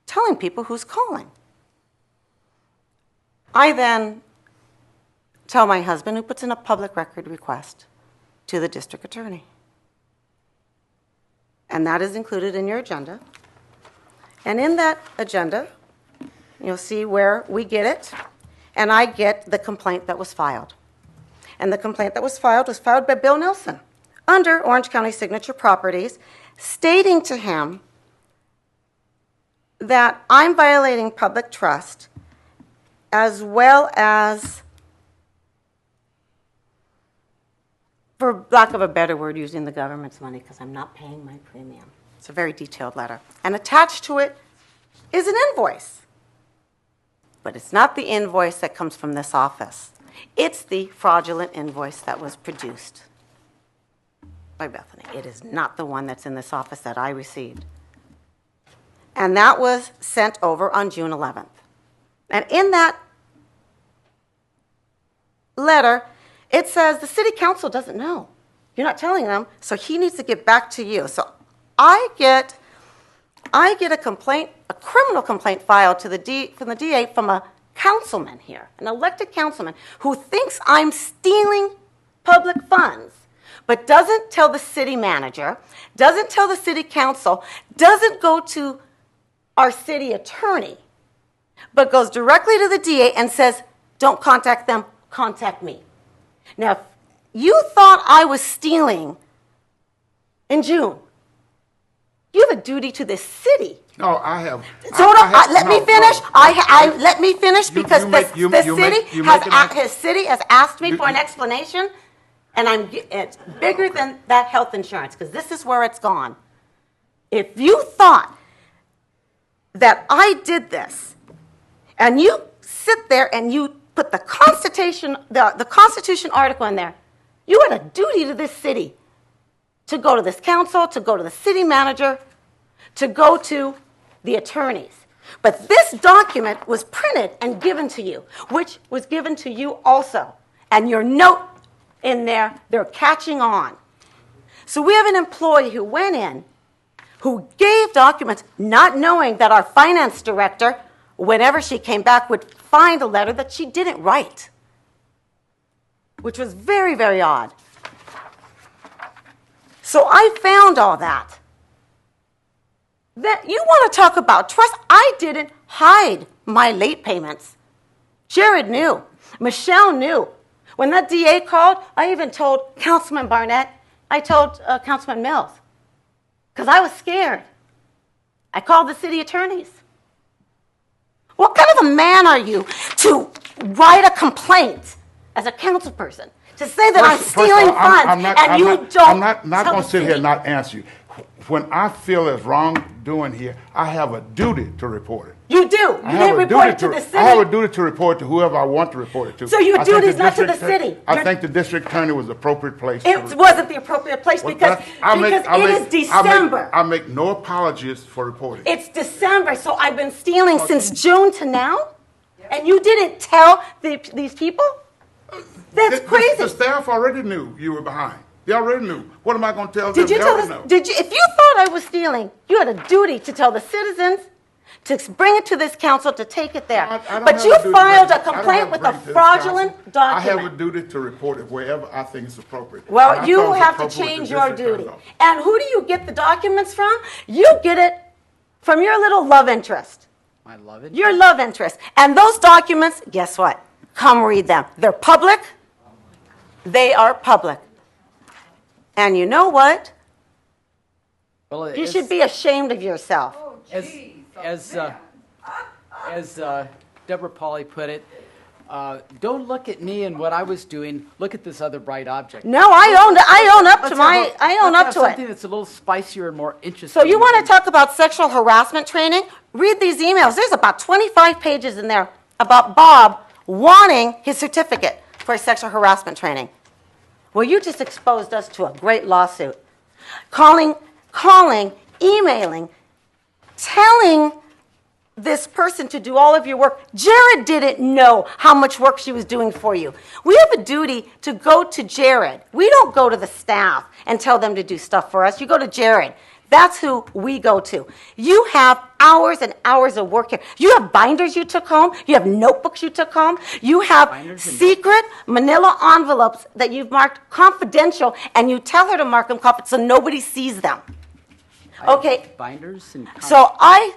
telling people who's calling. I then tell my husband, who puts in a public record request to the district attorney. And that is included in your agenda. And in that agenda, you'll see where we get it, and I get the complaint that was filed. And the complaint that was filed by Bill Nelson under Orange County Signature Properties, stating to him that I'm violating public trust, as well as, for lack of a better word, using the government's money because I'm not paying my premium. It's a very detailed letter. And attached to it is an invoice. But it's not the invoice that comes from this office. It's the fraudulent invoice that was produced by Bethany. It is not the one that's in this office that I received. And that was sent over on June 11th. And in that letter, it says the city council doesn't know. You're not telling them, so he needs to get back to you. So I get a complaint, a criminal complaint filed to from the DA from a councilman here, an elected councilman, who thinks I'm stealing public funds, but doesn't tell the city manager, doesn't tell the city council, doesn't go to our city attorney, but goes directly to the DA and says, don't contact them, contact me. Now, if you thought I was stealing in June, you have a duty to this city. No, I have. Let me finish. Let me finish because the city has asked me for an explanation, and it's bigger than that health insurance because this is where it's gone. If you thought that I did this, and you sit there and you put the Constitution article in there, you had a duty to this city to go to this council, to go to the city manager, to go to the attorneys. But this document was printed and given to you, which was given to you also. And your note in there, they're catching on. So we have an employee who went in, who gave documents, not knowing that our finance director, whenever she came back, would find a letter that she didn't write, which was very, very odd. So I found all that. That you want to talk about trust? I didn't hide my late payments. Jared knew. Michelle knew. When that DA called, I even told Councilman Barnett, I told Councilman Mills, because I was scared. I called the city attorneys. What kind of a man are you to write a complaint as a council person, to say that I'm stealing funds I'm not going to sit here and not answer you. When I feel it's wrongdoing here, I have a duty to report it. You do. You didn't report it to the city. I have a duty to report to whoever I want to report it to. So your duty is not to the city. I think the district attorney was the appropriate place. It wasn't the appropriate place because it is December. I make no apologies for reporting. It's December, so I've been stealing since June to now, and you didn't tell these people? That's crazy. The staff already knew you were behind. They already knew. What am I going to tell them? Did you tell us? If you thought I was stealing, you had a duty to tell the citizens, to bring it to this council, to take it there. But you filed a complaint with a fraudulent document. I have a duty to report it wherever I think it's appropriate. Well, you have to change your duty. And who do you get the documents from? You get it from your little love interest. My love interest? Your love interest. And those documents, guess what? Come read them. They're public. They are public. And you know what? Well, you should be ashamed of yourself. As Deborah Pauly put it, don't look at me and what I was doing. Look at this other bright object. No, I own up to it. Something that's a little spicier and more interesting. So you want to talk about sexual harassment training? Read these emails. There's about 25 pages in there about Bob wanting his certificate for sexual harassment training. Well, you just exposed us to a great lawsuit. Calling, emailing, telling this person to do all of your work. Jared didn't know how much work she was doing for you. We have a duty to go to Jared. We don't go to the staff and tell them to do stuff for us. You go to Jared. That's who we go to. You have hours and hours of work here. You have binders you took home. You have notebooks you took home. You have secret manila envelopes that you've marked confidential, and you tell her to mark them confidential so nobody sees them. Okay. Binders and so I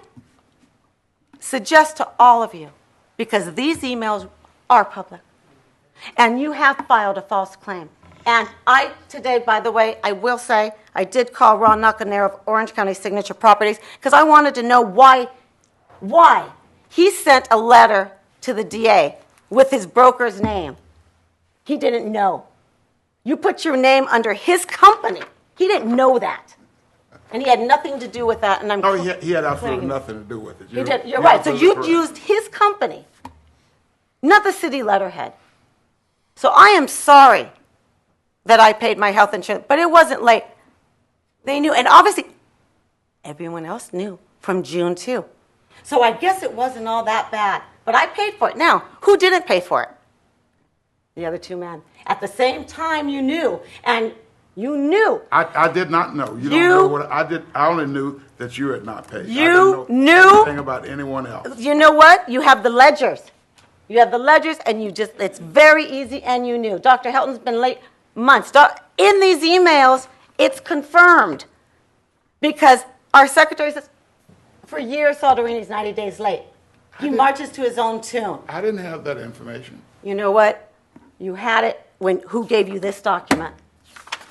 suggest to all of you, because these emails are public, and you have filed a false claim. And today, by the way, I will say, I did call Ron Nakanero of Orange County Signature Properties because I wanted to know why he sent a letter to the DA with his broker's name. He didn't know. You put your name under his company. He didn't know that. And he had nothing to do with that. And he had absolutely nothing to do with it. He did. You're right. So you used his company, not the city letterhead. So I am sorry that I paid my health insurance, but it wasn't late. They knew, and obviously everyone else knew from June too. So I guess it wasn't all that bad, but I paid for it. Now, who didn't pay for it? The other two men. At the same time you knew, and You knew. I did not know. You don't know what I did. I only knew that you had not paid. You I didn't knew know anything about anyone else. You know what? You have the ledgers. You have the ledgers, and it's very easy, and you knew. Dr. Helton's been late months. In these emails, it's confirmed because our secretary says, for years, Saldarini's 90 days late. He marches to his own tune. I didn't have that information. You know what? You had it who gave you this document?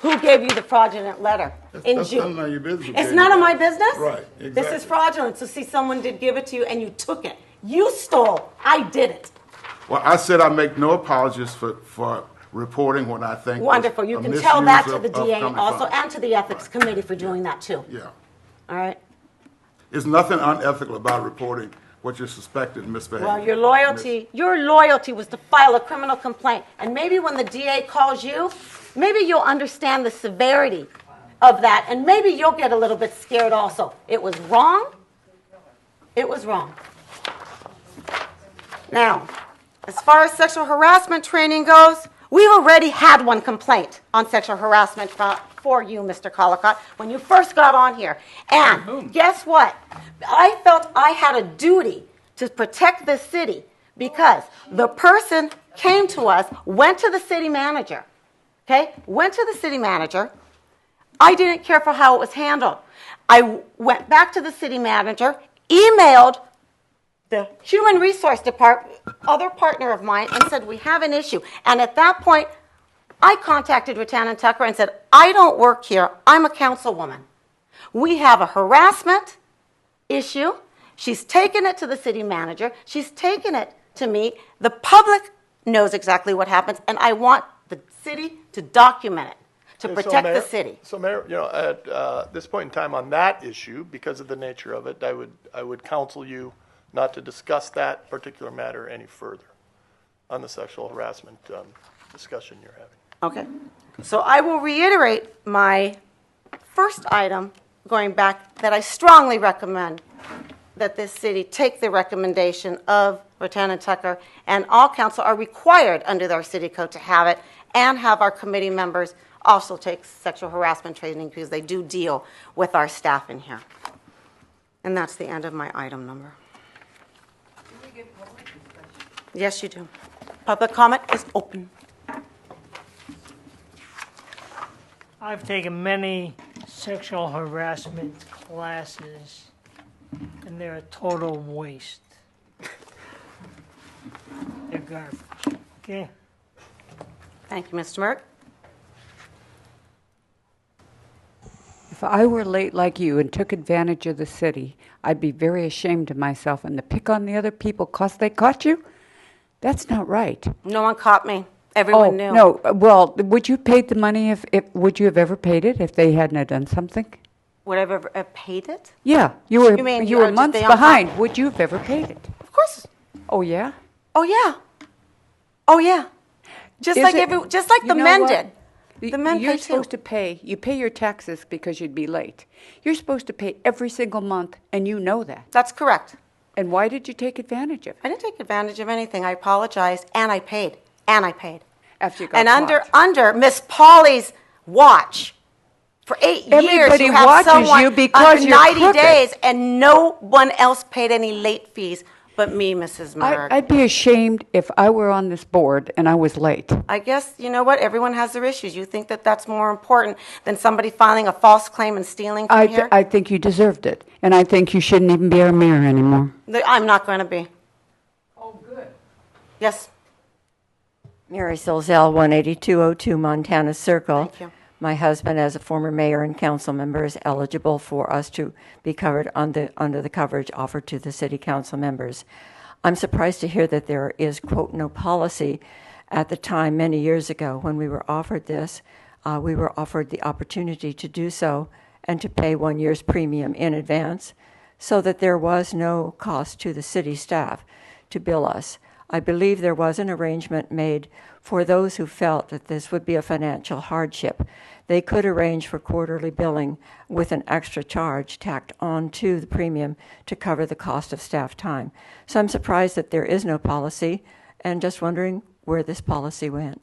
Who gave you the fraudulent letter in That's June? none of your business. It's none of my business? Right, exactly. This is fraudulent. So see, someone did give it to you and you took it. You stole. I did it. Well, I said I make no apologies for reporting what I think. Wonderful. Was You a can tell that to misuse the of DA county also funds. and to the Ethics Committee for doing that too. Yeah. All right? There's nothing unethical about reporting what you're suspected misbehavior. Well, your loyalty was to file a criminal complaint. And maybe when the DA calls you, maybe you'll understand the severity of that, and maybe you'll get a little bit scared also. It was wrong. It was wrong. Now, as far as sexual harassment training goes, we've already had one complaint on sexual harassment for you, Mr. Collicott, when you first got on here. And guess what? I felt I had a duty to protect this city because the person came to us, went to the city manager, okay? Went to the city manager. I didn't care for how it was handled. I went back to the city manager, emailed the Human Resource Department, other partner of mine, and said, we have an issue. And at that point, I contacted Rattan and Tucker and said, I don't work here. I'm a councilwoman. We have a harassment issue. She's taken it to the city manager. She's taken it to me. The public knows exactly what happens, and I want the city to document it, to protect the city. So, Mayor, at this point in time on that issue, because of the nature of it, I would counsel you not to discuss that particular matter any further on the sexual harassment discussion you're having. Okay. So I will reiterate my first item, going back, that I strongly recommend that this city take the recommendation of Rattan and Tucker, and all council are required under our city code to have it, and have our committee members also take sexual harassment training because they do deal with our staff in here. And that's the end of my item number. Yes, you do. Public comment is open. I've taken many sexual harassment classes, and they're a total waste. They're garbage. Okay? Thank you, Mr. Merck. If I were late like you and took advantage of the city, I'd be very ashamed of myself. And to pick on the other people because they caught you, that's not right. No one caught me. Everyone knew. No, well, would you paid the money would you have ever paid it if they hadn't have done something? Would I have ever paid it? Yeah, you were did months they behind. Would you have ever paid it? Of course. Oh yeah. Oh yeah. Oh yeah. Just Is like it- just like you the know men what? did. The men You're paid too. supposed to pay. You pay your taxes because you'd be late. You're supposed to pay every single month, and you know that. That's correct. And why did you take advantage of it? I didn't take advantage of anything. I apologized, and I paid, and I paid. After you got And caught. under Miss Polly's watch, for 8 years, Everybody you have watches someone you because under you're 90 crooked. days, and no one else paid any late fees but me, Mrs. Merck. I'd be ashamed if I were on this board and I was late. I guess, you know what, everyone has their issues. You think that that's more important than somebody filing a false claim and stealing from here? I think you deserved it, and I think you shouldn't even be our mayor anymore. I'm not going to be. Oh, good. Yes. Mary Silzel, 18202 Montana Circle. Thank you. My husband, as a former mayor and council member, is eligible for us to be covered under the coverage offered to the city council members. I'm surprised to hear that there is, quote, no policy. At the time, many years ago, when we were offered this, we were offered the opportunity to do so and to pay 1 year's premium in advance so that there was no cost to the city staff to bill us. I believe there was an arrangement made for those who felt that this would be a financial hardship. They could arrange for quarterly billing with an extra charge tacked on to the premium to cover the cost of staff time. So I'm surprised that there is no policy and just wondering where this policy went.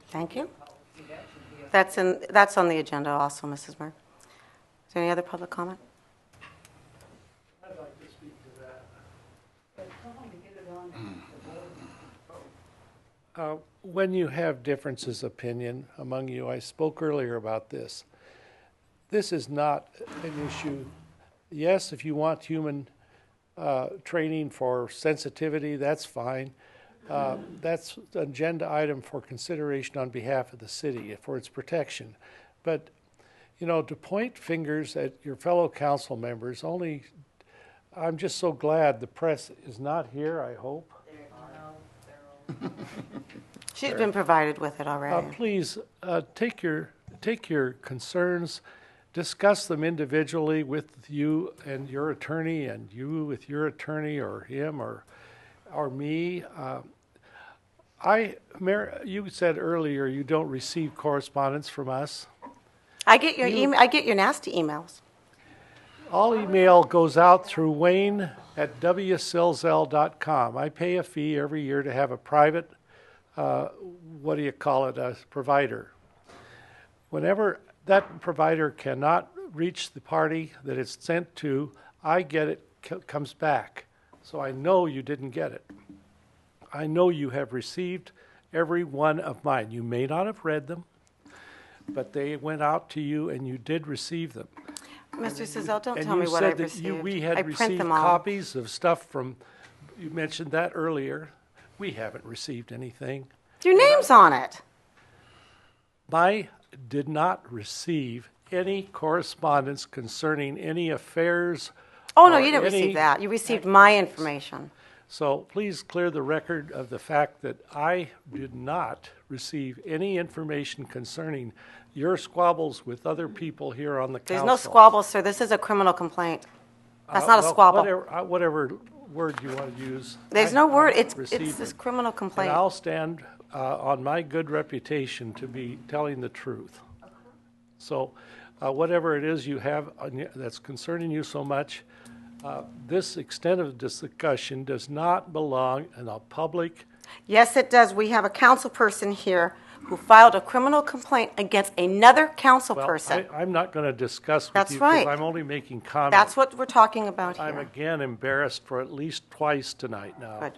Thank you. That's on the agenda also, Mrs. Murr. Is there any other public comment? I'd like to speak to that. When you have differences of opinion among you, I spoke earlier about this. This is not an issue. Yes, if you want human training for sensitivity, that's fine. That's an agenda item for consideration on behalf of the city for its protection. But, you know, to point fingers at your fellow council members, I'm just so glad the press is not here, I hope. She's been provided with it already. Please take your concerns, discuss them individually with you and your attorney, and you with your attorney, or him, or me. You said earlier you don't receive correspondence from us. I get your email. I get your nasty emails. All email goes out through Wayne at wsilzel.com. I pay a fee every year to have a private, a provider. Whenever that provider cannot reach the party that it's sent to, I get it, comes back. So I know you didn't get it. I know you have received every one of mine. You may not have read them, but they went out to you and you did receive them. Mr. Sizell, don't tell And me you what said I've that received. we I had print received them all. copies of stuff from, you mentioned that earlier. We haven't received anything. Your name's on it. I did not receive any correspondence concerning any affairs. Oh, no, or you didn't any- receive that. You received my information. So please clear the record of the fact that I did not receive any information concerning your squabbles with other people here on the There's council. no squabble, sir. This is a criminal complaint. That's not a Well, squabble. Whatever word you want to use. There's no word. I It's received this it. criminal complaint. And I'll stand on my good reputation to be telling the truth. So whatever it is you have that's concerning you so much, this extent of discussion does not belong in a public. Yes, it does. We have a council person here who filed a criminal complaint against another council Well, person. I'm not going to discuss with That's you because right. I'm only making comments. That's what we're talking about I'm here. again embarrassed for at least twice tonight now. Good.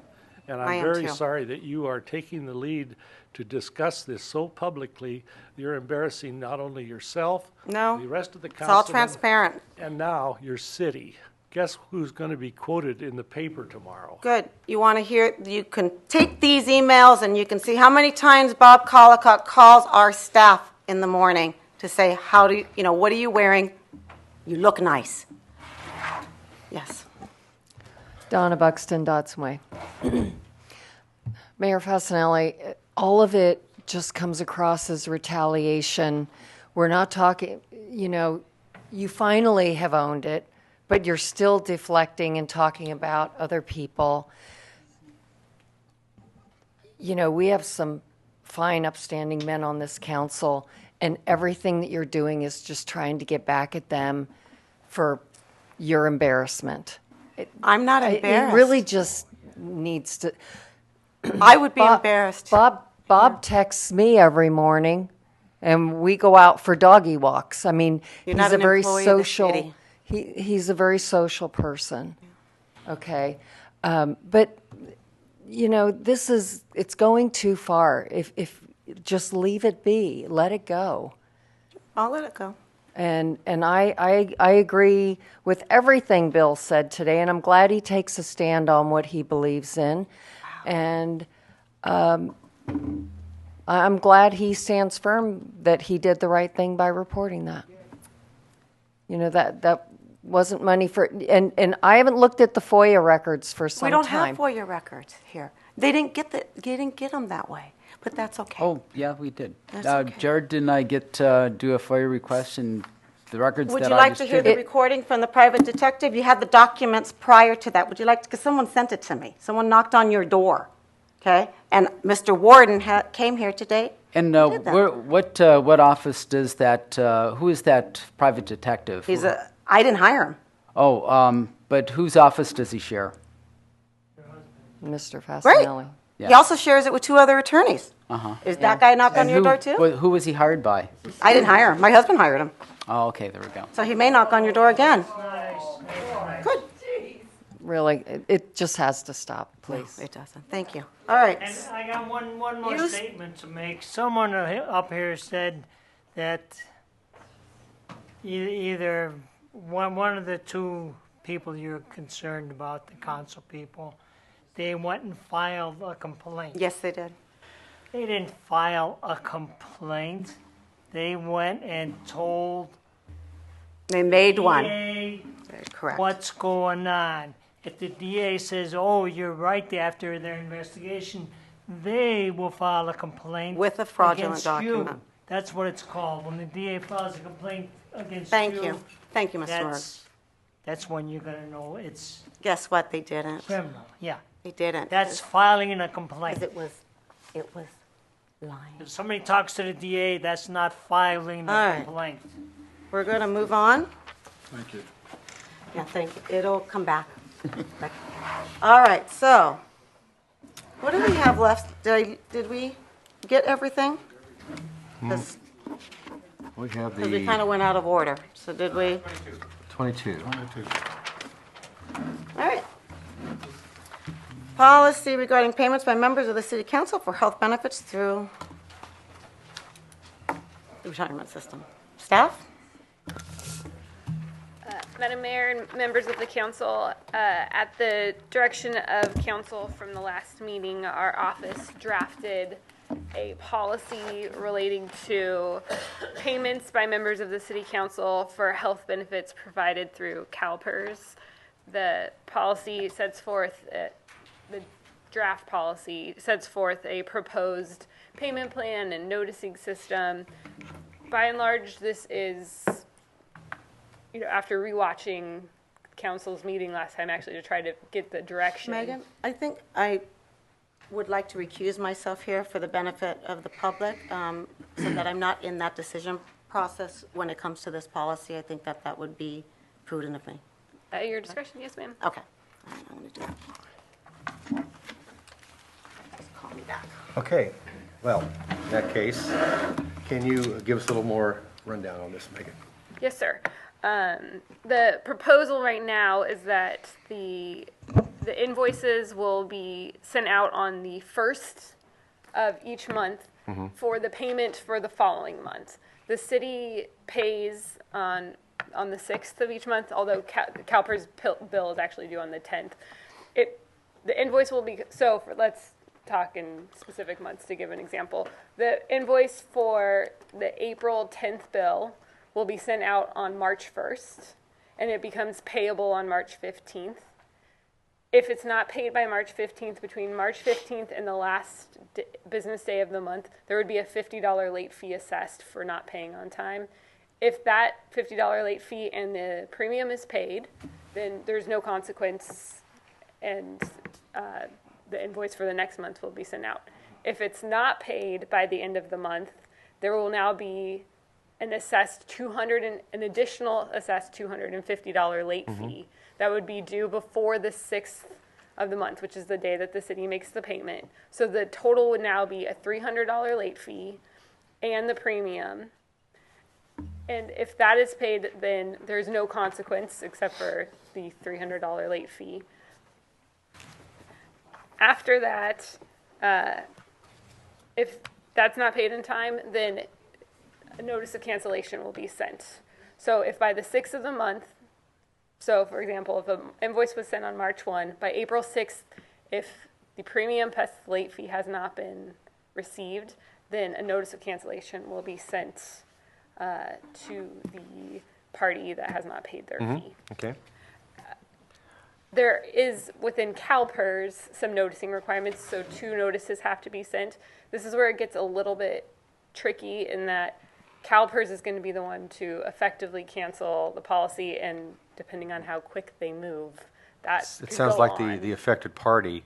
And I I'm am very too. sorry that you are taking the lead to discuss this so publicly. You're embarrassing not only yourself, No, the rest of the it's all council, transparent. and now your city. Guess who's going to be quoted in the paper tomorrow? Good. You want to hear, you can take these emails and you can see how many times Bob Collicott calls our staff in the morning to say, what are you wearing? You look nice. Yes. Donna Buxton, Dotson Way. Mayor Fasenelli, all of it just comes across as retaliation. We're not talking, you finally have owned it, but you're still deflecting and talking about other people. We have some fine, upstanding men on this council, and everything that you're doing is just trying to get back at them for your embarrassment. I'm not embarrassed. It really just needs to. I would be embarrassed. Bob texts me every morning, and we go out for doggy walks. I mean, You're he's not a an very employee of the social. city. He's a very social person. Okay, but it's going too far. If just leave it be, let it go. I'll let it go. And I agree with everything Bill said today, and I'm glad he takes a stand on what he believes in. And I'm glad he stands firm that he did the right thing by reporting that. That wasn't money for, and I haven't looked at the FOIA records for some We don't time. have FOIA records here. They didn't get them that way, but that's okay. Oh, yeah, we did. That's okay. Jared, didn't I do a FOIA request and the records Would that you I like to hear the distributed? recording from the private detective? You had the documents prior to that. Would you like to, because someone sent it to me. Someone knocked on your door, okay? And Mr. Warden came here today. And did that. what office does that, who is that private detective? I didn't hire him. Oh, but whose office does he share? Mr. Great. Fasenelli. Yeah. He also shares it with two other attorneys. Is that guy knock on your door too? Who was he hired by? I didn't hire him. My husband hired him. Oh, okay, there we go. So he may knock on your door again. Good. Really, it just has to stop, please. No, it doesn't. Thank you. All right. And I got one more statement to make. Someone up here said that either one of the two people you're concerned about, the council people, they went and filed a complaint. Yes, they did. They didn't file a complaint. They went and told They made one. DA Correct. what's going on. If the DA says, oh, you're right, after their investigation, they will file a complaint With a fraudulent against document. you. That's what it's called. When the DA files a complaint against Thank you. you. Thank you, Mr. Moore. That's when you're going to know it's Guess what? They didn't. criminal. Yeah. They didn't. That's filing a complaint. It was lying. If somebody talks to the DA, that's not filing All a right. complaint. We're going to move on. Thank you. Yeah, thank you. It'll come back. All right, so what do we have left? Did we get everything? Because We have we kind of went out of order. So did we? 22. All right. Policy regarding payments by members of the city council for health benefits through the retirement system. Staff? Madam Mayor and members of the council, at the direction of council from the last meeting, our office drafted a policy relating to payments by members of the city council for health benefits provided through CalPERS. The policy sets forth, the draft policy sets forth a proposed payment plan and noticing system. By and large, this is, after rewatching council's meeting last time, actually to try to get the direction. Megan, I think I would like to recuse myself here for the benefit of the public, so that I'm not in that decision process when it comes to this policy. I think that would be prudent of me. At your discretion, yes, ma'am. Okay. All right, I'm going to do that. Just call me back. Okay, well, in that case, can you give us a little more rundown on this, Megan? Yes, sir. The proposal right now is that the invoices will be sent out on the 1st of each month for the payment for the following month. The city pays on the 6th of each month, although CalPERS bill is actually due on the 10th. The invoice will be, let's talk in specific months to give an example. The invoice for the April 10th bill will be sent out on March 1st, and it becomes payable on March 15th. If it's not paid by March 15th, between March 15th and the last business day of the month, there would be a $50 late fee assessed for not paying on time. If that $50 late fee and the premium is paid, then there's no consequence, and the invoice for the next month will be sent out. If it's not paid by the end of the month, there will now be an additional assessed $250 late fee that would be due before the 6th of the month, which is the day that the city makes the payment. So the total would now be a $300 late fee and the premium. And if that is paid, then there's no consequence except for the $300 late fee. After that, if that's not paid in time, then a notice of cancellation will be sent. So if by the 6th of the month, so for example, if an invoice was sent on March 1, by April 6th, if the premium plus late fee has not been received, then a notice of cancellation will be sent to the party that has not paid their fee. Okay. There is, within CalPERS, some noticing requirements, so 2 notices have to be sent. This is where it gets a little bit tricky in that CalPERS is going to be the one to effectively cancel the policy, and depending on how quick they move, that It could sounds go like on. the affected party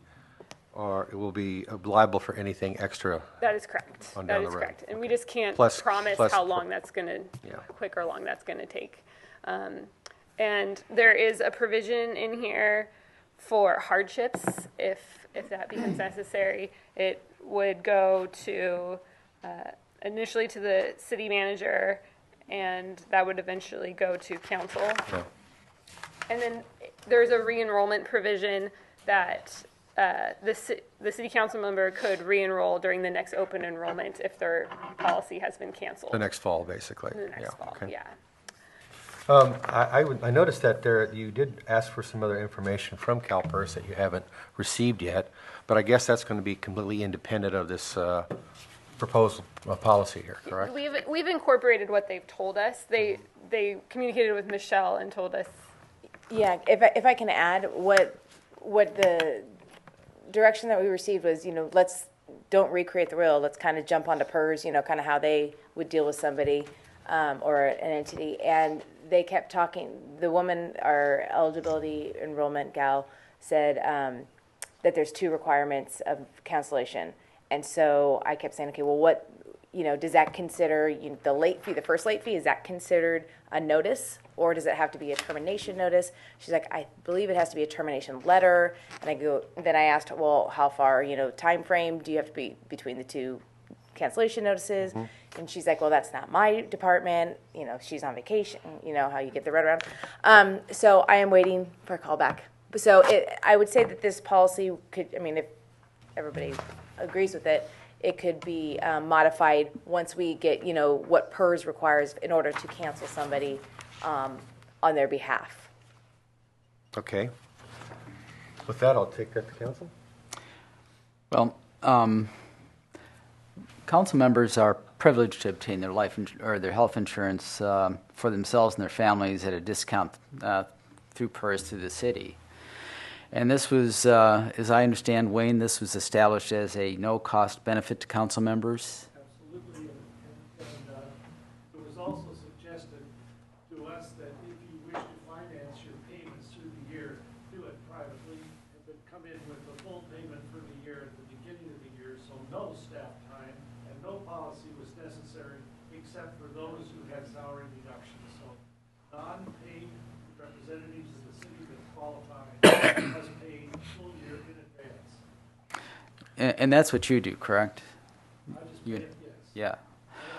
it will be liable for anything extra. That is correct. On That down is the road. correct. And we just can't Plus- promise plus- how long that's going to, Yeah. quick or long that's going to take. And there is a provision in here for hardships if that becomes necessary. It would go to initially to the city manager, and that would eventually go to council. Okay. And then there's a re-enrollment provision that the city council member could re-enroll during the next open enrollment if their policy has been canceled. The next fall, basically. The next fall, okay. yeah. I noticed that you did ask for some other information from CalPERS that you haven't received yet, but I guess that's going to be completely independent of this proposal policy here, correct? We've incorporated what they've told us. They communicated with Michelle and told us. Yeah, if I can add, what the direction that we received was, don't recreate the wheel. Let's kind of jump onto PERS, kind of how they would deal with somebody or an entity. And they kept talking. The woman, our eligibility enrollment gal, said that there's 2 requirements of cancellation. And so I kept saying, okay, well, what, does that consider the late fee, the first late fee, is that considered a notice, or does it have to be a termination notice? She's like, I believe it has to be a termination letter. And then I asked, well, how far, time frame do you have to be between the 2 cancellation notices? Mm-hmm. And she's like, well, that's not my department. She's on vacation. How you get the runaround. So I am waiting for a call back. So I would say that this policy could, if everybody agrees with it, it could be modified once we get, what PERS requires in order to cancel somebody on their behalf. Okay. With that, I'll take that to council. Well, council members are privileged to obtain their or their health insurance for themselves and their families at a discount through PERS through the city. And this was, as I understand, Wayne, this was established as a no-cost benefit to council members. Absolutely, and it was also suggested to us that if you wish to finance your payments through the year, do it privately, but come in with the full payment for the year at the beginning of the year, so no staff time and no policy was necessary except for those who had salary deductions. So non-paid representatives of the city that qualify has paid full year in advance. And that's what you do, correct? I just pay it, yes. Yeah. I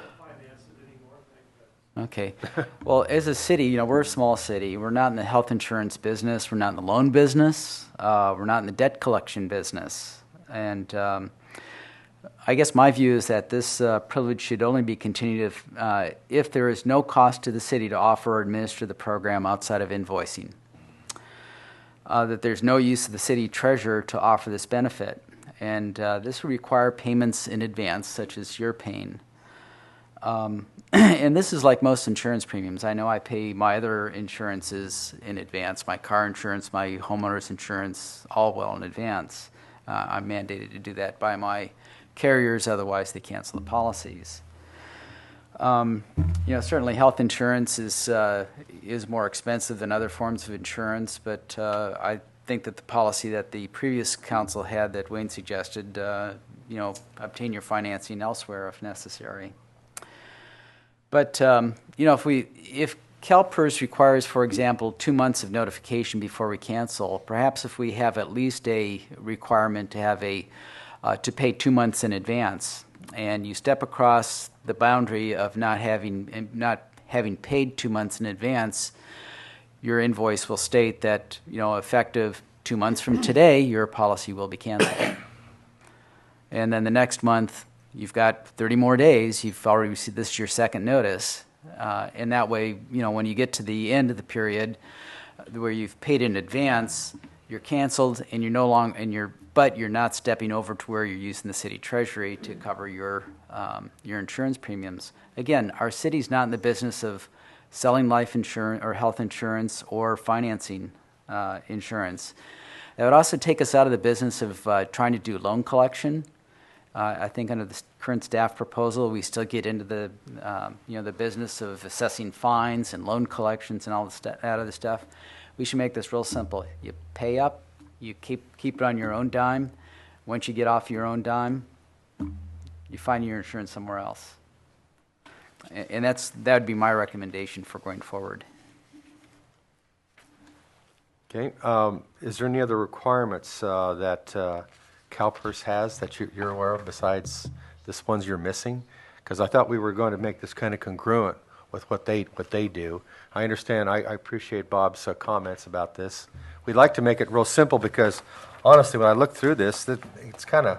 don't finance it anymore, thank goodness. Okay. Well, as a city, we're a small city. We're not in the health insurance business. We're not in the loan business. We're not in the debt collection business. And I guess my view is that this privilege should only be continued if there is no cost to the city to offer or administer the program outside of invoicing. That there's no use of the city treasurer to offer this benefit. And this would require payments in advance, such as you're paying. And this is like most insurance premiums. I know I pay my other insurances in advance, my car insurance, my homeowner's insurance, all well in advance. I'm mandated to do that by my carriers, otherwise they cancel the policies. Certainly health insurance is more expensive than other forms of insurance, but I think that the policy that the previous council had that Wayne suggested, obtain your financing elsewhere if necessary. But, if CalPERS requires, for example, 2 months of notification before we cancel, perhaps if we have at least a requirement to have to pay 2 months in advance, and you step across the boundary of not having paid 2 months in advance, your invoice will state that, effective 2 months from today, your policy will be canceled. And then the next month, you've got 30 more days. You've already received this is your second notice. And that way, when you get to the end of the period where you've paid in advance, you're canceled and you're no longer, but you're not stepping over to where you're using the city treasury to cover your insurance premiums. Again, our city's not in the business of selling life insurance or health insurance or financing insurance. That would also take us out of the business of trying to do loan collection. I think under the current staff proposal, we still get into the the business of assessing fines and loan collections and all that other stuff. We should make this real simple. You pay up, you keep it on your own dime. Once you get off your own dime, you find your insurance somewhere else. And that would be my recommendation for going forward. Okay. Is there any other requirements that CalPERS has that you're aware of besides this ones you're missing? Because I thought we were going to make this kind of congruent with what they do. I understand, I appreciate Bob's comments about this. We'd like to make it real simple because honestly, when I look through this, it's kind of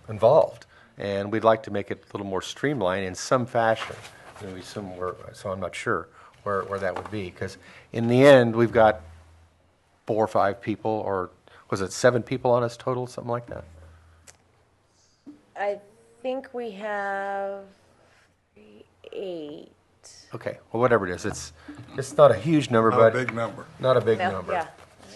involved. And we'd like to make it a little more streamlined in some fashion. Maybe somewhere, so I'm not sure where that would be. Because in the end, we've got 4 or 5 people, or was it 7 people on us total, something like that? I think we have 8. Okay, well, whatever it is, it's not a huge number, Not a but big number. Not a big No, number. yeah.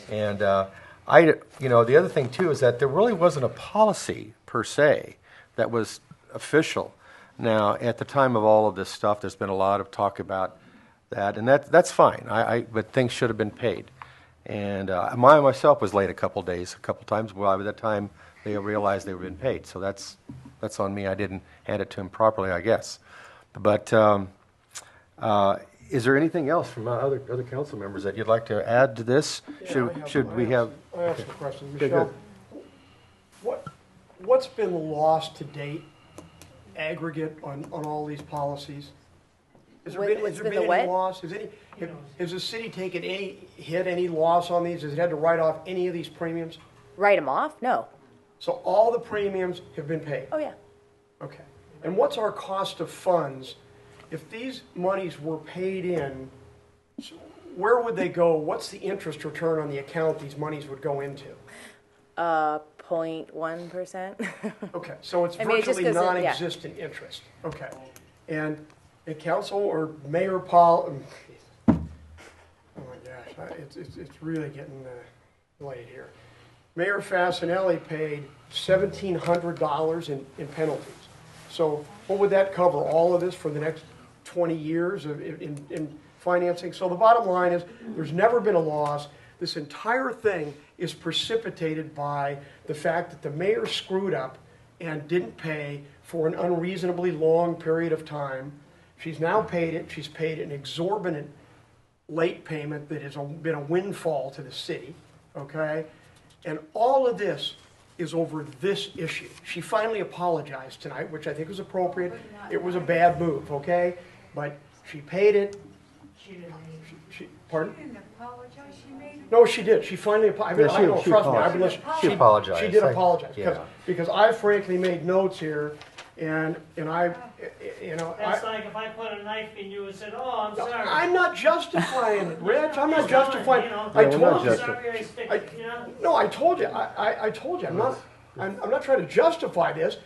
And the other thing too is that there really wasn't a policy per se that was official. Now, at the time of all of this stuff, there's been a lot of talk about that, and that's fine. But things should have been paid. And myself was late a couple times. Well, by that time they realized they were being paid. So that's on me. I didn't hand it to him properly, I guess. But is there anything else from other council members that you'd like to add to this? Should we have? I have some questions, Okay, Michelle. good. What's been the loss to date, aggregate on all these policies? Has there been, What's has there been been the any what? loss? Has the city taken any loss on these? Has it had to write off any of these premiums? Write them off? No. So all the premiums have been paid? Oh, yeah. Okay. And what's our cost of funds? If these monies were paid in, where would they go? What's the interest return on the account these monies would go into? 0.1%. Okay, so it's I mean, it just virtually goes in- yeah. non-existent interest. Okay. And the council or Mayor Paul, oh my gosh, it's really getting late here. Mayor Fasenelli paid $1,700 in penalties. So what would that cover? All of this for the next 20 years in financing? So the bottom line is there's never been a loss. This entire thing is precipitated by the fact that the mayor screwed up and didn't pay for an unreasonably long period of time. She's now paid it. She's paid an exorbitant late payment that has been a windfall to the city, okay? And all of this is over this issue. She finally apologized tonight, which I think was appropriate. It was a bad move, okay? But she paid it. Pardon? She didn't apologize, she made it. No, she did. She finally apologized. I know, trust me. I've been listening. She apologized. She did apologize. Yeah. Because I frankly made notes here, and I, That's like if I put a knife in you and said, "Oh, I'm sorry." I'm not justifying it, Rich. I'm not justifying. You know, I I'm told you. sorry I stick it, you know? No, I told you. I told you. I'm not trying to justify this.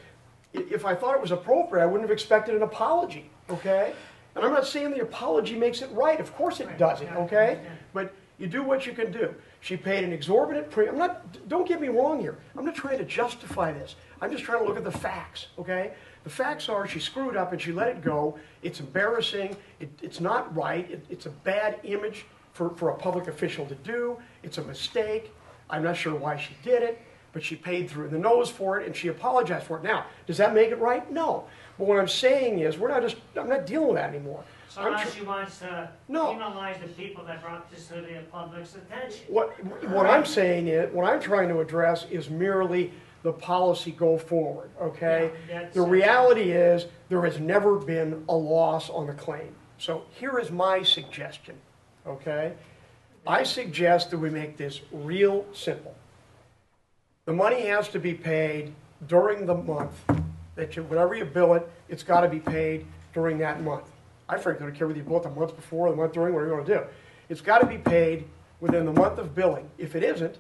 If I thought it was appropriate, I wouldn't have expected an apology. Okay. And I'm not saying the apology makes it right. Of course it doesn't. Okay. But you do what you can do. She paid an exorbitant premium. Don't get me wrong here. I'm not trying to justify this. I'm just trying to look at the facts. Okay. The facts are she screwed up and she let it go. It's embarrassing. It's not right. It's a bad image for a public official to do. It's a mistake. I'm not sure why she did it, but she paid through the nose for it and she apologized for it. Now, does that make it right? No. But what I'm saying is I'm not dealing with that anymore. So now she wants to penalize the people that brought this to the public's attention. What I'm saying is, what I'm trying to address is merely the policy go forward, okay? Yeah, the reality is there has never been a loss on the claim. So here is my suggestion, okay? I suggest that we make this real simple. The money has to be paid during the month. Whatever you bill it, it's got to be paid during that month. I frankly don't care whether you bill it the month before or the month during, whatever you want to do. It's got to be paid within the month of billing. If it isn't,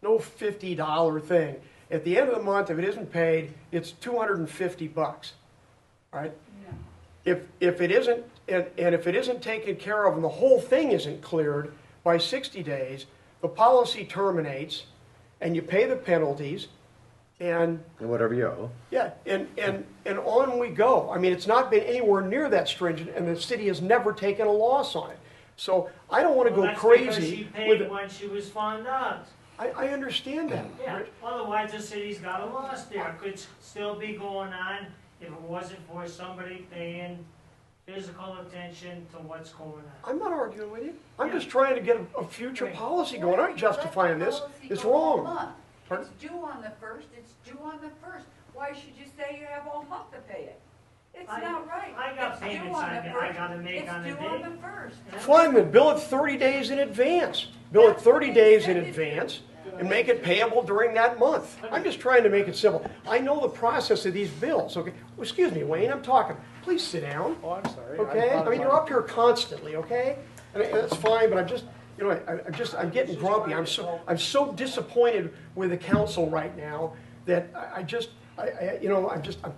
no $50 thing. At the end of the month, if it isn't paid, it's $250, right? Yeah. If it isn't, and if it isn't taken care of and the whole thing isn't cleared by 60 days, the policy terminates, and you pay the penalties, and whatever you owe. Yeah, and on we go. I mean, it's not been anywhere near that stringent, and the city has never taken a loss on it. So I don't want to go crazy. Because she paid when she was found out. I understand that. Yeah. Otherwise, the city's got a loss there. It could still be going on if it wasn't for somebody paying physical attention to what's going on. I'm not arguing with you. I'm just trying to get a future policy going. I'm not justifying this. It's wrong. Pardon? It's due on the 1st, it's due on the 1st. Why should you say you have all month to pay it? It's not right. I got It's due payments on the I 1st. gotta make on the It's due on day. the 1st. Fine, then bill it 30 days in advance. Bill it 30 days in advance and make it payable during that month. I'm just trying to make it simple. I know the process of these bills, okay? Well, excuse me, Wayne, I'm talking. Please sit down. Oh, I'm sorry. Okay? I mean, you're up here constantly, okay? And that's fine, but I'm just, you know, I'm getting grumpy. I'm so disappointed with the council right now that I'm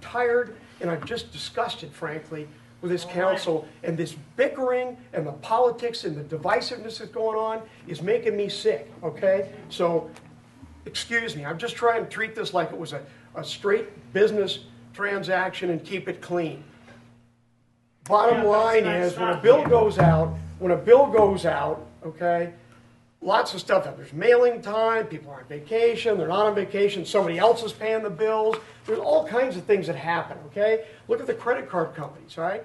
tired and I'm just disgusted, frankly, with this council, and this bickering and the politics and the divisiveness that's going on is making me sick, okay? So, excuse me, I'm just trying to treat this like it was a straight business transaction and keep it clean. Bottom line is, when a bill goes out, okay, lots of stuff. There's mailing time, people are on vacation, they're not on vacation, somebody else is paying the bills. There's all kinds of things that happen, okay? Look at the credit card companies, all right?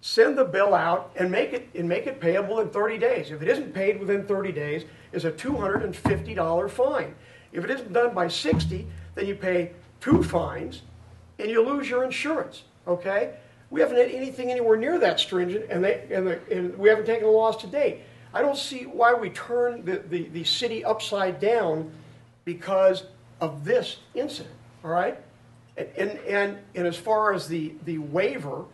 Send the bill out and make it payable in 30 days. If it isn't paid within 30 days, it's a $250 fine. If it isn't done by 60, then you pay 2 fines and you lose your insurance, okay? We haven't had anything anywhere near that stringent, and we haven't taken a loss to date. I don't see why we turn the city upside down because of this incident, all right? And as far as the waiver,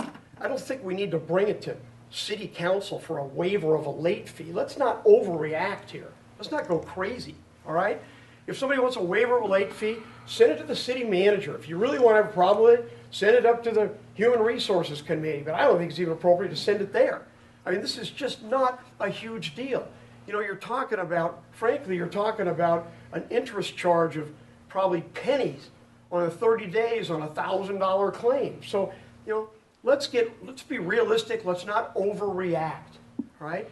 I don't think we need to bring it to city council for a waiver of a late fee. Let's not overreact here. Let's not go crazy, all right? If somebody wants a waiver of a late fee, send it to the city manager. If you really want to have a problem with it, send it up to the Human Resources Committee, but I don't think it's even appropriate to send it there. I mean, this is just not a huge deal. You know, you're talking about an interest charge of probably pennies on a 30 days on a $1,000 claim. So, you know, let's be realistic. Let's not overreact, right?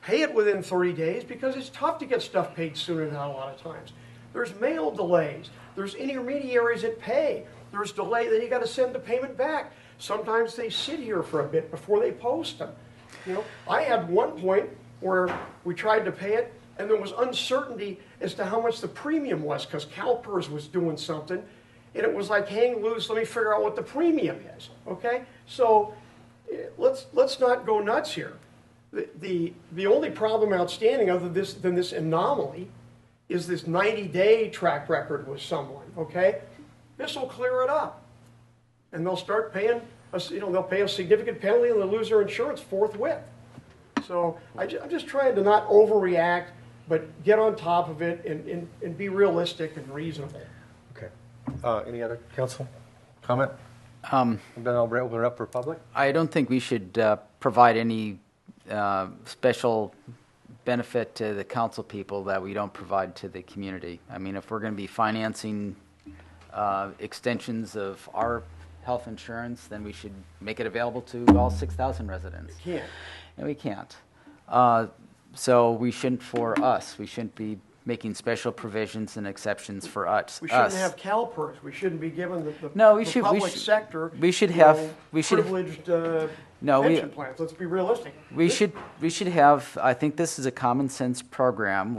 Pay it within 30 days because it's tough to get stuff paid sooner than that a lot of times. There's mail delays. There's intermediaries that pay. There's delay, then you got to send the payment back. Sometimes they sit here for a bit before they post them. You know, I had one point where we tried to pay it, and there was uncertainty as to how much the premium was because CalPERS was doing something, and it was like hang loose. Let me figure out what the premium is. Okay, so let's not go nuts here. The only problem outstanding other than this anomaly is this 90-day track record with someone. Okay, this will clear it up, and they'll start paying. They'll pay a significant penalty and they'll lose their insurance forthwith. So I'm just trying to not overreact, but get on top of it and be realistic and reasonable. Okay. Any other council comment? And then I'll open it up for public. I don't think we should provide any special benefit to the council people that we don't provide to the community. I mean, if we're going to be financing extensions of our health insurance, then we should make it available to all 6,000 residents. You can't. And we can't. So we shouldn't we shouldn't be making special provisions and exceptions for us. We shouldn't have CalPERS. We shouldn't be given the public sector privileged pension plans. Let's be realistic. We should have, I think this is a common sense program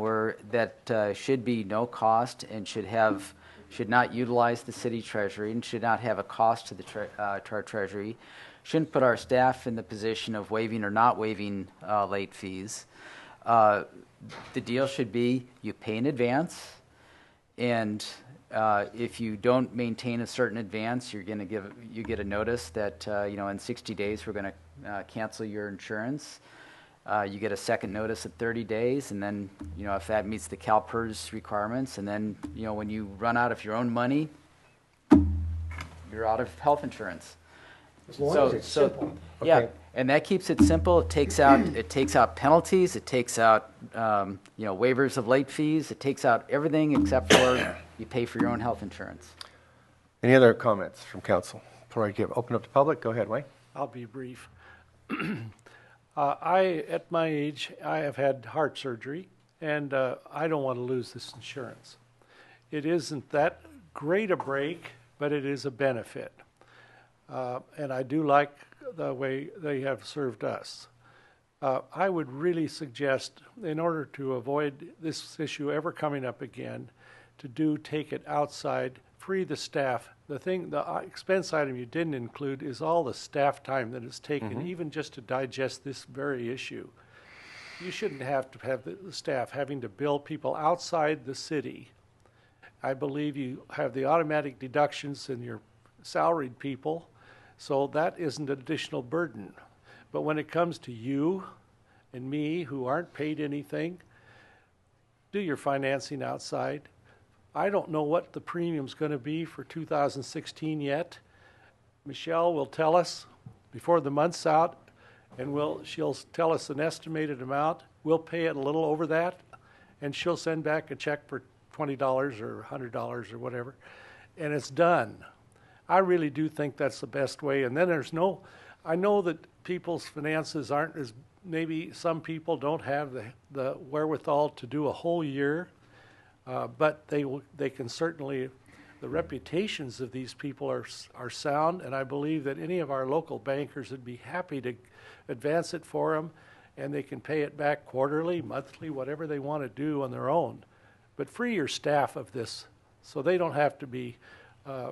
that should be no cost and should not utilize the city treasury and should not have a cost to to our treasury. Shouldn't put our staff in the position of waiving or not waiving late fees. The deal should be you pay in advance, and if you don't maintain a certain advance, you get a notice that in 60 days we're going to cancel your insurance. You get a second notice at 30 days, and then if that meets the CalPERS requirements, and then when you run out of your own money, you're out of health insurance. As long as it's simple. Yeah, and that keeps it simple. It takes out penalties. It takes out waivers of late fees. It takes out everything except for you pay for your own health insurance. Any other comments from council before I open up to public? Go ahead, Wayne. I'll be brief. At my age, I have had heart surgery, and I don't want to lose this insurance. It isn't that great a break, but it is a benefit. And I do like the way they have served us. I would really suggest, in order to avoid this issue ever coming up again, to do, take it outside, free the staff. The expense item you didn't include is all the staff time that is taken, even just to digest this very issue. You shouldn't have to have the staff having to bill people outside the city. I believe you have the automatic deductions in your salaried people, so that isn't an additional burden. But when it comes to you and me who aren't paid anything, do your financing outside. I don't know what the premium's going to be for 2016 yet. Michelle will tell us before the month's out, and she'll tell us an estimated amount. We'll pay it a little over that, and she'll send back a check for $20 or $100 or whatever, and it's done. I really do think that's the best way. And then I know that people's finances aren't as, maybe some people don't have the wherewithal to do a whole year. But they can certainly, the reputations of these people are sound, and I believe that any of our local bankers would be happy to advance it for them, and they can pay it back quarterly, monthly, whatever they want to do on their own. But free your staff of this so they don't have to be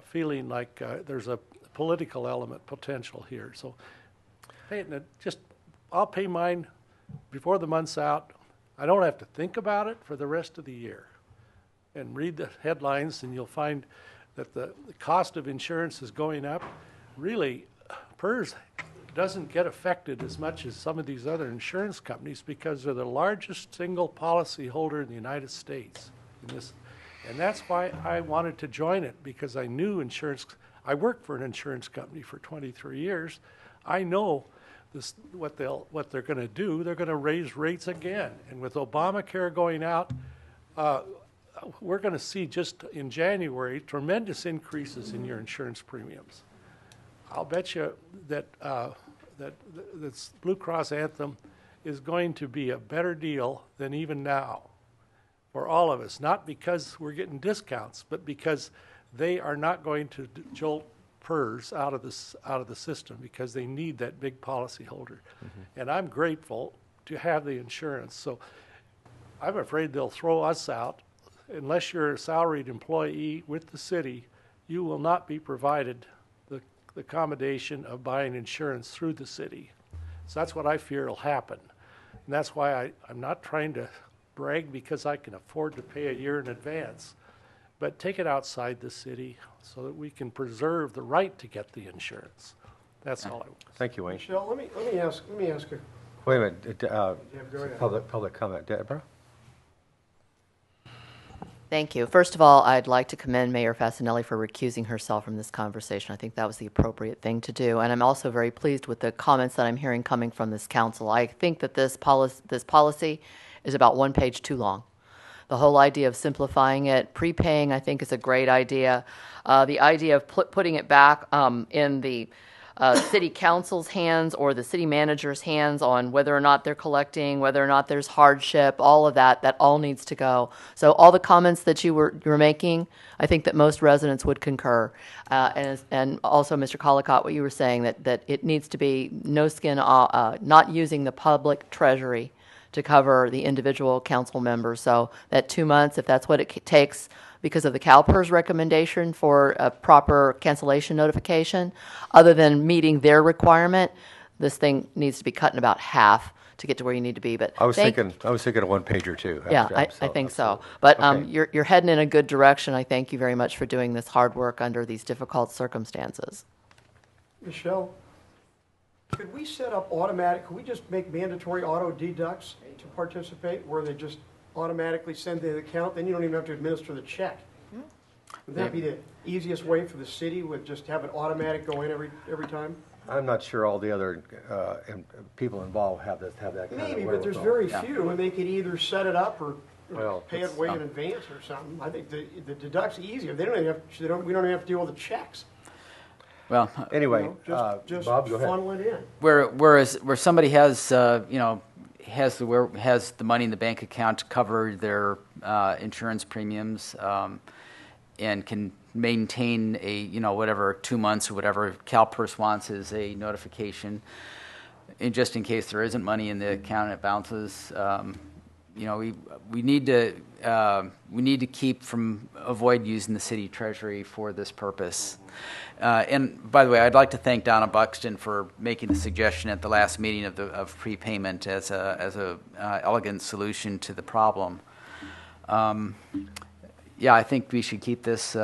feeling like there's a political element potential here. So I'll pay mine before the month's out. I don't have to think about it for the rest of the year. And read the headlines, and you'll find that the cost of insurance is going up. Really, PERS doesn't get affected as much as some of these other insurance companies because they're the largest single policy holder in the United States in this. And that's why I wanted to join it, because I knew insurance. I worked for an insurance company for 23 years. I know what they're going to do. They're going to raise rates again. And with Obamacare going out, we're going to see just in January tremendous increases in your insurance premiums. I'll bet you that this Blue Cross Anthem is going to be a better deal than even now for all of us, not because we're getting discounts, but because they are not going to jolt PERS out of the system, because they need that big policy holder. And I'm grateful to have the insurance. So I'm afraid they'll throw us out. Unless you're a salaried employee with the city, you will not be provided the accommodation of buying insurance through the city. So that's what I fear will happen. And that's why I'm not trying to brag because I can afford to pay a year in advance, but take it outside the city so that we can preserve the right to get the insurance. That's all I want. Thank you, Wayne. Michelle, let me ask a. Wait a minute. Go ahead. Public comment. Deborah? Thank you. First of all, I'd like to commend Mayor Fasenelli for recusing herself from this conversation. I think that was the appropriate thing to do. And I'm also very pleased with the comments that I'm hearing coming from this council. I think that this policy is about one page too long. The whole idea of simplifying it, prepaying, I think is a great idea. The idea of putting it back in the city council's hands or the city manager's hands on whether or not they're collecting, whether or not there's hardship, all of that all needs to go. So all the comments that you were making, I think that most residents would concur. And also, Mr. Collicott, what you were saying, that it needs to be no skin, not using the public treasury to cover the individual council members. So that 2 months, if that's what it takes, because of the CalPERS recommendation for a proper cancellation notification, other than meeting their requirement, this thing needs to be cut in about half to get to where you need to be. But I was thinking a one page or two. Yeah, I think so. But okay. You're heading in a good direction. I thank you very much for doing this hard work under these difficult circumstances. Michelle, could we set up could we just make mandatory auto deducts to participate, where they just automatically send the account, then you don't even have to administer the check? Would that be the easiest way for the city, would just have it automatic go in every time? I'm not sure all the other people involved have that kind of Maybe, but there's very few, and they could either set it up or pay it way in advance or something. I think the deduct's easier. We don't even have to deal with the checks. Well, anyway, just Bob, go ahead. funnel it in. Where somebody has has the money in the bank account to cover their insurance premiums, and can maintain a whatever 2 months or whatever CalPERS wants is a notification, and just in case there isn't money in the account and it bounces, we need to keep from avoid using the city treasury for this purpose. And by the way, I'd like to thank Donna Buxton for making the suggestion at the last meeting of prepayment as a elegant solution to the problem. Yeah, I think we should keep this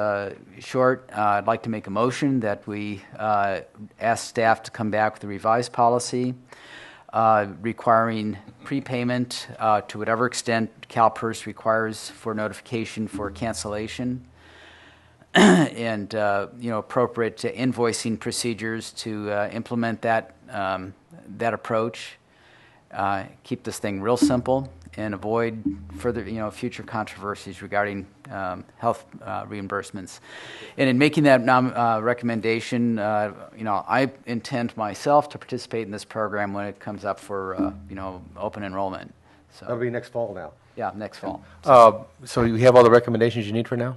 short. I'd like to make a motion that we ask staff to come back with a revised policy requiring prepayment to whatever extent CalPERS requires for notification for cancellation, and appropriate invoicing procedures to implement that approach. Keep this thing real simple and avoid further future controversies regarding health reimbursements. And in making that recommendation, I intend myself to participate in this program when it comes up for open enrollment. So That'll be next fall now. Yeah, next fall. So you have all the recommendations you need for now?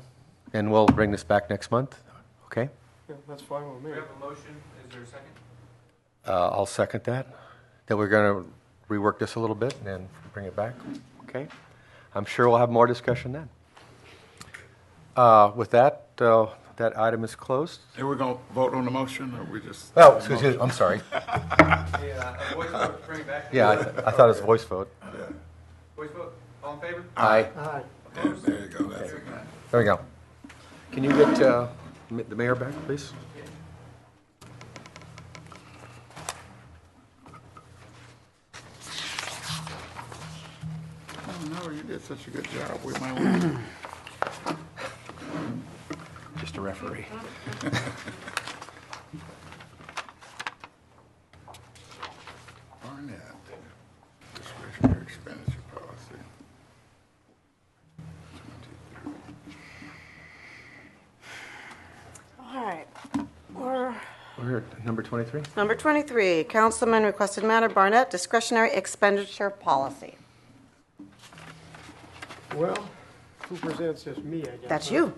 And we'll bring this back next month? Okay? Yeah, that's fine with me. We have a motion. Is there a second? I'll second that. That we're going to rework this a little bit and then bring it back. Okay? I'm sure we'll have more discussion then. With that, that item is closed. And we're going to vote on the motion, or we just? Oh, excuse me. I'm sorry. A voice vote to bring it back? Yeah, I thought it was a voice vote. Yeah. Voice vote. All in favor? Aye. Aye. Yeah, there you go. That's it. There we go. Can you get the mayor back, please? Oh, no, you did such a good job. We might want to. Just a referee. Barnett, discretionary expenditure policy. 23. All right. We're at number 23. Number 23, Councilman requested matter, Barnett, discretionary expenditure policy. Well, who presents this? Me, I guess. That's huh? you.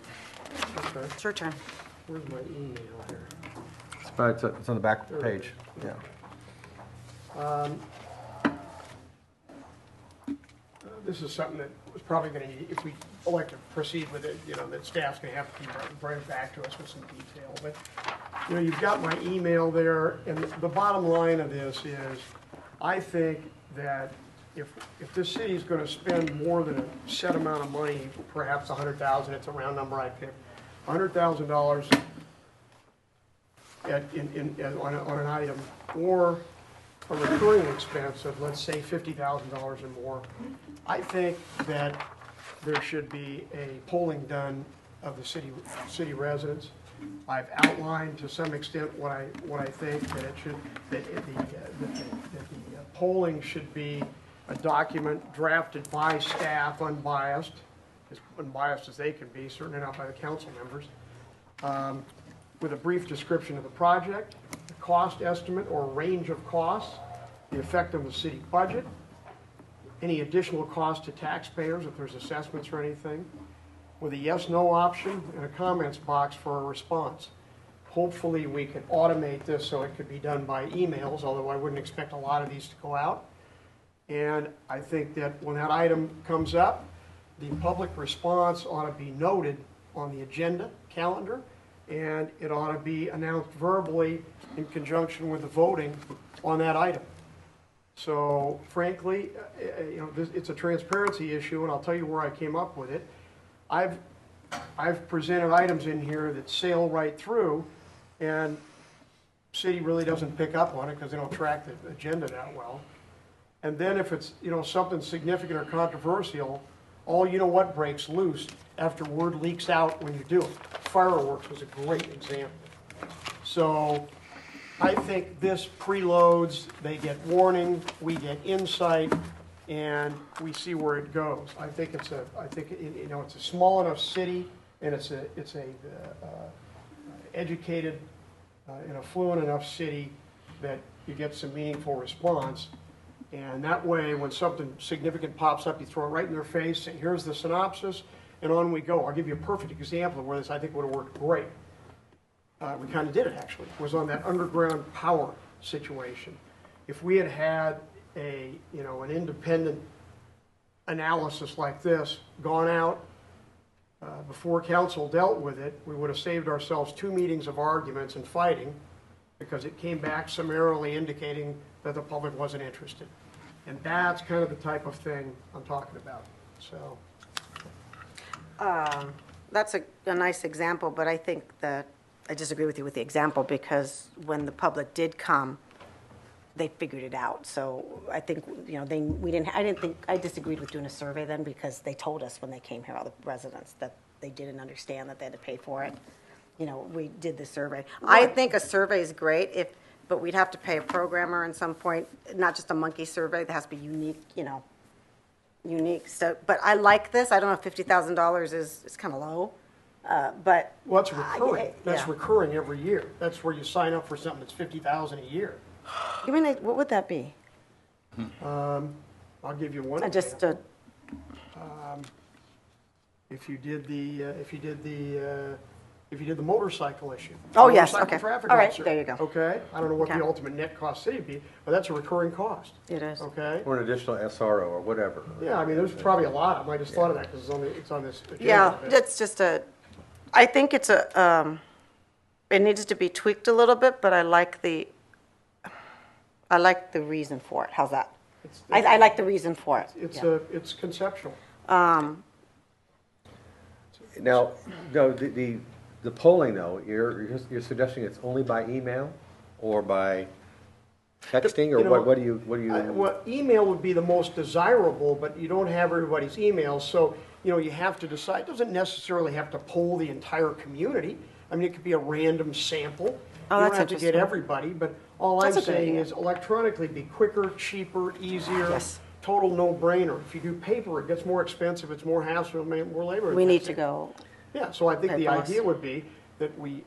Okay. It's your turn. Where's my email here? It's on the back page. Yeah. This is something that was probably going to, if we elect to proceed with it, that staff's going to have to bring it back to us with some detail. But, you've got my email there, and the bottom line of this is, I think that if this city is going to spend more than a set amount of money, perhaps $100,000, it's a round number I picked, $100,000 on an item, or a recurring expense of, let's say, $50,000 or more, I think that there should be a polling done of the city residents. I've outlined to some extent what I think that it should, that the polling should be a document drafted by staff, unbiased, as unbiased as they can be, certainly not by the council members, with a brief description of the project, the cost estimate or range of costs, the effect on the city budget, any additional cost to taxpayers if there's assessments or anything, with a yes/no option and a comments box for a response. Hopefully we could automate this so it could be done by emails, although I wouldn't expect a lot of these to go out. And I think that when that item comes up, the public response ought to be noted on the agenda calendar, and it ought to be announced verbally in conjunction with the voting on that item. So frankly, it's a transparency issue, and I'll tell you where I came up with it. I've presented items in here that sail right through, and city really doesn't pick up on it because they don't track the agenda that well. And then if it's something significant or controversial, all what breaks loose after word leaks out when you do it. Fireworks was a great example. So I think this preloads, they get warning, we get insight, and we see where it goes. I think it's a small enough city, and it's a educated and affluent enough city that you get some meaningful response. And that way, when something significant pops up, you throw it right in their face, say, here's the synopsis, and on we go. I'll give you a perfect example of where this, I think, would have worked great. We kind of did it, actually. It was on that underground power situation. If we had had an independent analysis like this gone out before council dealt with it, we would have saved ourselves 2 meetings of arguments and fighting because it came back summarily indicating that the public wasn't interested. And that's kind of the type of thing I'm talking about. So That's a nice example, but I think that I disagree with you with the example because when the public did come, they figured it out. So I think, you know, I disagreed with doing a survey then because they told us when they came here, all the residents, that they didn't understand that they had to pay for it. You know, we did the survey. I think a survey is great but we'd have to pay a programmer at some point, not just a monkey survey, that has to be unique, you know, unique. So, but I like this. I don't know if $50,000 is kind of low, but. Well, that's recurring. That's yeah. recurring every year. That's where you sign up for something that's $50,000 a year. Give me what would that be? I'll give you one. If you did the motorcycle issue. Oh, yes, Motorcycle okay. traffic All right, officer. there you go. Okay, I don't know what Okay. the ultimate net cost city would be, but that's a recurring cost. It is. Okay? Or an additional SRO or whatever. Yeah, I mean, there's probably a lot of them. I just thought of that because it's on this agenda. Yeah, but- that's just I think it's it needs to be tweaked a little bit, but I like the reason for it. How's that? I like the reason for it. It's conceptual. Now, no, the polling though, you're suggesting it's only by email or by texting, or You know, what do you? Well, email would be the most desirable, but you don't have everybody's email, so, you know, you have to decide. It doesn't necessarily have to poll the entire community. I mean, it could be a random sample. Oh, You that's don't have to get interesting. everybody, but all That's I'm a good saying idea. is electronically be quicker, cheaper, easier. Yes. Total no-brainer. If you do paper, it gets more expensive, it's more hassle, more labor. We need intensive. to go. Yeah, so I think the paperless. idea would be that we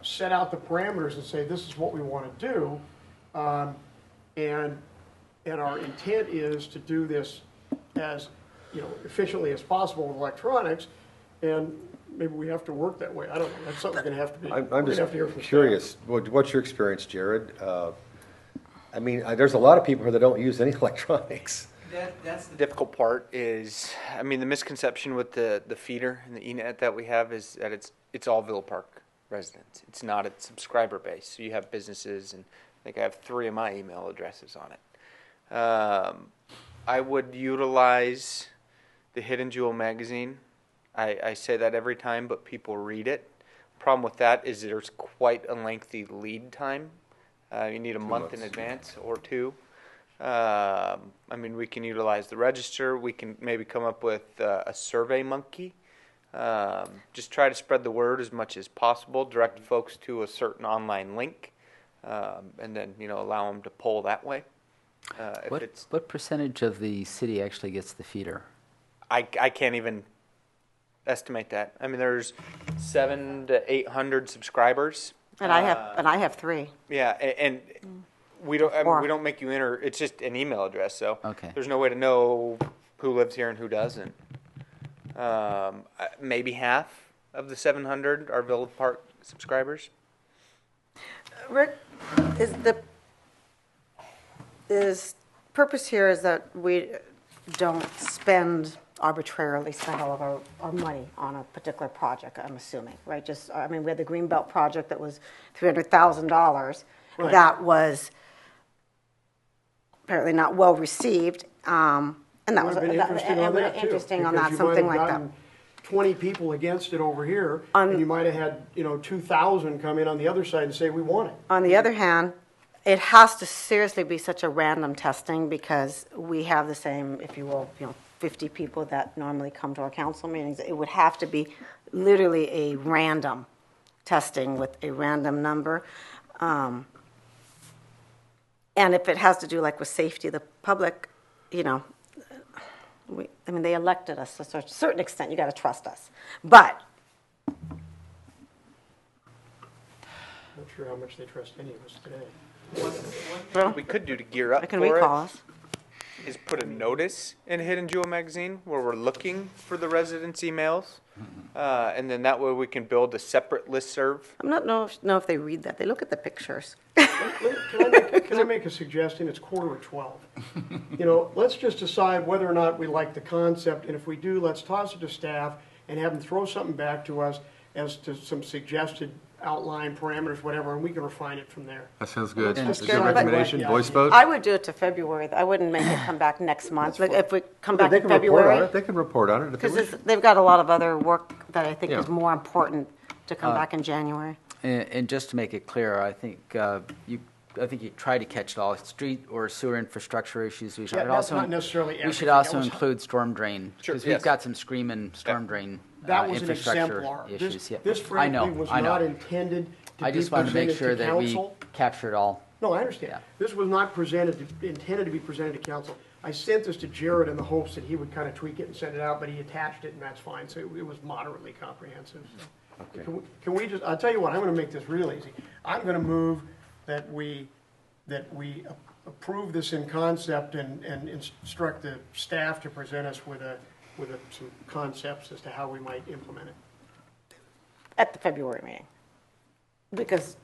set out the parameters and say, this is what we want to do. And our intent is to do this as, you know, efficiently as possible with electronics. And maybe we have to work that way. I don't know. That's something we're going to have to be. I'm we're gonna just have to hear from staff. curious. What's your experience, Jared? I mean, there's a lot of people here that don't use any electronics. That's the difficult part is, I mean, the misconception with the feeder and the ENET that we have is that it's all Villa Park residents. It's not a subscriber base. So you have businesses, and I think I have 3 of my email addresses on it. I would utilize the Hidden Jewel magazine. I say that every time, but people read it. Problem with that is there's quite a lengthy lead time. You need a month in advance or 2. I mean, we can utilize the register. We can maybe come up with a survey monkey. Just try to spread the word as much as possible. Direct folks to a certain online link, and then allow them to poll that way. What percentage of the city actually gets the feeder? I can't even estimate that. I mean, there's 700 to 800 subscribers. And I have 3. Yeah, and we don't make you enter. It's just an email address, so there's no way to know who lives here and who doesn't. Maybe half of the 700 are Villa Park subscribers. Rick, is purpose here is that we don't arbitrarily spend all of our money on a particular project, I'm assuming, right? I mean, we had the Greenbelt project that was $300,000. Right. That was apparently not well received, and that was interesting on that, something like that. 20 people against it over here, and you might have had 2,000 come in on the other side and say we want it. On the other hand, it has to seriously be such a random testing because we have the same, if you will, 50 people that normally come to our council meetings. It would have to be literally a random testing with a random number. And if it has to do like with safety of the public, they elected us to a certain extent. You got to trust us. But Not sure how much they trust any of us today. What we could do to gear up they can for recall it us. is put a notice in Hidden Jewel magazine where we're looking for the residents' emails. And then that way we can build a separate listserv. I'm not know if they read that. They look at the pictures. Can I make a suggestion? It's 11:45. You know, let's just decide whether or not we like the concept, and if we do, let's toss it to staff and have them throw something back to us as to some suggested outline, parameters, whatever, and we can refine it from there. That sounds good. Let's That's just a good decide recommendation. what- Voice vote? I would do it to February. I wouldn't make it come back next month. Like if we come back They in can report on February, it. They can report on it if they because wish. they've got a lot of other work that I think Yeah. is more important to come back in January. And just to make it clear, I think you try to catch it all. Street or sewer infrastructure issues. We should Yeah, that's not necessarily we should everything. also That was- include storm drain. Sure, Because yes. we've got some screaming storm drain That was an infrastructure exemplar. issues. Yeah. This I know, frankly was I know. not intended to I be just wanted to make presented sure to that we council. capture it all. No, I understand. This was not intended to be presented to council. I sent this to Jared in the hopes that he would kind of tweak it and send it out, but he attached it, and that's fine. So it was moderately comprehensive. So. Can we just, I'll tell you what, I'm going to make this real easy. I'm going to move that we approve this in concept and instruct the staff to present us with some concepts as to how we might implement it. At the February meeting. Because,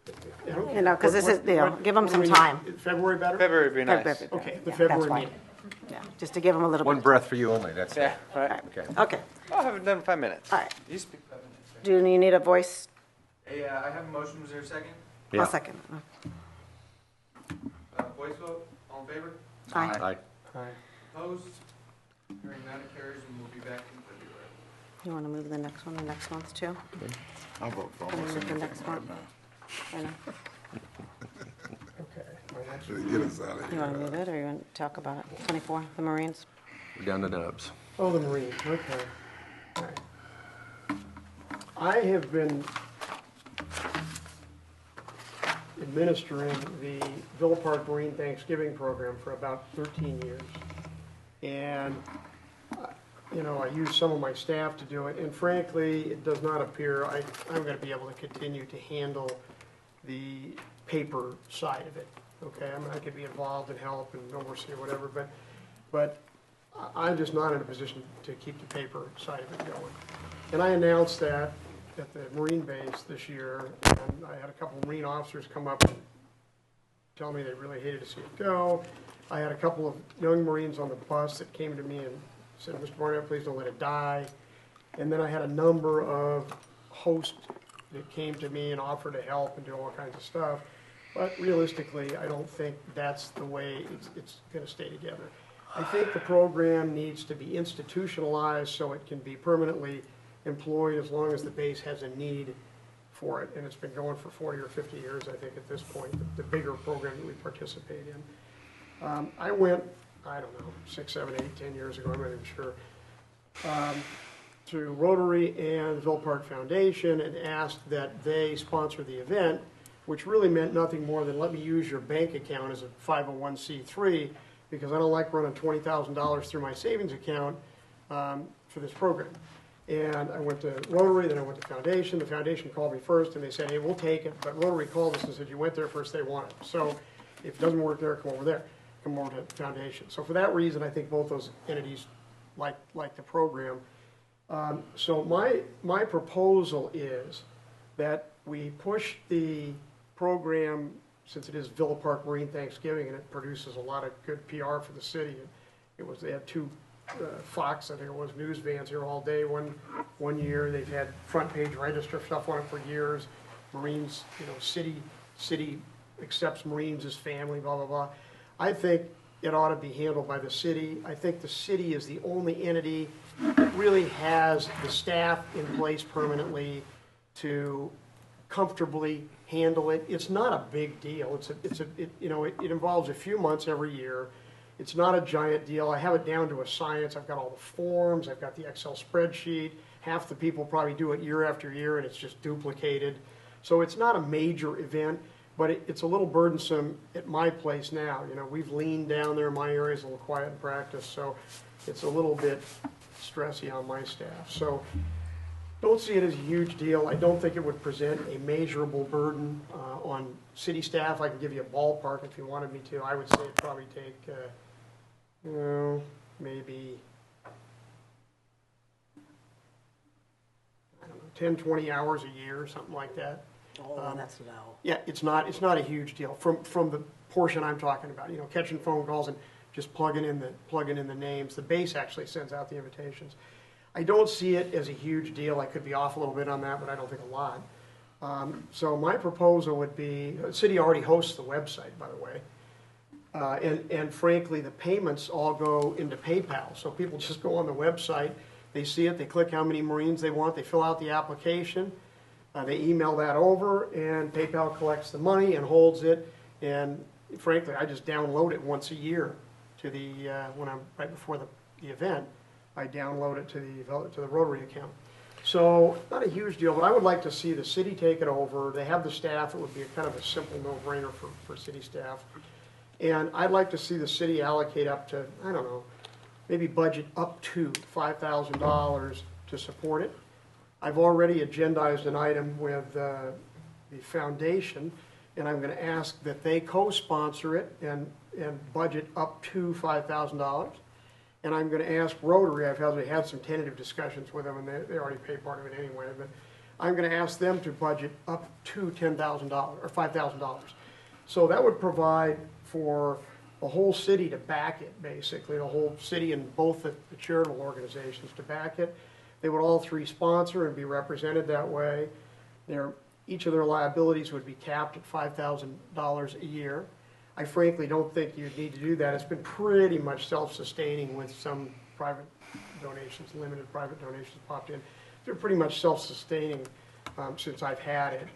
because this is, give them some time. February better? February would be nice. February. Okay, the Yeah, that's February fine. meeting. Yeah, just to give them a little One bit. breath for you only, that's it. Yeah, right. Okay. Okay. I'll have it done in 5 minutes. All right. You speak 5 minutes. Do you need a voice? Hey, I have a motion. Was there a second? Yeah. I'll second. Voice vote. All in favor? Aye. Aye. Opposed? Hearing none, it carries, and we'll be back in February. You want to move the next one, the next month too? I'll vote for Can we move the next one? I know. it. Get us out of You here. want to move it, or you want to talk about it? 24, the Marines? We're down to nubs. Oh, the Marines, okay. All right. I have been administering the Villa Park Marine Thanksgiving program for about 13 years. And, I use some of my staff to do it, and frankly, it does not appear I'm going to be able to continue to handle the paper side of it, okay? I mean, I could be involved and help and oversee or whatever, but I'm just not in a position to keep the paper side of it going. And I announced that at the Marine base this year, and I had a couple of Marine officers come up and tell me they really hated to see it go. I had a couple of young Marines on the bus that came to me and said, Mr. Barnett, please don't let it die. And then I had a number of hosts that came to me and offered to help and do all kinds of stuff. But realistically, I don't think that's the way it's going to stay together. I think the program needs to be institutionalized so it can be permanently employed as long as the base has a need for it. And it's been going for 40 or 50 years, I think, at this point, the bigger program that we participate in. I went, I don't know, 6, 7, 8, 10 years ago, I'm not even sure, to Rotary and the Villa Park Foundation and asked that they sponsor the event, which really meant nothing more than let me use your bank account as a 501c3 because I don't like running $20,000 through my savings account for this program. And I went to Rotary, then I went to Foundation. The Foundation called me first and they said, hey, we'll take it. But Rotary called us and said, you went there first, they want it. So if it doesn't work there, come over there. Come over to Foundation. So for that reason, I think both those entities like the program. So my proposal is that we push the program, since it is Villa Park Marine Thanksgiving and it produces a lot of good PR for the city. They had two Fox, I think it was, news vans here all day one year. They've had front page register stuff on it for years. Marines, city accepts Marines as family, blah, blah, blah. I think it ought to be handled by the city. I think the city is the only entity that really has the staff in place permanently to comfortably handle it. It's not a big deal. It involves a few months every year. It's not a giant deal. I have it down to a science. I've got all the forms. I've got the Excel spreadsheet. Half the people probably do it year after year, and it's just duplicated. So it's not a major event, but it's a little burdensome at my place now. We've leaned down there. My area's a little quiet in practice, so it's a little bit stressy on my staff. So don't see it as a huge deal. I don't think it would present a measurable burden on city staff. I can give you a ballpark if you wanted me to. I would say it'd probably take maybe, I don't know, 10, 20 hours a year, something like that. Oh, that's low. Yeah, it's not a huge deal from the portion I'm talking about, catching phone calls and just plugging in the names. The base actually sends out the invitations. I don't see it as a huge deal. I could be off a little bit on that, but I don't think a lot. So my proposal would be, the city already hosts the website, by the way. And frankly, the payments all go into PayPal. So people just go on the website, they see it, they click how many Marines they want, they fill out the application, they email that over, and PayPal collects the money and holds it. And frankly, I just download it once a year to the, when I'm right before the event, I download it to the Rotary account. So not a huge deal, but I would like to see the city take it over. They have the staff. It would be kind of a simple no-brainer for city staff. And I'd like to see the city allocate up to, I don't know, maybe budget up to $5,000 to support it. I've already agendized an item with the foundation, and I'm going to ask that they co-sponsor it and budget up to $5,000. And I'm going to ask Rotary, I've had some tentative discussions with them, and they already pay part of it anyway, but I'm going to ask them to budget up to $10,000 or $5,000. So that would provide for the whole city to back it, basically, the whole city and both the charitable organizations to back it. They would all three sponsor and be represented that way. Each of their liabilities would be capped at $5,000 a year. I frankly don't think you'd need to do that. It's been pretty much self-sustaining with some private donations, limited private donations popped in. They're pretty much self-sustaining since I've had it.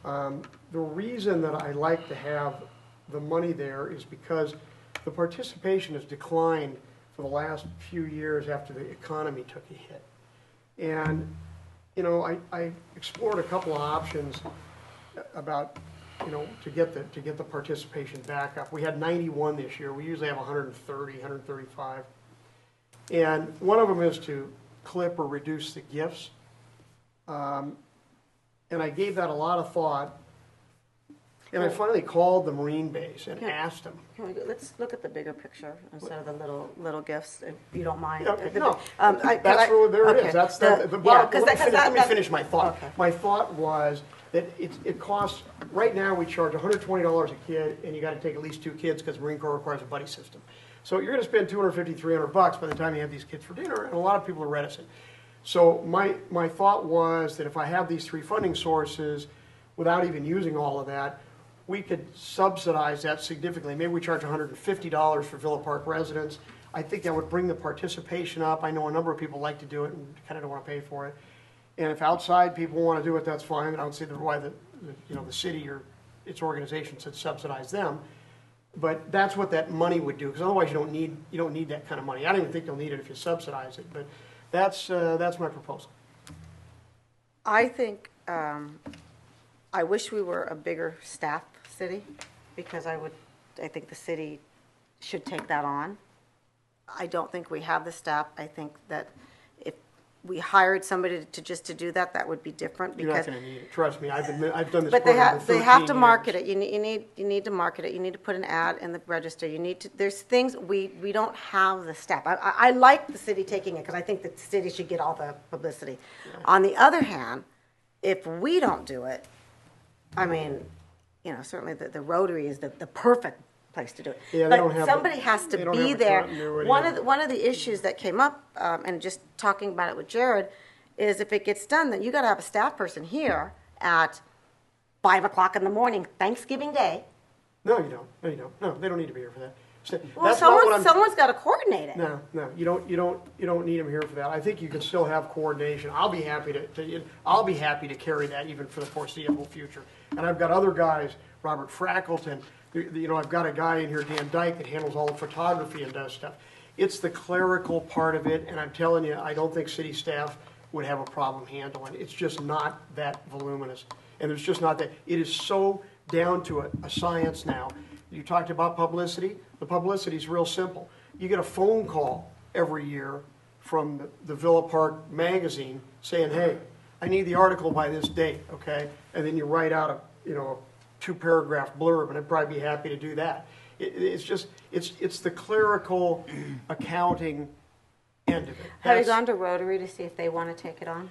The reason that I like to have the money there is because the participation has declined for the last few years after the economy took a hit. And, I explored a couple of options about, to get the participation back up. We had 91 this year. We usually have 130, 135. And one of them is to clip or reduce the gifts. And I gave that a lot of thought. And I finally called the Marine base and asked them. Let's look at the bigger picture instead of the little gifts, if you don't mind. Okay, no, there it is. That's let me finish my thought. Okay. My thought was that it costs, right now we charge $120 a kid, and you got to take at least 2 kids because Marine Corps requires a buddy system. So you're going to spend $250, $300 by the time you have these kids for dinner, and a lot of people are reticent. So my thought was that if I have these 3 funding sources, without even using all of that, we could subsidize that significantly. Maybe we charge $150 for Villa Park residents. I think that would bring the participation up. I know a number of people like to do it and kind of don't want to pay for it. And if outside people want to do it, that's fine. I don't see why the city or its organization should subsidize them. But that's what that money would do, because otherwise you don't need that kind of money. I don't even think they'll need it if you subsidize it. But that's my proposal. I think I wish we were a bigger staff city, because I think the city should take that on. I don't think we have the staff. I think that if we hired somebody to do that, that would be different. Because you're not going to need it. Trust me, I've done this. But they have to market it. You need to market it. You need to put an ad in the register. There's things we don't have the staff. I like the city taking it because I think the city should get all the publicity. Yeah. On the other hand, if we don't do it, I mean, certainly the Rotary is the perfect place to do it. Yeah, but somebody has to be there. One of the issues that came up, and just talking about it with Jared, is if it gets done, then you got to have a staff person here at 5 o'clock in the morning, Thanksgiving Day. No, you don't. No, they don't need to be here for that. Well, someone's got to coordinate it. No, you don't need them here for that. I think you can still have coordination. I'll be happy to carry that even for the foreseeable future. And I've got other guys, Robert Frackleton. I've got a guy in here, Dan Dyke, that handles all the photography and does stuff. It's the clerical part of it, and I'm telling you, I don't think city staff would have a problem handling it. It's just not that voluminous, and there's just not that. It is so down to a science now. You talked about publicity. The publicity is real simple. You get a phone call every year from the Villa Park magazine saying, hey, I need the article by this date, okay? And then you write out a 2-paragraph blurb, and I'd probably be happy to do that. It's just, it's the clerical accounting end of it. Have you That's- gone to Rotary to see if they want to take it on?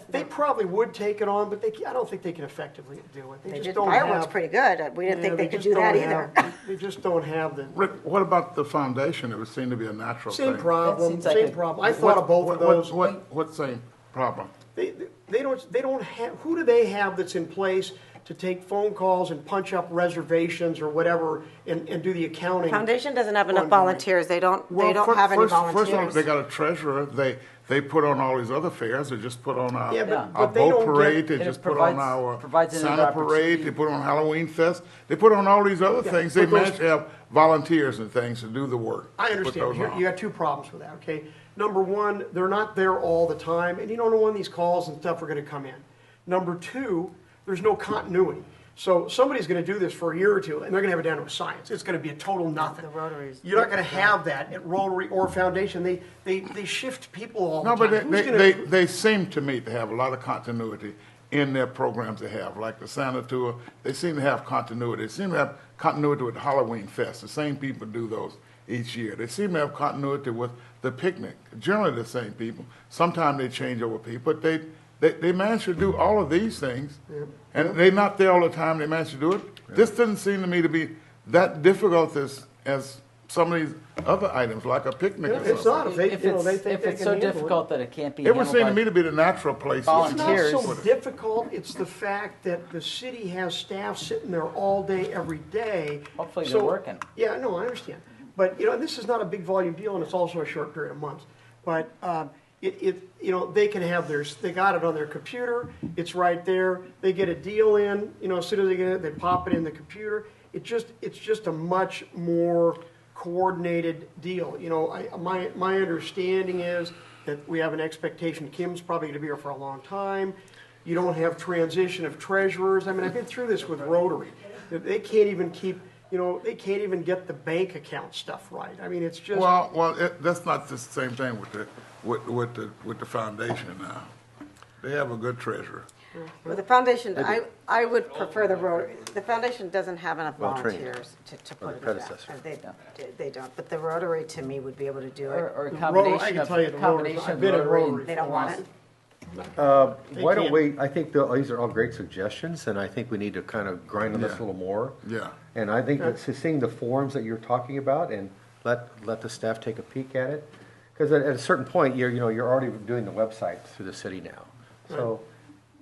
They probably would take it on, but I don't think they can effectively do it. They just did don't fireworks have- pretty good. We didn't Yeah, think they could just do that don't either. They just don't have the Rick, what about the foundation? It would seem to be a natural same thing. problem, seems like same a- problem. I thought of both of those. What same problem? They don't have, who do they have that's in place to take phone calls and punch up reservations or whatever and do the accounting? Foundation doesn't have enough ongoing? volunteers. They don't have any First of all, volunteers. they got a treasurer. They put on all these other fairs. They just put on our, Yeah, but our they boat don't parade. get- They and just it put on provides- our provides another Santa parade. opportunity. They put on Halloween fest. They put on all these other things. They but those- manage to have volunteers and things to do the work. I Put understand. those on. You got two problems with that, okay? Number one, they're not there all the time, and you don't know when these calls and stuff are gonna come in. Number two, there's no continuity. So somebody's gonna do this for a year or two, and they're gonna have it down to a science. It's gonna be a total nothing. The Rotaries. You're not gonna have that at Rotary or Foundation. They shift people all the No, time. but Who's gonna- they seem to me to have a lot of continuity in their programs they have, like the Santa Tour. They seem to have continuity. They seem to have continuity with Halloween Fest. The same people do those each year. They seem to have continuity with the picnic. Generally the same people. Sometimes they change over people, but they manage to do all of these things, and they're not there all the time. They manage to do it. This doesn't seem to me to be that difficult as some of these other items, like a picnic or It's something. not, if they, If you know, it's, they think if they it's can so handle it. difficult that it can't be It would handled seem to by me to be the natural place. It's not volunteers. so difficult, it's the fact that the city has staff sitting there all day, every day. Hopefully So- they're working. Yeah, no, I understand. But, you know, this is not a big volume deal, and it's also a short period of months. But, you know, they can have they got it on their computer, it's right there, they get a deal in, you know, as soon as they get it, they pop it in the computer. It's just a much more coordinated deal. You know, my understanding is that we have an expectation Kim's probably gonna be here for a long time. You don't have transition of treasurers. I mean, I've been through this with Rotary. They can't even keep, you know, they can't even get the bank account stuff right. I mean, it's just. That's not the same thing with the foundation now. They have a good treasurer. With the foundation, I would prefer the Rotary. The foundation doesn't have enough Well-trained. volunteers to put it predecessor. together. They don't, but the Rotary to me would be able to do Or it. a I combination can of, tell you the Rotary, combination I've of been at Rotary Rotary. and They don't want it? Why don't can't. we, I think these are all great suggestions, and I think we need to kind of grind on this a little more. Yeah. And I think that seeing the forms that you're talking about and let the staff take a peek at it. Because at a certain point, you're already doing the website through the city now. So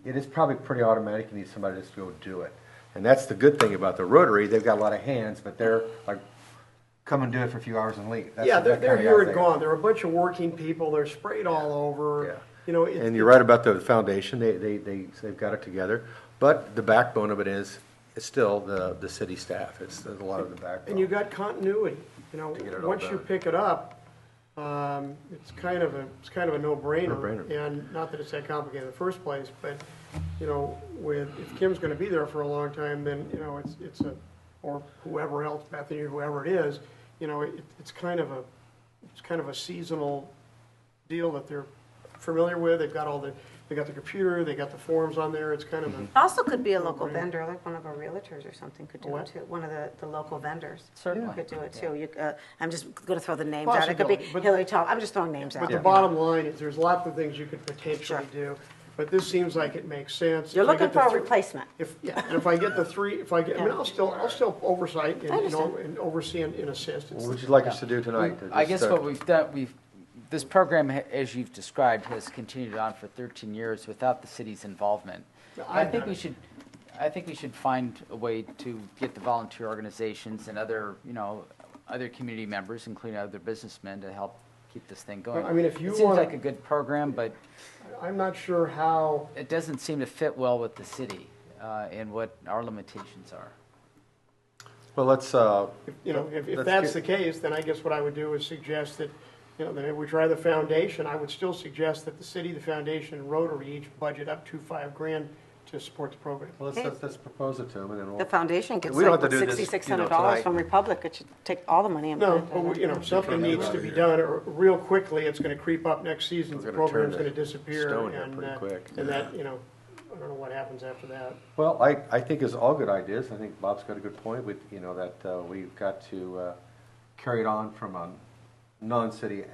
it is probably pretty automatic. You need somebody just to go do it. And that's the good thing about the Rotary. They've got a lot of hands, but they're like, come and do it for a few hours and leave. That's Yeah, that they're kind of here guy and they are. gone. They're a bunch of working people. They're sprayed all over. Yeah. You know, And you're right about the foundation, they've got it together, but the backbone of it is still the city staff, it's a lot of the backbone. and you got continuity. You know, get it all once you done. pick it up, it's kind of a no-brainer. No-brainer. And not that it's that complicated in the first place, but, you know, if Kim's gonna be there for a long time, then, you know, or whoever else, Bethany, or whoever it is, you know, it's kind of a seasonal deal that they're familiar with. They got the computer, they got the forms on there. It's kind of a. Also could be a local vendor, like one of our realtors or something could do What? it too. One of the local vendors. Certainly. Could do it too. I'm just going to throw the names out. It could be Possibility, but- Hillary Tom. I'm just throwing names out. But the bottom line is, there's lots of things you could potentially do, but this seems like it makes sense. You're If I looking get the for a three- replacement. And if I get the three, I mean, I'll still oversight I and, you know, understand. and oversee and assist. What would you like us to do tonight? To I just, guess what we've done, this program, as you've described, has continued on for 13 years without the city's involvement. I think we should find a way to get the volunteer organizations and other community members, including other businessmen, to help keep this thing going. I mean, if you It seems wanna- like a good program, but I'm not sure how. it doesn't seem to fit well with the city and what our limitations are. well, let's, You know, if let's that's get- the case, then I guess what I would do is suggest that, you know, that if we try the foundation, I would still suggest that the city, the foundation, and Rotary each budget up to $5,000 to support the program. well, let's propose it to them, and then we'll. The foundation gets We don't like have to do this, $6,600 tonight. from Republic. It should take all the money and No, put it but, in. you know, something needs to be done, or real quickly, it's gonna creep up next season, It's the gonna turn program's to gonna disappear, stone here and, pretty quick. and that, you know, I don't know what happens after that. Well, I think it's all good ideas. I think Bob's got a good point with, that we've got to carry it on from a non-city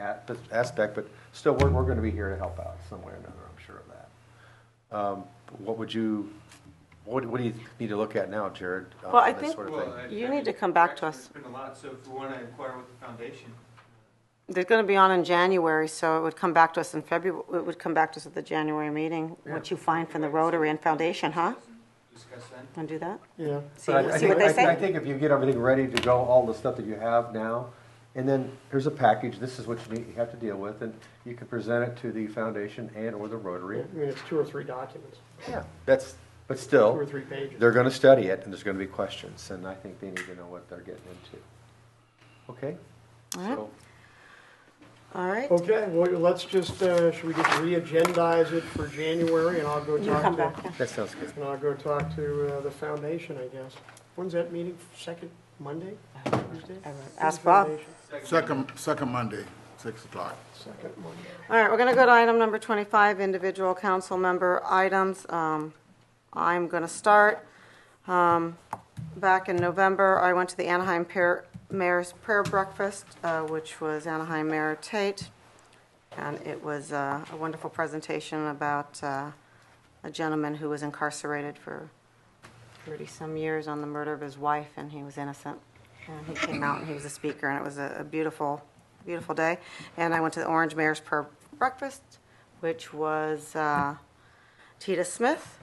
aspect, but still, we're going to be here to help out some way or another, I'm sure of that. What do you need to look at now, Jared? Well, I on this think sort of thing? you need to come back to us. It's been a lot, so if we want to inquire with the foundation. They're going to be on in January, so it would come back to us in February. It would come back to us at the January meeting, what you find from the Rotary and Foundation, huh? Discuss that. Want to do that? Yeah. See, But see what they say? I think if you get everything ready to go, all the stuff that you have now, and then here's a package, this is what you have to deal with, and you can present it to the foundation and or the Rotary. I mean, it's 2 or 3 documents. Yeah. But still, 2 or 3 pages. they're going to study it, and there's going to be questions, and I think they need to know what they're getting into. Okay? All right. So, All right. Okay, well, let's just, should we just re-agendize it for January, and I'll go You come talk back. to, that sounds good. and I'll go talk to the foundation, I guess. When's that meeting? Second Monday? Tuesday? Ask Bob. Foundation. Second Monday, 6 o'clock. Second Monday. All right, we're going to go to item number 25, individual council member items. I'm going to start. Back in November, I went to the Anaheim Mayor's Prayer Breakfast, which was Anaheim Mayor Tate, and it was a wonderful presentation about a gentleman who was incarcerated for 30-some years on the murder of his wife, and he was innocent. And he came out and he was a speaker, and it was a beautiful, beautiful day. And I went to the Orange Mayor's Prayer Breakfast, which was Tita Smith.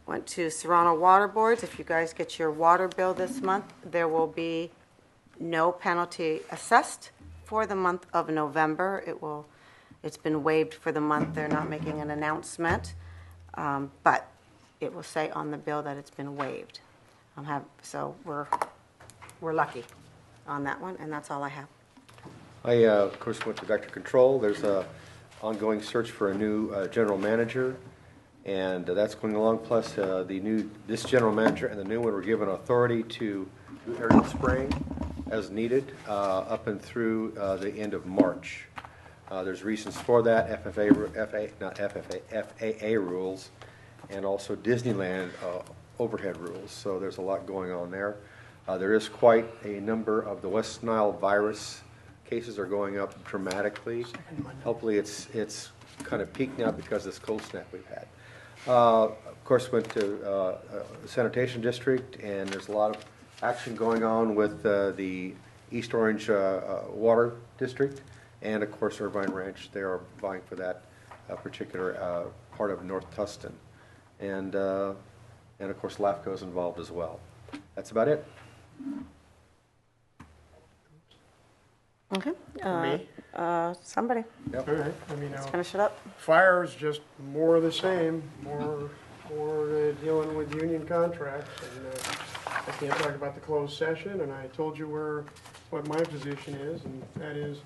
Went to Serrano Water Boards. If you guys get your water bill this month, there will be no penalty assessed for the month of November. It's been waived for the month. They're not making an announcement, but it will say on the bill that it's been waived. So we're lucky on that one, and that's all I have. I, of course, went to Vector Control. There's a ongoing search for a new general manager, and that's going along. Plus, this general manager and the new one were given authority to do aerial spraying as needed up and through the end of March. There's reasons for that, FAA rules, and also Disneyland overhead rules. So there's a lot going on there. There is quite a number of the West Nile virus cases are going up dramatically. Hopefully it's kind of peaked now because of this cold snap we've had. Of course, went to the sanitation district, and there's a lot of action going on with the East Orange Water District, and of course Irvine Ranch. They are vying for that particular part of North Tustin, and of course LAFCO is involved as well. That's about it. Okay. Me? Somebody. Yep. All right, I mean, Let's finish it up. fire is just more of the same, more dealing with union contracts, and I can't talk about the closed session, and I told you what my position is, and that is,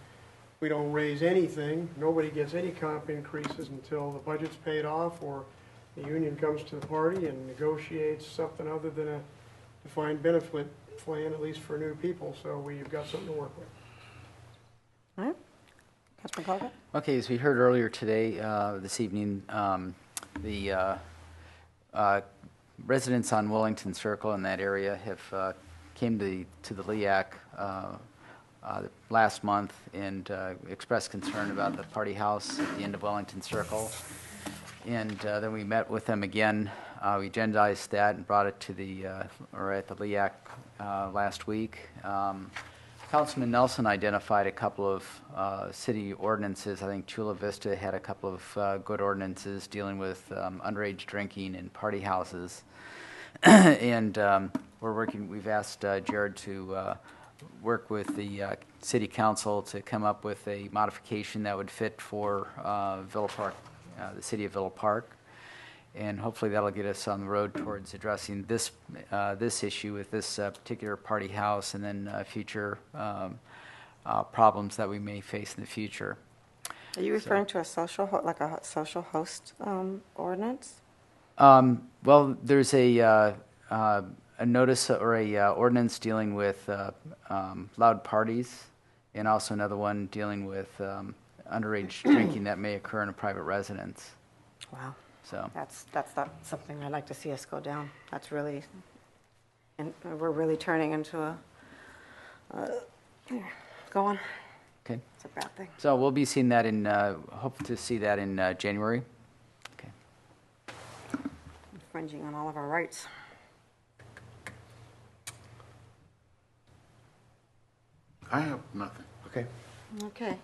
we don't raise anything, nobody gets any comp increases until the budget's paid off, or the union comes to the party and negotiates something other than a defined benefit plan, at least for new people, so we've got something to work with. All right. Councilman Colgan? Okay, as we heard earlier today, this evening, the residents on Wellington Circle in that area have came to the LEAC last month and expressed concern about the party house at the end of Wellington Circle. And then we met with them again. We agendized that and brought it to at the LEAC last week. Councilman Nelson identified a couple of city ordinances. I think Chula Vista had a couple of good ordinances dealing with underage drinking in party houses. And we've asked Jared to work with the city council to come up with a modification that would fit for Villa Park, the city of Villa Park. And hopefully that'll get us on the road towards addressing this issue with this particular party house, and then future problems that we may face in the future. Are you referring to a social host ordinance? Well, there's a notice or a ordinance dealing with loud parties, and also another one dealing with underage drinking that may occur in a private residence. Wow. So That's not something I'd like to see us go down. That's really, and we're really turning into a, go on. okay. It's a bad thing. So we'll be seeing that in. Hope to see that in January. Okay. Infringing on all of our rights. I have nothing. Okay. Okay.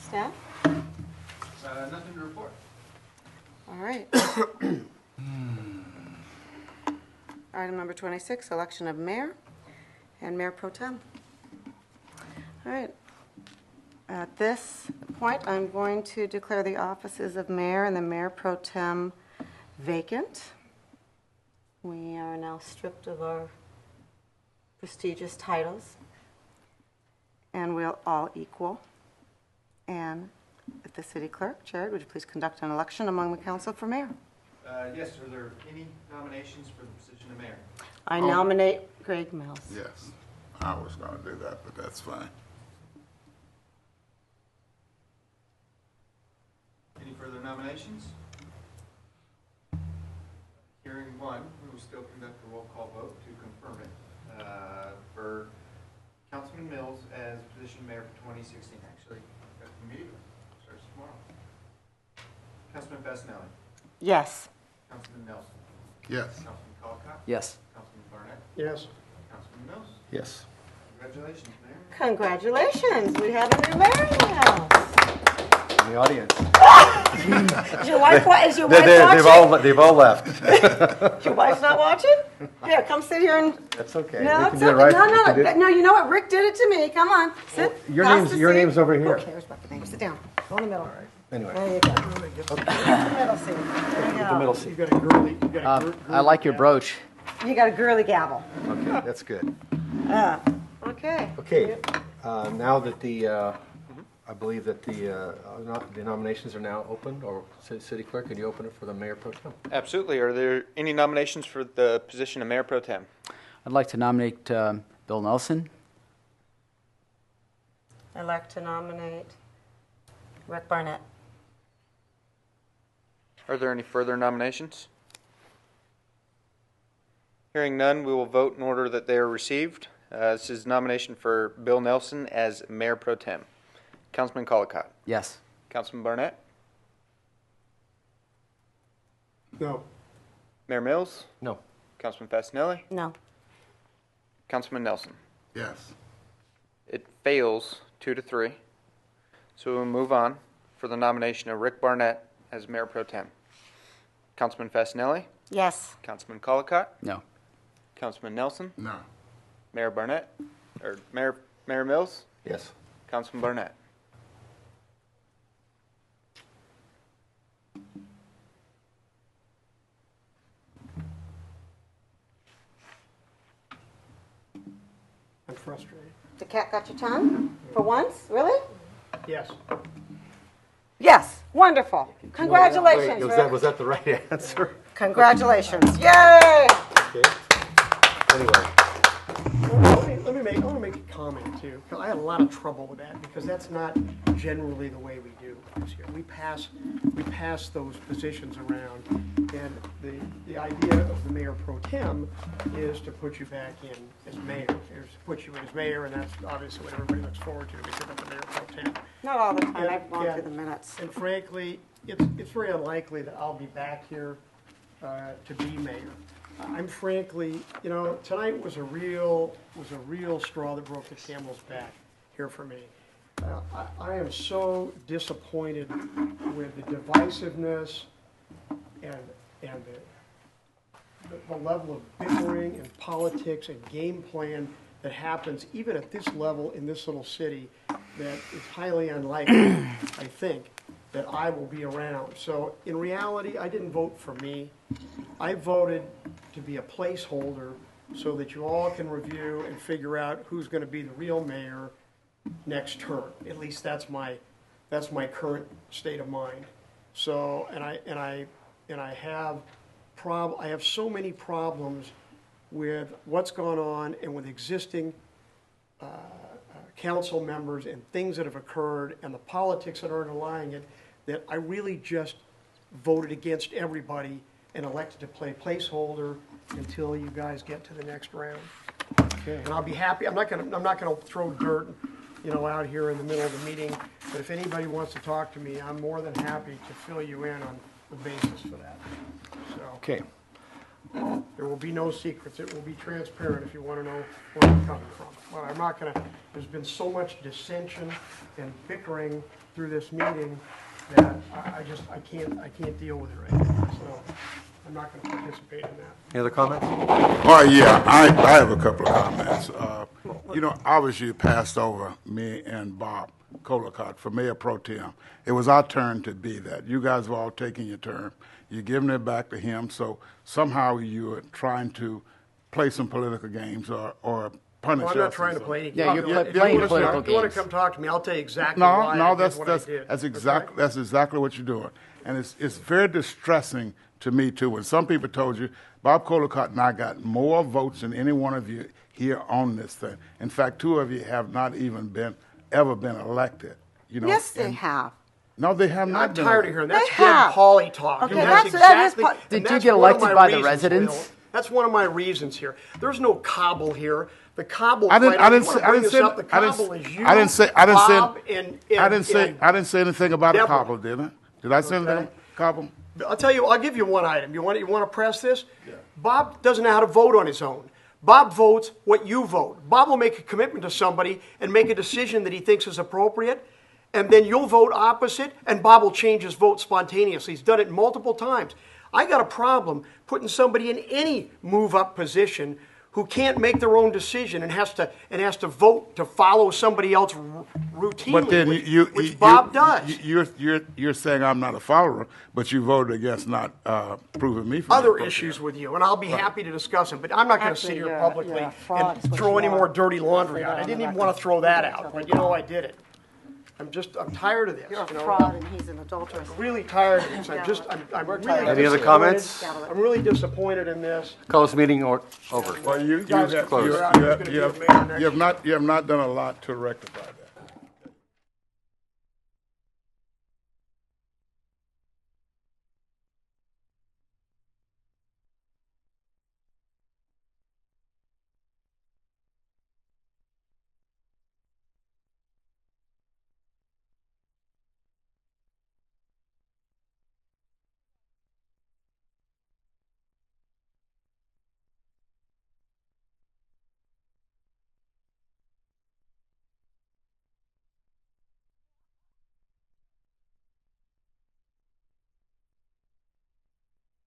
Staff? Nothing to report. All right. Item number 26, election of mayor and mayor pro tem. All right. At this point, I'm going to declare the offices of mayor and the mayor pro tem vacant. We are now stripped of our prestigious titles, and we'll all equal. And if the city clerk, Jared, would you please conduct an election among the council for mayor? Yes, are there any nominations for the position of mayor? I nominate Greg Mills. Yes, I was going to do that, but that's fine. Any further nominations? Hearing one, we will still conduct a roll call vote to confirm it for Councilman Mills as position mayor for 2016. Actually, that's immediately. Starts tomorrow. Councilman Fasenelli. Yes. Councilman Nelson. Yes. Councilman Colacott. Yes. Councilman Barnett. Yes. Councilman Mills. Yes. Congratulations, Mayor. Congratulations, we have a new mayor in the house. In the audience. Is your wife watching? They've all left. Your wife's not watching? Here, come sit here and. That's okay. No, We it's can do it okay. right. No, We can do it. no, you know what? Rick did it to me. Come on, sit. Your Pass name's the your seat. name's over here. Who cares about the name? Sit down. Go in the middle. All right. Anyway. There you go. Get the middle seat. There you The go. middle seat. You got a girly, I like your brooch. You got a girly gavel. Okay, that's good. Okay. Okay, now that I believe that the nominations are now open, or City Clerk, could you open it for the Mayor Pro Tem? Absolutely. Are there any nominations for the position of mayor pro tem? I'd like to nominate Bill Nelson. I'd like to nominate Rick Barnett. Are there any further nominations? Hearing none, we will vote in order that they are received. This is nomination for Bill Nelson as mayor pro tem. Councilman Colacott. Yes. Councilman Barnett. No. Mayor Mills. No. Councilman Fasenelli. No. Councilman Nelson. Yes. It fails 2-3. So we'll move on for the nomination of Rick Barnett as mayor pro tem. Councilman Fasenelli. Yes. Councilman Colacott. No. Councilman Nelson. No. Mayor Barnett. Or Mayor Mills. Yes. Councilman Barnett. I'm frustrated. The cat got your tongue? For once? Really? Yes. Yes. Wonderful. Congratulations, Wait, Rick. was that the right answer? Congratulations. Yay! Okay. Anyway. Let me make a comment too. 'Cause I had a lot of trouble with that because that's not generally the way we do things here. We pass those positions around, and the idea of the mayor pro tem is to put you back in as mayor. Is to put you in as mayor, and that's obviously what everybody looks forward to. We set up the mayor pro tem. Not all the time. And- I've gone yeah. through the minutes. And frankly, it's very unlikely that I'll be back here to be mayor. I'm frankly, tonight was a real straw that broke the camel's back here for me. I am so disappointed with the divisiveness and the level of bickering and politics and game plan that happens even at this level in this little city that is highly unlikely, I think, that I will be around. So in reality, I didn't vote for me. I voted to be a placeholder so that you all can review and figure out who's going to be the real mayor next term. At least that's my current state of mind. So, I have so many problems with what's gone on and with existing council members and things that have occurred and the politics that are underlying it, that I really just voted against everybody and elected to play placeholder until you guys get to the next round. And I'll be happy, I'm not gonna throw dirt, out here in the middle of the meeting, but if anybody wants to talk to me, I'm more than happy to fill you in on the basis for that. So, Okay. there will be no secrets, it will be transparent if you wanna know where I'm coming from. Well, I'm not gonna, there's been so much dissension and bickering through this meeting that I can't deal with it right now, so I'm not gonna participate in that. Any other comments? Oh, yeah, I have a couple of comments. Obviously you passed over me and Bob Colacott for Mayor Pro Tem. It was our turn to be that. You guys were all taking your term. You're giving it back to him, so somehow you are trying to play some political games or punish us. Well, I'm not trying to play any games. Yeah, you're playing political If you wanna games. come talk to me, I'll tell you exactly why I did what I did. That's exactly what you're doing. And it's very distressing to me too, when some people told you, Bob Colacott and I got more votes than any one of you here on this thing. In fact, two of you have not even ever been elected. Yes, they have. No, they have not. I'm tired of hearing that's They have. Deb Pauley talk. Okay, and that is exactly. part- Did and you that's get one of elected my by the reasons, residents? Will. That's one of my reasons here. There's no cobble here. The cobble. I didn't The say cobble is you, I didn't say Bob, and I didn't say anything about a Deborah. cobble, did I? Did I say anything about a cobble? I'll tell you. I'll give you one item. You want to press this? Yeah. Bob doesn't know how to vote on his own. Bob votes what you vote. Bob will make a commitment to somebody and make a decision that he thinks is appropriate, and then you'll vote opposite, and Bob will change his vote spontaneously. He's done it multiple times. I got a problem putting somebody in any move-up position who can't make their own decision and has to vote to follow somebody else routinely, But then which Bob does. You're saying I'm not a follower, but you voted against not proving me for Other issues with you, and I'll be happy to discuss them, but I'm not going to sit here publicly and throw any more dirty laundry out. I didn't even want to throw that out, but I did it. I'm tired of this. You're a fraud and he's an adulteress. I'm really tired of this. I'm really Any other comments? I'm really disappointed in this. Call this meeting over. Well, you Close. have not done a lot to rectify